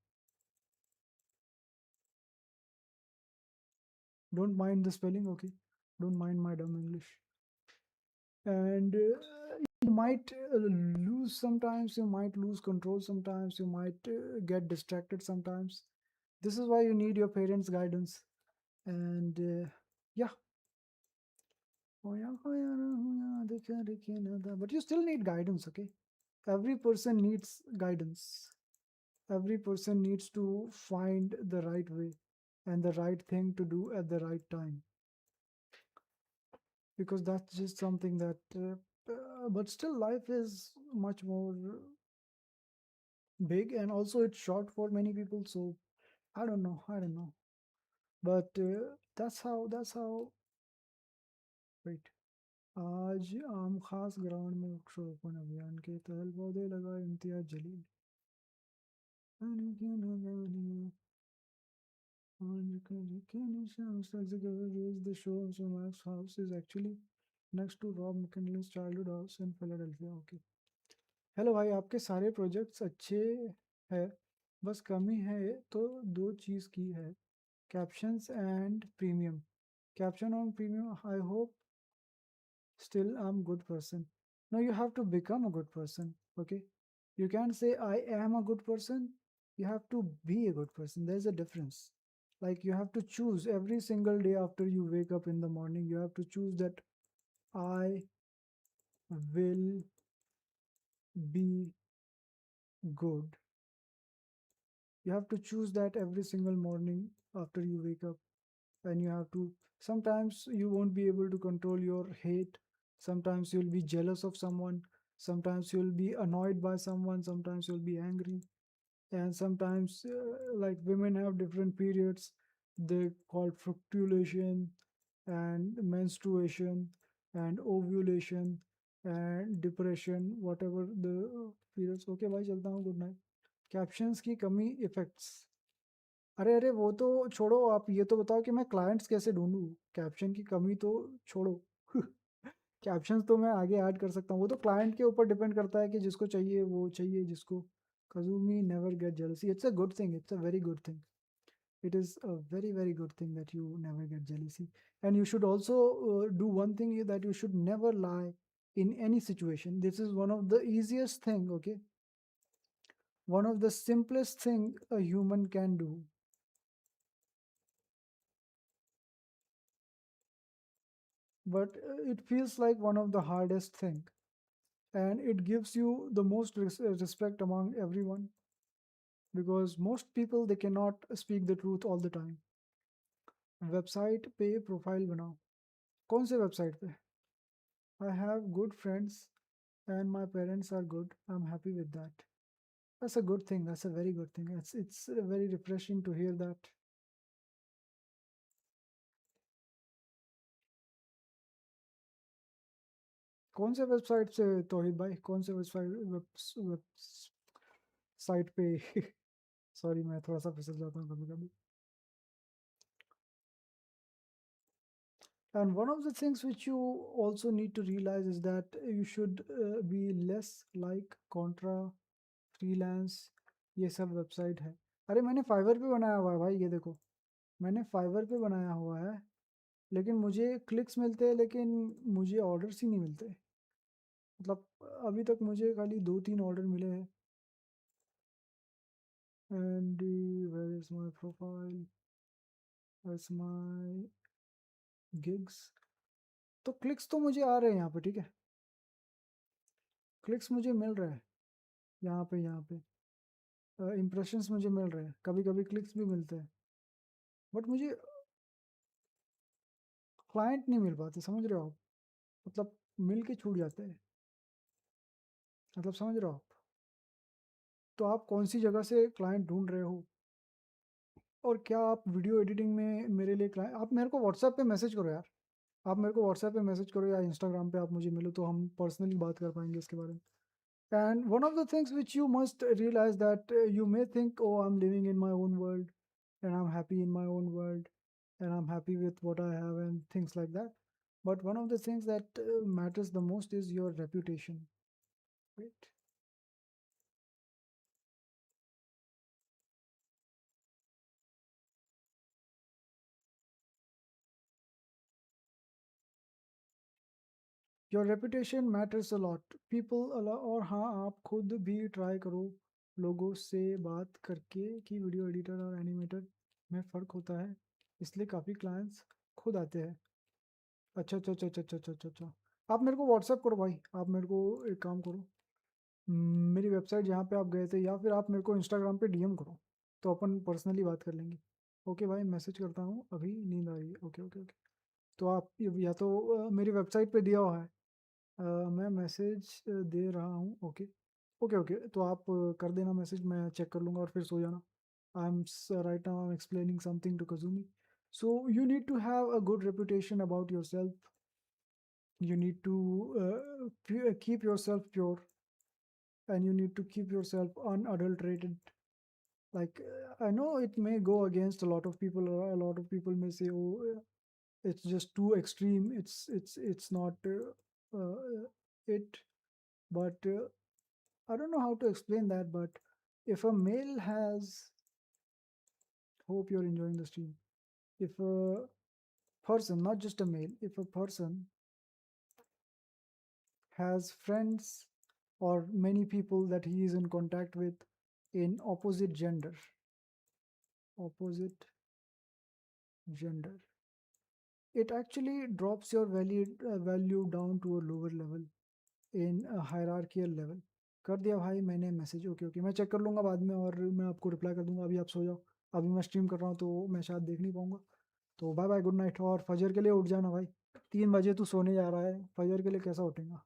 Don't mind the spelling, okay? Don't mind my dumb English. And you might lose sometimes, you might lose control sometimes, you might get distracted sometimes. This is why you need your parents' guidance. And yeah. But you still need guidance, okay? Every person needs guidance. Every person needs to find the right way and the right thing to do at the right time. Because that's just something that but still life is much more big and also it's short for many people, so I don't know but that's how wait आज आम खास ground में वृक्षारोपण अभियान के तहत पौधे लगाए Imtiaz Jaleel the show of Max house is actually next to Rob McKinley's childhood house in Philadelphia. Okay. Hello भाई, आपके सारे प्रोजेक्ट्स अच्छे हैं, बस कमी है तो दो चीज़ की है, कैप्शंस एंड प्रीमियम. कैप्शन और premium. I hope still I am good person. No, you have to become a good person. Okay, you can't say I am a good person. You have to be a good person. There's a difference. Like you have to choose every single day after you wake up in the morning. You have to choose that I will be good. You have to choose that every single morning after you wake up. And you have to, sometimes you won't be able to control your hate. Sometimes you'll be jealous of someone. Sometimes you'll be annoyed by someone. Sometimes you'll be angry. And sometimes, like women have different periods. They call fluctuation and menstruation and ovulation and depression, whatever the periods. Okay, bye, चलता हूँ. Good night. Captions की कमी effects. अरे अरे वो तो छोड़ो, आप ये तो बताओ कि मैं क्लाइंट्स कैसे ढूंढूं. कैप्शन की कमी तो छोड़ो. कैप्शंस तो मैं आगे ऐड कर सकता हूँ. वो तो क्लाइंट के ऊपर डिपेंड करता है कि जिसको चाहिए वो चाहिए. जिसको Kazumi never get jealousy. It's a good thing. It's a very good thing. It is a very, very good thing that you never get jealousy. And you should also do one thing, that you should never lie in any situation. This is one of the easiest thing, okay? One of the simplest thing a human can do. But it feels like one of the hardest thing. And it gives you the most respect among everyone. Because most people, they cannot speak the truth all the time. Website पे profile बनाओ. कौन से website पे? I have good friends and my parents are good. I'm happy with that. That's a good thing. That's a very good thing. It's very refreshing to hear that. कौन से website से तौहीद भाई? कौन से वेबसाइट पे? Sorry, मैं थोड़ा सा फिसल जाता हूँ कभी कभी. And one of the things which you also need to realize is that you should be less like Contra, freelance. ये सब वेबसाइट है. अरे मैंने फाइवर पे बनाया हुआ है भाई, ये देखो. मैंने फाइवर पे बनाया हुआ है, लेकिन मुझे क्लिक्स मिलते हैं, लेकिन मुझे ऑर्डर्स ही नहीं मिलते. मतलब अभी तक मुझे खाली 2-3 ऑर्डर मिले हैं. And where is my profile? Where's my gigs? तो क्लिक्स तो मुझे आ रहे हैं यहाँ पे, ठीक है. क्लिक्स मुझे मिल रहे हैं यहाँ पे. इम्प्रेशंस मुझे मिल रहे हैं. कभी कभी क्लिक्स भी मिलते हैं, बट मुझे क्लाइंट नहीं मिल पाते. समझ रहे हो आप? मतलब मिल के छूट जाते हैं. मतलब समझ रहे हो आप? तो आप कौन सी जगह से क्लाइंट ढूंढ रहे हो, और क्या आप वीडियो एडिटिंग में मेरे लिए क्लाइंट? आप मेरे को व्हाट्सएप पे मैसेज करो यार. आप मेरे को व्हाट्सएप पे मैसेज करो या इंस्टाग्राम पे आप मुझे मिलो, तो हम पर्सनली बात कर पाएंगे इसके बारे में. And one of the things which you must realize that you may think, oh, I'm living in my own world and I'm happy in my own world and I'm happy with what I have and things like that. But one of the things that matters the most is your reputation. Right? Your reputation matters a lot. People और हाँ, आप खुद भी try करो लोगों से बात करके कि वीडियो एडिटर और एनिमेटर में फ़र्क होता है, इसलिए काफ़ी क्लाइंट्स खुद आते हैं. अच्छा अच्छा अच्छा अच्छा अच्छा अच्छा अच्छा. आप मेरे को व्हाट्सएप करो भाई. आप मेरे को एक काम करो, मेरी वेबसाइट जहाँ पे आप गए थे, या फिर आप मेरे को इंस्टाग्राम पे डीएम करो, तो अपन पर्सनली बात कर लेंगे. ओके भाई, मैसेज करता हूँ, अभी नींद आ रही है. Okay okay okay. तो आप या तो मेरी वेबसाइट पे दिया हुआ है, मैं मैसेज दे रहा हूँ. Okay okay okay. तो आप कर देना मैसेज, मैं चेक कर लूँगा और फिर सो जाना. I am right now I am explaining something to Kazumi. So you need to have a good reputation about yourself. You need to keep yourself pure, and you need to keep yourself unadulterated. Like I know it may go against a lot of people. A lot of people may say, "Oh, it's just too extreme. It's not it." But I don't know how to explain that. But if a male has, hope you're enjoying the stream. If a person, not just a male, if a person has friends or many people that he is in contact with in opposite gender. Opposite gender. It actually drops your value down to a lower level in a hierarchical level. कर दिया भाई मैंने message. Okay okay, मैं check कर लूँगा बाद में और मैं आपको रिप्लाई कर दूंगा. अभी आप सो जाओ, अभी मैं स्ट्रीम कर रहा हूँ तो मैं शायद देख नहीं पाऊंगा. तो बाय बाय, गुड नाइट. और फजर के लिए उठ जाना भाई. 3 बजे तू सोने जा रहा है, फजर के लिए कैसा उठेगा?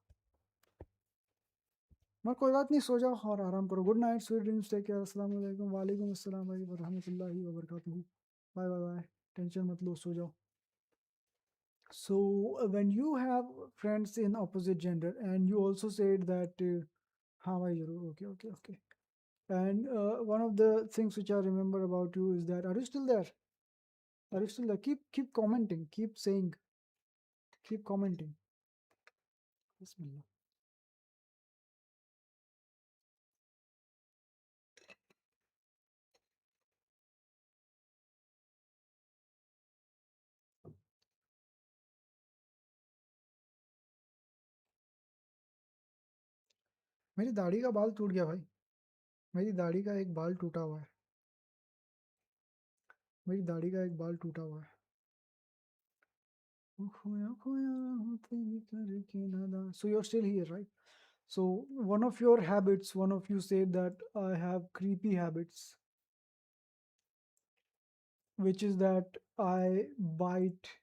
मैं कोई बात नहीं, सो जाओ और आराम करो. Good night, sweet dreams, take care. अस्सलाम वालेकुम. वालेकुम अस्सलाम भाई व रहमतुल्लाहि व बरकातुहू. बाय बाय बाय, टेंशन मत लो, सो जाओ. So when you have friends in opposite gender, and you also said that हाँ भाई जरूर, okay okay okay. And one of the things which I remember about you is that, are you still there? Are you still there? Keep commenting, keep saying, keep commenting. Bismillah. मेरी दाढ़ी का बाल टूट गया भाई. मेरी दाढ़ी का एक बाल टूटा हुआ है. मेरी दाढ़ी का एक बाल टूटा हुआ है. So you're still here, right? So one of your habits, one of you said that I have creepy habits, which is that I bite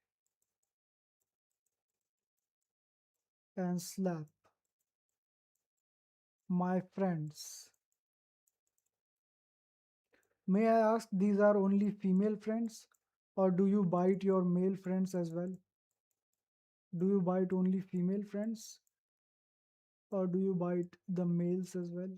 and slap my friends. May I ask, these are only female friends, or do you bite your male friends as well? Do you bite only female friends, or do you bite the males as well?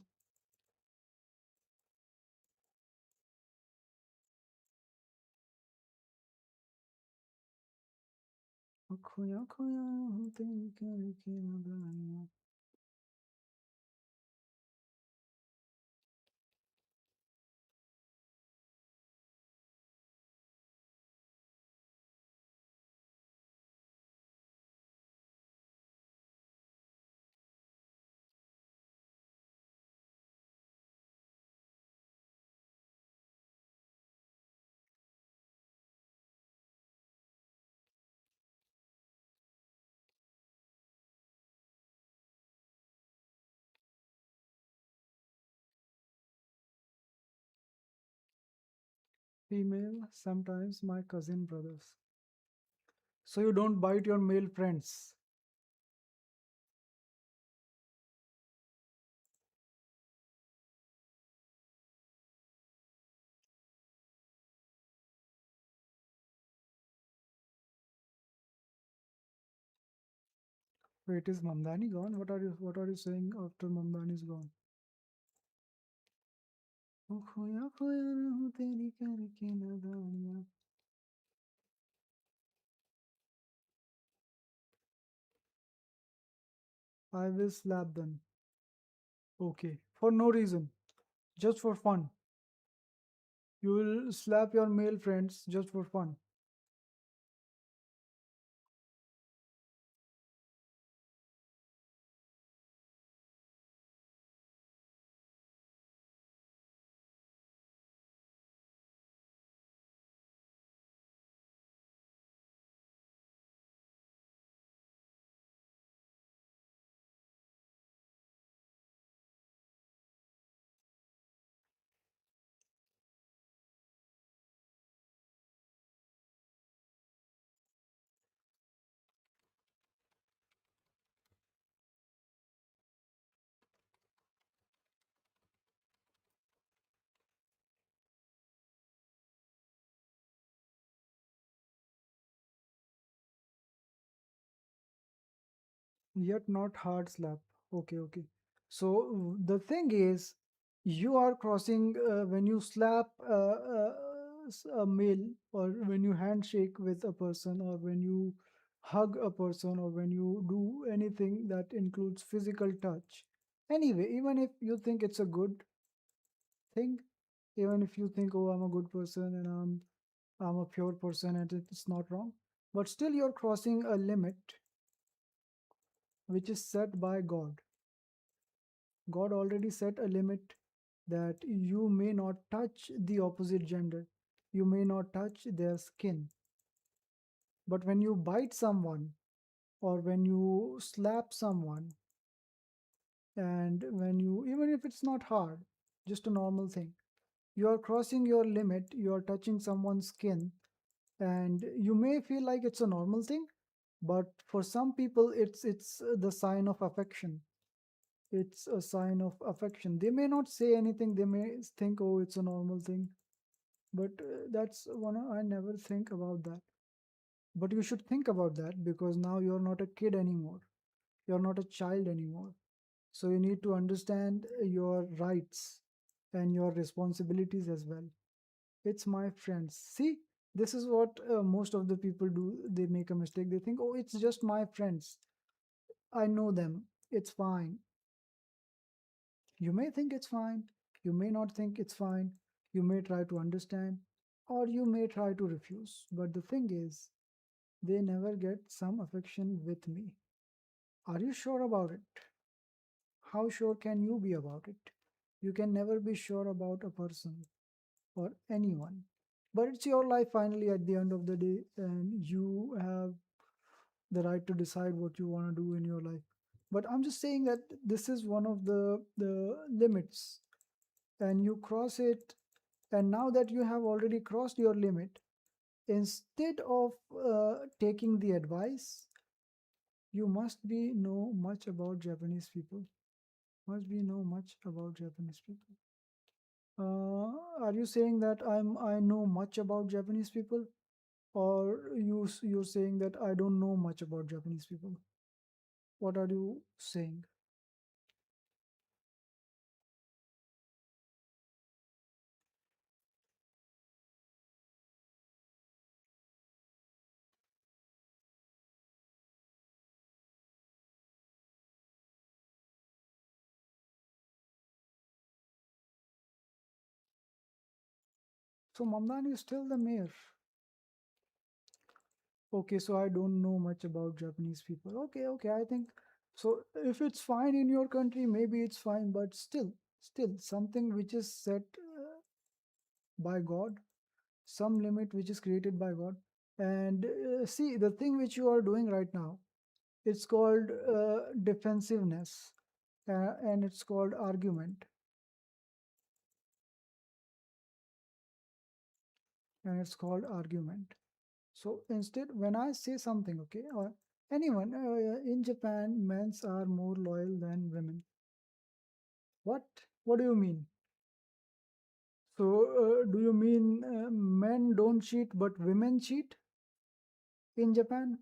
Female, sometimes my cousin brothers. So you don't bite your male friends? Wait, is Mamdani gone? What are you saying after Mamdani is gone? I will slap them. Okay, for no reason, just for fun. You will slap your male friends just for fun. Yet not hard slap. Okay, okay. So the thing is, you are crossing when you slap a male, or when you handshake with a person, or when you hug a person, or when you do anything that includes physical touch. Anyway, even if you think it's a good thing, even if you think, oh, I'm a good person and I'm a pure person and it's not wrong, but still you're crossing a limit which is set by God. God already set a limit that you may not touch the opposite gender. You may not touch their skin. But when you bite someone, or when you slap someone, and when you, even if it's not hard, just a normal thing, you are crossing your limit, you are touching someone's skin, and you may feel like it's a normal thing, but for some people it's the sign of affection. It's a sign of affection. They may not say anything, they may think, oh, it's a normal thing, but that's one, I never think about that. But you should think about that, because now you're not a kid anymore, you're not a child anymore. So you need to understand your rights and your responsibilities as well. It's my friends. See, this is what most of the people do. They make a mistake. They think, oh, it's just my friends, I know them, it's fine. You may think it's fine, you may not think it's fine, you may try to understand, or you may try to refuse. But the thing is, they never get some affection with me. Are you sure about it? How sure can you be about it? You can never be sure about a person or anyone. But it's your life finally at the end of the day, and you have the right to decide what you want to do in your life. But I'm just saying that this is one of the limits, and you cross it. And now that you have already crossed your limit, instead of taking the advice, you must be know much about Japanese people. Must be know much about Japanese people. Are you saying that I know much about Japanese people, or you're saying that I don't know much about Japanese people? What are you saying? So Mamdani is still the mayor. Okay, so I don't know much about Japanese people. Okay, I think so. If it's fine in your country, maybe it's fine, but still something which is set by God, some limit which is created by God. And see, the thing which you are doing right now, it's called defensiveness, and it's called argument, and it's called argument. So instead, when I say something, okay, or anyone in Japan, men's are more loyal than women. What? What do you mean? So do you mean men don't cheat but women cheat in Japan?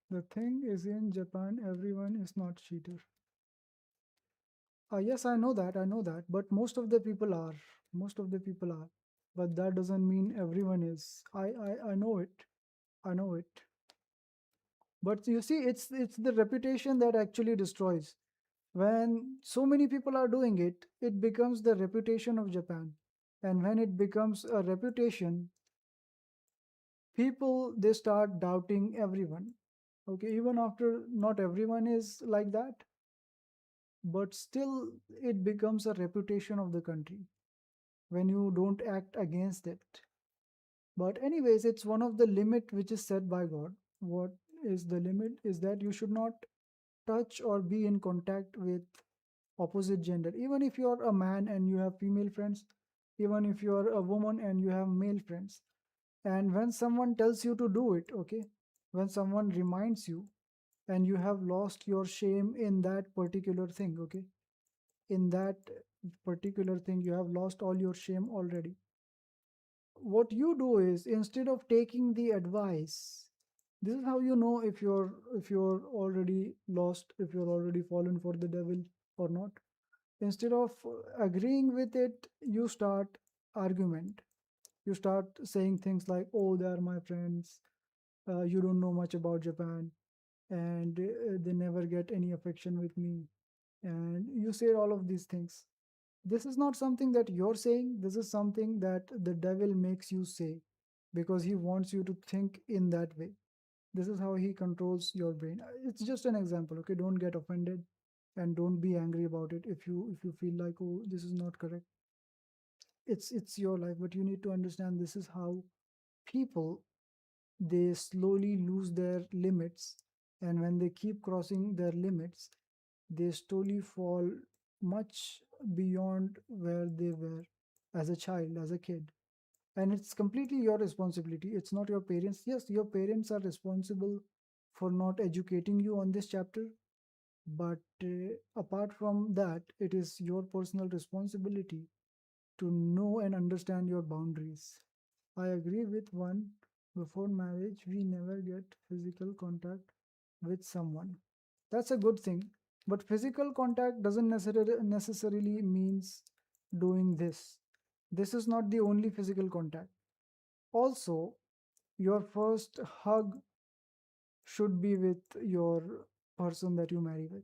The thing is, in Japan, everyone is not cheater. Yes, I know that, but most of the people are. Most of the people are. But that doesn't mean everyone is. I know it. I know it. But you see, it's the reputation that actually destroys. When so many people are doing it, it becomes the reputation of Japan. And when it becomes a reputation, people, they start doubting everyone. Okay, even after not everyone is like that, but still it becomes a reputation of the country when you don't act against it. But anyways, it's one of the limit which is set by God. What is the limit is that you should not touch or be in contact with opposite gender. Even if you're a man and you have female friends, even if you're a woman and you have male friends, and when someone tells you to do it, okay, when someone reminds you, and you have lost your shame in that particular thing, okay, in that particular thing you have lost all your shame already, what you do is, instead of taking the advice, this is how you know if you're already lost, if you're already fallen for the devil or not. Instead of agreeing with it, you start argument. You start saying things like, oh, they are my friends, you don't know much about Japan, and they never get any affection with me, and you say all of these things. This is not something that you're saying, this is something that the devil makes you say, because he wants you to think in that way. This is how he controls your brain. It's just an example, okay? Don't get offended and don't be angry about it if you feel like, oh, this is not correct. It's your life, but you need to understand this is how people, they slowly lose their limits, and when they keep crossing their limits, they slowly fall much beyond where they were as a child, as a kid. And it's completely your responsibility. It's not your parents. Yes, your parents are responsible for not educating you on this chapter, but apart from that, it is your personal responsibility to know and understand your boundaries. I agree with one. Before marriage, we never get physical contact with someone. That's a good thing. But physical contact doesn't necessarily means doing this. This is not the only physical contact. Also, your first hug should be with your person that you marry with.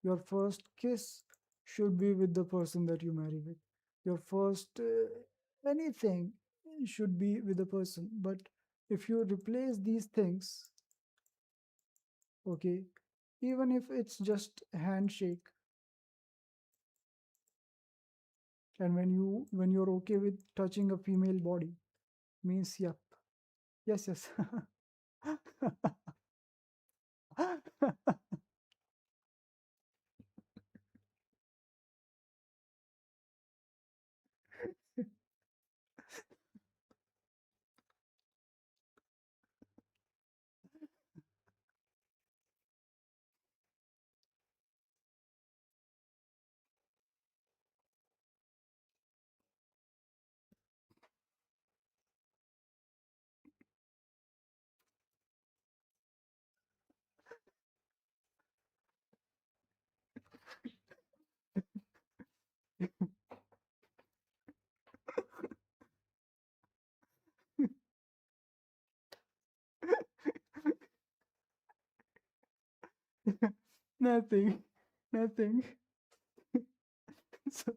Your first kiss should be with the person that you marry with. Your first anything should be with the person. But if you replace these things, okay, even if it's just handshake, and when you're okay with touching a female body, means yep, yes. Nothing, nothing. So,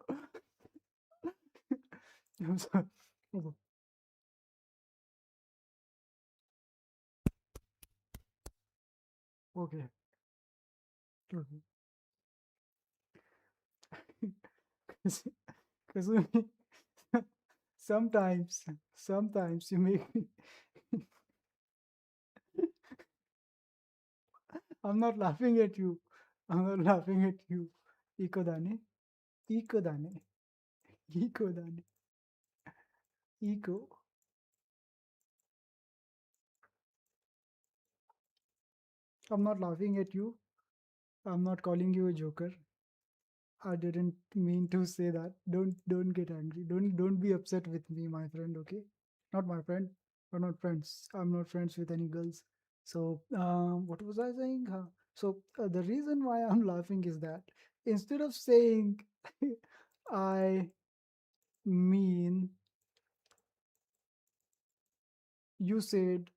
I'm sorry. Okay. Okay. Because sometimes you make me. I'm not laughing at you. I'm not laughing at you. Ikodane. Ikodane. Ikodane. Iko. I'm not laughing at you. I'm not calling you a joker. I didn't mean to say that. Don't get angry. Don't be upset with me, my friend, okay? Not my friend. We're not friends. I'm not friends with any girls. So, what was I saying? The reason why I'm laughing is that instead of saying I mean, you said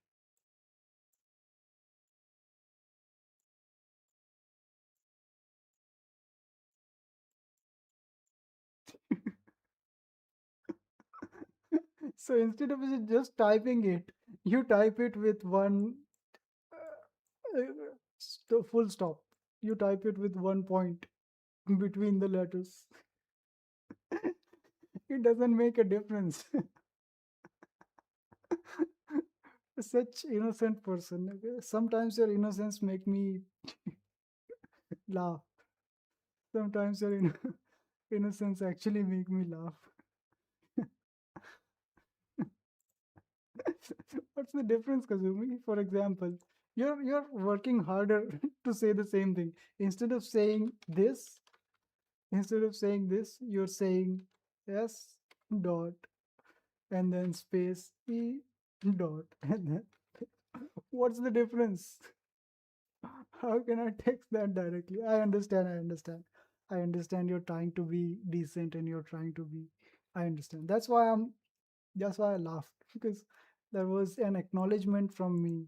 so instead of just typing it, you type it with one full stop. You type it with one point between the letters. It doesn't make a difference. Such innocent person. Okay? Sometimes your innocence make me laugh. Sometimes your innocence actually make me laugh. What's the difference, Kazumi? For example, you're working harder to say the same thing. Instead of saying this, you're saying yes dot. and then space E dot and then what's the difference? How can I text that directly? I understand. I understand you're trying to be decent and you're trying to be. I understand. That's why I laughed because there was an acknowledgement from me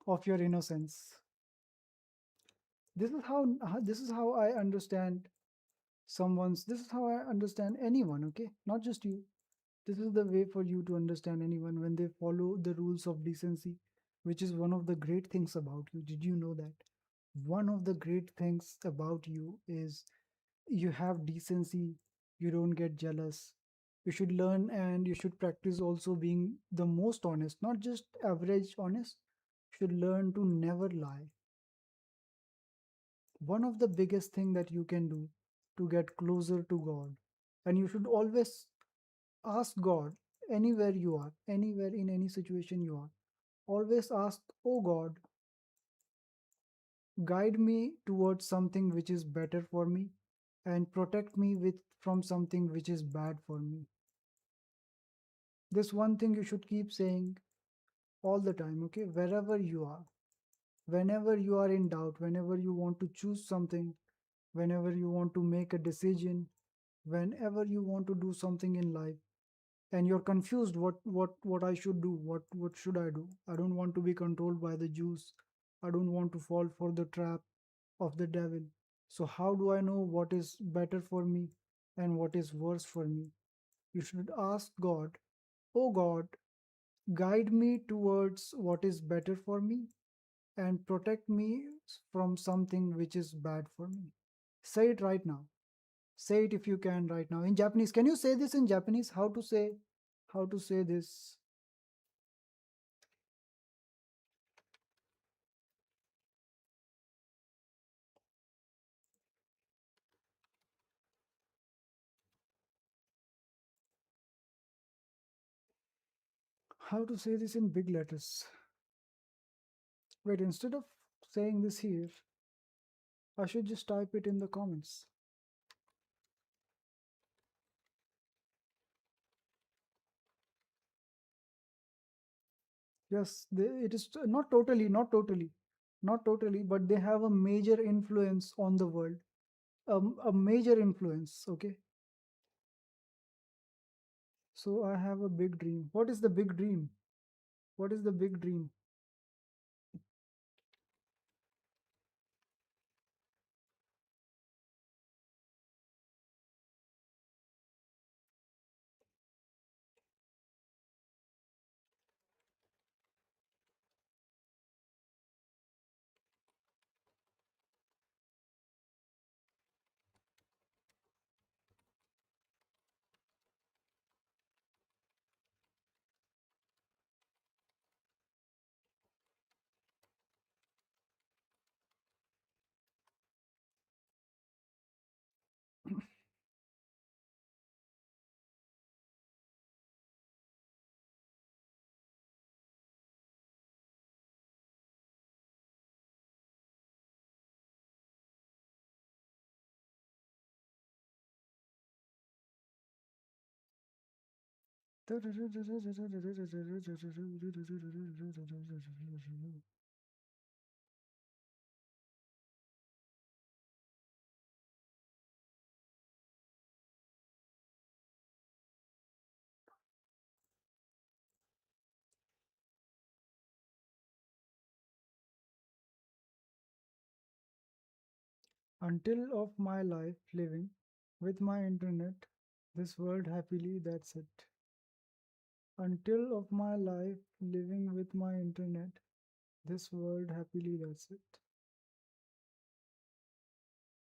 of your innocence. This is how I understand someone's. This is how I understand anyone. Okay, not just you. This is the way for you to understand anyone when they follow the rules of decency, which is one of the great things about you. Did you know that? One of the great things about you is you have decency, you don't get jealous. You should learn and you should practice also being the most honest, not just average honest. You should learn to never lie. One of the biggest thing that you can do to get closer to God, and you should always ask God anywhere you are, anywhere in any situation you are. Always ask, oh God, guide me towards something which is better for me and protect me from something which is bad for me. This one thing you should keep saying all the time, okay? Wherever you are, whenever you are in doubt, whenever you want to choose something, whenever you want to make a decision, whenever you want to do something in life, and you're confused what I should do, what should I do? I don't want to be controlled by the Jews. I don't want to fall for the trap of the devil. So how do I know what is better for me and what is worse for me? You should ask God, oh God, guide me towards what is better for me and protect me from something which is bad for me. Say it right now. Say it if you can right now in Japanese. Can you say this in Japanese? How to say this? How to say this in big letters? Wait, instead of saying this here, I should just type it in the comments. Yes, it is not totally, but they have a major influence on the world. A major influence, okay? So I have a big dream. What is the big dream? What is the big dream? Until of my life living with my internet, this world happily, that's it. Until of my life living with my internet, this world happily, that's it.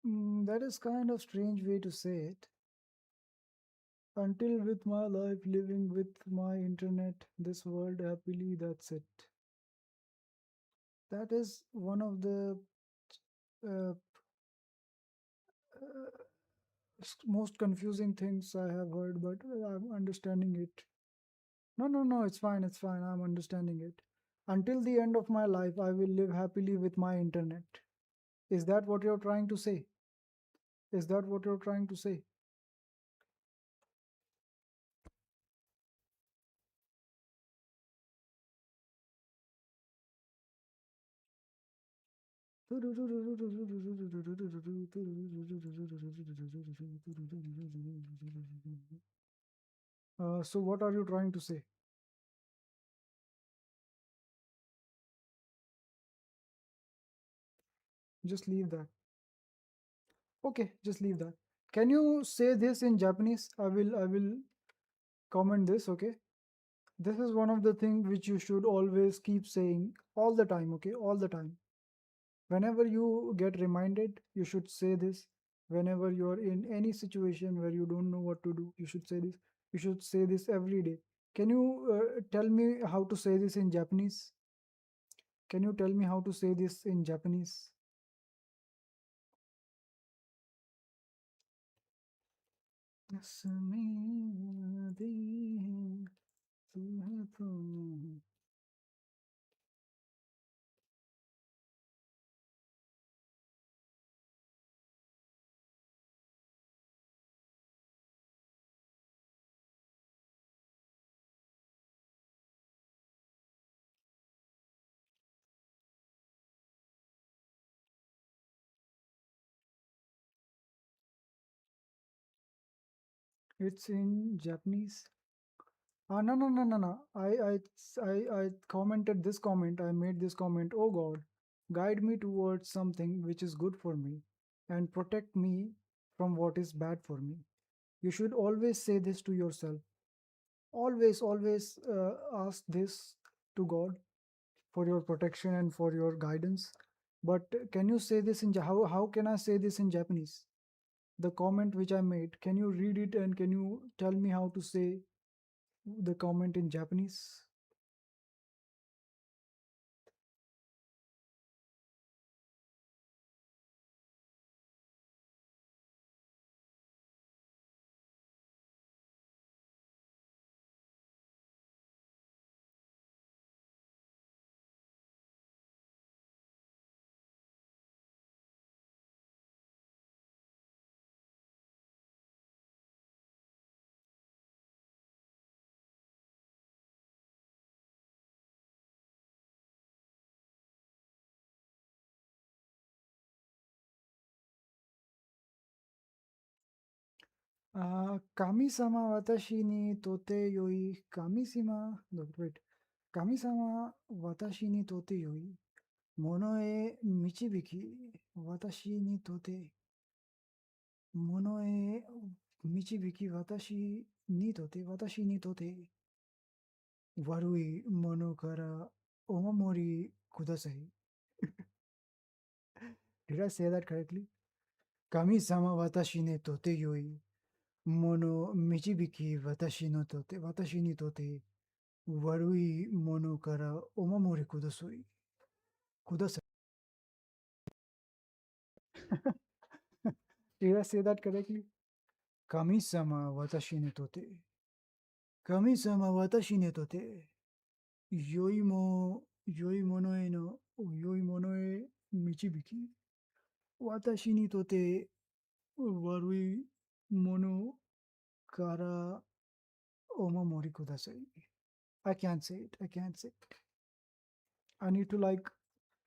That is kind of strange way to say it. Until with my life living with my internet, this world happily, that's it. That is one of the uh, most confusing things I have heard, but I'm understanding it. No, it's fine, I'm understanding it. Until the end of my life, I will live happily with my internet. Is that what you're trying to say? Is that what you're trying to say? So what are you trying to say? Just leave that. Okay, just leave that. Can you say this in Japanese? I will comment this, okay? This is one of the things which you should always keep saying all the time, okay? All the time. Whenever you get reminded, you should say this. Whenever you're in any situation where you don't know what to do, you should say this. You should say this every day. Can you tell me how to say this in Japanese? Can you tell me how to say this in Japanese? It's in Japanese. No, no, no, no, no. I commented this comment. I made this comment. Oh God, guide me towards something which is good for me, and protect me from what is bad for me. You should always say this to yourself. Always, always ask this to God for your protection and for your guidance. But can you say this in how can I say this in Japanese? The comment which I made. Can you read it and can you tell me how to say the comment in Japanese? Kami-sama watashi ni tote yoi. Kami-sama, no, wait. Kami-sama watashi ni tote yoi. Mono e michibiki watashi ni tote. Mono e michibiki watashi ni tote. Warui mono kara omamori kudasai. Did I say that correctly? Kami-sama watashi ne tote yoi. Mono michibiki watashi ni tote. Warui mono kara omamori kudasai. Kudasai. Did I say that correctly? Kami-sama watashi ne tote. Kami-sama watashi ne tote. Yoi mono e michibiki. Watashi ni tote warui mono kara omamori kudasai. I can't say it. I can't say it. I need to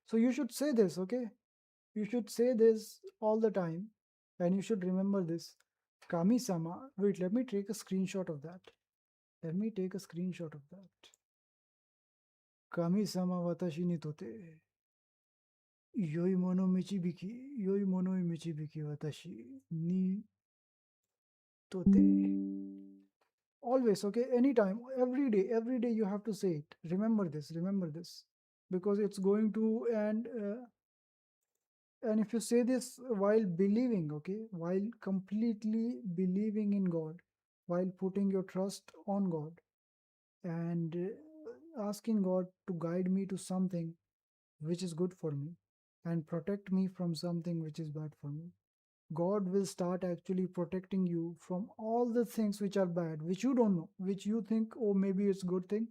so you should say this, okay? You should say this all the time and you should remember this. Kami-sama. Wait, let me take a screenshot of that. Let me take a screenshot of that. Kami-sama watashi ni tote. Yoi mono e michibiki watashi ni tote. Always, okay? Anytime, every day you have to say it. Remember this, because it's going to and if you say this while believing, okay, while completely believing in God, while putting your trust on God and asking God to guide me to something which is good for me and protect me from something which is bad for me, God will start actually protecting you from all the things which are bad, which you don't know, which you think, oh, maybe it's good thing,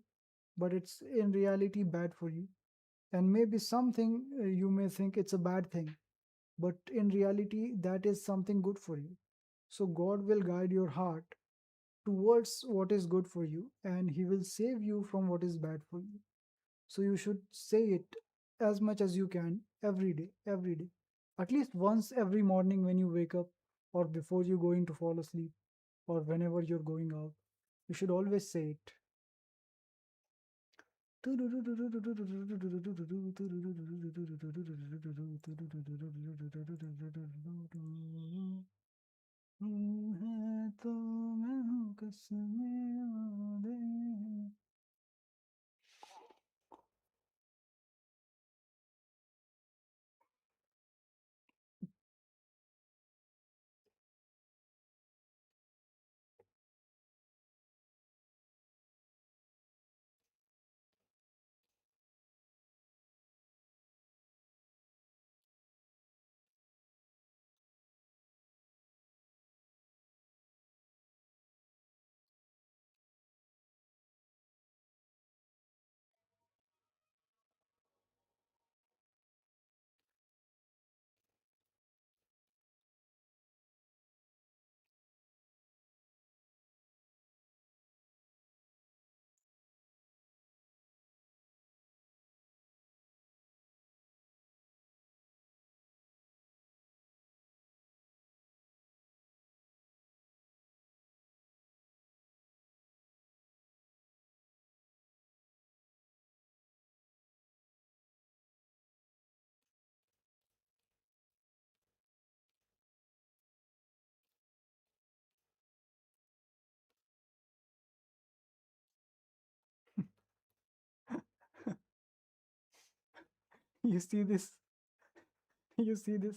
but it's in reality bad for you. And maybe something you may think it's a bad thing, but in reality that is something good for you. So God will guide your heart towards what is good for you and he will save you from what is bad for you. So you should say it as much as you can every day, every day. At least once every morning when you wake up, or before you going to fall asleep, or whenever you're going out. You should always say it. You see this? You see this?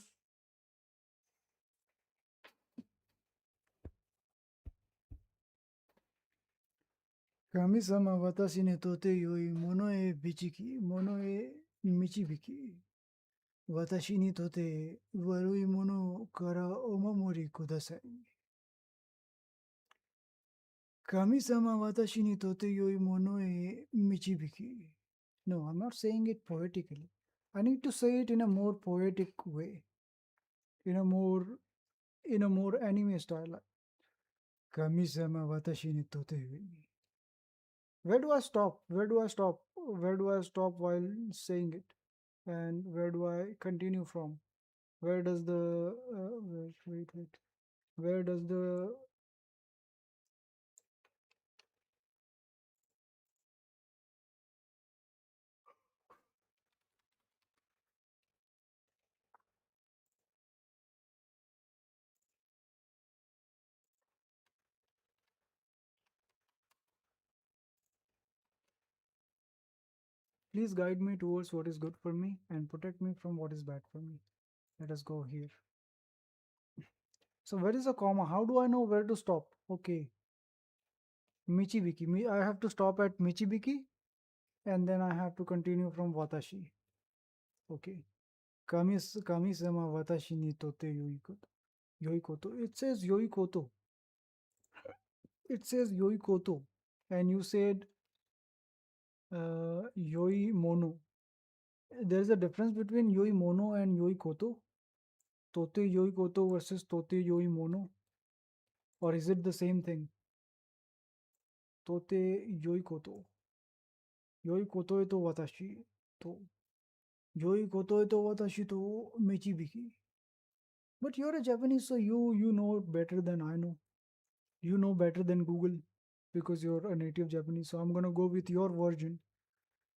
Kami-sama watashi ni tote yoi mono e bichiki, mono e michibiki. Watashi ni tote warui mono kara omamori kudasai. Kami-sama watashi ni tote yoi mono e michibiki. No, I'm not saying it poetically. I need to say it in a more poetic way. In a more anime style. Kami-sama watashi ni tote yoi. Where do I stop? Where do I stop? Where do I stop while saying it? And where do I continue from? Where does the wait. Where does the please guide me towards what is good for me and protect me from what is bad for me. Let us go here. So where is a comma? How do I know where to stop? Okay. Michibiki. I have to stop at Michibiki and then I have to continue from Watashi. Okay. Kami-sama watashi ni tote yoikoto. Yoikoto. It says yoikoto. It says yoikoto. And you said yoi mono. There's a difference between yoi mono and yoi koto. Tote yoi koto versus tote yoi mono. Or is it the same thing? Tote yoi koto. Yoi koto e to watashi to. Yoi koto e to watashi to michibiki. But you're a Japanese, so you know better than I know. You know better than Google because you're a native Japanese. So I'm gonna go with your version.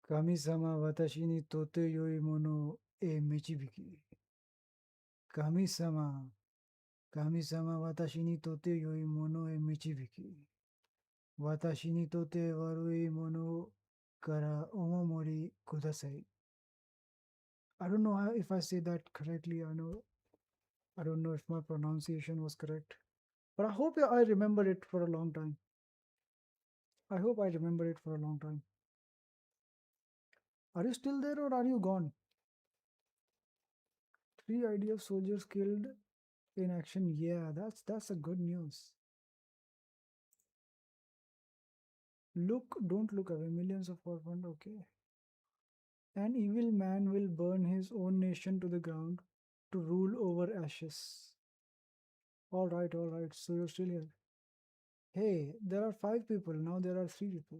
Kami-sama watashi ni tote yoi mono e michibiki. Kami-sama. Kami-sama watashi ni tote yoi mono e michibiki. Watashi ni tote warui mono kara omamori kudasai. I don't know if I say that correctly. I don't know if my pronunciation was correct. But I hope I remember it for a long time. I hope I remember it for a long time. Are you still there or are you gone? 3 IDF soldiers killed in action. Yeah, that's a good news. Don't look away. Millions of orphans. Okay. An evil man will burn his own nation to the ground to rule over ashes. All right. So you're still here. Hey, there are 5 people. Now there are 3 people.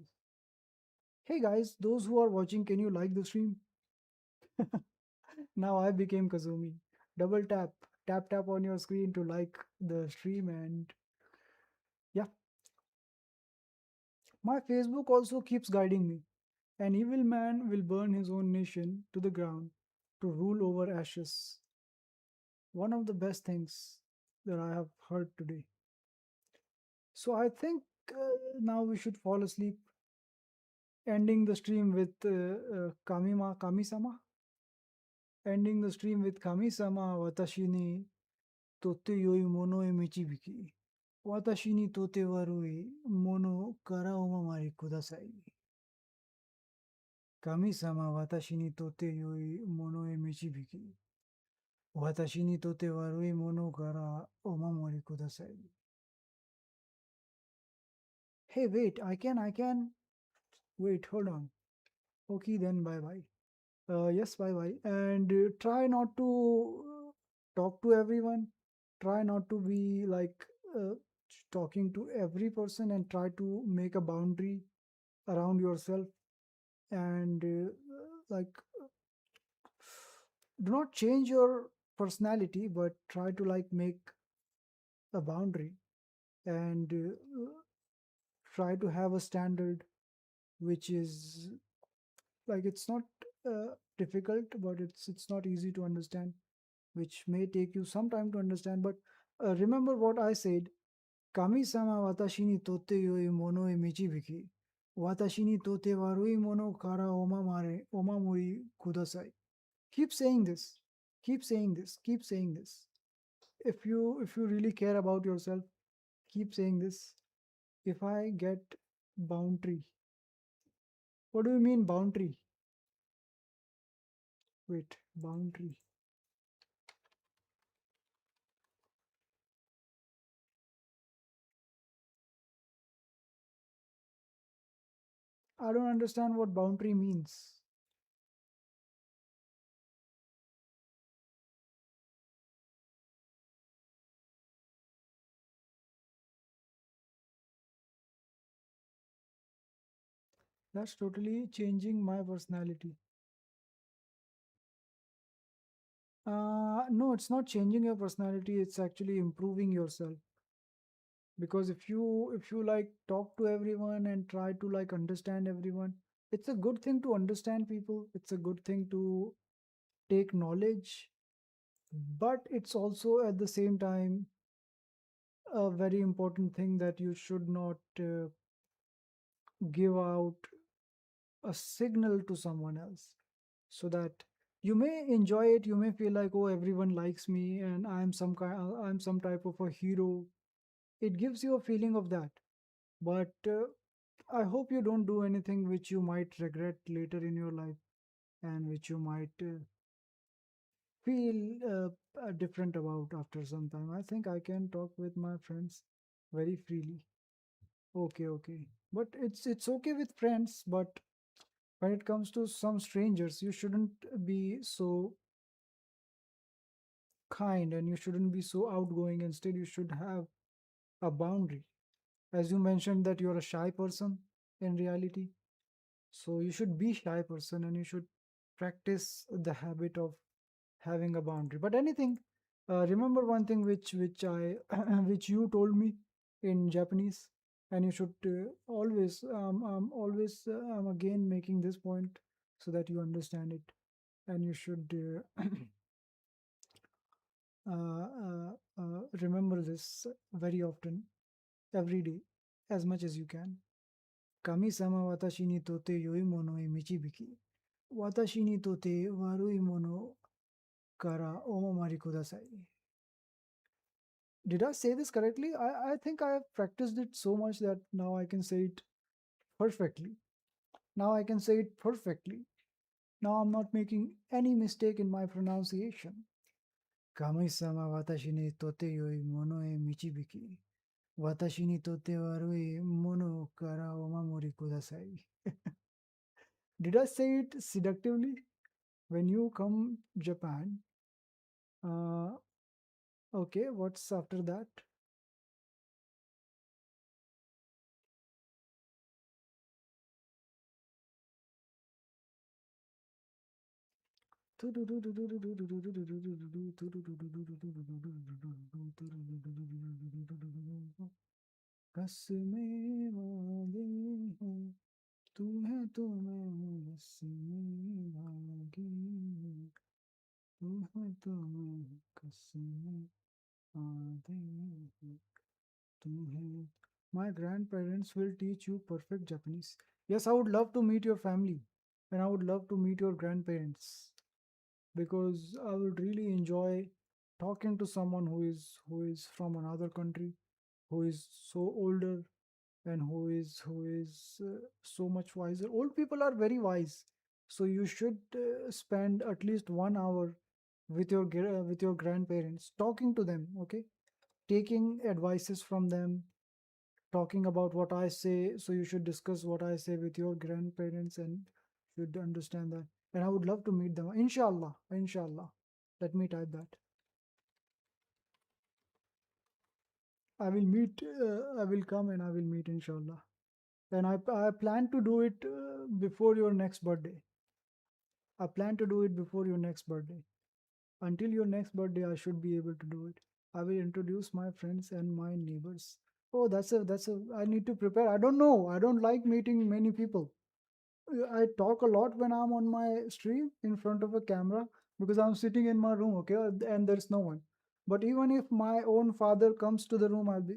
Hey guys, those who are watching, can you like the stream? Now I became Kazumi. Double tap, tap tap on your screen to like the stream, and yeah. My Facebook also keeps guiding me. An evil man will burn his own nation to the ground to rule over ashes. One of the best things that I have heard today. So I think now we should fall asleep, ending the stream with Kami-sama. Ending the stream with Kami-sama watashi ni totte yoi mono e michibiki. Watashi ni totte warui mono kara omamari kudasai. Kami-sama watashi ni totte yoi mono e michibiki. Watashi ni totte warui mono kara omamori kudasai. Hey, wait, I can. Wait, hold on. Okay, then bye bye. Yes, bye bye. And try not to talk to everyone. Try not to be like talking to every person, and try to make a boundary around yourself. And like, do not change your personality, but try to like make a boundary, and try to have a standard which is like, it's not difficult, but it's not easy to understand, which may take you some time to understand. But remember what I said: Kami-sama watashi ni totte yoi mono e michibiki. Watashi ni totte warui mono kara omamori kudasai. Keep saying this. Keep saying this. Keep saying this. If you really care about yourself, keep saying this. If I get boundary. What do you mean boundary? Wait, boundary. I don't understand what boundary means. That's totally changing my personality. No, it's not changing your personality. It's actually improving yourself. Because if you like talk to everyone and try to like understand everyone, it's a good thing to understand people. It's a good thing to take knowledge, but it's also at the same time a very important thing that you should not give out a signal to someone else, so that you may enjoy it. You may feel like, oh, everyone likes me and I'm some type of a hero. It gives you a feeling of that, but I hope you don't do anything which you might regret later in your life, and which you might feel different about after some time. I think I can talk with my friends very freely. Okay, okay, but it's okay with friends, but when it comes to some strangers, you shouldn't be so kind, and you shouldn't be so outgoing. Instead, you should have a boundary. As you mentioned that you're a shy person in reality, so you should be shy person, and you should practice the habit of having a boundary. But anything, remember one thing which I which you told me in Japanese, and you should always I'm again making this point so that you understand it, and you should remember this very often, every day, as much as you can. Kami-sama watashi ni tote yoi mono e michibiki. Watashi ni tote warui mono kara omamari kudasai. Did I say this correctly? I think I have practiced it so much that now I can say it perfectly. Now I can say it perfectly. Now I'm not making any mistake in my pronunciation. Kami-sama watashi ni tote yoi mono e michibiki. Watashi ni tote warui mono kara omamori kudasai. Did I say it seductively? When you come Japan, okay, what's after that? कसमें वादे हैं तू है तो मैं हूँ कसमें वादे हैं तू है तो मैं हूँ कसमें वादे हैं तू है. My grandparents will teach you perfect Japanese. Yes, I would love to meet your family and I would love to meet your grandparents because I would really enjoy talking to someone who is from another country, who is so older and who is so much wiser. Old people are very wise, so you should spend at least 1 hour with your grandparents, talking to them. Okay, taking advices from them, talking about what I say. So you should discuss what I say with your grandparents and should understand that. And I would love to meet them. Inshallah. Inshallah. Let me type that. I will come and I will meet, inshallah. And I plan to do it before your next birthday. I plan to do it before your next birthday. Until your next birthday, I should be able to do it. I will introduce my friends and my neighbors. Oh, I need to prepare. I don't know. I don't like meeting many people. I talk a lot when I'm on my stream in front of a camera because I'm sitting in my room, okay, and there's no one. But even if my own father comes to the room, I'll be.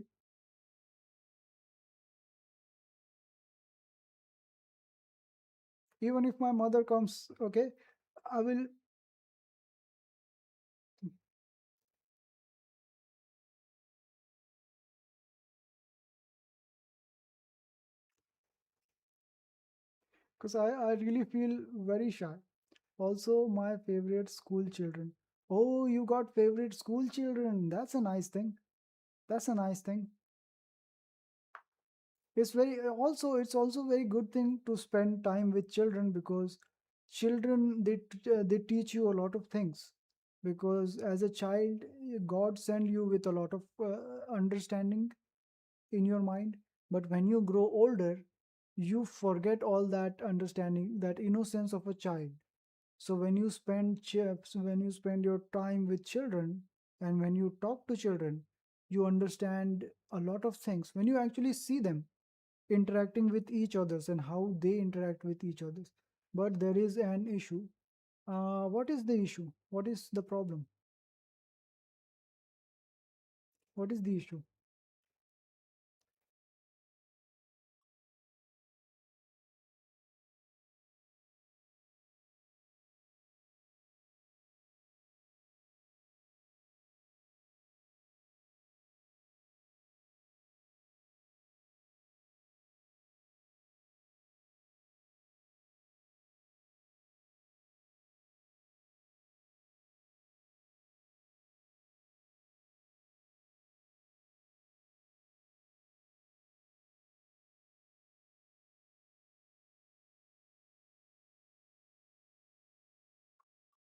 Even if my mother comes, okay, I will. Because I really feel very shy. Also, my favorite school children. Oh, you got favorite school children. That's a nice thing. That's a nice thing. It's also very good thing to spend time with children because children they teach you a lot of things because as a child God send you with a lot of understanding in your mind, but when you grow older you forget all that understanding, that innocence of a child. So when you spend your time with children and when you talk to children, you understand a lot of things when you actually see them interacting with each others and how they interact with each others. But there is an issue. What is the issue? What is the problem? What is the issue?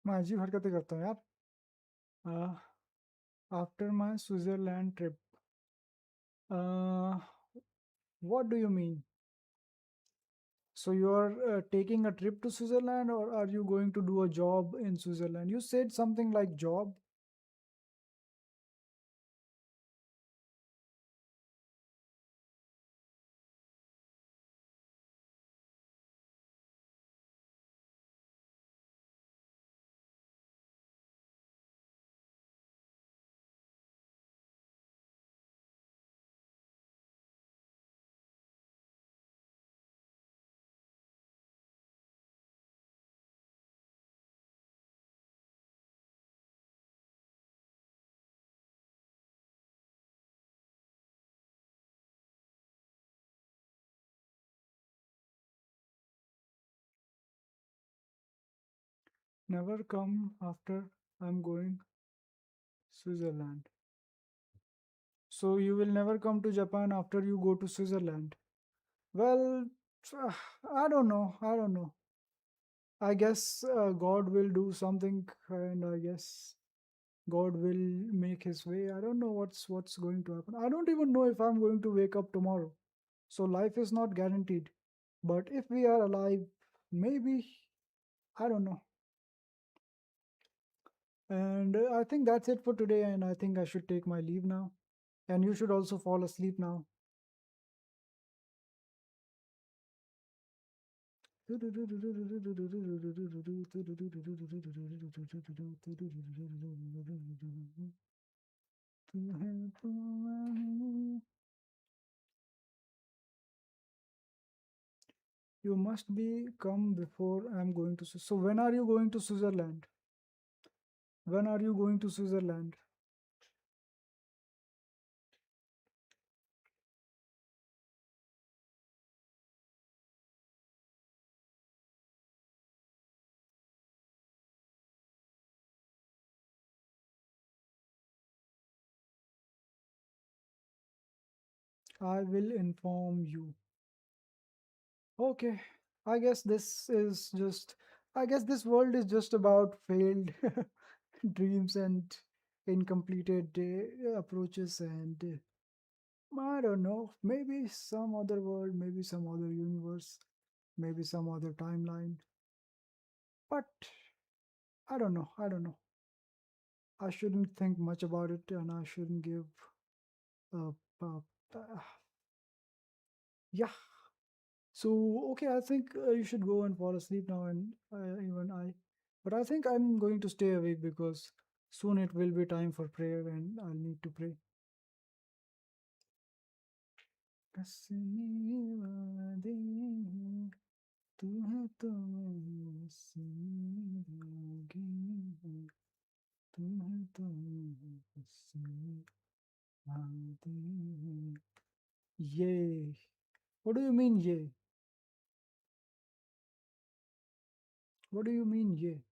मैं अजीब हरकतें करता हूँ यार. After my Switzerland trip. What do you mean? So you're taking a trip to Switzerland or are you going to do a job in Switzerland? You said something like job. Never come after I'm going Switzerland. So you will never come to Japan after you go to Switzerland. Well, I don't know. I don't know. I guess God will do something, and I guess God will make His way. I don't know what's going to happen. I don't even know if I'm going to wake up tomorrow. So life is not guaranteed. But if we are alive, maybe I don't know. And I think that's it for today. And I think I should take my leave now. And you should also fall asleep now. You must be come before I'm going to. So when are you going to Switzerland? When are you going to Switzerland? I will inform you. Okay, I guess this is just. I guess this world is just about failed dreams and incompleted approaches and I don't know, maybe some other world, maybe some other universe, maybe some other timeline. But I don't know. I don't know. I shouldn't think much about it, and I shouldn't give. Uh, uh, uh, yeah. So okay, I think you should go and fall asleep now, and even I. But I think I'm going to stay awake because soon it will be time for prayer, and I'll need to pray. Yay. What do you mean, yay? What do you mean, yay?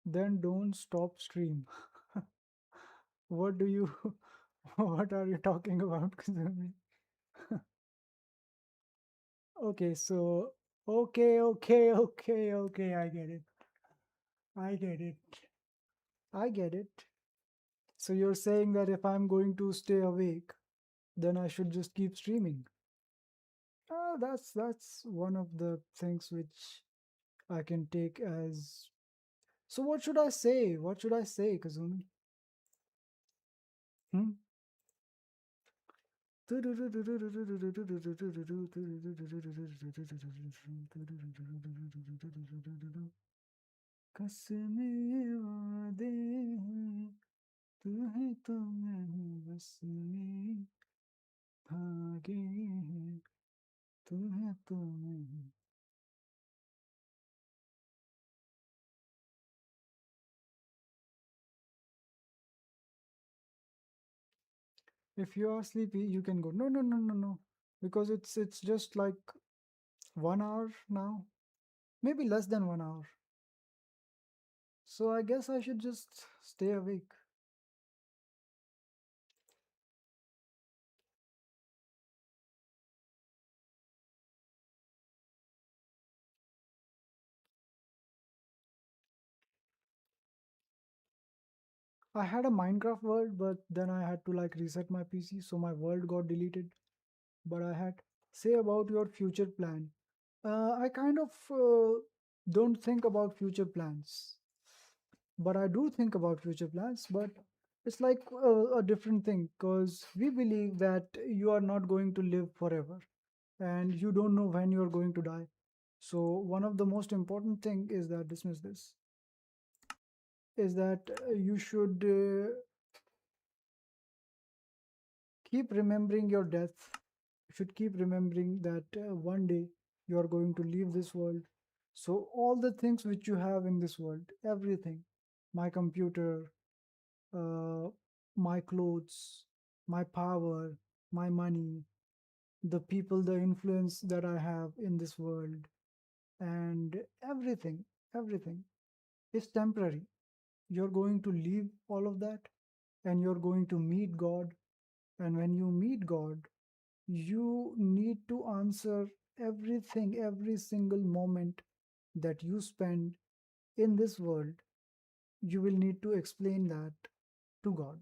Then don't stop stream. What do you, what are you talking about, Kazumi? Okay, so, okay, I get it. I get it. I get it. So you're saying that if I'm going to stay awake, then I should just keep streaming. That's one of the things which I can take as. So what should I say? What should I say, Kazumi? Hmm? कसमे वादे हैं, तू है तो मैं हूँ बस में, भागे हैं, तू है तो मैं हूँ. If you are sleepy, you can go. No, no, no, no, no, because it's just like 1 hour now, maybe less than 1 hour. So I guess I should just stay awake. I had a Minecraft world, but then I had to like reset my PC, so my world got deleted. But I had say about your future plan. I kind of don't think about future plans, but I do think about future plans. But it's like a different thing because we believe that you are not going to live forever, and you don't know when you are going to die. So one of the most important thing is that dismiss this. Is that you should keep remembering your death. You should keep remembering that one day you are going to leave this world. So all the things which you have in this world, everything, my computer, uh, my clothes, my power, my money, the people, the influence that I have in this world, and everything is temporary. You're going to leave all of that and you're going to meet God And when you meet God, you need to answer everything, every single moment that you spend in this world. You will need to explain that to God.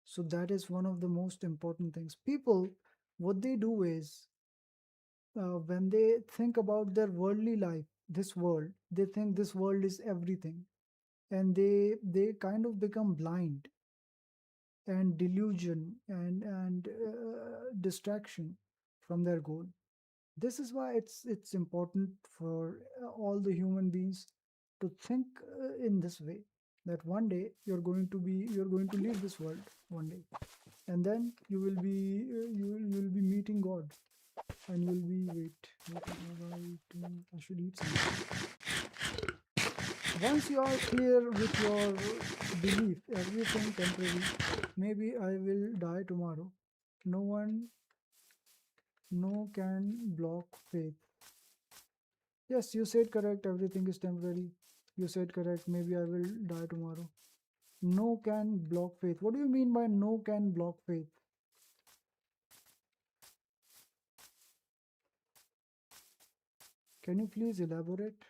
So that is one of the most important things. People, what they do is, when they think about their worldly life, this world, they think this world is everything, and they kind of become blind and delusion and distraction from their goal. This is why it's important for all the human beings to think in this way, that one day you're going to leave this world one day, and then you will be you'll be meeting God, and you'll be I should eat something. Once you are clear with your belief, everything temporary, maybe I will die tomorrow. No can block faith. Yes, you said correct, everything is temporary. You said correct, maybe I will die tomorrow. No can block faith. What do you mean by no can block faith? Can you please elaborate?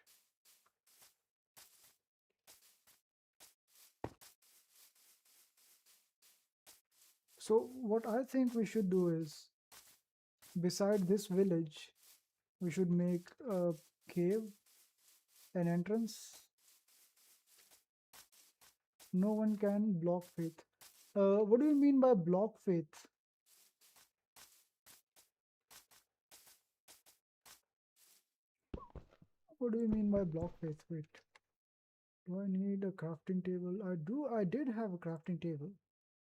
So what I think we should do is, beside this village, we should make a cave, an entrance. No one can block faith. What do you mean by block faith? What do you mean by block faith? Wait. Do I need a crafting table? I did have a crafting table,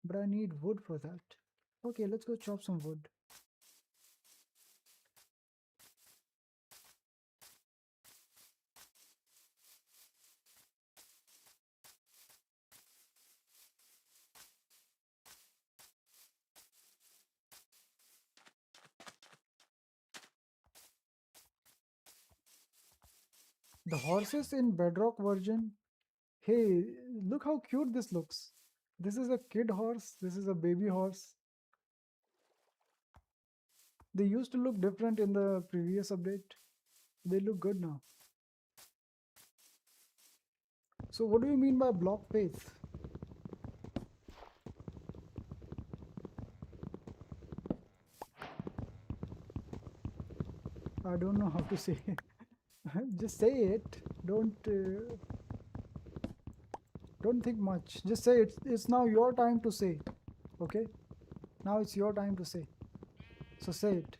but I need wood for that. Okay, let's go chop some wood. The horses in Bedrock version. Hey, look how cute this looks. This is a kid horse. This is a baby horse. They used to look different in the previous update. They look good now. So what do you mean by block faith? I don't know how to say it. Just say it. Don't think much. Just say it. It's now your time to say. Okay? Now it's your time to say. So say it.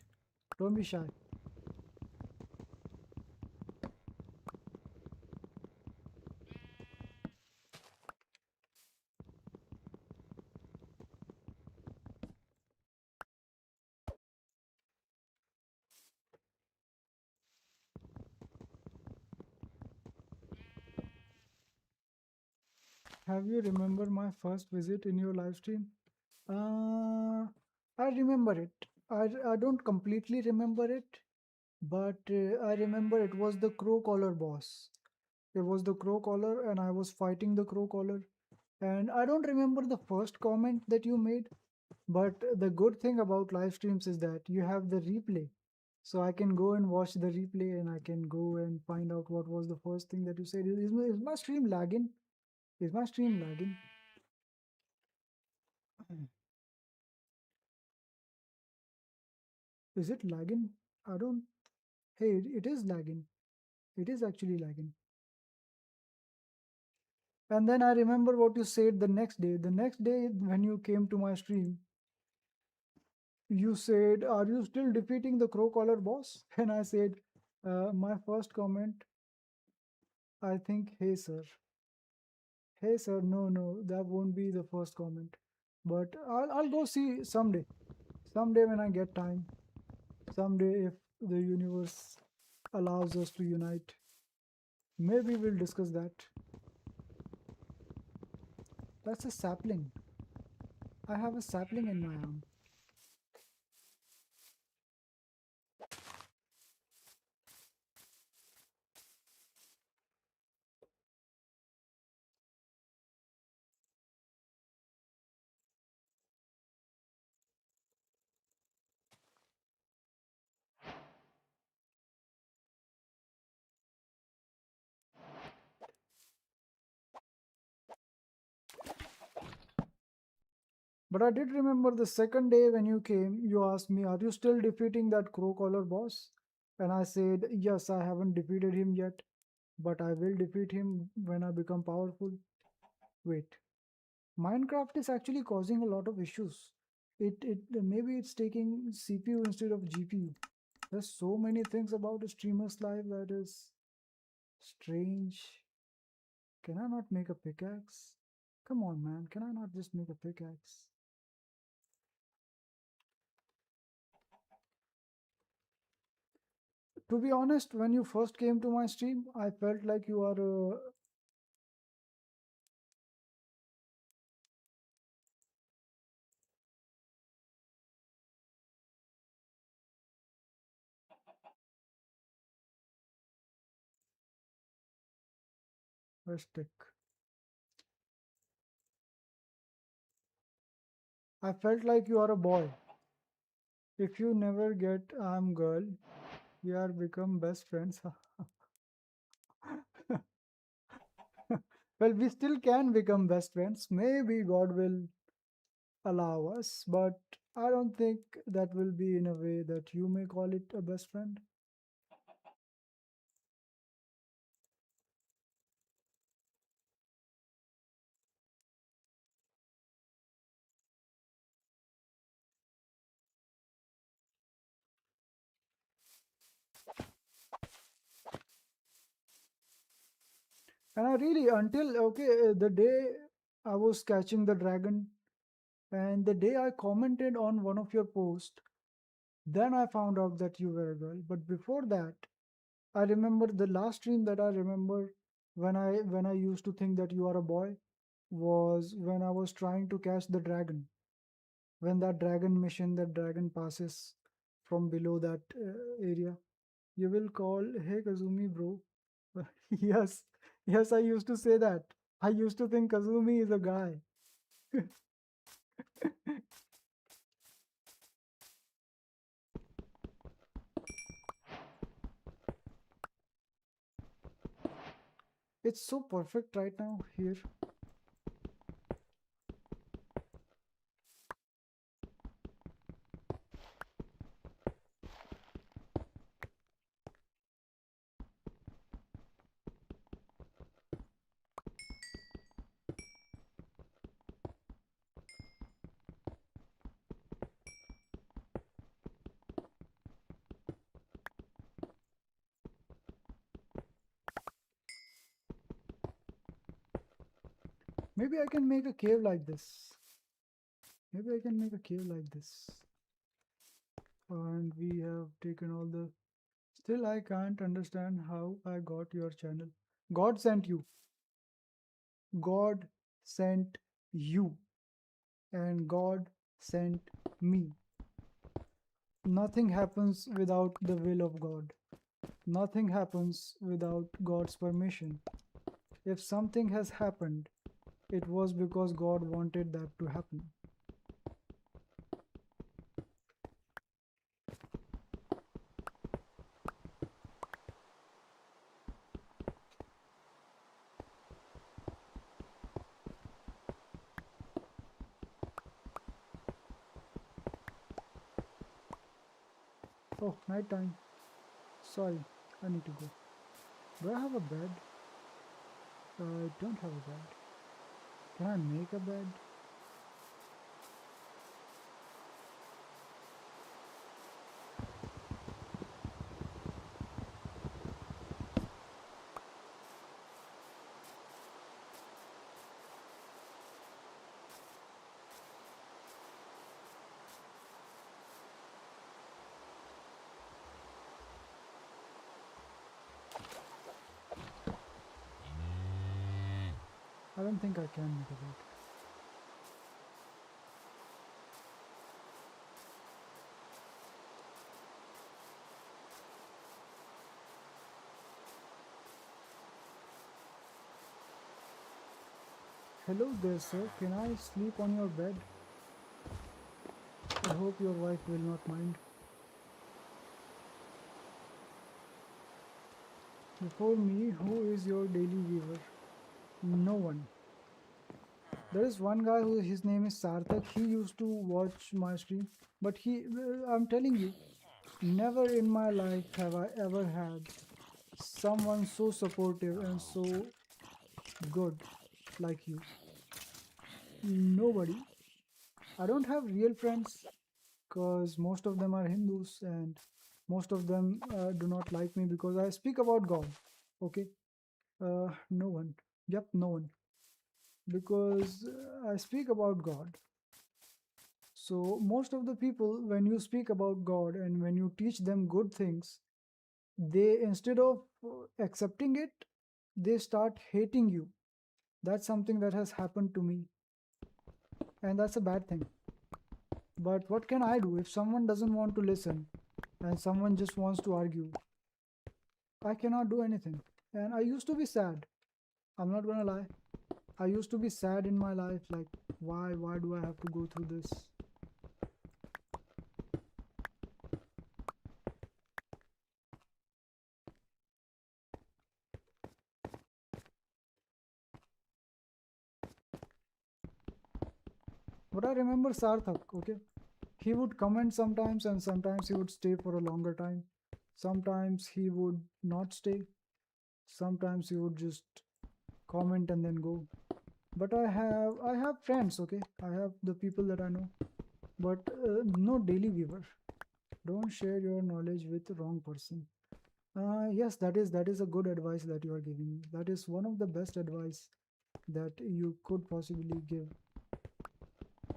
Don't be shy. Have you remember my first visit in your live stream? I remember it. I don't completely remember it, but I remember it was the crow collar boss. It was the crow collar, and I was fighting the crow collar. And I don't remember the first comment that you made, but the good thing about live streams is that you have the replay. So I can go and watch the replay, and I can go and find out what was the first thing that you said. Is my stream lagging? Is my stream lagging? Is it lagging? I don't. Hey, it is lagging. It is actually lagging. And then I remember what you said the next day. The next day, when you came to my stream, you said, "Are you still defeating the crow collar boss?" And I said, my first comment, I think, "Hey, sir." Hey, sir, no, that won't be the first comment. But I'll go see someday. Someday when I get time. Someday if the universe allows us to unite. Maybe we'll discuss that. That's a sapling. I have a sapling in my arm. But I did remember the second day when you came, you asked me, are you still defeating that crow collar boss? And I said, yes, I haven't defeated him yet, but I will defeat him when I become powerful. Wait, Minecraft is actually causing a lot of issues. Maybe it's taking CPU instead of GPU. There's so many things about a streamer's life that is strange. Can I not make a pickaxe? Come on, man. Can I not just make a pickaxe? To be honest, when you first came to my stream, I felt like you are a... stick. I felt like you are a boy. If you never get I'm girl, we are become best friends. Well, we still can become best friends. Maybe God will allow us, but I don't think that will be in a way that you may call it a best friend. And I really, until, okay, the day I was catching the dragon and the day I commented on one of your posts, then I found out that you were a girl. But before that, I remember the last stream that I remember when I used to think that you are a boy was when I was trying to catch the dragon. When that dragon mission, that dragon passes from below that area, you will call, hey Kazumi bro. Yes, yes, I used to say that. I used to think Kazumi is a guy. It's so perfect right now here. Maybe I can make a cave like this. Maybe I can make a cave like this. And we have taken all the... Still, I can't understand how I got your channel. God sent you. God sent you. And God sent me. Nothing happens without the will of God. Nothing happens without God's permission. If something has happened, it was because God wanted that to happen. Oh, night time. Sorry, I need to go. Do I have a bed? I don't have a bed. Can I make a bed? I don't think I can make a bed. Hello there, sir. Can I sleep on your bed? I hope your wife will not mind. Before me, who is your daily viewer? No one. There is one guy who his name is Sarthak. He used to watch my stream, but I'm telling you, never in my life have I ever had someone so supportive and so good like you. Nobody. I don't have real friends because most of them are Hindus and most of them do not like me because I speak about God. Okay. No one. Yep, no one. Because I speak about God. So most of the people, when you speak about God and when you teach them good things, they, instead of accepting it, they start hating you. That's something that has happened to me. And that's a bad thing. But what can I do if someone doesn't want to listen and someone just wants to argue? I cannot do anything. And I used to be sad. I'm not gonna lie. I used to be sad in my life, like, why do I have to go through this? But I remember Sarthak, okay? He would comment sometimes and sometimes he would stay for a longer time. Sometimes he would not stay. Sometimes he would just comment and then go. But I have friends, okay? I have the people that I know. But no daily viewer. Don't share your knowledge with the wrong person. Yes, that is a good advice that you are giving me. That is one of the best advice that you could possibly give.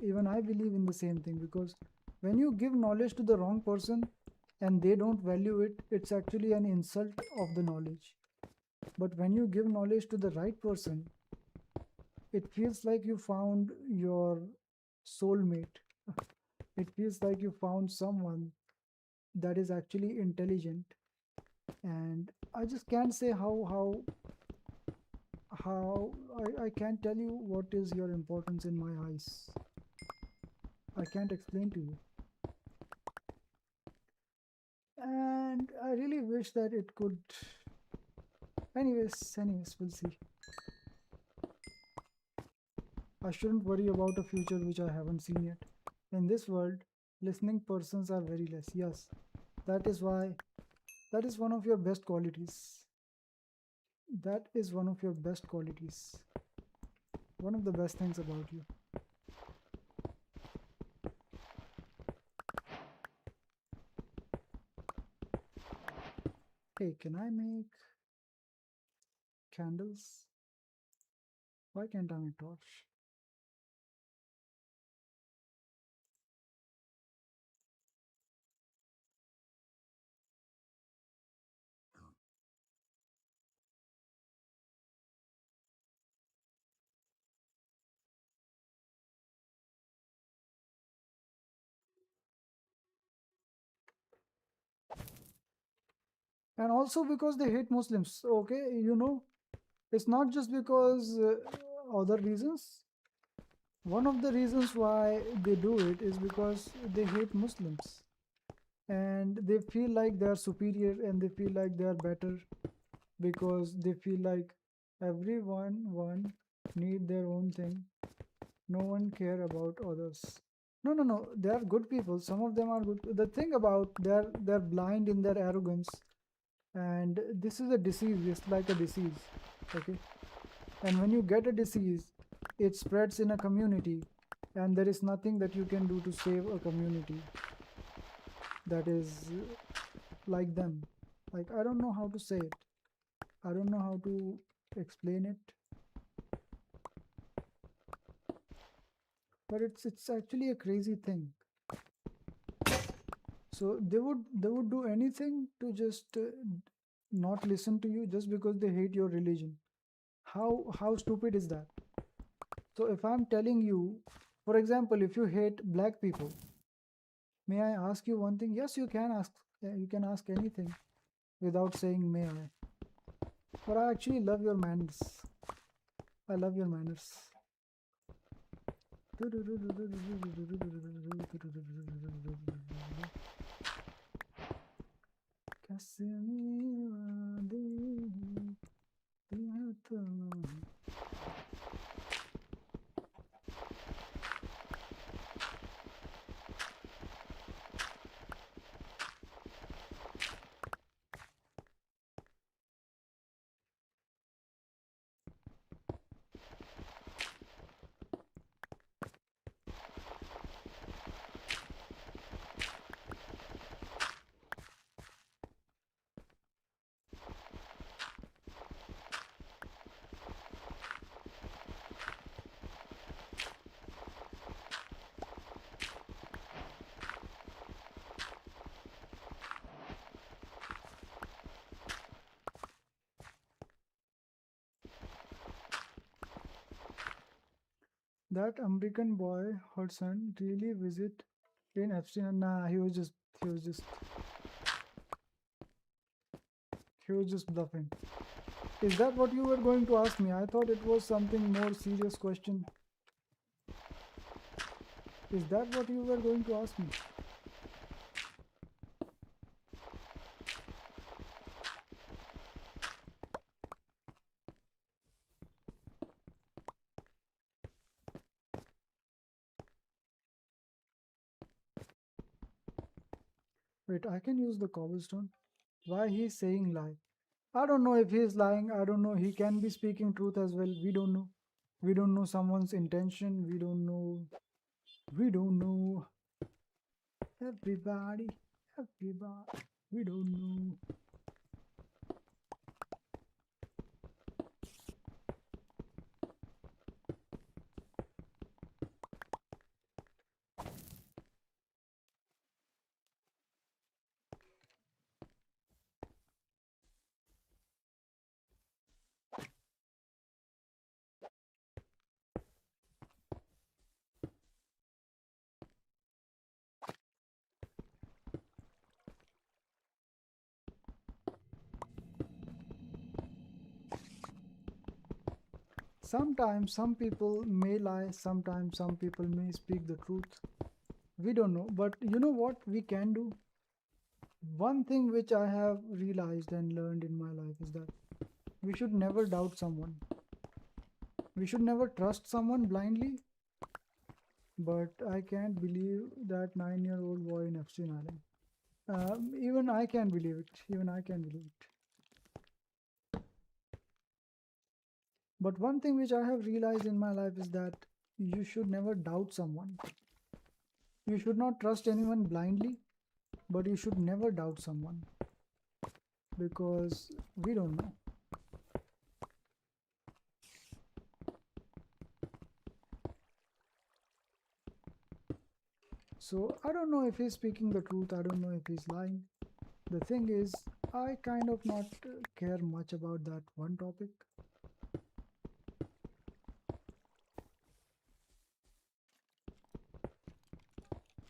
Even I believe in the same thing, because when you give knowledge to the wrong person and they don't value it, it's actually an insult of the knowledge. But when you give knowledge to the right person, it feels like you found your soulmate. It feels like you found someone that is actually intelligent. And I just can't say how I can't tell you what is your importance in my eyes. I can't explain to you. And I really wish that it could. Anyways, we'll see. I shouldn't worry about a future which I haven't seen yet. In this world, listening persons are very less. Yes, that is why. That is one of your best qualities. That is one of your best qualities. One of the best things about you. Hey, can I make candles? Why can't I make torch? And also because they hate Muslims. Okay, you know, it's not just because other reasons. One of the reasons why they do it is because they hate Muslims. And they feel like they are superior and they feel like they are better because they feel like everyone need their own thing. No one care about others. No. They are good people. Some of them are good. The thing about they're blind in their arrogance, and this is a disease. It's like a disease, okay? And when you get a disease, it spreads in a community, and there is nothing that you can do to save a community that is like them. Like, I don't know how to say it. I don't know how to explain it. But it's actually a crazy thing. So they would do anything to just not listen to you just because they hate your religion. How stupid is that? So if I'm telling you, for example, if you hate black people, may I ask you one thing? Yes, you can ask. You can ask anything without saying may I. But I actually love your manners. I love your manners. That American boy, Hudson, really visit in Epstein? Nah, he was just bluffing. Is that what you were going to ask me? I thought it was something more serious question. Is that what you were going to ask me? Wait, I can use the cobblestone. Why he's saying lie? I don't know if he's lying. I don't know. He can be speaking truth as well. We don't know. We don't know someone's intention. We don't know. We don't know. Everybody. We don't know. Sometimes some people may lie, sometimes some people may speak the truth. We don't know, but you know what we can do? One thing which I have realized and learned in my life is that we should never doubt someone. We should never trust someone blindly. But I can't believe that 9-year-old boy in Epstein Island. Even I can believe it. Even I can believe it. But one thing which I have realized in my life is that you should never doubt someone. You should not trust anyone blindly, but you should never doubt someone. Because we don't know. So I don't know if he's speaking the truth. I don't know if he's lying. The thing is, I kind of not care much about that one topic.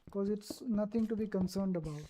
Because it's nothing to be concerned about.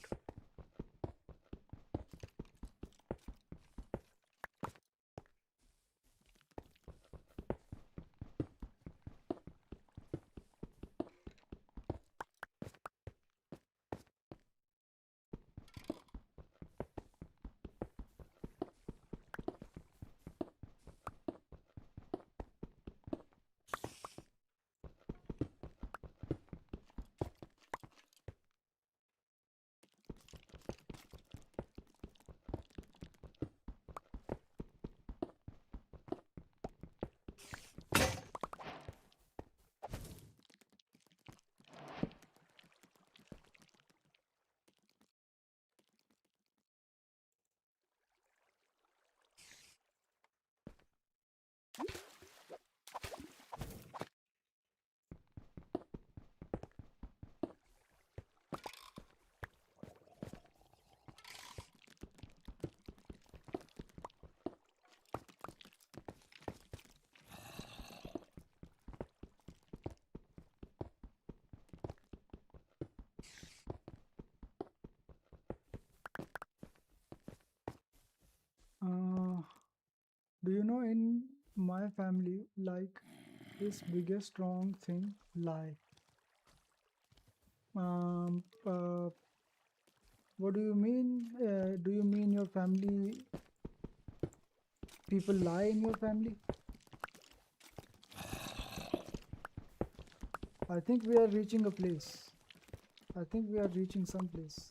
Do you know, in my family, like, this biggest strong thing, lie. What do you mean? Do you mean your family, people lie in your family? I think we are reaching a place. I think we are reaching some place.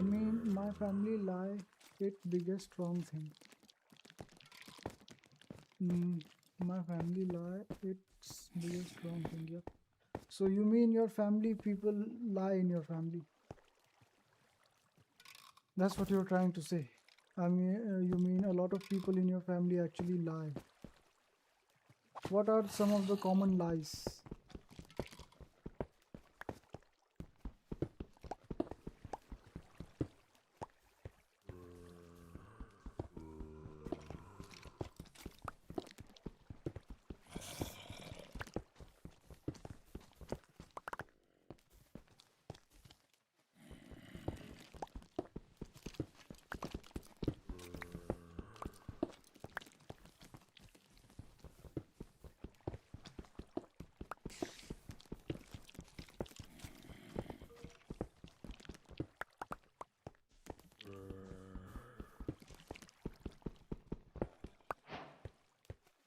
I mean, my family lie, it biggest wrong thing. My family lie, it's biggest wrong thing, yep. So you mean your family people lie in your family? That's what you're trying to say. I mean, you mean a lot of people in your family actually lie. What are some of the common lies?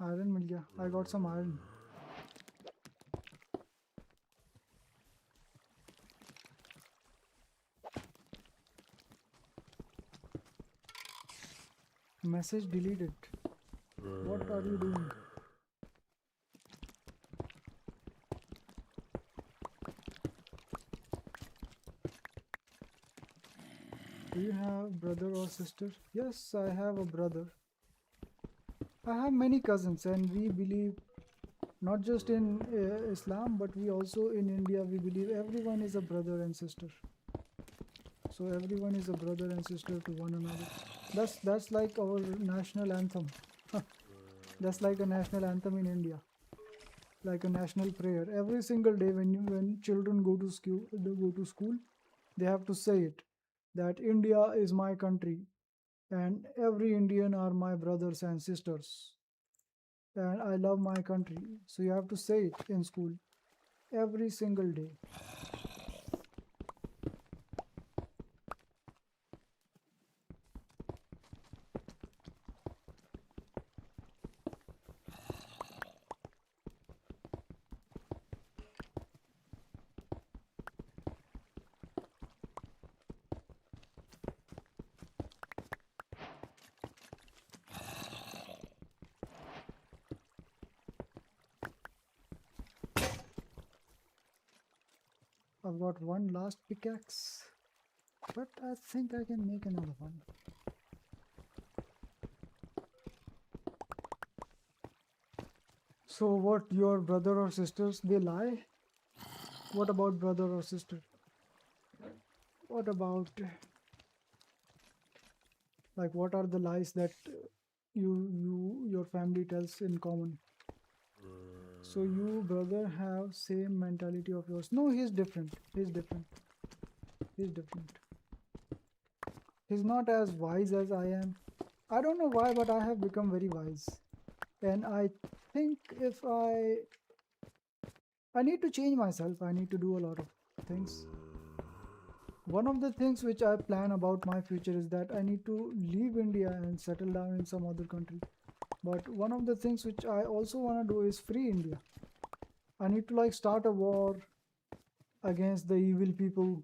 Iron मिल गया. I got some iron. Message deleted. What are you doing? Do you have brother or sister? Yes, I have a brother. I have many cousins, and we believe not just in Islam, but we also in India, we believe everyone is a brother and sister. So everyone is a brother and sister to one another. That's like our national anthem. That's like a national anthem in India, like a national prayer. Every single day when children go to school, they have to say it, that India is my country, and every Indian are my brothers and sisters, and I love my country. So you have to say it in school every single day. I've got one last pickaxe, but I think I can make another one. So what, your brother or sisters, they lie? What about brother or sister? What about, like, what are the lies that your family tells in common? So you brother have same mentality of yours? No, he's different. He's different. He's different. He's not as wise as I am. I don't know why, but I have become very wise. And I think if I need to change myself. I need to do a lot of things. One of the things which I plan about my future is that I need to leave India and settle down in some other country. But one of the things which I also want to do is free India. I need to like start a war against the evil people.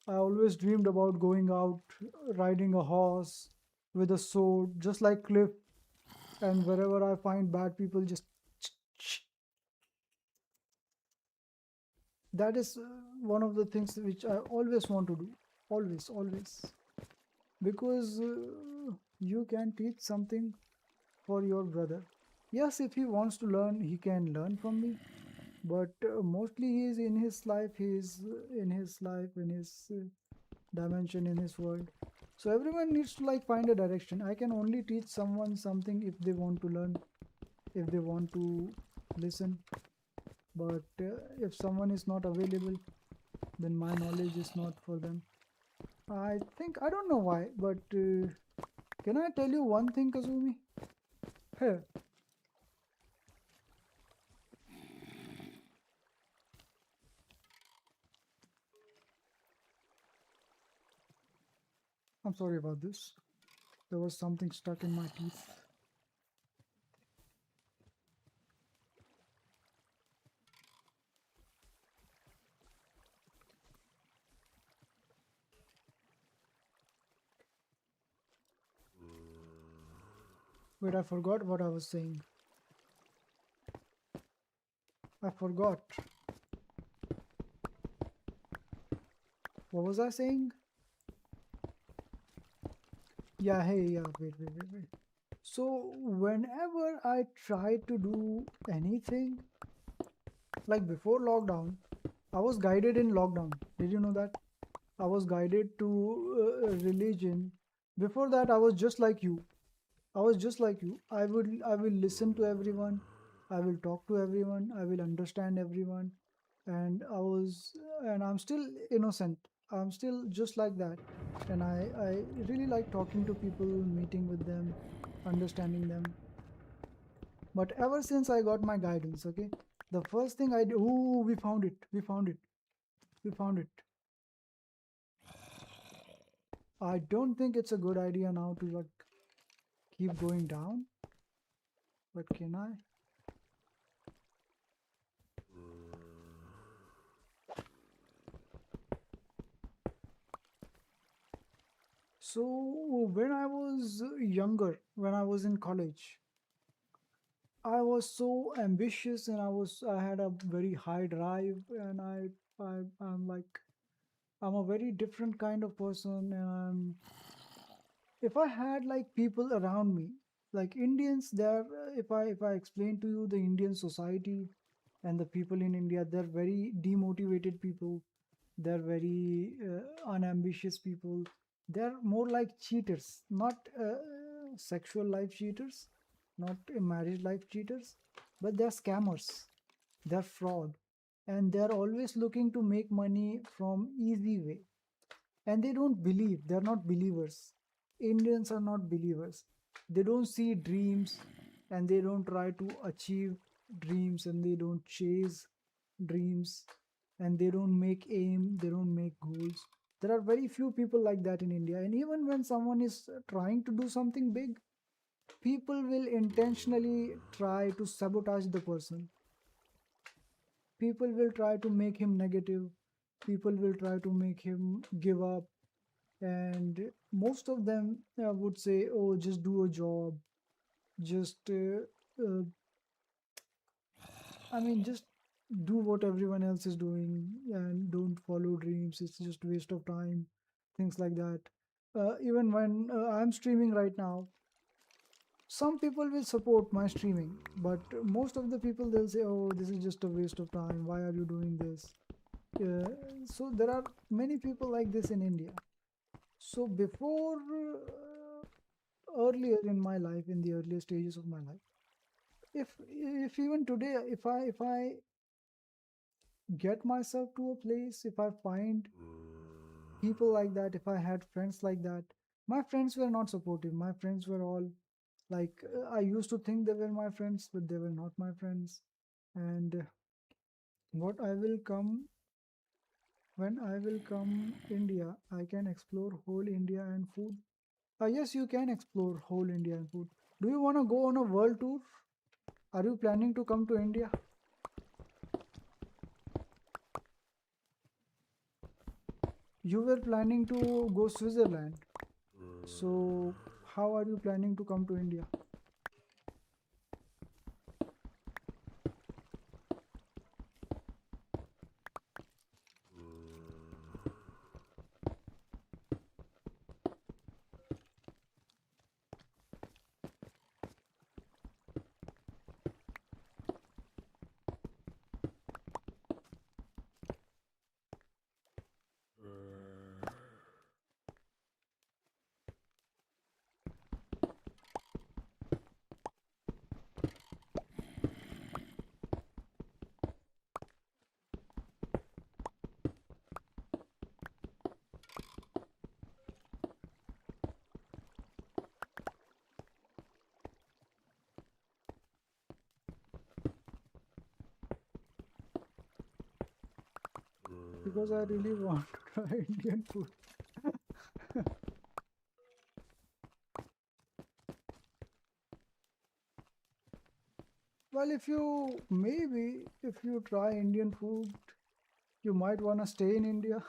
I always dreamed about going out, riding a horse with a sword, just like Cliff. And wherever I find bad people, just... That is one of the things which I always want to do. Always, always. Because you can teach something for your brother. Yes, if he wants to learn, he can learn from me. But mostly he is in his life, in his dimension, in his world. So everyone needs to like find a direction. I can only teach someone something if they want to learn, if they want to listen. But if someone is not available, then my knowledge is not for them. I think, I don't know why, but can I tell you one thing, Kazumi? Hey. I'm sorry about this. There was something stuck in my teeth. Wait, I forgot what I was saying. I forgot. What was I saying? Yeah, hey, yeah, wait. So whenever I try to do anything, like before lockdown, I was guided in lockdown. Did you know that? I was guided to religion. Before that, I was just like you. I was just like you. I will listen to everyone. I will talk to everyone. I will understand everyone. And I'm still innocent. I'm still just like that. And I really like talking to people, meeting with them, understanding them. But ever since I got my guidance, okay, the first thing I do, ooh, we found it. I don't think it's a good idea now to like keep going down. But can I? So when I was younger, when I was in college, I was so ambitious and I had a very high drive, and I'm a very different kind of person. And if I had like people around me, like Indians, there, if I explain to you the Indian society and the people in India, they're very demotivated people. They're very unambitious people. They're more like cheaters, not sexual life cheaters, not marriage life cheaters, but they're scammers. They're fraud, and they're always looking to make money from easy way. And they don't believe. They're not believers. Indians are not believers. They don't see dreams, and they don't try to achieve dreams, and they don't chase dreams, and they don't make aim, they don't make goals. There are very few people like that in India. And even when someone is trying to do something big, people will intentionally try to sabotage the person. People will try to make him negative. People will try to make him give up. And most of them would say, oh, just do a job, just just do what everyone else is doing and don't follow dreams, it's just waste of time, things like that. Even when I'm streaming right now, some people will support my streaming, but most of the people, they'll say, oh, this is just a waste of time, why are you doing this? So there are many people like this in India. So before earlier in my life, in the earlier stages of my life, if even today, if I get myself to a place, if I find people like that, if I had friends like that, my friends were not supportive. My friends were all like, I used to think they were my friends, but they were not my friends. And what I will come when I will come India, I can explore whole India and food. Yes, you can explore whole India and food. Do you want to go on a world tour? Are you planning to come to India? You were planning to go Switzerland. So how are you planning to come to India? Because I really want to try Indian food. Well, if you try Indian food, you might want to stay in India.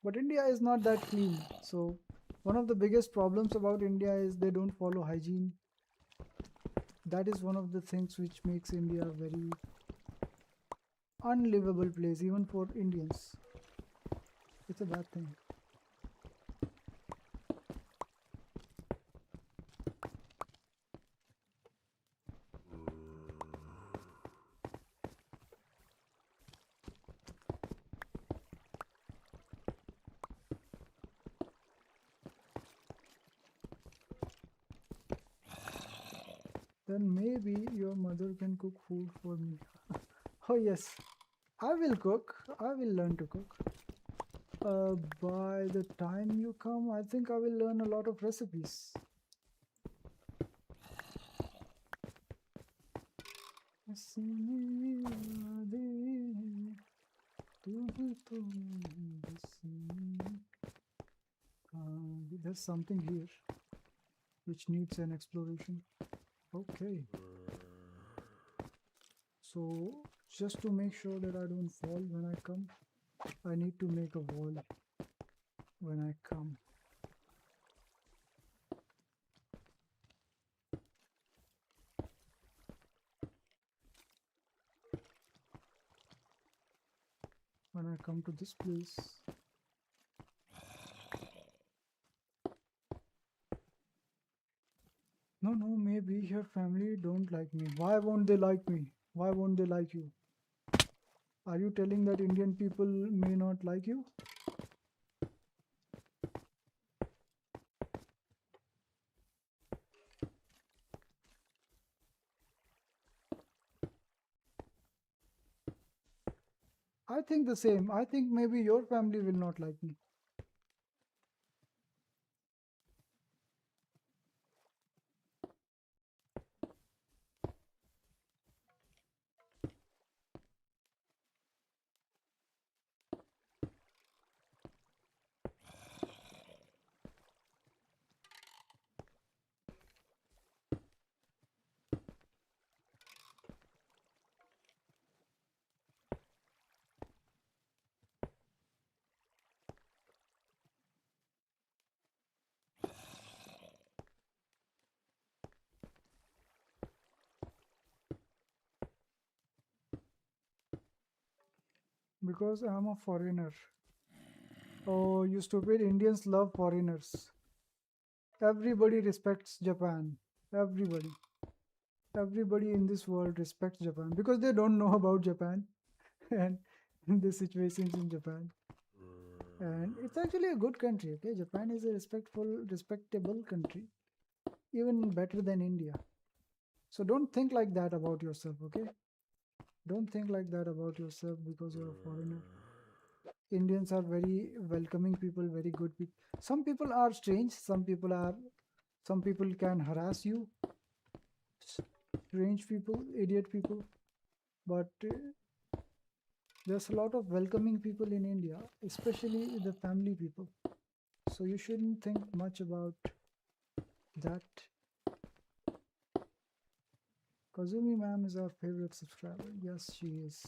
But India is not that clean, so One of the biggest problems about India is they don't follow hygiene. That is one of the things which makes India a very unlivable place, even for Indians. It's a bad thing. Then maybe your mother can cook food for me. Oh yes, I will cook. I will learn to cook. By the time you come, I think I will learn a lot of recipes. There's something here which needs an exploration. Okay. So just to make sure that I don't fall when I come, I need to make a wall when I come. When I come to this place. No, maybe your family don't like me. Why won't they like me? Why won't they like you? Are you telling that Indian people may not like you? I think the same. I think maybe your family will not like me. Because I'm a foreigner. Oh, you stupid Indians love foreigners. Everybody respects Japan. Everybody. Everybody in this world respects Japan because they don't know about Japan and the situations in Japan. And it's actually a good country, okay? Japan is a respectable country. Even better than India. So don't think like that about yourself, okay? Don't think like that about yourself because you're a foreigner. Indians are very welcoming people, very good people. Some people are strange, some people can harass you. Strange people, idiot people. But there's a lot of welcoming people in India, especially the family people. So you shouldn't think much about that. Kazumi ma'am is our favorite subscriber. Yes, she is.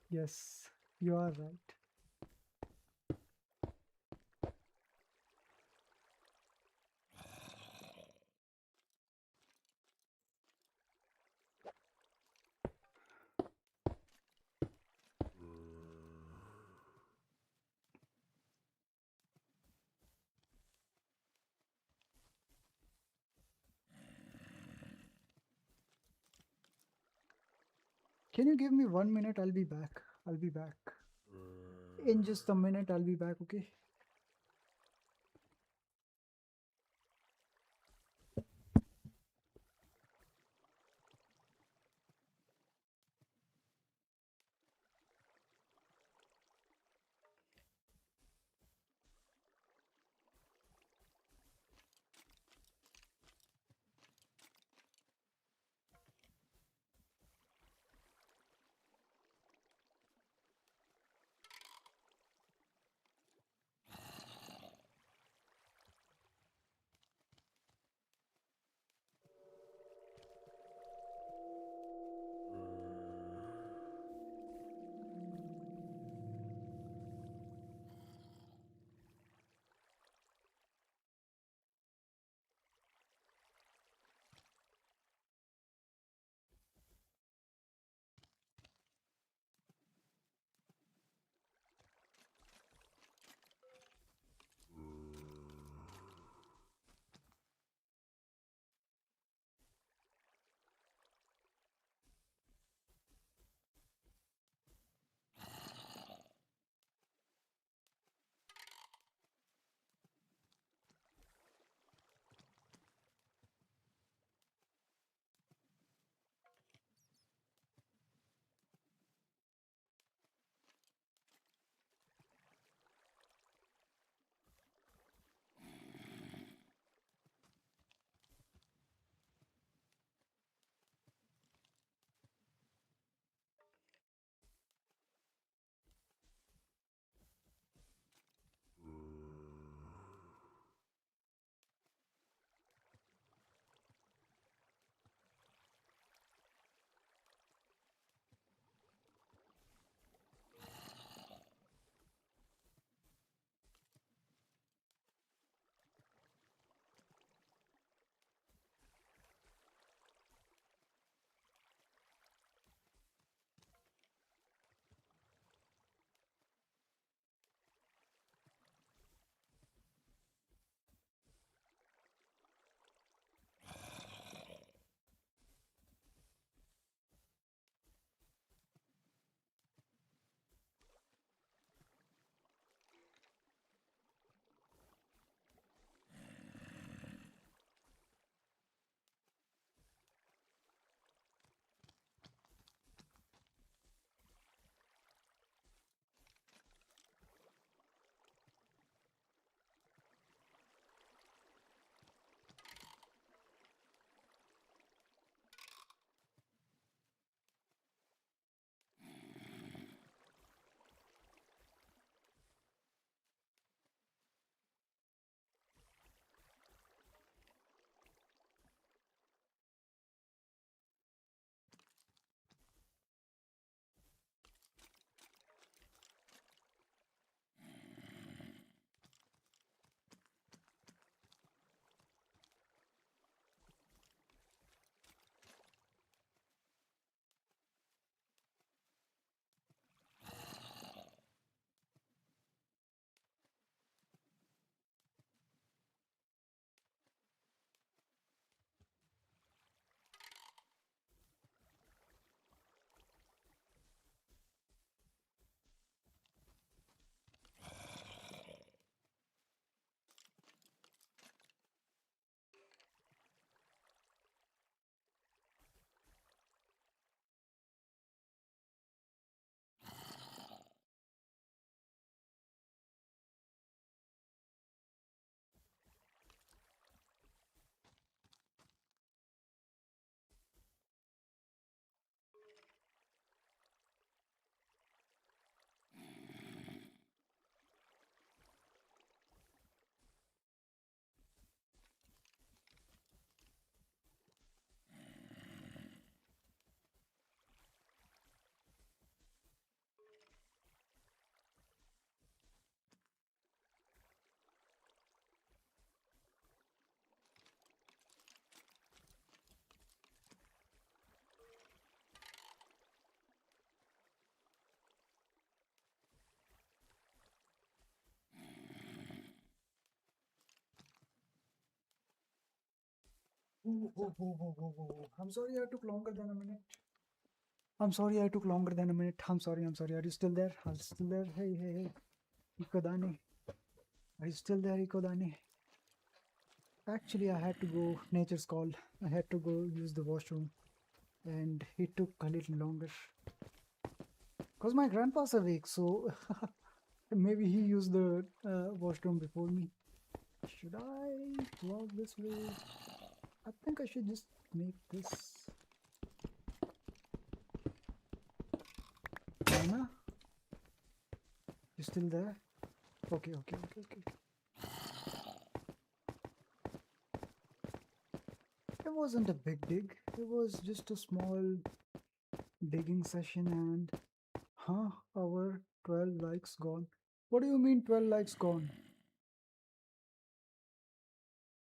Yes, you are right. Can you give me 1 minute? I'll be back. I'll be back. In just a minute, I'll be back, okay? I'm sorry I took longer than a minute. I'm sorry I took longer than a minute. I'm sorry. Are you still there? Are you still there? Hey. Ikodani. Are you still there, Ikodani? Actually, I had to go. Nature's call. I had to go use the washroom. And it took a little longer. Because my grandpa's awake, so maybe he used the washroom before me. Should I walk this way? I think I should just make this. Anna? You still there? Okay. It wasn't a big dig. It was just a small digging session and... Our 12 likes gone. What do you mean 12 likes gone?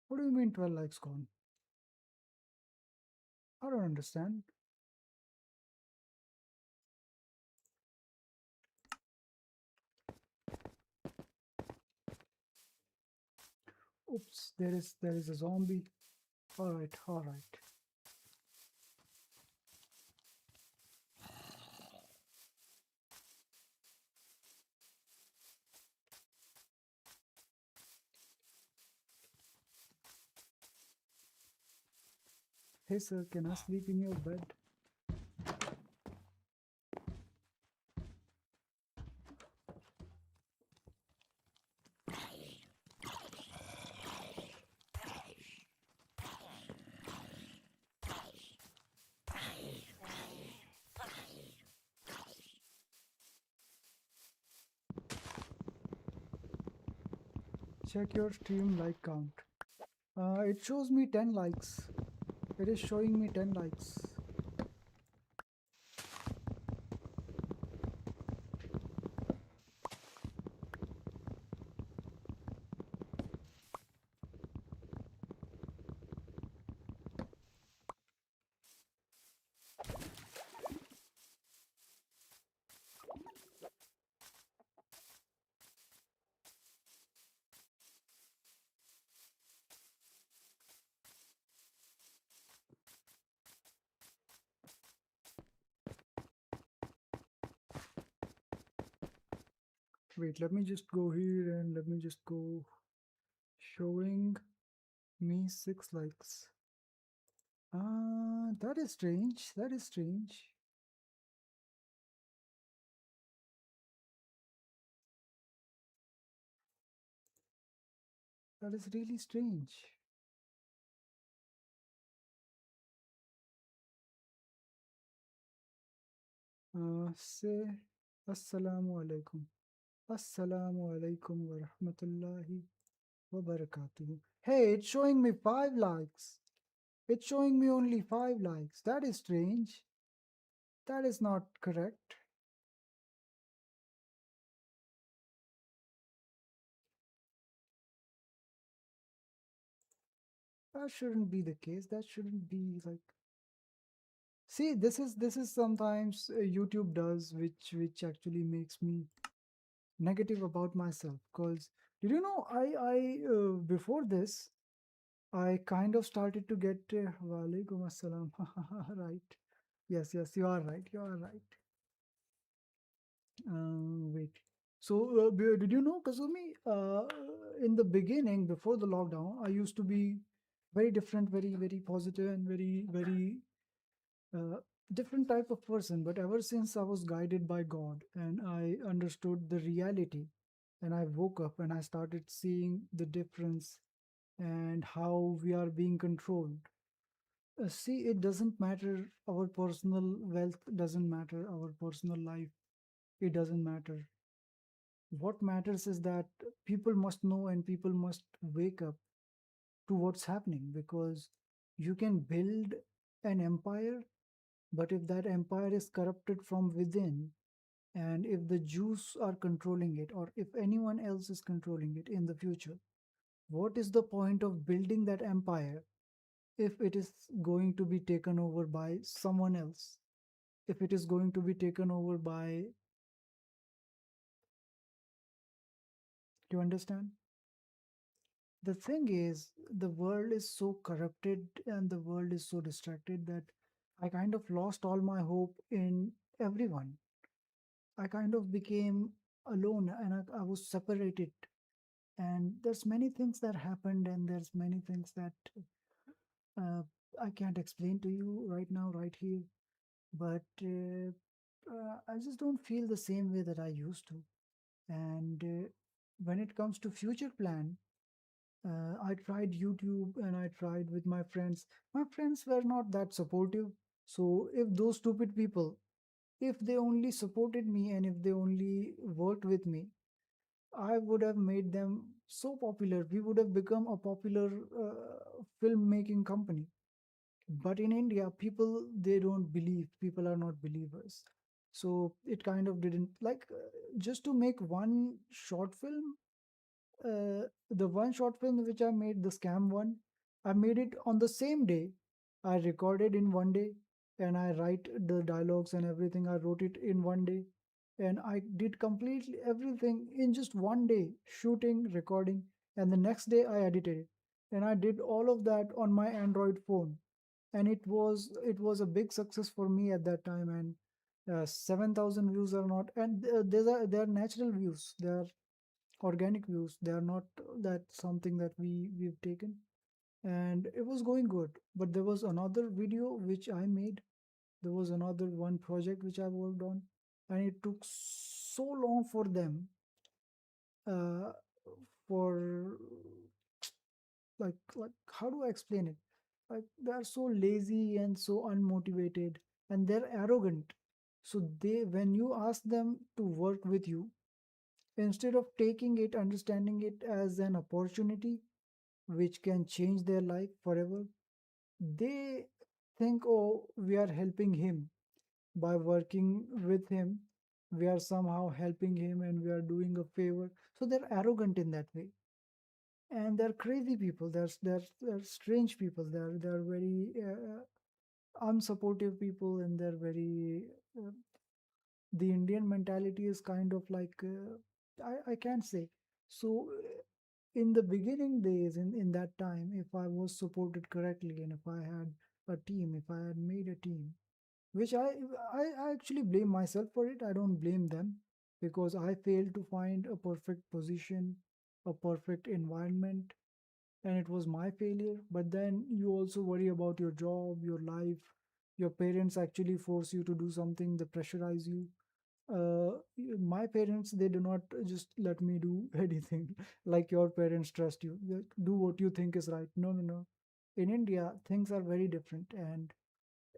What do you mean 12 likes gone? I don't understand. Oops, there is a zombie. All right. Hey sir, can I sleep in your bed? Check your stream like count. It shows me 10 likes. It is showing me 10 likes. Wait, let me just go here and let me just go showing me 6 likes. That is strange. That is strange. That is really strange. Say Assalamu alaikum. Assalamu alaikum wa rahmatullahi wa barakatuh. Hey, it's showing me 5 likes. It's showing me only 5 likes. That is strange. That is not correct. That shouldn't be the case. That shouldn't be like... See, this is sometimes YouTube does, which actually makes me negative about myself. Because did you know I before this I kind of started to get Walaikum assalam. Right. Yes, you are right. You are right. Wait. So did you know, Kazumi? In the beginning, before the lockdown, I used to be very different, very positive, and very different type of person. But ever since I was guided by God and I understood the reality, and I woke up and I started seeing the difference and how we are being controlled. See, it doesn't matter. Our personal wealth doesn't matter. Our personal life, it doesn't matter. What matters is that people must know and people must wake up to what's happening, because you can build an empire, but if that empire is corrupted from within, and if the Jews are controlling it, or if anyone else is controlling it in the future, what is the point of building that empire if it is going to be taken over by someone else? If it is going to be taken over by... You understand? The thing is, the world is so corrupted and the world is so distracted that I kind of lost all my hope in everyone. I kind of became alone and I was separated. And there's many things that happened, and there's many things that uh, I can't explain to you right now, right here. But I just don't feel the same way that I used to. And when it comes to future plan, I tried YouTube and I tried with my friends. My friends were not that supportive. So if those stupid people, if they only supported me and if they only worked with me, I would have made them so popular. We would have become a popular filmmaking company. But in India, people, they don't believe. People are not believers. So it kind of didn't like just to make one short film. The one short film which I made, the scam one, I made it on the same day. I recorded in one day, and I write the dialogues and everything. I wrote it in one day, and I did completely everything in just one day, shooting, recording, and the next day I edited it. And I did all of that on my Android phone, and it was a big success for me at that time. And 7,000 views are not, and they are natural views. They are organic views. They are not that something that we've taken. And it was going good. But there was another video which I made. There was another one project which I worked on, and it took so long for them, uh, for like how do I explain it? Like they are so lazy and so unmotivated, and they're arrogant. So they, when you ask them to work with you, instead of taking it, understanding it as an opportunity which can change their life forever, they think, oh, we are helping him by working with him. We are somehow helping him and we are doing a favor. So they're arrogant in that way. And they're crazy people. They're strange people. They're very unsupportive people, and they're very uh, the Indian mentality is kind of like I can't say. So in the beginning days, in that time, if I was supported correctly and if I had a team, if I had made a team, which I actually blame myself for it. I don't blame them because I failed to find a perfect position, a perfect environment, and it was my failure. But then you also worry about your job, your life. Your parents actually force you to do something, they pressurize you. My parents, they do not just let me do anything like your parents trust you. Do what you think is right. No, no, no. In India, things are very different, and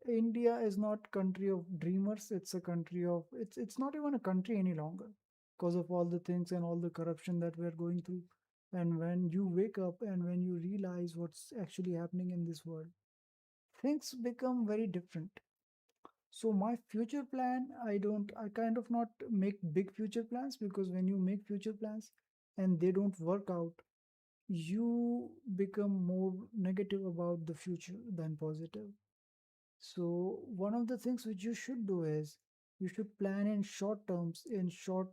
India is not country of dreamers. It's a country of, it's not even a country any longer because of all the things and all the corruption that we're going through. And when you wake up and when you realize what's actually happening in this world, things become very different. So my future plan, I kind of not make big future plans, because when you make future plans and they don't work out, you become more negative about the future than positive. So one of the things which you should do is you should plan in short terms, in short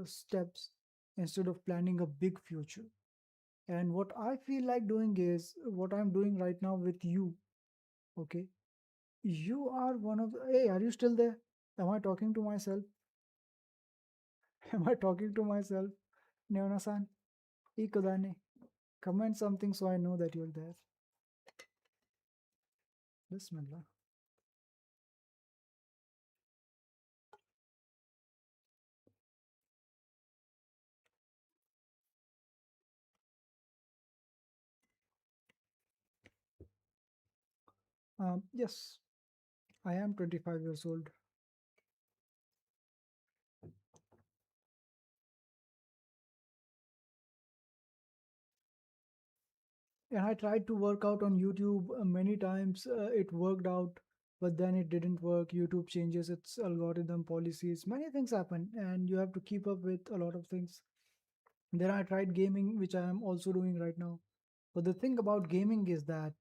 steps, instead of planning a big future. And what I feel like doing is what I'm doing right now with you. Okay. You are one of the, hey, are you still there? Am I talking to myself? Am I talking to myself? Neona-san, Ikodane, comment something so I know that you're there. Bismillah. Yes, I am 25 years old. And I tried to work out on YouTube many times. It worked out, but then it didn't work. YouTube changes its algorithm policies. Many things happen, and you have to keep up with a lot of things. Then I tried gaming, which I am also doing right now. But the thing about gaming is that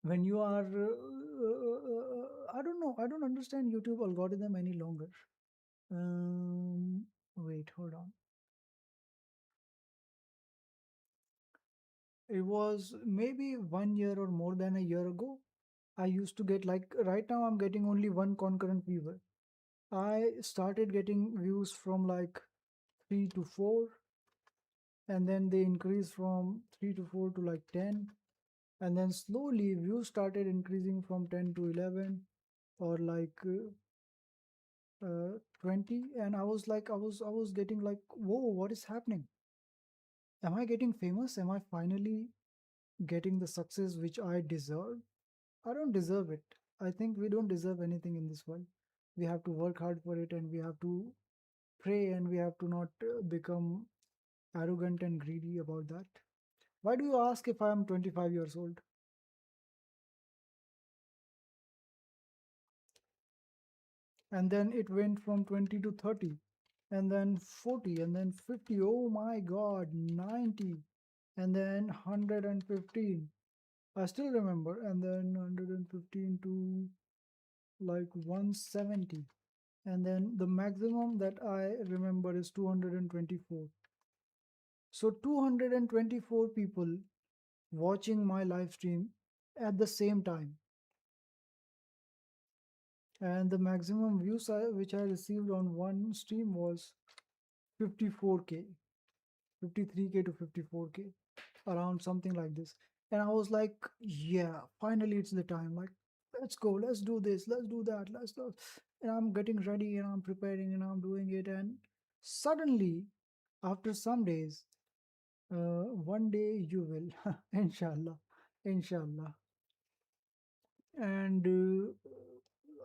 when you are, I don't know, I don't understand YouTube algorithm any longer. Wait, hold on. It was maybe 1 year or more than a year ago. I used to get like right now I'm getting only one concurrent viewer. I started getting views from like 3 to 4, and then they increased from 3 to 4 to like 10, and then slowly views started increasing from 10 to 11 or like 20, and I was like I was getting like, whoa, what is happening? Am I getting famous? Am I finally getting the success which I deserve? I don't deserve it. I think we don't deserve anything in this world. We have to work hard for it, and we have to pray, and we have to not become arrogant and greedy about that. Why do you ask if I am 25 years old? And then it went from 20 to 30, and then 40, and then 50. Oh my god, 90, and then 115. I still remember. And then 115 to like 170, and then the maximum that I remember is 224. So 224 people watching my live stream at the same time, and the maximum views which I received on one stream was 54k, 53k to 54k, around something like this. And I was like, yeah, finally it's the time. Like, let's go, let's do this, let's do that, let's do. And I'm getting ready, and I'm preparing, and I'm doing it. And suddenly, after some days, one day you will, inshallah, inshallah. And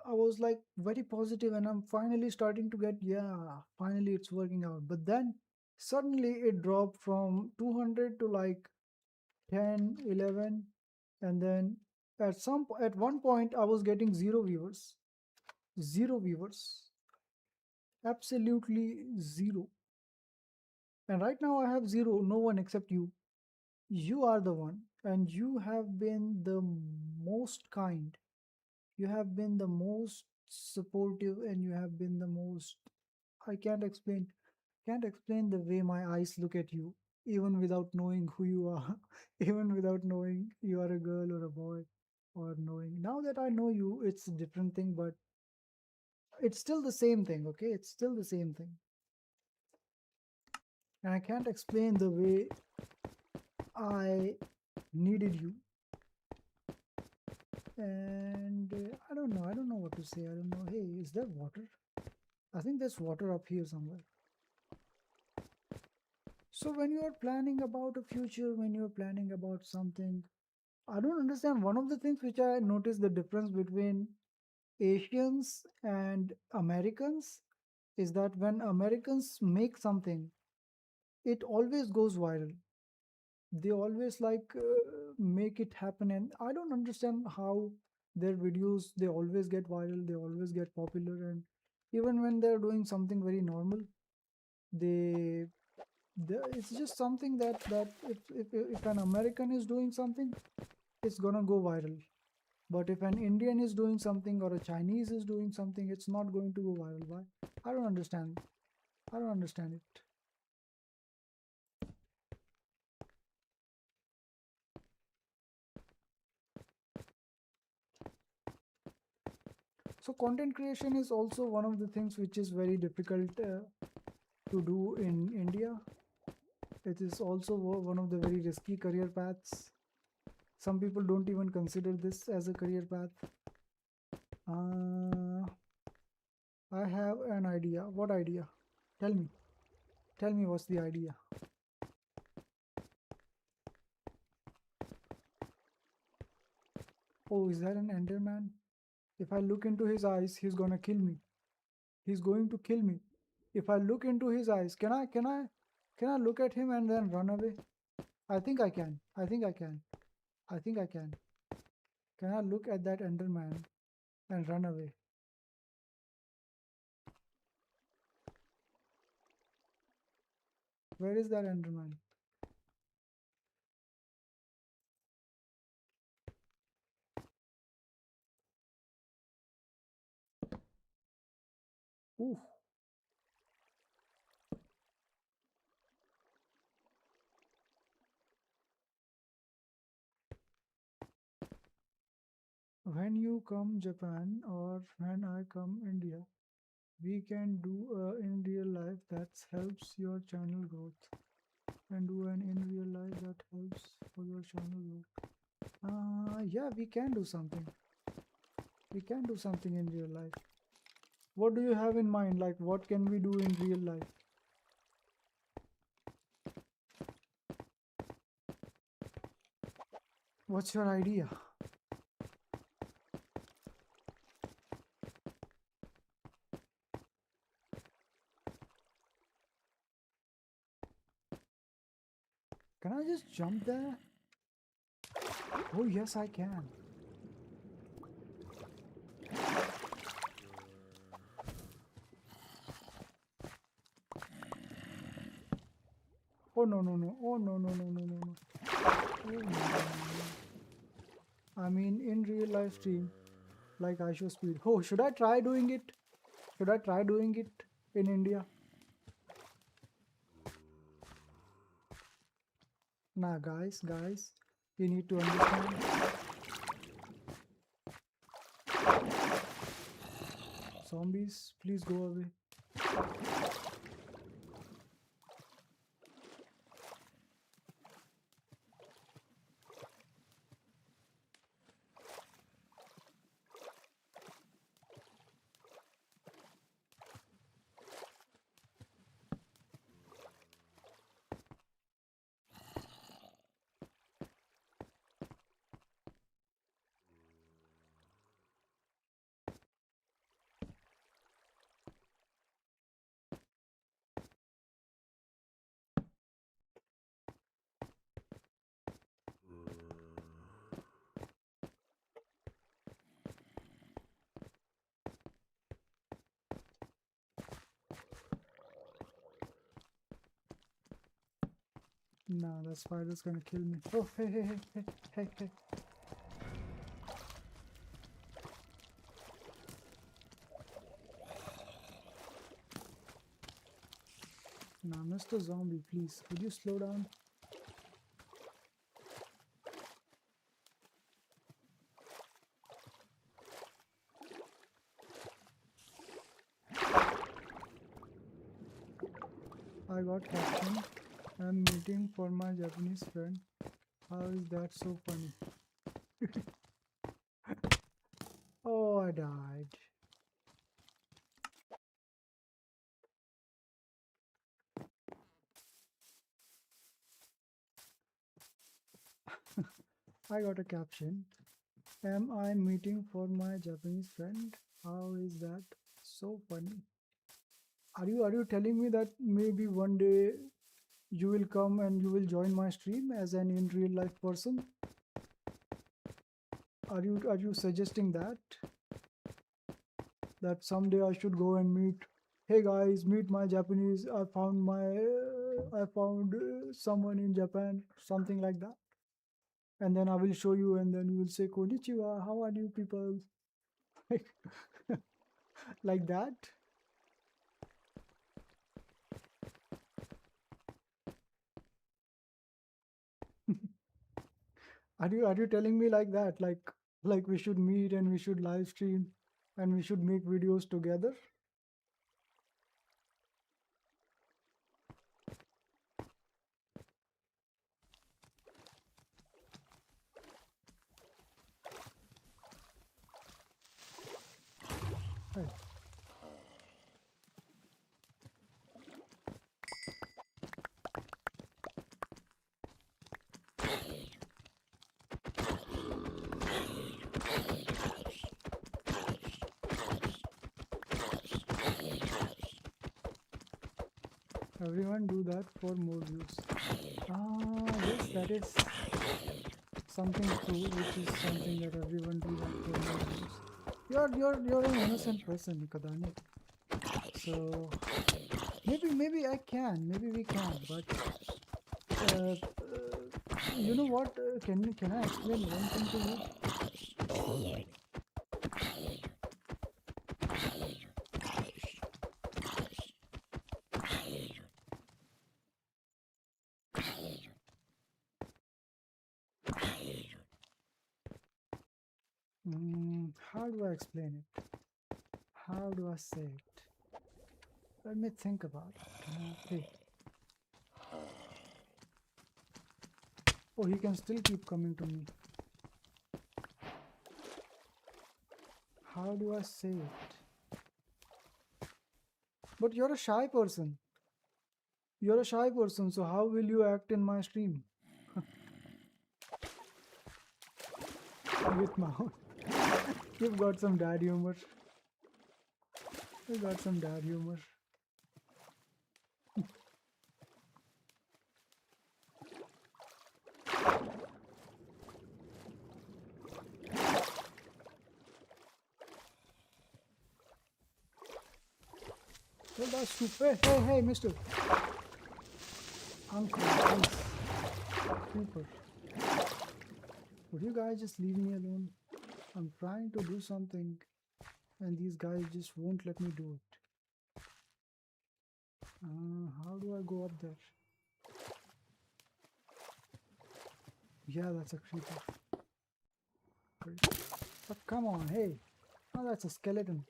I was like very positive, and I'm finally starting to get, yeah, finally it's working out. But then suddenly it dropped from 200 to like 10, 11, and then at one point I was getting zero viewers, absolutely zero. And right now I have zero, no one except you. You are the one, and you have been the most kind. You have been the most supportive, and you have been the most, I can't explain the way my eyes look at you, even without knowing who you are, even without knowing you are a girl or a boy, or knowing. Now that I know you, it's a different thing, but it's still the same thing, okay? It's still the same thing. And I can't explain the way I needed you. And I don't know what to say. I don't know. Hey, is there water? I think there's water up here somewhere. So when you're planning about a future, when you're planning about something, I don't understand. One of the things which I noticed the difference between Asians and Americans is that when Americans make something, it always goes viral. They always like make it happen, and I don't understand how their videos, they always get viral, they always get popular. And even when they're doing something very normal, they it's just something that if an American is doing something, it's gonna go viral. But if an Indian is doing something, or a Chinese is doing something, it's not going to go viral. Why? I don't understand. I don't understand it. So content creation is also one of the things which is very difficult to do in India. It is also one of the very risky career paths. Some people don't even consider this as a career path. I have an idea. What idea? Tell me. Tell me what's the idea. Oh, is that an Enderman? If I look into his eyes, he's gonna kill me. He's going to kill me. If I look into his eyes, can I look at him and then run away? I think I can. I think I can. I think I can. Can I look at that Enderman and run away? Where is that Enderman? Ooh. When you come Japan or when I come India, we can do in real life that helps your channel growth. And do an in real life that helps for your channel growth. Yeah, we can do something. We can do something in real life. What do you have in mind? Like, what can we do in real life? What's your idea? Can I just jump there? Oh, yes, I can. Oh, no, no, no. Oh, no, no, no, no, no, no. Oh, no, no, no. I mean, in real life stream, like I show speed. Oh, should I try doing it? Should I try doing it in India? Nah, guys, you need to understand. Zombies, please go away. Nah, that spider's gonna kill me. Oh, hey, hey, hey, hey, hey, hey. Nah, Mr. Zombie, please, could you slow down? I got caption. I'm meeting for my Japanese friend. How is that so funny? Oh, I died. I got a caption. Am I meeting for my Japanese friend? How is that so funny? Are you telling me that maybe one day you will come and you will join my stream as an in real life person? Are you suggesting that someday I should go and meet? Hey guys, meet my Japanese. I found someone in Japan, something like that. And then I will show you, and then you will say konnichiwa. How are you people? Like that. Are you telling me like that? Like we should meet and we should live stream and we should make videos together? Hey. Everyone do that for more views. Yes, that is something true, which is something that everyone do that for more views. You're an innocent person, Kadani. So maybe I can, maybe we can, but you know what? Can I explain one thing to you? How do I explain it? How do I say it? Let me think about it. Hey. Oh, he can still keep coming to me. How do I say it? But you're a shy person. You're a shy person, so how will you act in my stream? With mouth. You've got some dad humor. You got some dad humor. Well, that's stupid. Hey, mister. Uncle, please. Creeper. Would you guys just leave me alone? I'm trying to do something and these guys just won't let me do it. How do I go up there? Yeah, that's a creeper. But come on, hey. Oh, that's a skeleton.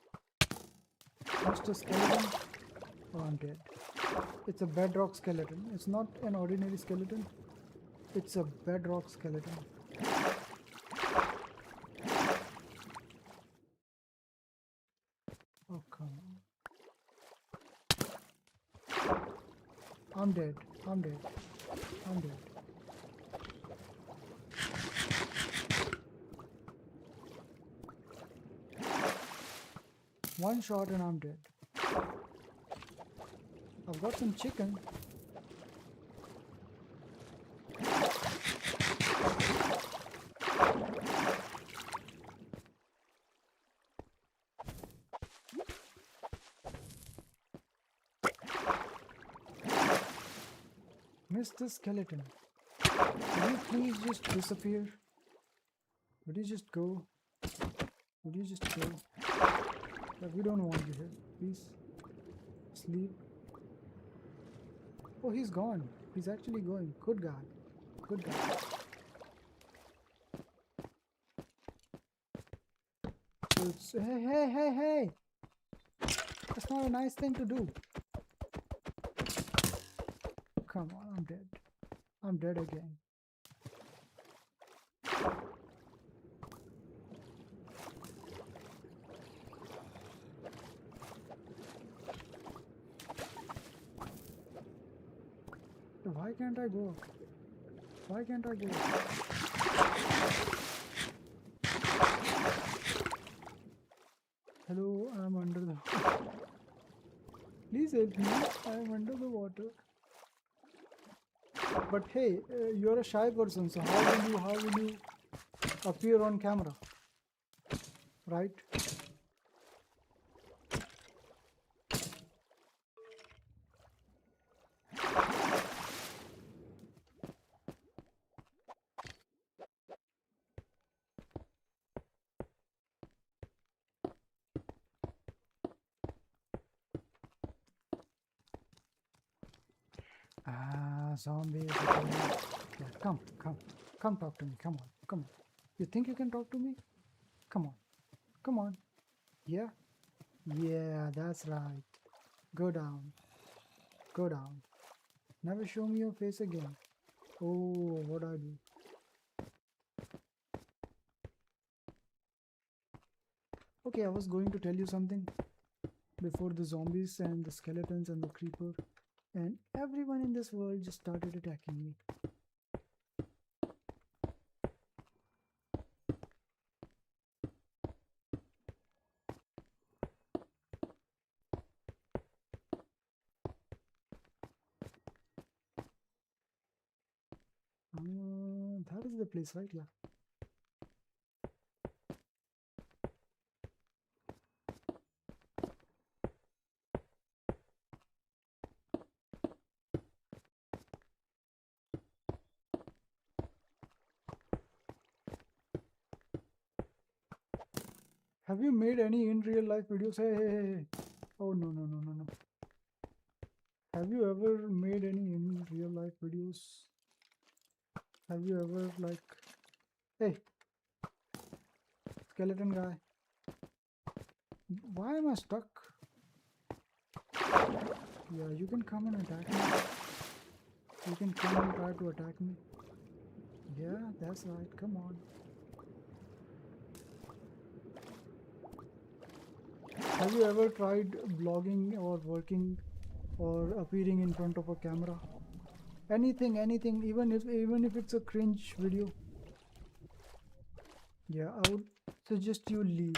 Mr. Skeleton. Oh, I'm dead. It's a bedrock skeleton. It's not an ordinary skeleton. It's a bedrock skeleton. Oh, come on. I'm dead. I'm dead. I'm dead. One shot and I'm dead. I've got some chicken. Mr. Skeleton, can you please just disappear? Would you just go? Would you just go? Like, we don't want you here. Please. Sleep. Oh, he's gone. He's actually going. Good guy. Good guy. So it's, hey. That's not a nice thing to do. Come on, I'm dead. I'm dead again. Why can't I go up? Why can't I go up? Hello, I'm under the water. Please help me. I am under the water. But hey, you're a shy person, so how will you appear on camera? Right? Zombies. Yeah, come talk to me. Come on. You think you can talk to me? Come on. Yeah, that's right. Go down. Never show me your face again. Oh, what I do? Okay, I was going to tell you something before the zombies and the skeletons and the creeper and everyone in this world just started attacking me. That is the place, right? Yeah. Have you made any in real life videos? Hey. Oh, no. Have you ever made any in real life videos? Have you ever like... Hey. skeleton guy. Why am I stuck? Yeah, you can come and attack me. You can come and try to attack me. Yeah, that's right. Come on. Have you ever tried blogging or working or appearing in front of a camera? Anything, even if it's a cringe video. Yeah, I would suggest you leave.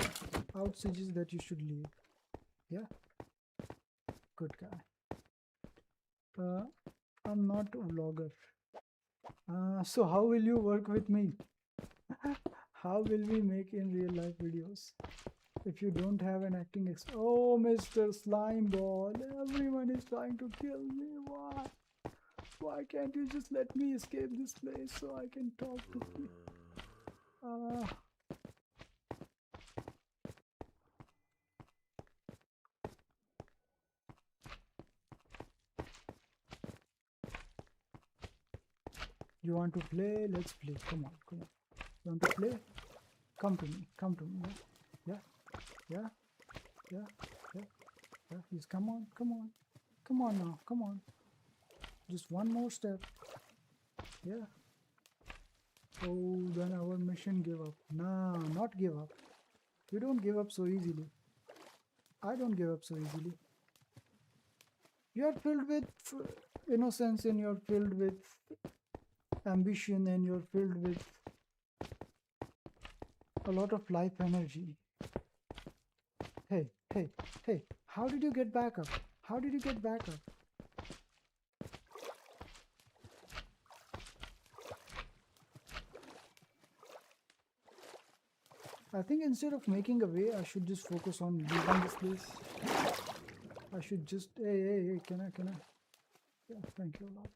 I would suggest that you should leave. Yeah, good guy. I'm not a vlogger. So how will you work with me? How will we make in real life videos if you don't have an acting Oh, Mr. Slime Ball, everyone is trying to kill me. Why? Why can't you just let me escape this place so I can talk to you? You want to play? Let's play. Come on, come on. You want to play? Come to me. Come to me. Yeah, yeah, yeah, yeah, yeah. Please come on, come on, come on now, come on. Just one more step. Yeah. Oh, then our mission give up. Nah, not give up. You don't give up so easily. I don't give up so easily. You're filled with innocence and you're filled with ambition and you're filled with a lot of life energy. Hey, hey, hey, how did you get back up? How did you get back up? I think instead of making a way, I should just focus on leaving this place. I should just, hey, can I? Yeah, thank you a lot.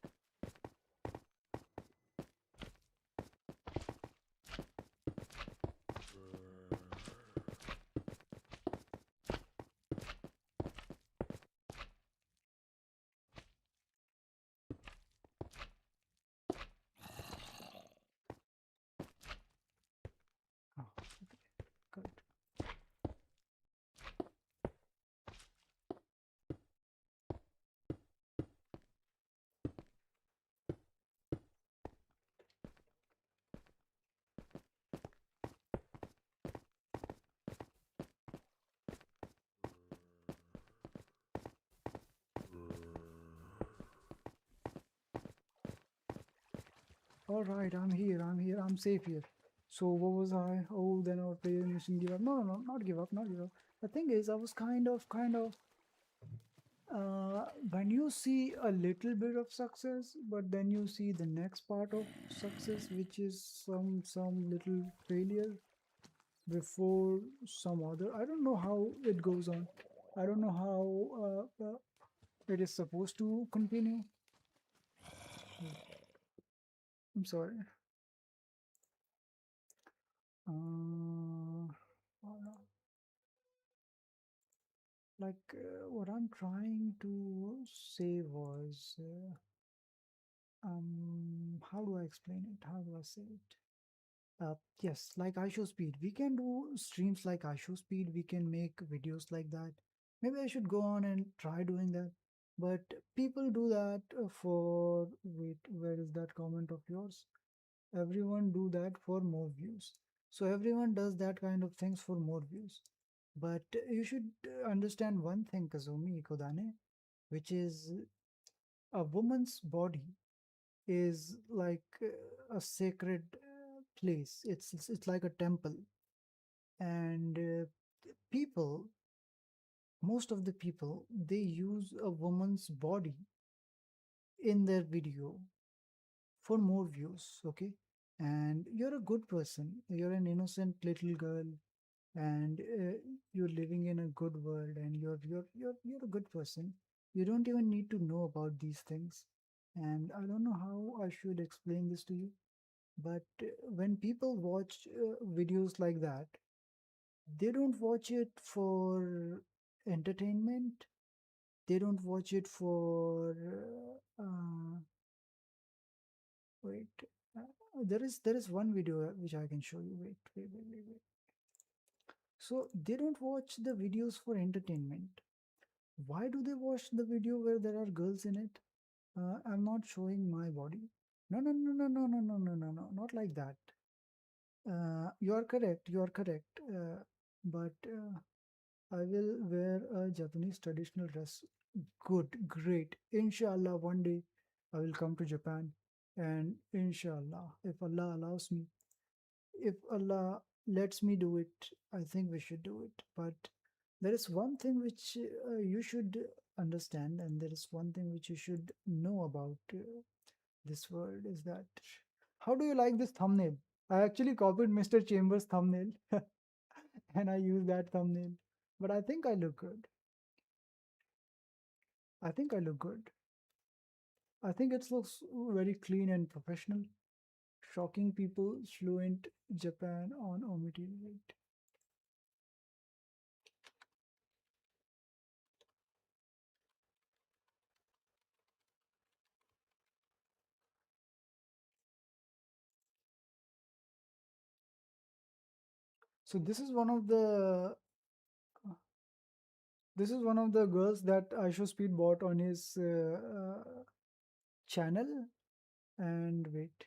Oh, okay, good. All right, I'm here, I'm safe here. So what was I? Oh, then our player mission give up. No, not give up, not give up. The thing is, I was kind of, when you see a little bit of success, but then you see the next part of success, which is some little failure before some other. I don't know how it goes on. I don't know how it is supposed to continue. I'm sorry. Oh no. Like what I'm trying to say was, how do I explain it? How do I say it? Yes, like I show speed. We can do streams like I show speed. We can make videos like that. Maybe I should go on and try doing that. But people do that for, wait, where is that comment of yours? Everyone do that for more views. So everyone does that kind of things for more views. But you should understand one thing, Kazumi Kodane, which is a woman's body is like a sacred place. It's like a temple, and people, most of the people, they use a woman's body in their video for more views. Okay, and you're a good person. You're an innocent little girl, and you're living in a good world, and you're a good person. You don't even need to know about these things, and I don't know how I should explain this to you. But when people watch videos like that, they don't watch it for entertainment. They don't watch it for wait. There is one video which I can show you. Wait. So they don't watch the videos for entertainment. Why do they watch the video where there are girls in it? I'm not showing my body. No, no, no, no, no, no, no, no, no, no, not like that. You are correct. You are correct. But I will wear a Japanese traditional dress. Good, great. Inshallah, one day I will come to Japan, and inshallah, if Allah allows me, if Allah lets me do it, I think we should do it. But there is one thing which you should understand, and there is one thing which you should know about this world is that how do you like this thumbnail? I actually copied Mr. Chambers' thumbnail and I used that thumbnail. But I think I look good. I think I look good. I think it looks very clean and professional. Shocking people, fluent Japan on omitted rate. So this is one of the girls that Aisho Speed bought on his channel. And wait,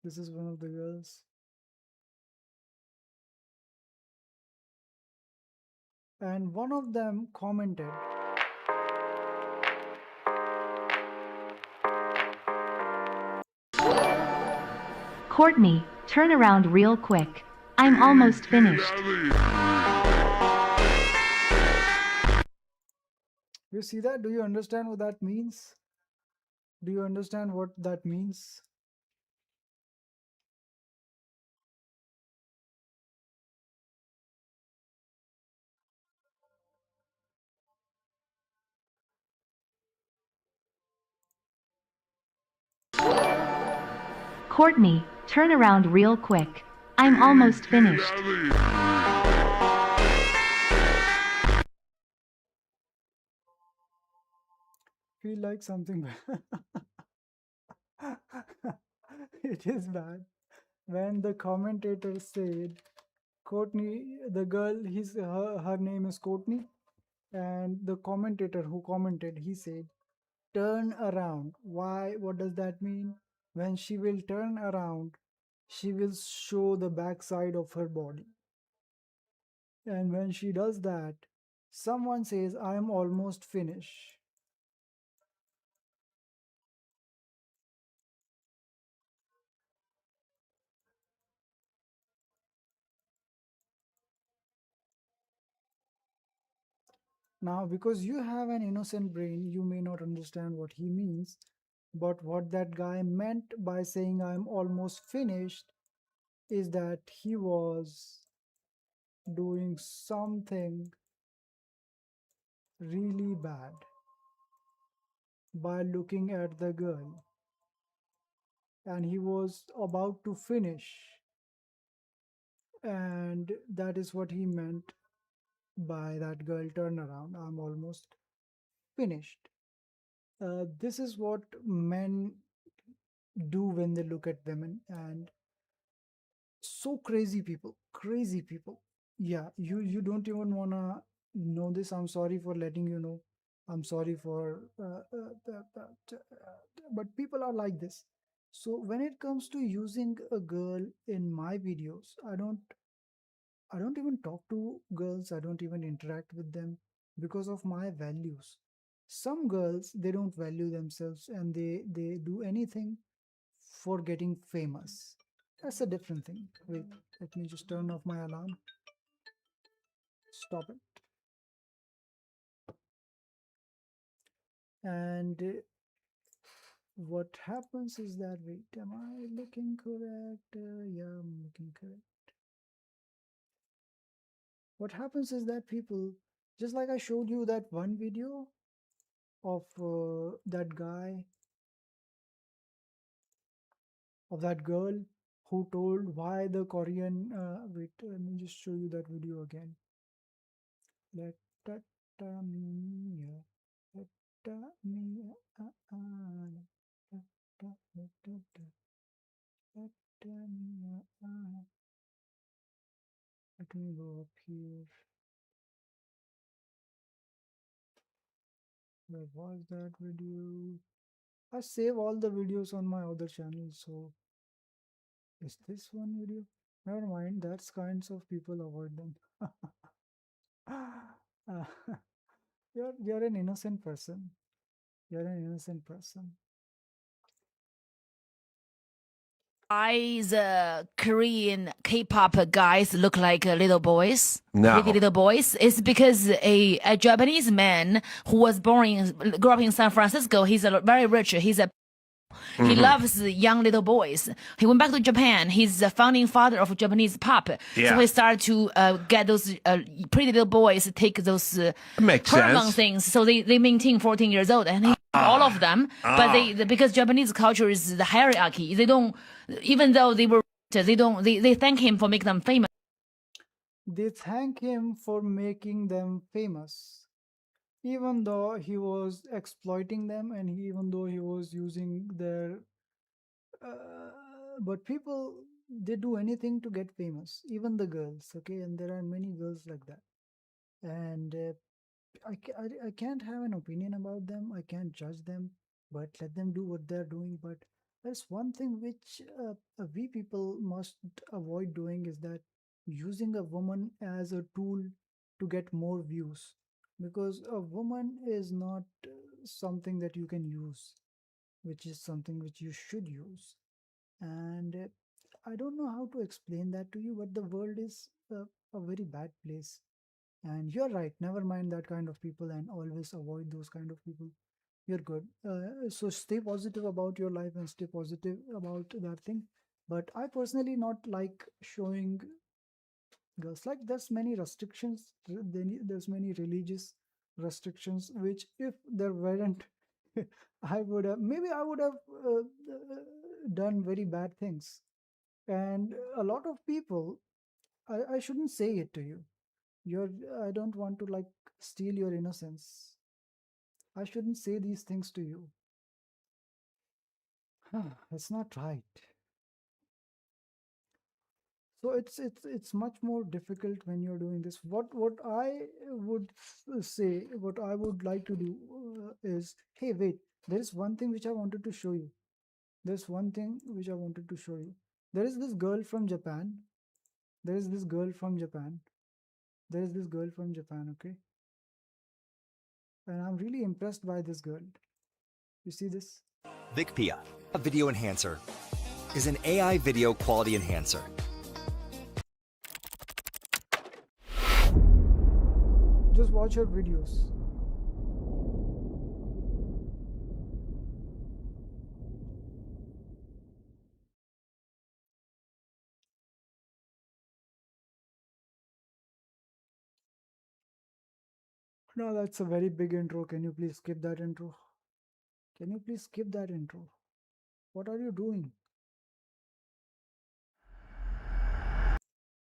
this is one of the girls. And one of them commented, Courtney, turn around real quick. I'm almost finished. you see that? Do you understand what that means? Do you understand what that means? Courtney, turn around real quick. I'm almost finished. Feel like something bad. It is bad. When the commentator said, Courtney, the girl, her name is Courtney, and the commentator who commented, he said, turn around. Why? What does that mean? When she will turn around, she will show the backside of her body. And when she does that, someone says, I am almost finished. Now, because you have an innocent brain, you may not understand what he means. But what that guy meant by saying I'm almost finished is that he was doing something really bad by looking at the girl. And he was about to finish. And that is what he meant by that girl turn around. I'm almost finished. This is what men do when they look at women, and so crazy people. Yeah, you don't even wanna know this. I'm sorry for letting you know. I'm sorry for but people are like this. So when it comes to using a girl in my videos, I don't even talk to girls. I don't even interact with them because of my values. Some girls, they don't value themselves, and they do anything for getting famous. That's a different thing. Wait, let me just turn off my alarm. Stop it. And what happens is that, wait, am I looking correct? Yeah, I'm looking correct. What happens is that people, just like I showed you that one video of that guy, of that girl who told why the Korean, wait, let me just show you that video again. Let that me, let that me, let Let me go up here. Where was that video? I save all the videos on my other channel, so is this one video? Never mind, that's kinds of people, avoid them. Uh, you're an innocent person. You're an innocent person. Why the Korean K-pop guys look like little boys? No. Pretty little boys. It's because a Japanese man who was grew up in San Francisco. He's very rich. He loves young little boys. He went back to Japan. He's the founding father of Japanese pop. Yeah. So he started to get those pretty little boys to take those Makes hormone sense. things. So they maintain 14 years old, and he all of them. But because Japanese culture is the hierarchy. They don't, even though they were, they thank him for making them famous. They thank him for making them famous, even though he was exploiting them, and even though he was using their but people, they do anything to get famous, even the girls, okay? And there are many girls like that, and I can't have an opinion about them. I can't judge them, but let them do what they're doing. But there's one thing which we people must avoid doing, is that using a woman as a tool to get more views, because a woman is not something that you can use, which is something which you should use. And I don't know how to explain that to you, but the world is a very bad place. And you're right, never mind that kind of people and always avoid those kind of people. You're good. So stay positive about your life and stay positive about that thing. But I personally not like showing girls. Like, there's many restrictions. There's many religious restrictions, which if there weren't, I would have done very bad things. And a lot of people, I shouldn't say it to you. I don't want to like steal your innocence. I shouldn't say these things to you. It's not right. So it's much more difficult when you're doing this. What I would say, what I would like to do is, hey, wait, there is one thing which I wanted to show you. There's one thing which I wanted to show you. There is this girl from Japan. There is this girl from Japan. There is this girl from Japan, okay? And I'm really impressed by this girl. You see this? VicPia, a video enhancer, is an AI video quality enhancer. Just watch her videos. No, that's a very big intro. Can you please skip that intro? Can you please skip that intro? What are you doing?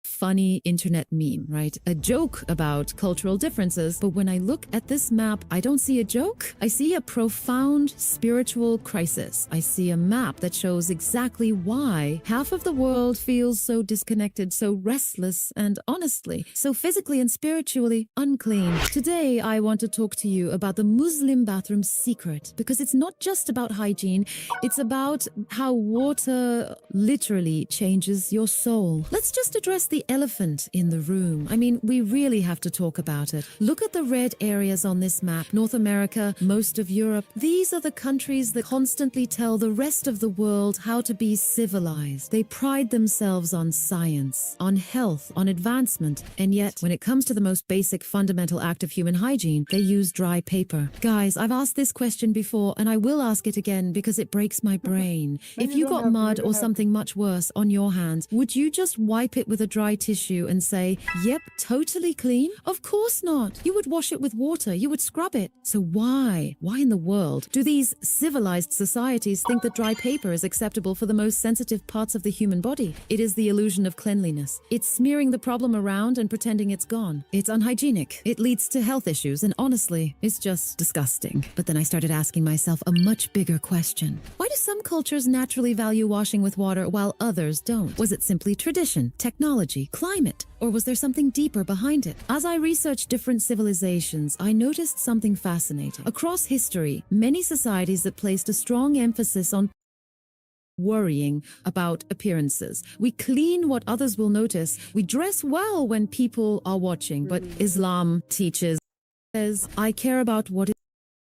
Funny internet meme, right? A joke about cultural differences. But when I look at this map, I don't see a joke. I see a profound spiritual crisis. I see a map that shows exactly why half of the world feels so disconnected, so restless, and honestly, so physically and spiritually unclean. Today, I want to talk to you about the Muslim bathroom secret, because it's not just about hygiene, it's about how water literally changes your soul. Let's just address the elephant in the room. I mean, we really have to talk about it. Look at the red areas on this map. North America, most of Europe. These are the countries that constantly tell the rest of the world how to be civilized. They pride themselves on science, on health, on advancement. And yet, when it comes to the most basic fundamental act of human hygiene, they use dry paper. Guys, I've asked this question before, and I will ask it again because it breaks my brain. If you got mud or something much worse on your hands, would you just wipe it with a dry tissue and say, yep, totally clean? Of course not. You would wash it with water. You would scrub it. So why in the world do these civilized societies think that dry paper is acceptable for the most sensitive parts of the human body? It is the illusion of cleanliness. It's smearing the problem around and pretending it's gone. It's unhygienic. It leads to health issues, and honestly, it's just disgusting. But then I started asking myself a much bigger question. Why do some cultures naturally value washing with water while others don't? Was it simply tradition, technology, beauty, climate, or was there something deeper behind it? As I researched different civilizations, I noticed something fascinating. Across history, many societies that placed a strong emphasis on worrying about appearances. We clean what others will notice. We dress well when people are watching, but Islam teaches, says, I care about what is.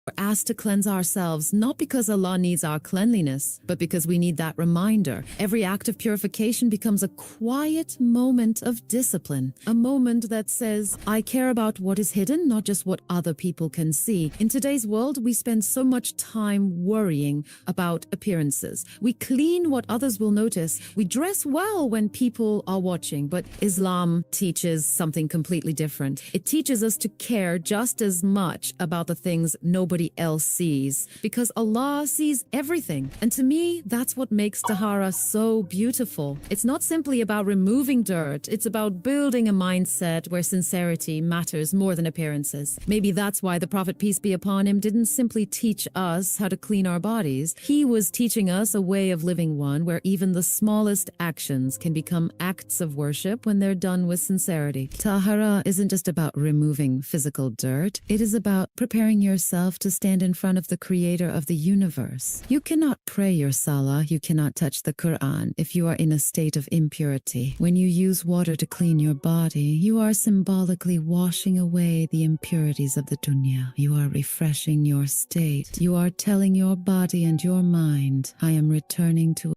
We're asked to cleanse ourselves, not because Allah needs our cleanliness, but because we need that reminder. Every act of purification becomes a quiet moment of discipline, a moment that says, I care about what is hidden, not just what other people can see. In today's world, we spend so much time worrying about appearances. We clean what others will notice. We dress well when people are watching, but Islam teaches something completely different. It teaches us to care just as much about the things nobody else sees, because Allah sees everything. And to me, that's what makes Tahara so beautiful. It's not simply about removing dirt, it's about building a mindset where sincerity matters more than appearances. Maybe that's why the Prophet, peace be upon him, didn't simply teach us how to clean our bodies. He was teaching us a way of living, one where even the smallest actions can become acts of worship when they're done with sincerity. Tahara isn't just about removing physical dirt, it is about preparing yourself to stand in front of the creator of the universe. You cannot pray your salah, you cannot touch the Quran if you are in a state of impurity. When you use water to clean your body, you are symbolically washing away the impurities of the dunya. You are refreshing your state. You are telling your body and your mind, I am returning to.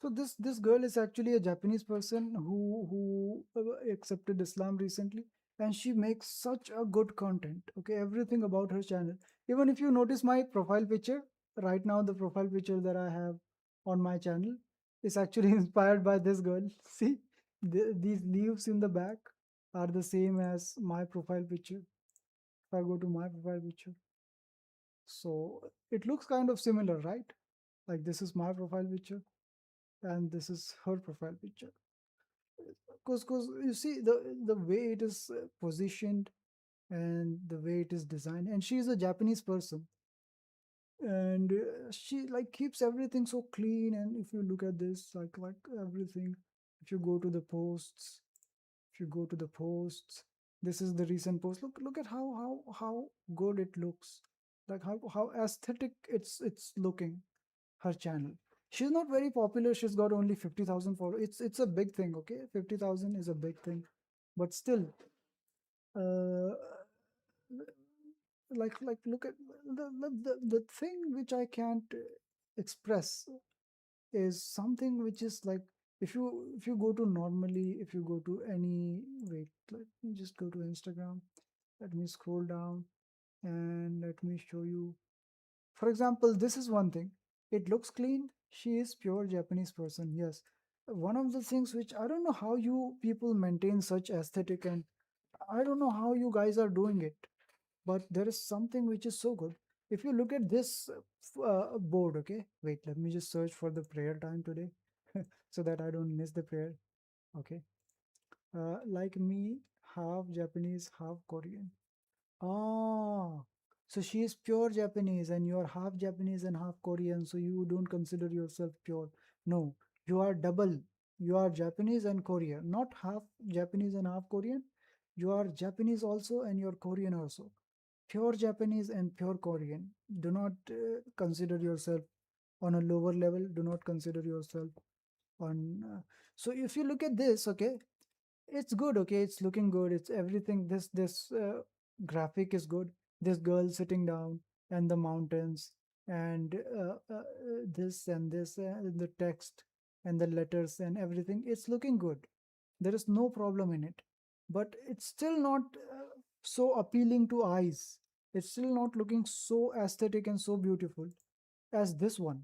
So this girl is actually a Japanese person who accepted Islam recently, and she makes such a good content. Okay, everything about her channel. Even if you notice my profile picture right now, the profile picture that I have on my channel is actually inspired by this girl. See, these leaves in the back are the same as my profile picture. If I go to my profile picture, so it looks kind of similar, right? Like this is my profile picture and this is her profile picture, because you see the way it is positioned and the way it is designed, and she is a Japanese person, and she like keeps everything so clean. And if you look at this, like everything, if you go to the posts, this is the recent post. Look at how good it looks, like how aesthetic it's looking. Her channel, she's not very popular, she's got only 50,000 followers. It's a big thing, okay? 50,000 is a big thing, but still, uh like look at the thing which I can't express is something which is like, if you go to normally, if you go to any, wait, let me just go to Instagram, let me scroll down and let me show you. For example, this is one thing, it looks clean, she is pure Japanese person, yes. One of the things which I don't know how you people maintain such aesthetic, and I don't know how you guys are doing it, but there is something which is so good. If you look at this board, okay, wait, let me just search for the prayer time today so that I don't miss the prayer. Okay, like me, half Japanese, half Korean. Ah, so she is pure Japanese and you are half Japanese and half Korean, so you don't consider yourself pure. No, you are double. You are Japanese and Korean, not half Japanese and half Korean. You are Japanese also and you're Korean also. Pure Japanese and pure Korean. Do not consider yourself on a lower level. Do not consider yourself on. So if you look at this, okay, it's good, okay, it's looking good, it's everything. This graphic is good, this girl sitting down and the mountains and this and this, the text and the letters and everything, it's looking good, there is no problem in it, but it's still not so appealing to eyes. It's still not looking so aesthetic and so beautiful as this one.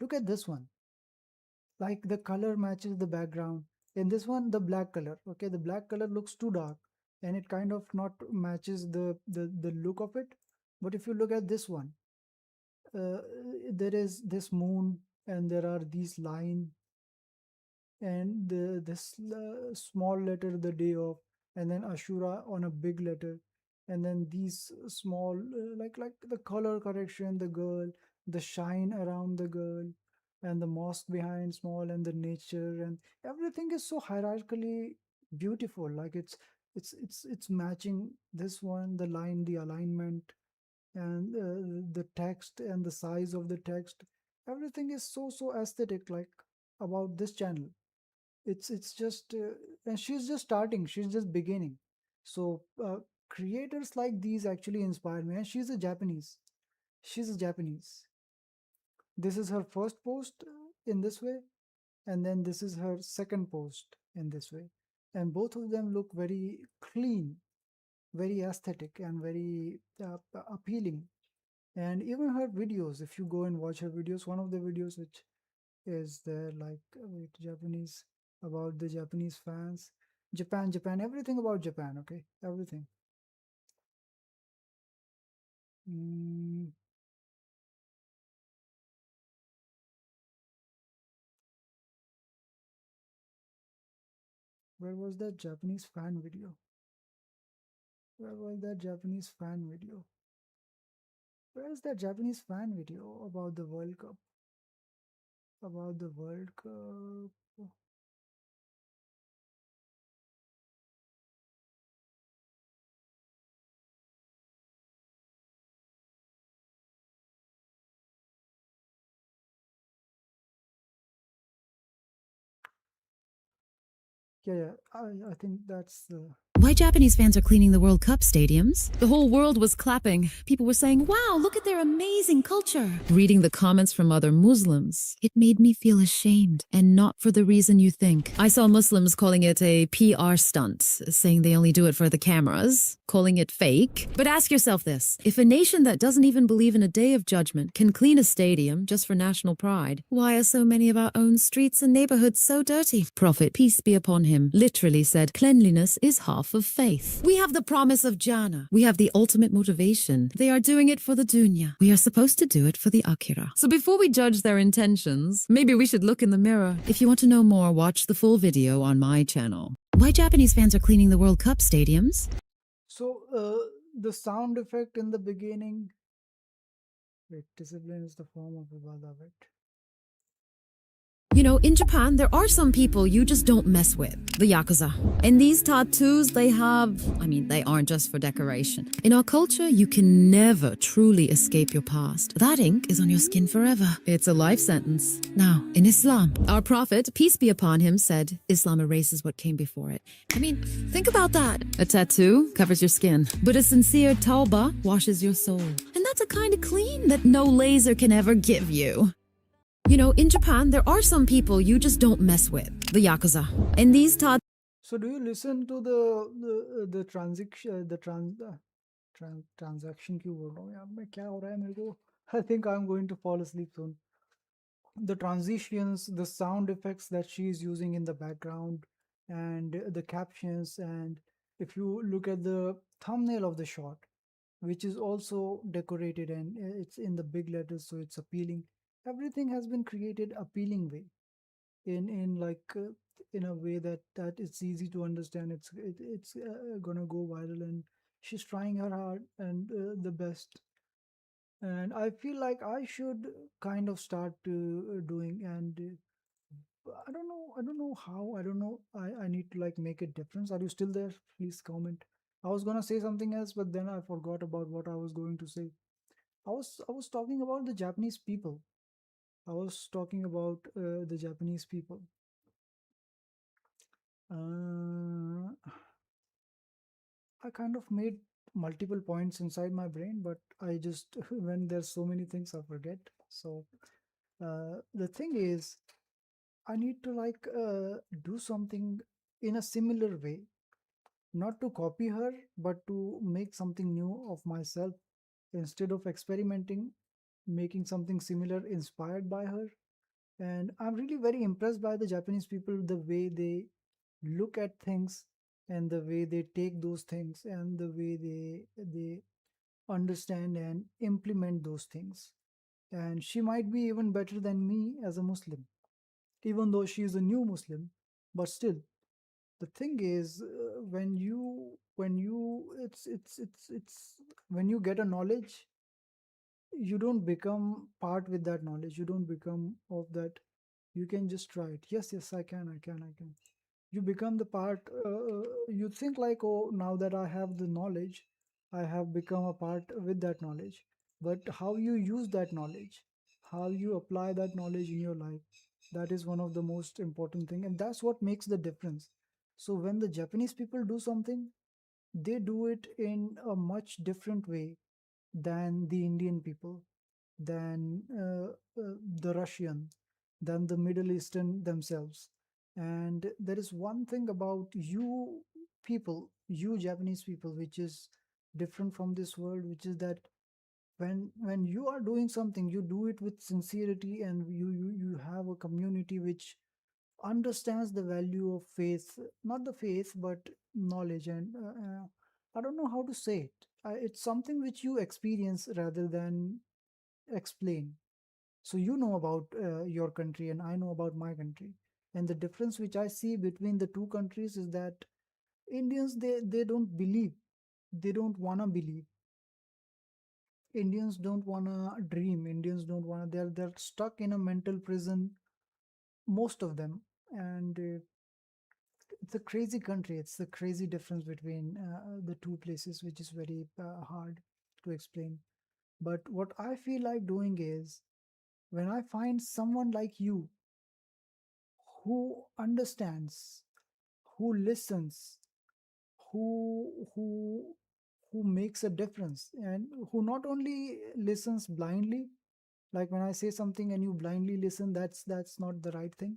Look at this one, like the color matches the background. In this one, the black color, okay, the black color looks too dark and it kind of not matches the look of it. But if you look at this one, uh, there is this moon and there are these lines and this small letter, the day of, and then Ashura on a big letter, and then these small like the color correction, the girl, the shine around the girl, and the mosque behind small, and the nature, and everything is so hierarchically beautiful. Like it's matching this one, the line, the alignment, and the text and the size of the text. Everything is so aesthetic, like about this channel. It's just and she's just starting, she's just beginning. So creators like these actually inspire me, and she's a Japanese. This is her first post in this way, and then this is her second post in this way, and both of them look very clean, very aesthetic, and very appealing. And even her videos, if you go and watch her videos, one of the videos which is there, like wait, Japanese, about the Japanese fans, Japan, everything about Japan, okay, everything. Mm, where was that Japanese fan video? Where was that Japanese fan video? Where is that Japanese fan video about the World Cup? About the World Cup. Yeah, I think that's the. Why Japanese fans are cleaning the World Cup stadiums? The whole world was clapping. People were saying, wow, look at their amazing culture. Reading the comments from other Muslims, it made me feel ashamed, and not for the reason you think. I saw Muslims calling it a PR stunt, saying they only do it for the cameras, calling it fake. But ask yourself this, if a nation that doesn't even believe in a day of judgment can clean a stadium just for national pride, why are so many of our own streets and neighborhoods so dirty? Prophet, peace be upon him, literally said, cleanliness is half of faith. We have the promise of Jannah. We have the ultimate motivation. They are doing it for the dunya. We are supposed to do it for the akhirah. So before we judge their intentions, maybe we should look in the mirror. If you want to know more, watch the full video on my channel. Why Japanese fans are cleaning the World Cup stadiums? So the sound effect in the beginning. Wait, discipline is the form of ibadah. Wait. You know, in Japan, there are some people you just don't mess with. The Yakuza. And these tattoos they have, they aren't just for decoration. In our culture, you can never truly escape your past. That ink is on your skin forever. It's a life sentence. Now, in Islam, our prophet, peace be upon him, said, Islam erases what came before it. Think about that. A tattoo covers your skin, but a sincere tawbah washes your soul. And that's a kind of clean that no laser can ever give you. You know, in Japan, there are some people you just don't mess with. The Yakuza. And these So do you listen to the transaction, transaction क्यों बोल रहा हूँ यार मैं, क्या हो रहा है मेरे को? I think I'm going to fall asleep soon. The transitions, the sound effects that she is using in the background, and the captions, and if you look at the thumbnail of the shot, which is also decorated and it's in the big letters, so it's appealing. Everything has been created appealing way, in like in a way that it's easy to understand. It's gonna go viral, and she's trying her hard and the best. And I feel like I should kind of start doing, and I don't know how, I need to like make a difference. Are you still there? Please comment. I was gonna say something else, but then I forgot about what I was going to say. I was talking about the Japanese people. I was talking about the Japanese people. I kind of made multiple points inside my brain, but I just when there's so many things I forget. So the thing is, I need to like do something in a similar way, not to copy her, but to make something new of myself. Instead of experimenting, making something similar inspired by her. And I'm really very impressed by the Japanese people, the way they look at things, and the way they take those things, and the way they understand and implement those things. And she might be even better than me as a Muslim, even though she is a new Muslim. But still, the thing is, when you it's when you get a knowledge, you don't become part with that knowledge. You don't become of that. You can just try it. Yes, yes, I can. You become the part. You think like, oh, now that I have the knowledge, I have become a part with that knowledge. But how you use that knowledge, how you apply that knowledge in your life, that is one of the most important thing, and that's what makes the difference. So when the Japanese people do something, they do it in a much different way than the Indian people, than the Russian, than the Middle Eastern themselves. And there is one thing about you people, you Japanese people, which is different from this world, which is that when you are doing something, you do it with sincerity, and you have a community which understands the value of faith, not the faith, but knowledge. And I don't know how to say it. It's something which you experience rather than explain. So you know about your country, and I know about my country. And the difference which I see between the two countries is that Indians, they don't believe. They don't want to believe. Indians don't want to dream. Indians don't want to. They're stuck in a mental prison, most of them. And it's a crazy country. It's the crazy difference between the two places, which is very hard to explain. But what I feel like doing is, when I find someone like you who understands, who listens, who who makes a difference, and who not only listens blindly, like when I say something and you blindly listen, that's not the right thing.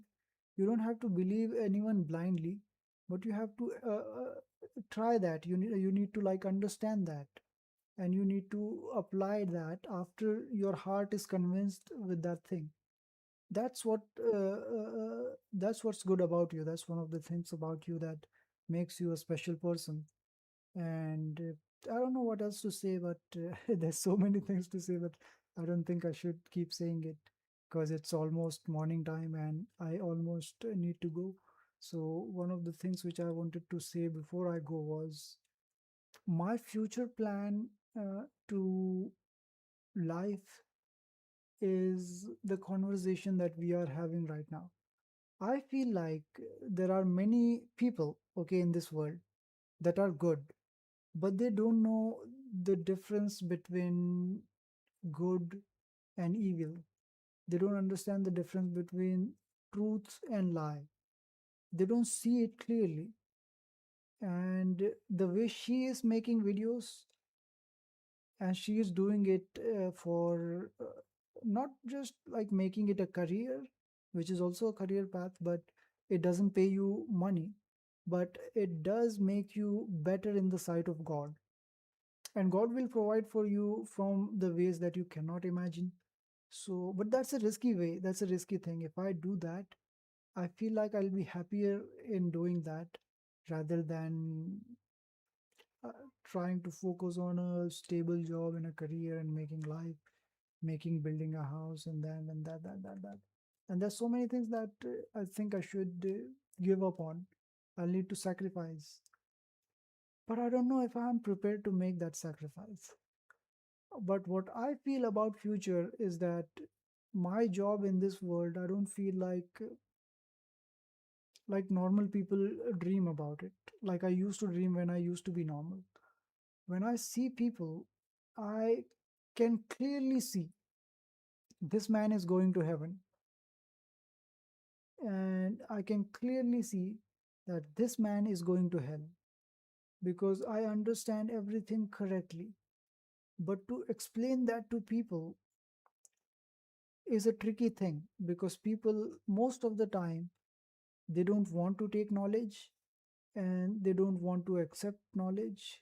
You don't have to believe anyone blindly, but you have to try that. You need to like understand that, and you need to apply that after your heart is convinced with that thing. That's what that's what's good about you. That's one of the things about you that makes you a special person. And I don't know what else to say, but there's so many things to say, but I don't think I should keep saying it, because it's almost morning time and I almost need to go. So one of the things which I wanted to say before I go was my future plan to life is the conversation that we are having right now. I feel like there are many people, okay, in this world that are good, but they don't know the difference between good and evil. They don't understand the difference between truth and lie. They don't see it clearly. And the way she is making videos, and she is doing it for not just like making it a career, which is also a career path, but it doesn't pay you money, but it does make you better in the sight of God. And God will provide for you from the ways that you cannot imagine. So, but that's a risky way. That's a risky thing. If I do that, I feel like I'll be happier in doing that rather than uh, trying to focus on a stable job and a career and making life, making building a house and then and that. And there's so many things that I think I should give up on. I'll need to sacrifice. But I don't know if I'm prepared to make that sacrifice. But what I feel about future is that my job in this world, I don't feel like normal people dream about it. Like I used to dream when I used to be normal. When I see people, I can clearly see this man is going to heaven. And I can clearly see that this man is going to hell, because I understand everything correctly. But to explain that to people is a tricky thing, because people, most of the time, they don't want to take knowledge and they don't want to accept knowledge.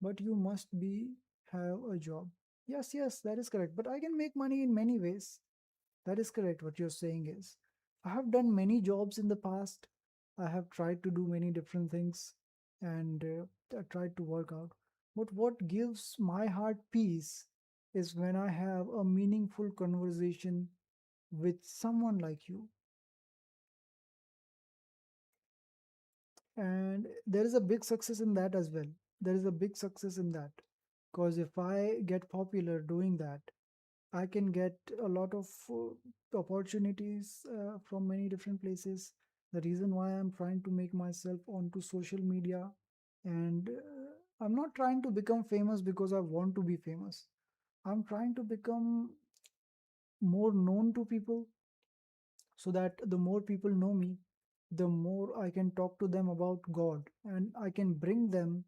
But you must be have a job. Yes, yes, that is correct. But I can make money in many ways. That is correct. What you're saying is, I have done many jobs in the past. I have tried to do many different things, and I tried to work out. But what gives my heart peace is when I have a meaningful conversation with someone like you. And there is a big success in that as well. There is a big success in that, because if I get popular doing that, I can get a lot of opportunities from many different places. The reason why I'm trying to make myself onto social media, and I'm not trying to become famous because I want to be famous. I'm trying to become more known to people, so that the more people know me, the more I can talk to them about God, and I can bring them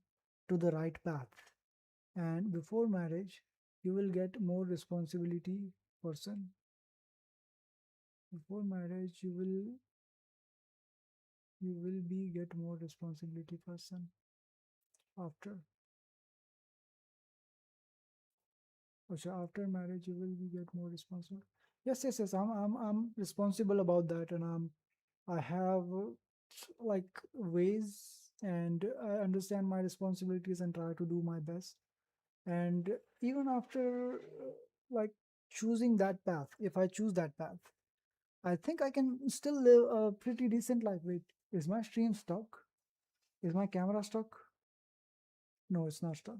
to the right path. And before marriage, you will get more responsibility person. Before marriage, you will be get more responsibility person. After, after marriage, you will be get more responsible. Yes. I'm responsible about that, and I have like ways, and I understand my responsibilities and try to do my best. And even after like choosing that path, if I choose that path, I think I can still live a pretty decent life. Wait, is my stream stuck? Is my camera stuck? No, it's not stuck.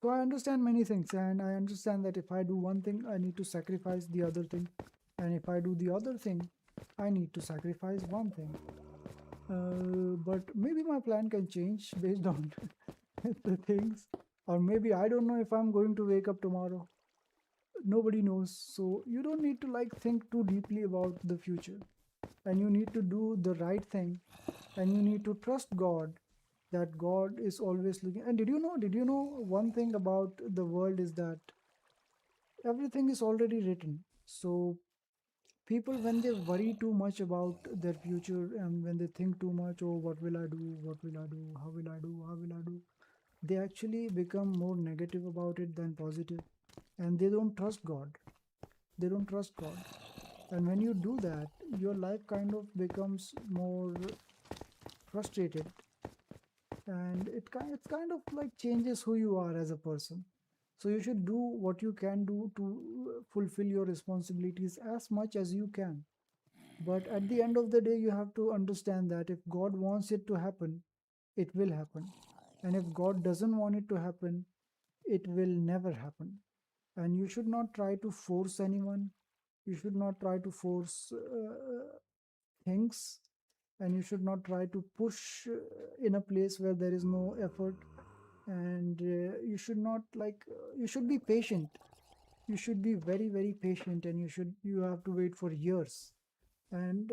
So I understand many things, and I understand that if I do one thing, I need to sacrifice the other thing. And if I do the other thing, I need to sacrifice one thing. But maybe my plan can change based on the things. Or maybe I don't know if I'm going to wake up tomorrow. Nobody knows. So you don't need to like think too deeply about the future. And you need to do the right thing. And you need to trust God, that God is always looking. And did you know one thing about the world is that everything is already written. So people, when they worry too much about their future, and when they think too much, oh, what will I do, what will I do, how will I do, how will I do, they actually become more negative about it than positive, and they don't trust God. They don't trust God. And when you do that, your life kind of becomes more frustrated, and it's kind of like changes who you are as a person. So you should do what you can do to fulfill your responsibilities as much as you can. But at the end of the day, you have to understand that if God wants it to happen, it will happen. And if God doesn't want it to happen, it will never happen. And you should not try to force anyone. You should not try to force things. And you should not try to push in a place where there is no effort. And you should not you should be patient. You should be very, very patient, and you have to wait for years. And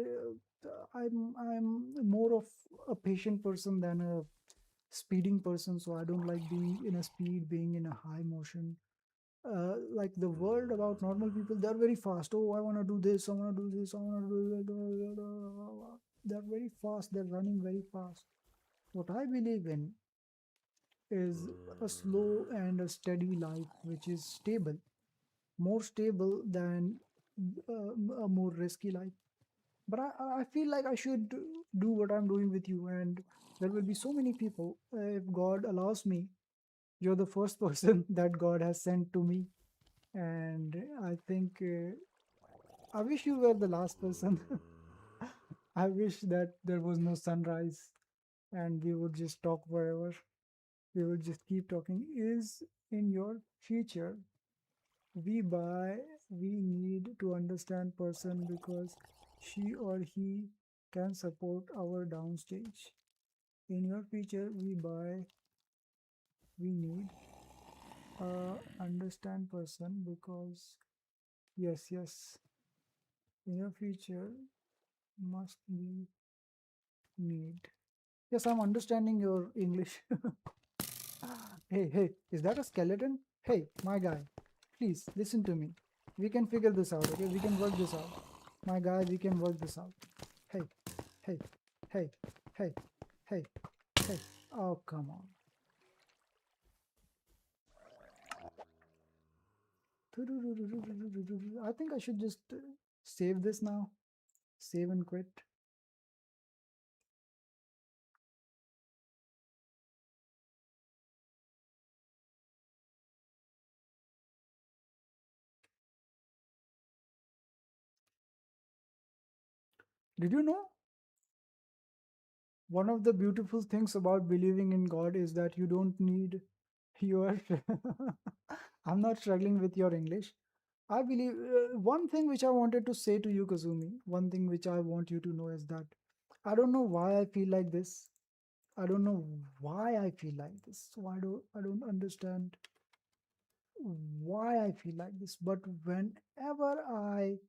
I'm more of a patient person than a speeding person, so I don't like being in a speed, being in a high motion. Like the world about normal people, they're very fast. Oh, I want to do this, I want to do this, I want to do that. They're very fast, they're running very fast. What I believe in is a slow and a steady life, which is stable, more stable than a more risky life. But I feel like I should do what I'm doing with you, and there will be so many people. If God allows me, you're the first person that God has sent to me, and I think I wish you were the last person. I wish that there was no sunrise, and we would just talk forever. We would just keep talking. Is in your future we need to understand person because she or he can support our downstage. In your future we need a understand person because yes, in your future must be need. Yes, I'm understanding your English. Hey, is that a skeleton? Hey, my guy, please listen to me. We can figure this out, okay? We can work this out. My guy, we can work this out. Hey, hey, hey, hey, hey, hey. Oh, come on. I think I should just save this now. Save and quit. Did you know? One of the beautiful things about believing in God is that you don't need You are. I'm not struggling with your English. I believe one thing which I wanted to say to you, Kazumi, one thing which I want you to know is that I don't know why I feel like this. I don't know why I feel like this. I don't understand why I feel like this. But whenever I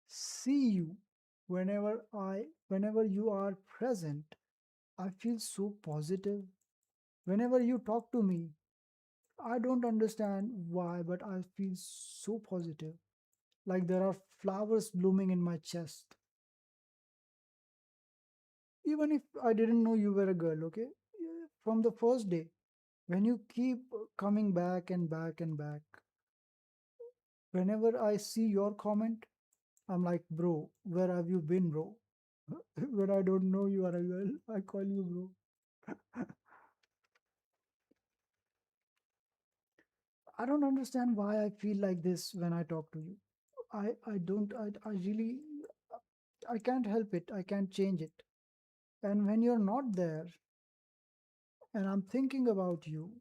see you, whenever you are present, I feel so positive. Whenever you talk to me, I don't understand why, but I feel so positive. Like there are flowers blooming in my chest. Even if I didn't know you were a girl, okay? From the first day, when you keep coming back and back and back, whenever I see your comment, I'm like, bro, where have you been, bro? When I don't know you are a girl, I call you bro. I don't understand why I feel like this when I talk to you. I don't, I really, I can't help it. I can't change it. And when you're not there and I'm thinking about you,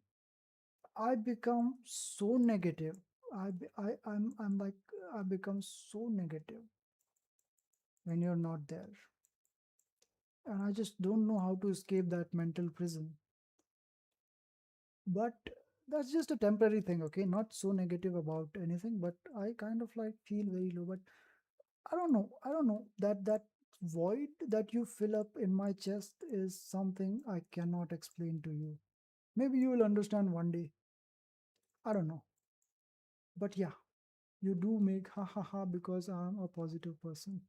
I become so negative. I'm like, I become so negative when you're not there. And I just don't know how to escape that mental prison. But that's just a temporary thing, okay? Not so negative about anything, but I kind of like feel very low. But I don't know. I don't know that void that you fill up in my chest is something I cannot explain to you. Maybe you will understand one day. I don't know. But yeah, you do make ha ha ha because I'm a positive person.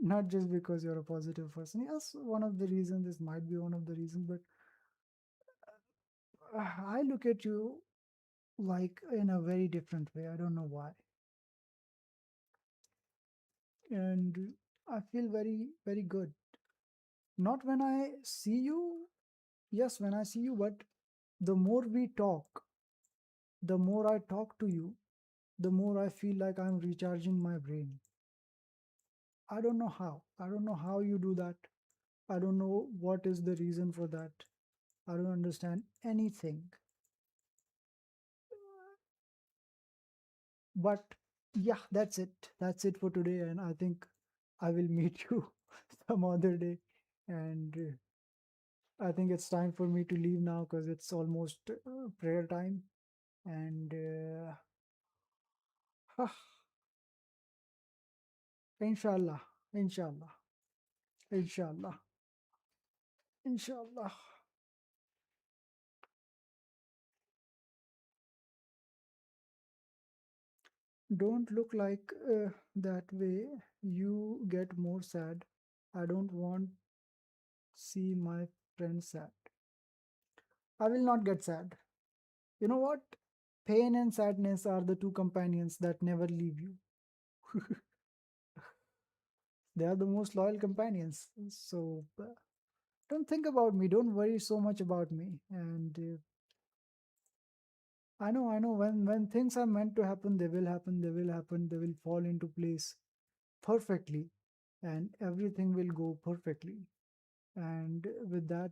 Not just because you're a positive person. Yes, one of the reasons, this might be one of the reasons, but I look at you like in a very different way. I don't know why. And I feel very, very good. Not when I see you, yes, when I see you, but the more we talk, the more I talk to you, the more I feel like I'm recharging my brain. I don't know how. I don't know how you do that. I don't know what is the reason for that. I don't understand anything. But yeah, that's it. That's it for today. And I think I will meet you some other day. And I think it's time for me to leave now because it's almost prayer time. And inshallah, inshallah, inshallah, inshallah. Don't look like that way. You get more sad. I don't want see my friend sad. I will not get sad. You know what? Pain and sadness are the two companions that never leave you. They are the most loyal companions. So don't think about me. Don't worry so much about me. And I know. When things are meant to happen, they will happen. They will happen. They will fall into place perfectly, and everything will go perfectly. And with that,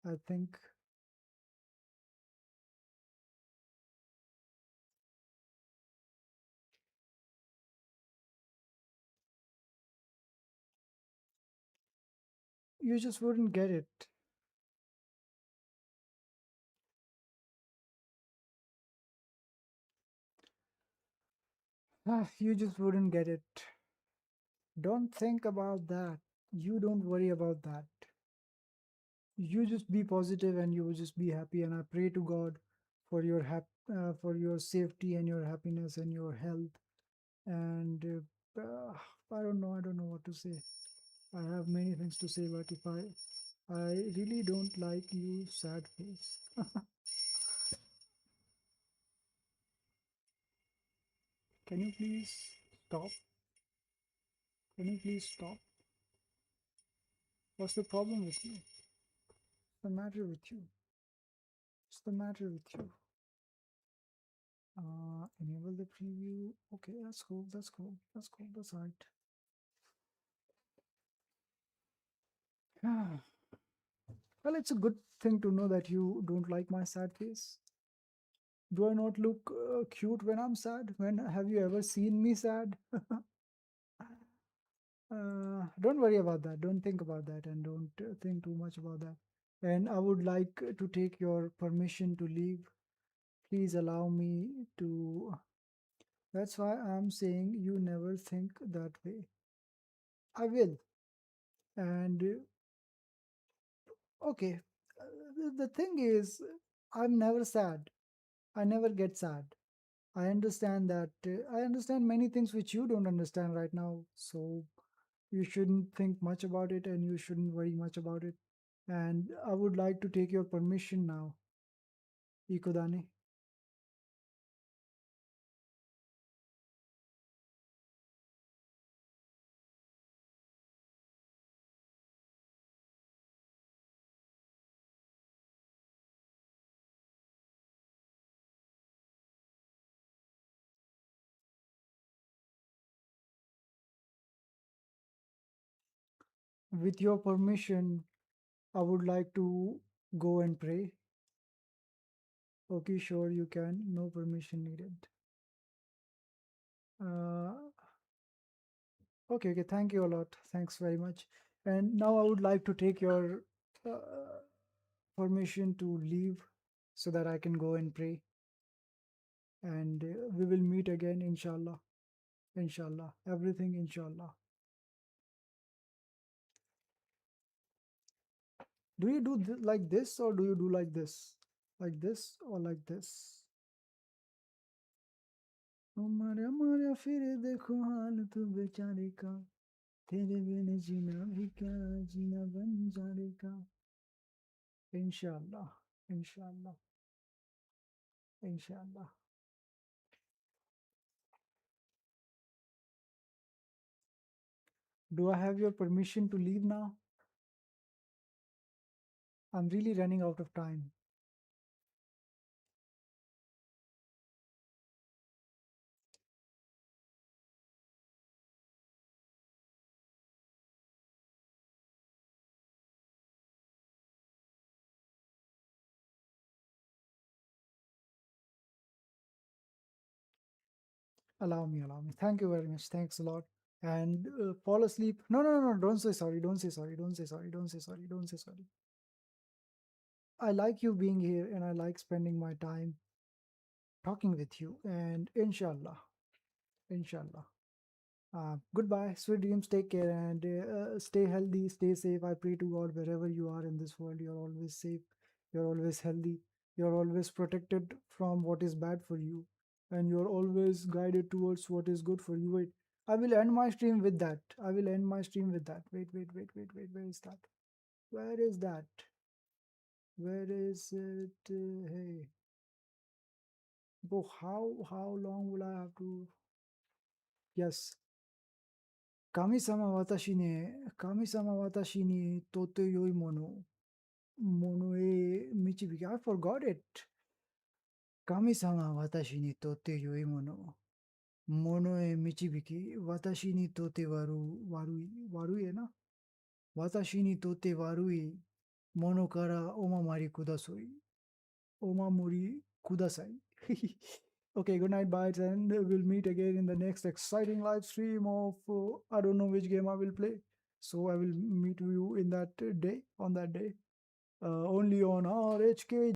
I think you just wouldn't get it. You just wouldn't get it. Don't think about that. You don't worry about that. You just be positive and you will just be happy. And I pray to God for your for your safety and your happiness and your health. And I don't know. I don't know what to say. I have many things to say, but if I really don't like you sad face. Can you please stop? Can you please stop? What's the problem with you? What's the matter with you? What's the matter with you? Enable the preview. Okay, that's cool. That's cool. That's cool. That's right. Well, it's a good thing to know that you don't like my sad face. Do I not look cute when I'm sad? When have you ever seen me sad? Don't worry about that. Don't think about that, and don't think too much about that. And I would like to take your permission to leave. Please allow me to. That's why I'm saying you never think that way. I will. And okay, the thing is, I'm never sad. I never get sad. I understand that. I understand many things which you don't understand right now. So you shouldn't think much about it, and you shouldn't worry much about it. And I would like to take your permission now, Ikodani. With your permission, I would like to go and pray. Okay, sure, you can. No permission needed. Okay, okay, thank you a lot. Thanks very much. And now I would like to take your permission to leave so that I can go and pray. And we will meet again, inshallah. Inshallah. Everything, inshallah. Do you do like this, or do you do like this? Like this or like this? Inshallah. Inshallah. Inshallah. Do I have your permission to leave now? I'm really running out of time. Allow me, allow me. Thank you very much. Thanks a lot. And fall asleep. No, no, no, don't say sorry. Don't say sorry. Don't say sorry. Don't say sorry. Don't say sorry. I like you being here, and I like spending my time talking with you. And inshallah, inshallah. Goodbye, sweet dreams. Take care, and stay healthy, stay safe. I pray to God, wherever you are in this world, you're always safe, you're always healthy, you're always protected from what is bad for you, and you're always guided towards what is good for you. Wait, I will end my stream with that. I will end my stream with that. Wait, wait, wait, wait, wait. Where is that? Where is that? Where is it? Hey. Oh, how long will I have to? Yes. Kami-sama watashi ni tote yoi mono e michibiki. I forgot it. Kami-sama watashi ni tote yoi mono e michibiki. Watashi ni tote warui na? Watashi ni tote warui mono kara omamari kudasai. Omamori kudasai. Okay, good night, bye, and we'll meet again in the next exciting live stream of I don't know which game I will play. So I will meet you in that day, on that day, only on RHK.